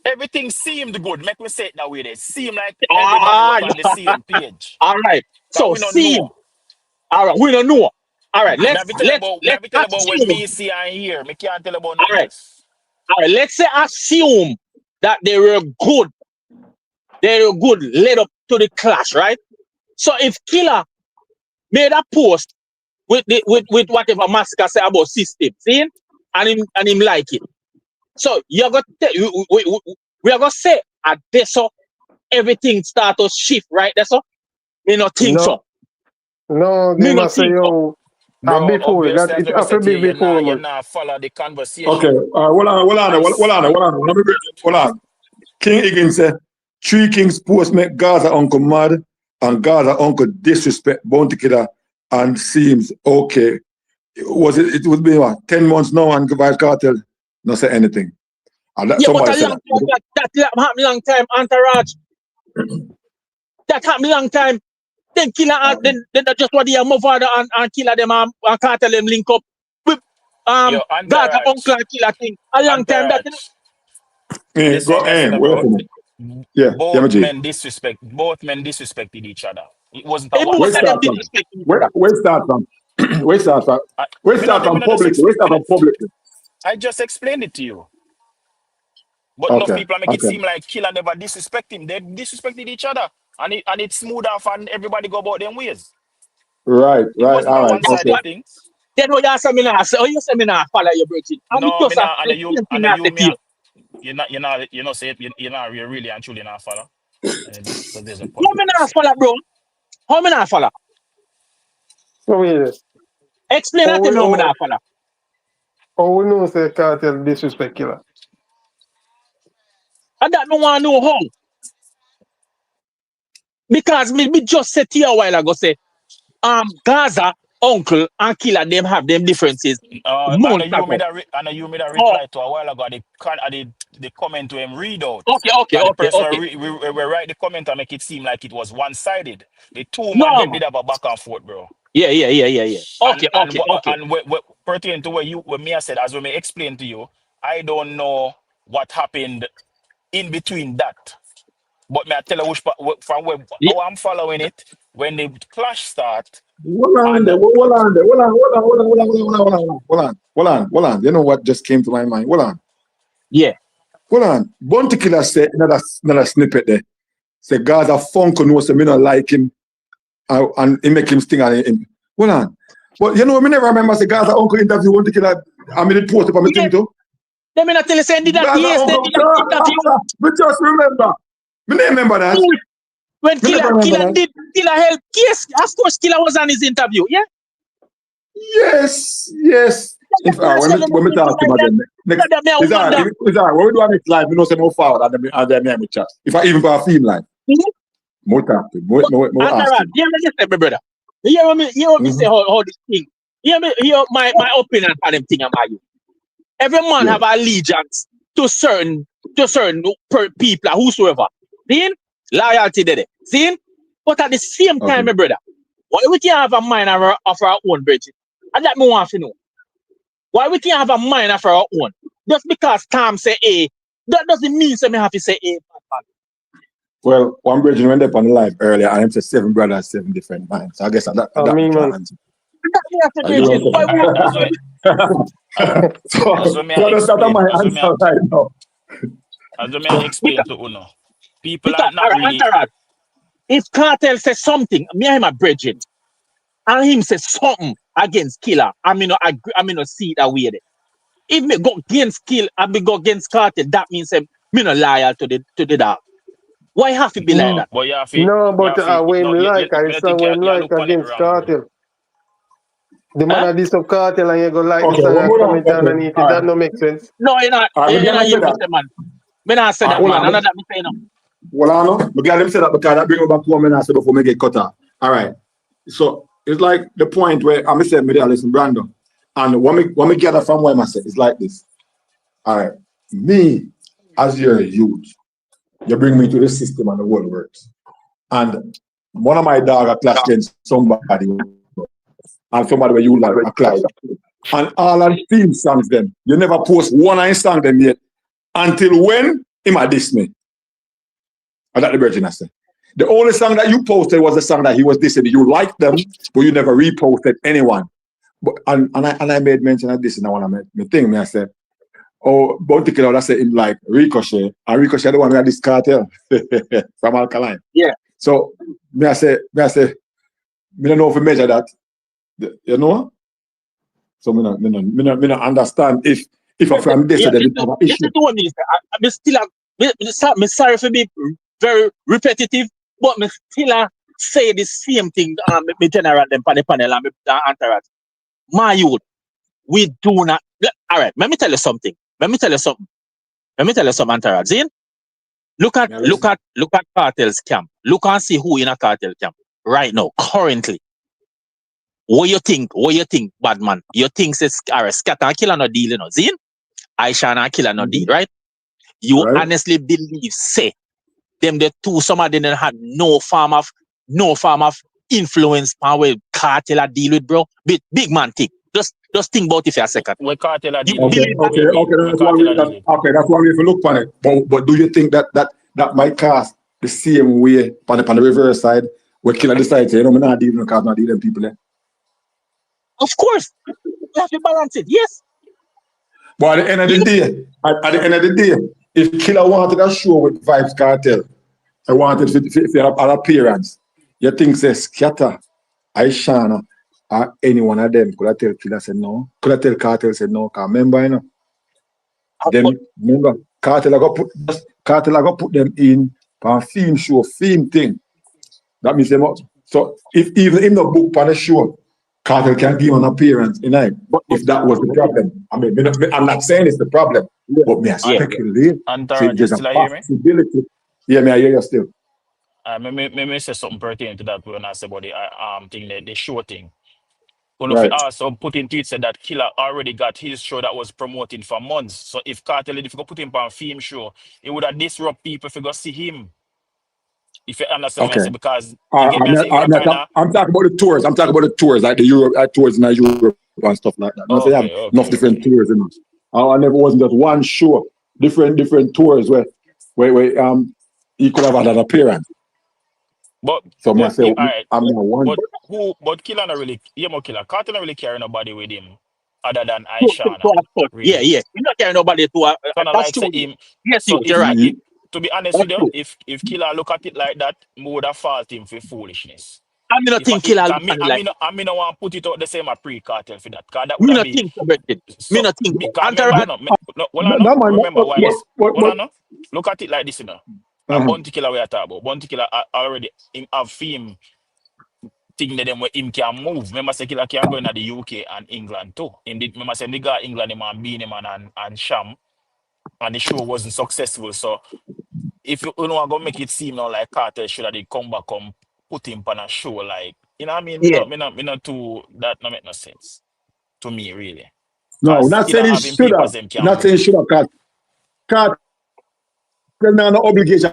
everything seemed good. Make me say it that way. They seemed like everybody Ah, was on the same page. all right. But So we don't see, know. all right, we don't know. All right, Me have to tell you about me let's have to tell you about when assume. me see and hear. Me can't tell you about All nothing right, else. all right. Let's say assume that they were good. They were good led up to the clash, right? So if Killer made a post with whatever Masicka say about system, see, and him like it. So you're gonna we are gonna say at this so everything start to shift, right? That's so me not think so. no, they Me not must say, think so. yo, Bro, before that, obviously, as it I have to said to be you, before, you're man. not follow the Okay, conversation. hold on, I, hold s- on, hold on. Let me break it. Hold on. King Higgins said, Three Kings post make Gaza uncle mad and Gaza uncle disrespect Bounty Killer and seems okay. It would be what, 10 months now and Vybz Kartel not say anything. And that Yeah, but somebody a said long that. time that happened long time, Entourage. That happened long time. Then Killer then just what they move on and Killer them and Cartel them link up with yo, Gaza Entourage, uncle and Killer thing. A long time that Entourage. Go Listen, I said, wait a bro. minute. Yeah, Both MG. men disrespected each other. It wasn't a hey, one Where both of them start sided from? thing. disrespect each other. Where start from? Where start from? I, Where start me from not just publicly? Where start explain from it. publicly? I just explained it to you. But enough Okay, people make it okay. seem like Killer never disrespect him. They disrespected each other. And it smooth off and everybody go about them ways. Right, It wasn't all a right, one That's okay. sided what thing. then what you say me now say, oh you say me now follow your virgin. And it No, me just a not the same thing I say to you. you're not say it, you're not really and truly not follow. Because there's a How point me what you're not saying. follow, bro? How me not follow? So wait, Explain how that to we, me how me not follow. how we know say Cartel disrespect Killer? And that me want to know how. Because me just said to you a while ago, say, Gaza, uncle, and Killer, them have them differences I know months you made ago. a Oh, reply to a while ago. The comment to him read out. okay, Because the person okay. we write the comment and make it seem like it was one sided. The two man No, them did have a back and forth, bro. yeah. Okay. And pertaining to what Mia said, as we may explain to you, I don't know what happened in between that. But may I tell you from where Yeah, how I'm following it, when the clash start Hold on and there, hold on there, hold on. You know what just came to my mind? yeah. Hold on. Bounty Killer said another snippet there. Say Gaza funk knows me not like him and he make him sting on him. Hold on. But you know, me never remember say Gaza uncle interview Bounty Killer. I mean it post up on my Yeah, thing too. let me not tell you, say, did that, Gaza yes, they uncle, did that interview. me just remember. Me never remember that. When Me never remember that. Killer help, yes, of course, Killer was on his interview, yeah? Yes. In That's why I fact, said, let me when we think talk to him like that. again, next That me I is all wonder. right. It's all right. When we do our next live, we know say more forward and then we chat. If I even for a film live, Mhm. more talk to him, But more ask Antaran, him. hear me just say, my brother. Hear what me say how this thing. Hear my opinion on them thing about you. Every man Yeah. have allegiance to certain people, whosoever. See? Loyalty there. See? But at the same Okay. time, my brother, why we can't have a mind of our own, Bridget? And that me want to know. Why we can't have a mind of our own? Just because Tom say A, that doesn't mean so me have to say A. Well, one bridge went up on the live earlier and him said 7 brothers, 7 different minds. So I guess that I mean, can man. answer. That me have to Are you Bridget. Why would as we as we may I that's explain, my answer right now. as we may I explain to Uno. People are because not really Antaran, if Cartel says something, me and him are bridging, and him says something against Killer, I mean no agree, I mean no see that way there. If me go against Kill and me go against Cartel, that means me no loyal to the dog. Why have to be like Mm. that? but No, but what him no, like, I I song think what him you like look on it against wrong, bro. Cartel. The man Huh? that this of Cartel and you go like the Okay, song well, and hold on. comment Okay, underneath it. all That right. no make sense. No, All right, you we not glad him hear say me that. say man. Me not say All right, that hold man. on. None of that me say no. Well, I know. We glad him say that because that bring me back to what I said before me get cut off. All right. So it's like the point where I'm saying, listen, Brando, and when we gather from where I say, it's like this. All right, me as your youth, you bring me to the system and the world works. And one of my dog a clash against somebody, and somebody where you like a clash. And all of the theme songs them, you never post one I song them yet. Until when he might diss me. And that's the virgin I said. The only song that you posted was the song that he was dissing. You liked them, but you never reposted anyone. But and I made mention of this in one of my thing. I said, oh, Bounty Killer, I said him like Ricochet. And Ricochet the one who had this cartel from Alkaline. Yeah. So I say, me don't know if we measure that. You know? So me not understand if I'm from this, then we have an issue. I'm sorry for being very repetitive, but me still say the same thing. Me general them on the panel and me entourage. My youth, we do not. All right, let me tell you something. Entourage. Zin? Look at cartel's camp. Look and see who in a cartel camp right now, currently. What you think, bad man? You think says Scatter and Killer no deal, you know, Zin? Aisha and Killer no deal, right? You honestly believe, say, them the two, some of them had no form of influence power cartel a deal with, bro. Big man thing. Just think about it for a second. What cartel a deal? Okay, that's one way if you look on it. But do you think that might cast the same way on the reverse side where Killer decides, you know, I'm not dealing because I'm not dealing people there? Of course. You have to balance it, yes. But at the end of the day, if Killer wanted a show with Vybz Kartel, I wanted to have an appearance, you think say Scatter, Aishana, or any one of them, could I tell Killer said no? Could I tell Kartel said no? Because remember, you know? Then remember, Kartel I got put them in for a theme show, theme thing. That means they must. So if even in the book on the show, Kartel can give an appearance in it. If that was the problem. I mean, I'm not saying it's the problem, but me I speculate. There's a possibility. Yeah, me I hear you still. Me say something pertaining to that when I say about the thing, the show thing. One Right. of also put in tweet said that Killer already got his show that was promoting for months. So if Kartel, if you put him on a film show, it would have disrupt people if you go see him. If you understand what I say, because you get me, I'm talking about the tours. I'm talking about the tours, like the Europe tours in Europe and stuff like that. They have enough different tours in us. I never wasn't just one show, different tours where he could have had an appearance. But so I say, I'm not one. But Killer not really, Killer. Kartel not really carry nobody with him other than Aisha. Really. Yeah. You're not carrying nobody to like him. Yes, so you're right. To be honest with you, if Killer look at it like that, I would have fault him for foolishness. I mean, think Killer. I mean, I want to put it out the same as pre-cartel for that. Because that would have been. Me not think. Remember why? Look at it like this, you know. Bounty Killer we are talking about. Bounty Killer already have film thing that them where him can move. Remember say Killer can go in the UK and England too. Indeed, remember say they got England him and Beanie Man and Sham, and the show wasn't successful. So if you don't want to make it seem now like Kartel should have come back and put him on a show, like, you know what I mean? Yeah. Me not too, that don't make no sense to me, really. No, not saying he should have. Not saying he should have. Kartel no obligation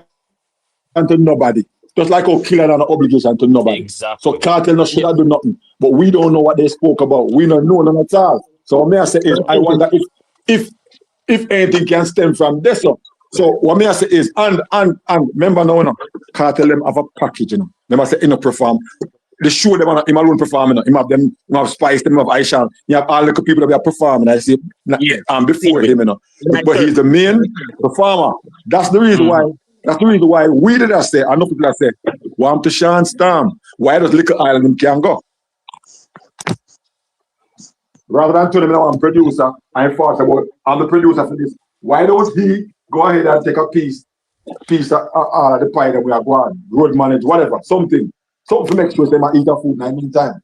to nobody. Just like how Killer no obligation to nobody. Exactly. So Kartel no should have do nothing. But we don't know what they spoke about. We don't know none at all. So what I say is, I wonder if anything can stem from this. So what I say is, and remember now, Kartel them have a package, you know. Remember say, perform. The show them him alone performing. Him have them, him have Spice, them have Aisha. You have all the people that are performing. I see, before him, you know. But he's the main performer. That's the reason why. That's the reason why we did that say. I know people that say, "Why to Sean Storm? Why does Little Island can go?" Rather than telling me I'm producer, I'm the producer for this. Why don't he go ahead and take a piece of the pie that we are going, road manage, whatever, something to make sure they might eat their food in the meantime.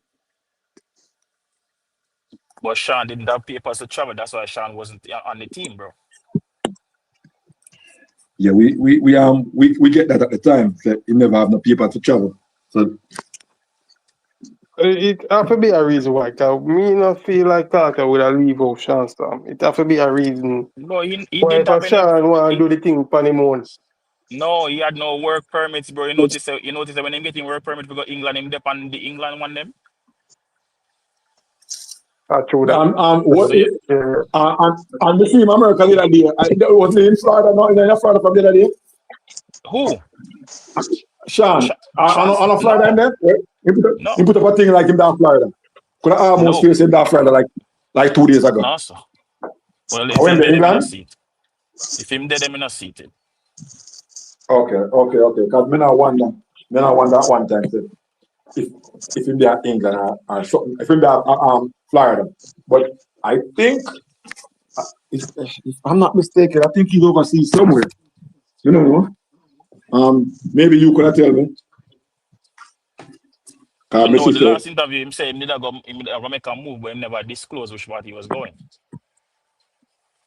But Sean didn't have papers to travel. That's why Sean wasn't on the team, bro. Yeah, we get that at the time. That he never have no paper to travel. So It have to be a reason why. Cause me not feel like Carter would have leave off Sean Storm. It have to be a reason No, he why didn't if a have any. Sean want to He, do the thing on him own. no, he had no work permits, bro. You notice that when him getting work permit to go England, him depend the England one them. I true that. What? So yeah, Yeah. And the same America the other day. That was in Florida, not in Florida from the other day. who? Sean, Sean? on a Florida, No, and then he no, put up a thing like him down Florida. Could I almost no, feel him down Florida like 2 days ago. no, sir. Well, I if went him to dead, him in a England. seat. If him dead, him in a seat. Okay. Because me not wonder one time if him there England or something, if him there Florida. But I think if I'm not mistaken, I think he's overseas somewhere. You know, maybe you could tell me. No, the Masicka. last interview, him say him did go make a move, but him never disclosed which part he was going.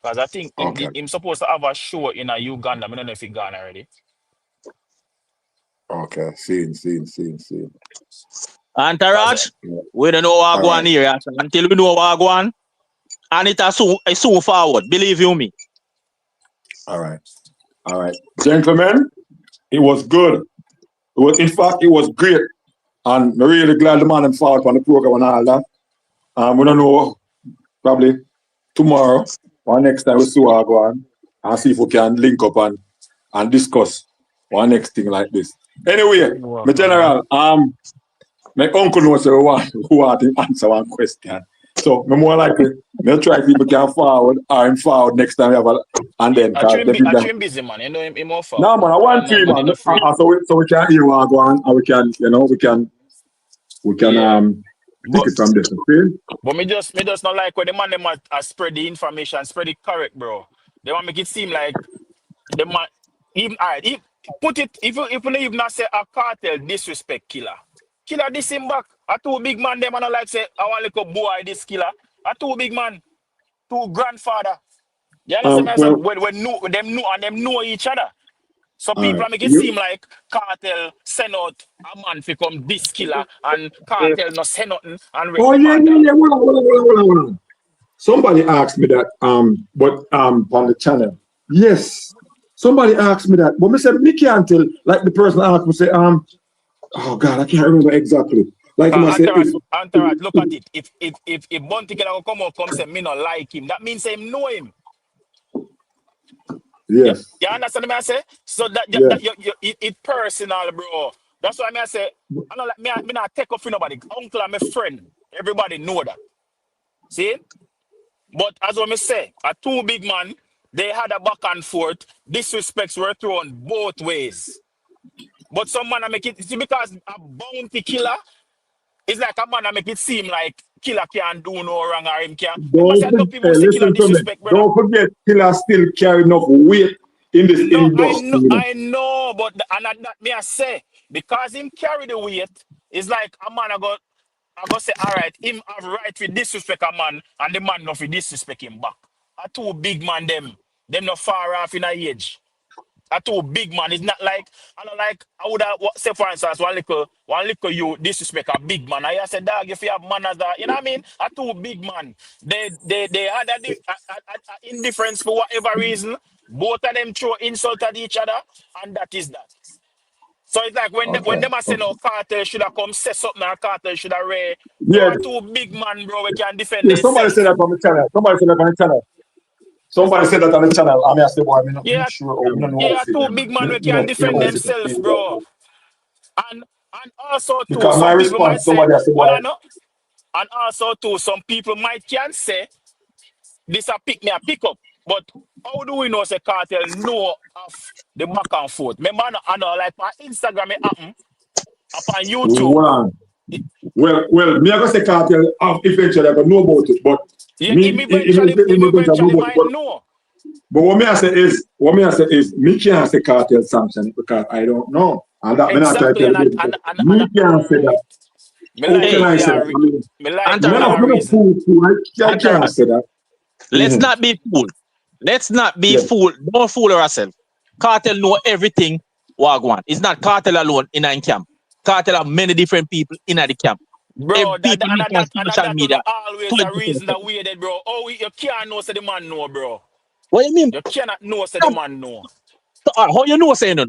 Because I think Okay. him supposed to have a show in a Uganda. I don't know if he gone already. Okay. Seen. Entourage, Yeah. we don't know what All go on right. here. Until we know what go on, and it's soon forward. Believe you me. All right. Gentlemen, it was good. In fact, it was great. And I'm really glad the man and fought on the program and all that. We don't know, probably tomorrow or next time we see what go on and see if we can link up and discuss one next thing like this. Anyway, my general, my uncle knows who want to answer one question. So me more likely, me try if people can forward or him forward next time we have and then I him busy, man. You know him more forward. no man, I want to Man, man. no free. So we can hear what go on and we can Yeah. take it from this. Okay? But me just not like when the man them a spread the information, spread it correct, bro. They want make it seem like the man even alright, put it if you even not say a cartel disrespect killer. Killer this him back. A two big man them and I like say I want like a boy this killer. A two big man, two grandfather. You understand me? So Well, when them know each other. So all people right. make it seem like cartel send out a man to come this killer and Yeah. cartel not send nothing and wreck Oh the yeah. man dog. Hold on. Somebody asked me that but on the channel. Yes. Somebody asked me that. But me said me can't tell like the person asked me say oh God, I can't remember exactly. Like him I say Antarat, look at it. If Bunty can come say me not like him, that means him know him. Yeah, yes. you understand me? I say so Yeah. it personal, bro. That's why I say I don't like me not take off for nobody. Uncle and my friend, everybody know that. See, but as what me say, a two big man, they had a back and forth. Disrespects were thrown both ways. But some man I make it see because a bounty killer. It's like a man that make it seem like killer can't do no wrong or him can. Remember, say no people say killer Listen to me. disrespect, brother. Don't forget killer still carry enough weight in this No, industry. You know. I know, but and that me I say because him carry the weight, it's like a man I go say, all right, him have right to disrespect a man, and the man not to disrespect him back. A two big man them not far off in a age. A two big man. It's not like I would have say for instance one little you disrespect a big man. I said dog if you have manners that you know what I mean. A two big man. They had a indifference for whatever reason. Both of them throw insult at each other, and that is that. So it's like when them a say no cartel should have come say something or cartel should have ray. Bro, Yeah. a two big man, bro, we can defend Yeah. Somebody said themselves. that on the channel. Somebody said that on the channel. I mean, I said, boy, I'm not Yeah, sure. Or we don't know how yeah, to say two them. big man we You can know defend how to say themselves, them. bro. And also too, Because my some people might response, say, somebody I said, well, boy, I know. And also too, some people might can say this a pick me a pick up. But how do we know say cartel know of the back and forth? Remember, I know like on Instagram it happen, upon YouTube. wow. Well, me I go say cartel eventually I go know about it, but Yeah, me him eventually eventually know about it. might know. But what me I say is me can't say cartel sanction because I don't know. And that me not try to Exactly, tell you. Me can't say that. me How like Hey, can I give you say a that? I mean, me like give me you Entourage, a not reason. fool. I can't Entourage. say that. Let's not be fooled. Let's not be Yeah. fooled. Don't fool ourselves. Cartel know everything. Wagwan. It's not cartel alone in a camp. Cartel have many different people in the camp. Bro, People look on social that media no always a reason that 24/7. we did, bro. Oh, you can't know say the man know, bro. What you mean? You cannot know say the man know. How you know saying no?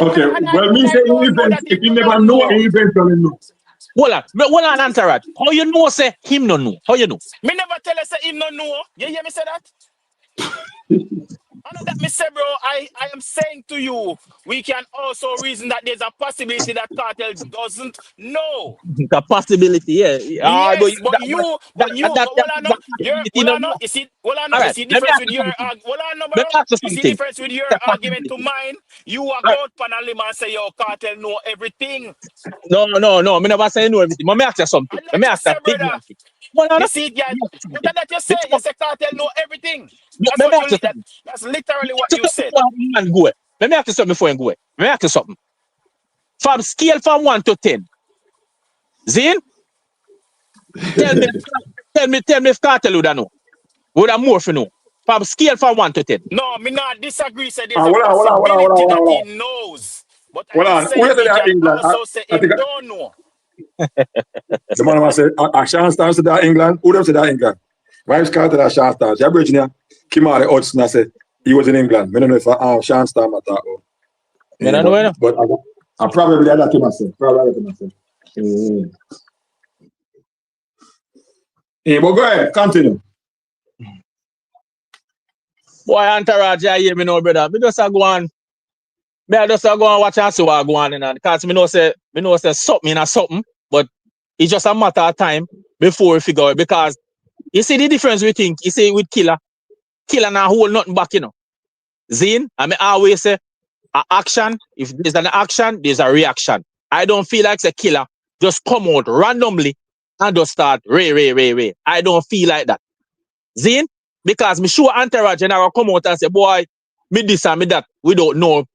Okay, well, me And I say don't know event, that if him you no never man know, know. eventually know. Hold on, Antarad. How you know say him no know? How you know? Me never tell us say him no know. You hear me say that? I know that me say, bro, I am saying to you, we can also reason that there's a possibility that cartel doesn't know. The possibility, yeah. Yes, but well, I know, Possibility no know. All you right, see let me difference ask with you your, something. well, I know, bro, Let me ask you you see something. difference with your The argument to possibility. mine. You are All right. go out Panalima and say, yo, cartel know everything. No. Me never say no everything. Let me ask you something. And Let that me you ask say, that big brother, man thing. Hold on. you see it, guys. Let me ask you What something. that you say cartel know everything. That's Let what me you, ask you something. that's literally what Just you something said. before man go. Let me ask you something before you go. Let me ask you something. From scale from 1 to 10. Zane, tell me if cartel would have know. Would have more for know. From scale from 1 to 10. No, me not disagree. Say there's Ah, a possibility that he hold knows. But I on. am Hold on. Who saying is he that can England? also say I him think don't know. the man was say, I shan't stand to that England. Who them say that England? Vybz Carter that shan't stand. Yeah, Virginia, Kimari Hudson, I said, he was in England. I don't know if I shan't stand at that. Me don't know. But I probably had that to myself. But go ahead, continue. Boy, Entourage, I hear me now, brother. Me just a go on. I just a go and watch and see what go on. Because me know say something in a something. But it's just a matter of time before we figure it. Because you see the difference we think. You see with Killer now hold nothing back, Zine, I mean, I always say, a action, if there's an action, there's a reaction. I don't feel like a killer just come out randomly and just start ray. I don't feel like that. Zine, because me sure Entourage and I will come out and say, boy, me this and me that. We don't know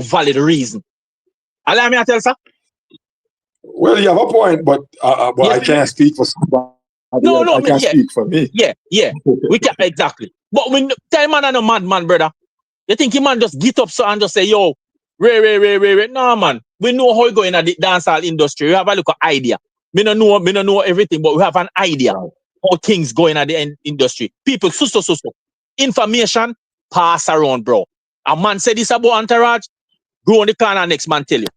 valid reason. Allow me to tell sir. Well, you have a point, but Yes, I can't speak for somebody else. I me, can't speak for me. yeah. We can exactly. But when tell man and a madman, brother. You think he man just get up so and just say, yo, Ray. No, man. We know how we go in the dancehall industry. We have a little idea. Me no know everything, but we have an idea Right. how things go in the industry. People, so. Information pass around, bro. A man say this about Entourage, go on the corner, next man tell you.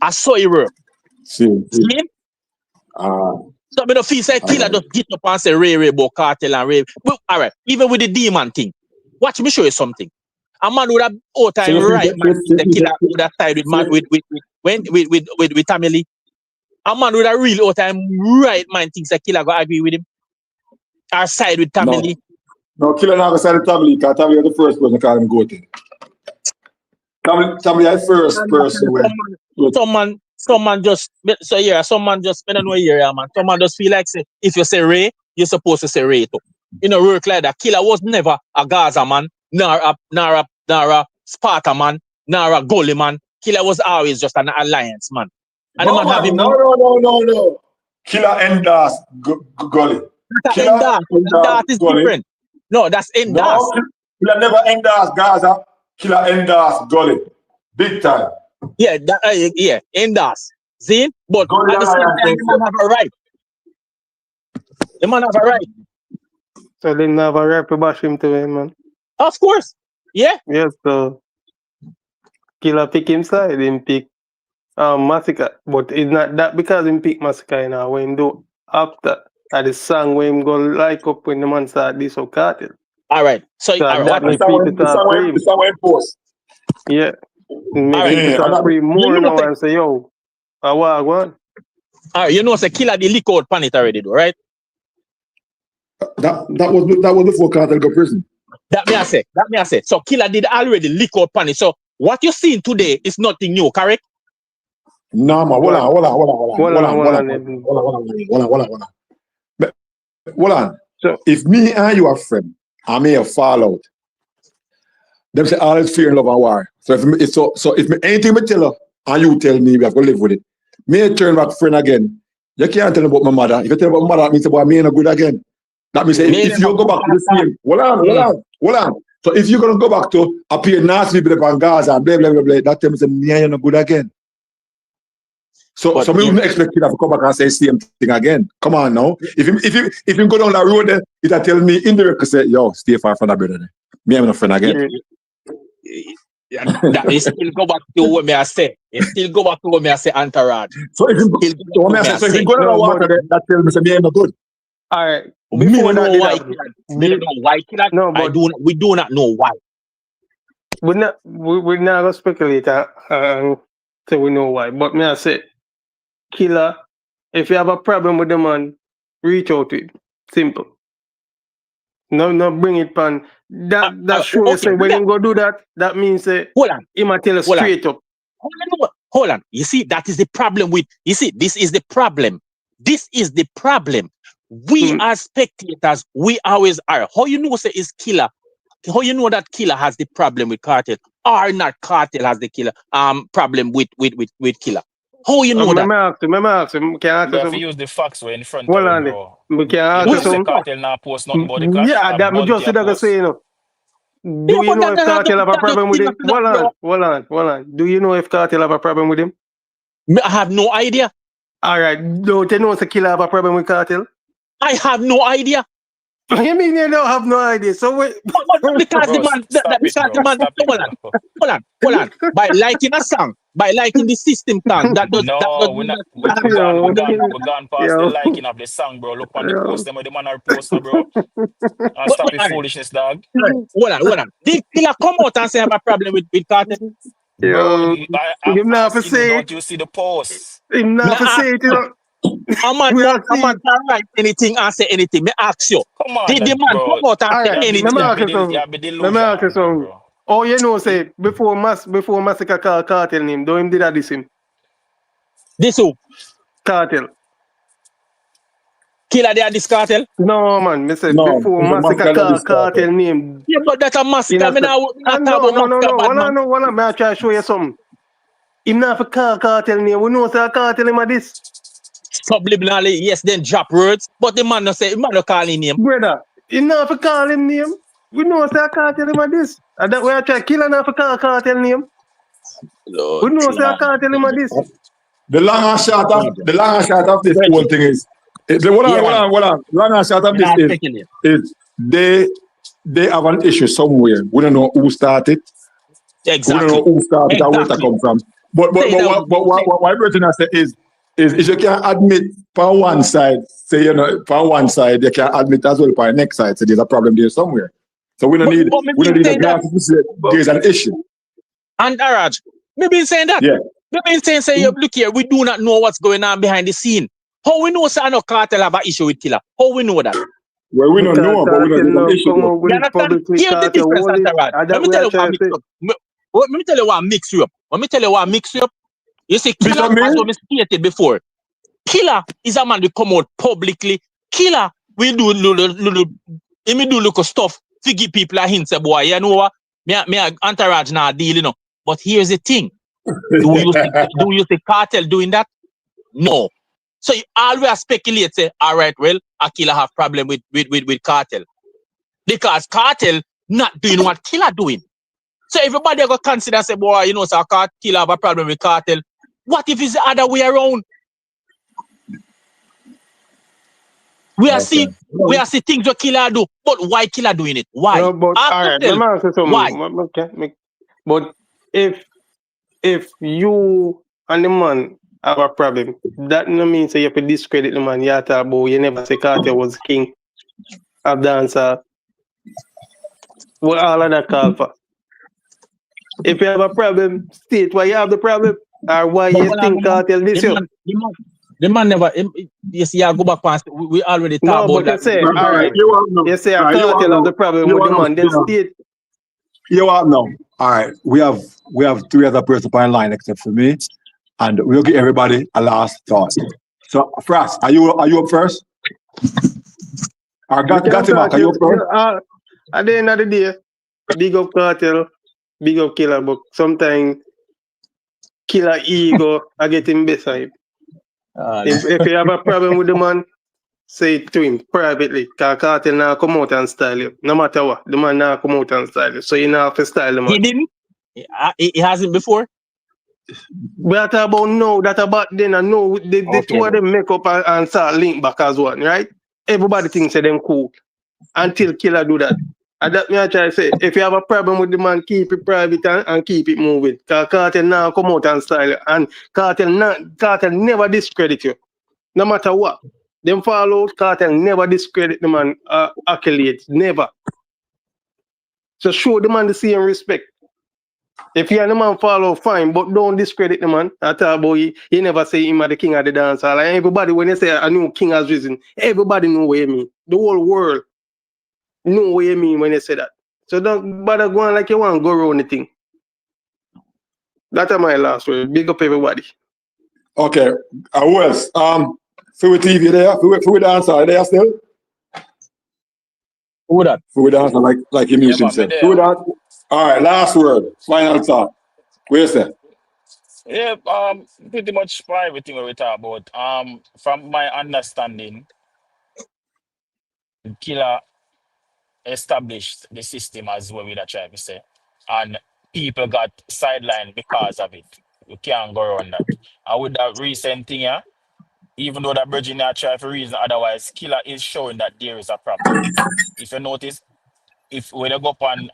I saw it work. See. See? So me don't feel say killer just get up and say Ray about cartel and Ray. Well, all right, even with the demon thing. Watch me show you something. A man would have all So time you think right man the killer would have side with family. A man would have real all time right man thinks the killer go agree with him. Or side with family. No, Killer never said Tabli, because Tabli was the first person to call him goated. Tabli is the first person where Someone just I don't know here, man. Someone just feel like say if you say Ray, you're supposed to say Ray too. You know, work like that. Killer was never a Gaza man, nor a Sparta man, nor a Gully man. Killer was always just an alliance man. And the no man have man, him no. Killer endorsed Gully. that is Gully. different. No, that's endas. No, Killer never endorsed Gaza. Killer endorsed Gully. Big time. Yeah, endas. See? But Gully at the same alliance time, the man have a right. The man have a right. So they never rap to bash him to him, man. Of course. Yeah. Yes, so Killer pick him side, him pick Masicka. But it's not that because him pick Masicka, you know, when him do after at the song when him go like up when the man start this or cartel. All right. So So all right, that what make people start free him. The song went post. Yeah. Make All right. people start free more You know now and say, yo, I want. all right, you know, say Killer the lick out pan it already, though, right? That was before Cartel go prison. That may I say. So Killer did already lick out pan it. So what you're seeing today is nothing new, correct? No, man, hold on. Hold on. So If me and you are friends, I may have fall out. Them say all is fear and love and war. So if me anything me tell her and you tell me we have to live with it, me turn back friend again. You can't tell me about my mother. If you tell me about my mother, that means boy me ain't good again. That means if you go back to the same, hold on. So if you're gonna go back to appear nasty people on Gaza and blah, that tells me me and you not good again. So we wouldn't expect Killer to come back and say same thing again. Come on now. If you go down that road there, it'll tell me indirectly say, yo, stay far from that brother there. Me, I'm not friend again. That is still go back to what me I say. It still go back to what me I say, Antarad. So if you go down the water there, that tells me say me ain't no good. All right. We Before don't that know did why happen, we don't know why Killer. No, but we do not know why. we're not gonna speculate so we know why. But me I say, Killer, if you have a problem with the man, reach out to him. Simple. No, bring it pan. That show you say when you go do that, that means hold on. He might tell us straight up. Hold on. You see, that is the problem with. You see, this is the problem. This is the problem. We as spectators, we always are. How you know say is Killer? How you know that Killer has the problem with Kartel, or not Kartel has the Killer problem with Killer? How you know that? Remember ask him. Can I ask You have to him? use the facts we're in front Hold of on, you, bro. we can ask You him. Kartel now post nothing about the clash. Yeah, that me just did say, you know. Do you know if Kartel have a problem with him? Hold on. Do you know if Kartel have a problem with him? I have no idea. All right. Don't you know if Killer have a problem with Kartel? I have no idea. You mean you don't have no idea? So wait. Because the man, hold on. By liking a song, by liking the system song, we're gone past the liking of the song, bro. Look on the post, them the man are posting, bro. And stop the foolishness, dog. Hold on. Did Killer come out and say I have a problem with Kartel? Bro, him not to say don't you see the post? Him not to say it, you know. I'm not write anything and say anything. Me ask you. Come on, did the man come out and say anything? Let me ask you something. Oh, you know, say before Masicka call Kartel name, don't him did that this him. This who? Kartel. Killer they are this Kartel? No man, me say before Masicka call Kartel name. Yeah, but that's a Masicka. Me now no. Me I try to show you something. Him not for call Kartel name. We know say Kartel him a this. Subliminally, yes, then drop words, but the man no say, the man no call him name. Brother, he not for call him name. We know say Kartel him a this. And that way I try Killer not for call Kartel name. Lord, we know say Kartel him a this. The long and short of this whole thing is, hold on. Long and short of this is they have an issue somewhere. We don't know who started. Exactly. We don't know who started and where it come from. But what everything I say is you can admit from one side, say you can admit as well for the next side. So there's a problem there somewhere. So we don't need a graphic to say there's an issue. And Araj, me been saying that. Yeah. Me been saying say look here, we do not know what's going on behind the scene. How we know say no Kartel have an issue with Killer? How we know that? Well, we don't know, but we don't know the issue. Here's the difference, Antarad. Let me tell you what mix you up. Let me tell you what mix you up. You see, Killer, as we stated before, Killer is a man who come out publicly. Killer will do little stuff to give people a hint, say, boy, you know what? Me Antaraj now deal, you know. But here's the thing. Do you see Kartel doing that? No. So you always speculate, say, all right, well, a Killer have problem with Kartel. Because Kartel not doing what Killer doing. So everybody go consider, say, boy, you know, so Killer have a problem with Kartel. What if it's the other way around? We are see things what Killer do, but why Killer doing it? Why? No, but why? Okay. But if you and the man have a problem, that no means that you have to discredit the man. You have to about you never say Kartel was king of dancer. What all of that call for? If you have a problem, state why you have the problem or why you think Kartel this year. The man never. Yes, yeah, go back past. We already talked about that. Say, all right. You say a Kartel have the problem with the man, then state. You want know? All right. We have 3 other persons on line except for me, and we'll give everybody a last thought. So, Frost, are you up first? Or got him back? Are you up first? At the end of the day, big up Kartel, big up Killer, but sometimes Killer ego I get him beside. If you have a problem with the man, say it to him privately. Because Kartel now come out and style you. No matter what, the man now come out and style you. So you now have to style the man. He didn't? He hasn't before? We are talking about now, that about then, and now the two of them make up and start link back as one, right? Everybody thinks that them cool until Killer do that. And that me I try to say, if you have a problem with the man, keep it private and keep it moving. Because Kartel now come out and style, and Kartel never discredit you. No matter what. Them follow Kartel never discredit the man accolades. Never. So show the man the same respect. If you and the man follow, fine, but don't discredit the man. I tell boy, he never say him are the king of the dance hall. And everybody, when they say a new king has risen, everybody know what you mean. The whole world know what you mean when they say that. So don't bother going like you want to go around the thing. That's my last word. Big up everybody. Okay. Who else? Fui TV there? Fui dancer there still? Who that? Fui dancer like he mused himself. Fui dance. All right, last word. Final thought. Where is that? Yeah, pretty much for everything we talk about. From my understanding, Killer established the system as what we try to say, and people got sidelined because of it. You can't go around that. And with that recent thing, yeah, even though that Virgin try for reason otherwise, Killer is showing that there is a problem. If you notice, if when you go up on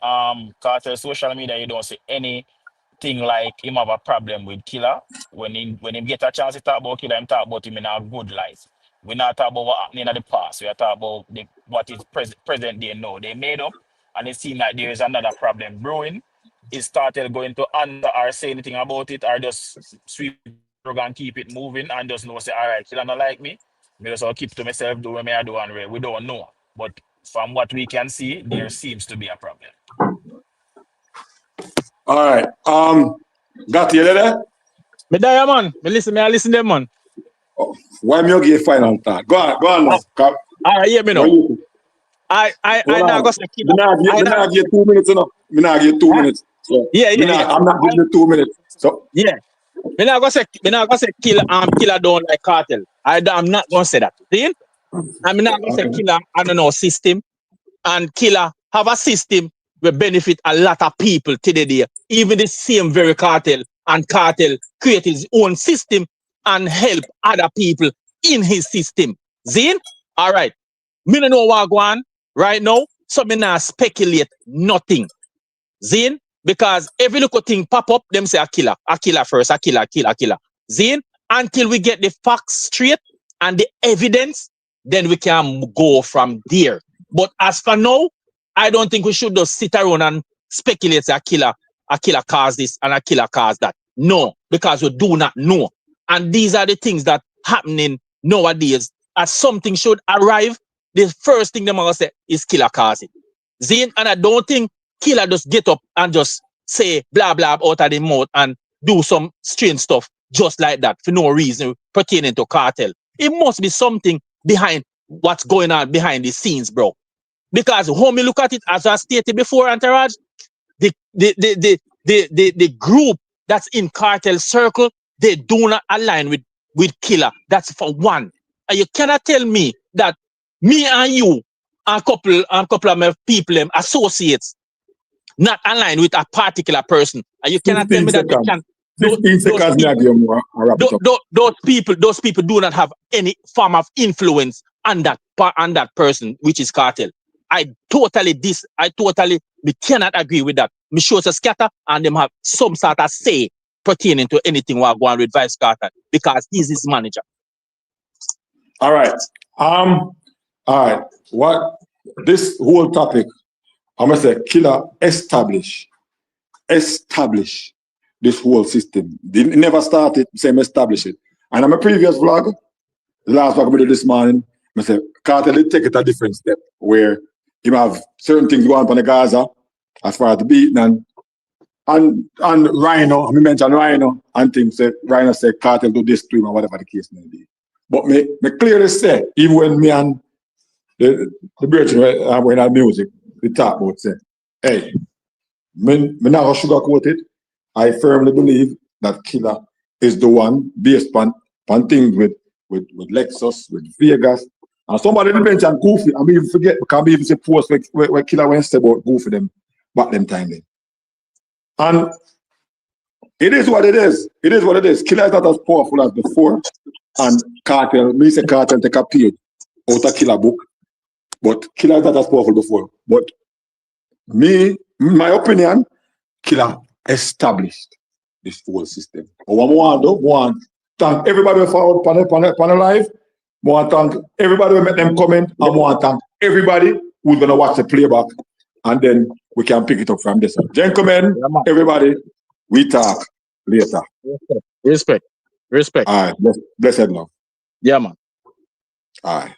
Kartel social media, you don't see anything like him have a problem with Killer. When him get a chance to talk about Killer, him talk about him in a good light. We're not talking about what happening in the past. We are talking about what is present day now. They made up, and it seems like there is another problem brewing. Is started going to answer or say anything about it, or just sweep the rug and keep it moving and just know say, all right, Killer not like me. Me just I'll keep to myself, do what I do, and we don't know. But from what we can see, there seems to be a problem. All right. Got you there? Me there, man. I listen them, man. Oh, why me give final thought? Go on now. All right, hear me now. I now go say Killer. Me not give 2 minutes enough. Me not give 2 minutes. So yeah. I'm not giving you 2 minutes. So yeah. Me not go say Killer don't like Kartel. I'm not gonna say that. See? I'm not gonna say Killer, I don't know, system. And Killer have a system will benefit a lot of people today. Even the same very Kartel, and Kartel create his own system and help other people in his system. Zin? All right. Me no know what go on right now, so me not speculate nothing. Zin? Because every little thing pop up, them say a killer first, a killer. Zin? Until we get the facts straight and the evidence, then we can go from there. But as for now, I don't think we should just sit around and speculate a killer caused this and a killer caused that. No, because we do not know. And these are the things that happening nowadays. As something should arrive, the first thing them gonna say is killer caused it. Zin, and I don't think Killer just get up and just say blah blah out of the mouth and do some strange stuff just like that for no reason pertaining to Kartel. It must be something behind what's going on behind the scenes, bro. Because when we look at it, as I stated before, Entourage, the group that's in Kartel circle, they do not align with Killer. That's for one. And you cannot tell me that me and you and a couple of my people, associates, not aligned with a particular person. And you cannot tell me that they can. 15 seconds. Those people do not have any form of influence on that person, which is Kartel. I totally cannot agree with that. Me sure to scatter and them have some sort of say pertaining to anything we're going with Vice Kartel because he's his manager. All right. All right. What this whole topic, I'm gonna say Killer establish this whole system. They never started, same establish it. And on my previous vlog, the last vlog I did this morning, I said Kartel did take it a different step where you have certain things going on the Gaza as far as the beating and Rhino, I mentioned Rhino and things said Rhino said Kartel do this to him or whatever the case may be. But me clearly said, even when me and the brethren were in our music, we talk about say, hey, me not gonna sugarcoat it. I firmly believe that Killer is the one based on things with Lexus, with Vegas. And somebody did mention Goofy. I mean, forget, because I even say post where Killer went to say about Goofy them back them time then. And It is what it is. It is what it is. Killer is not as powerful as before. And Kartel, me say Kartel take a page out of Killer book. But Killer is not as powerful before. But me, my opinion, Killer established this whole system. But what I want to thank everybody who followed on the live. I want to thank everybody who made them comment. I want to thank everybody who's going to watch the playback. And then we can pick it up from this. Gentlemen, everybody, we talk later. Respect. All right. Blessed love. Yeah, man. All right.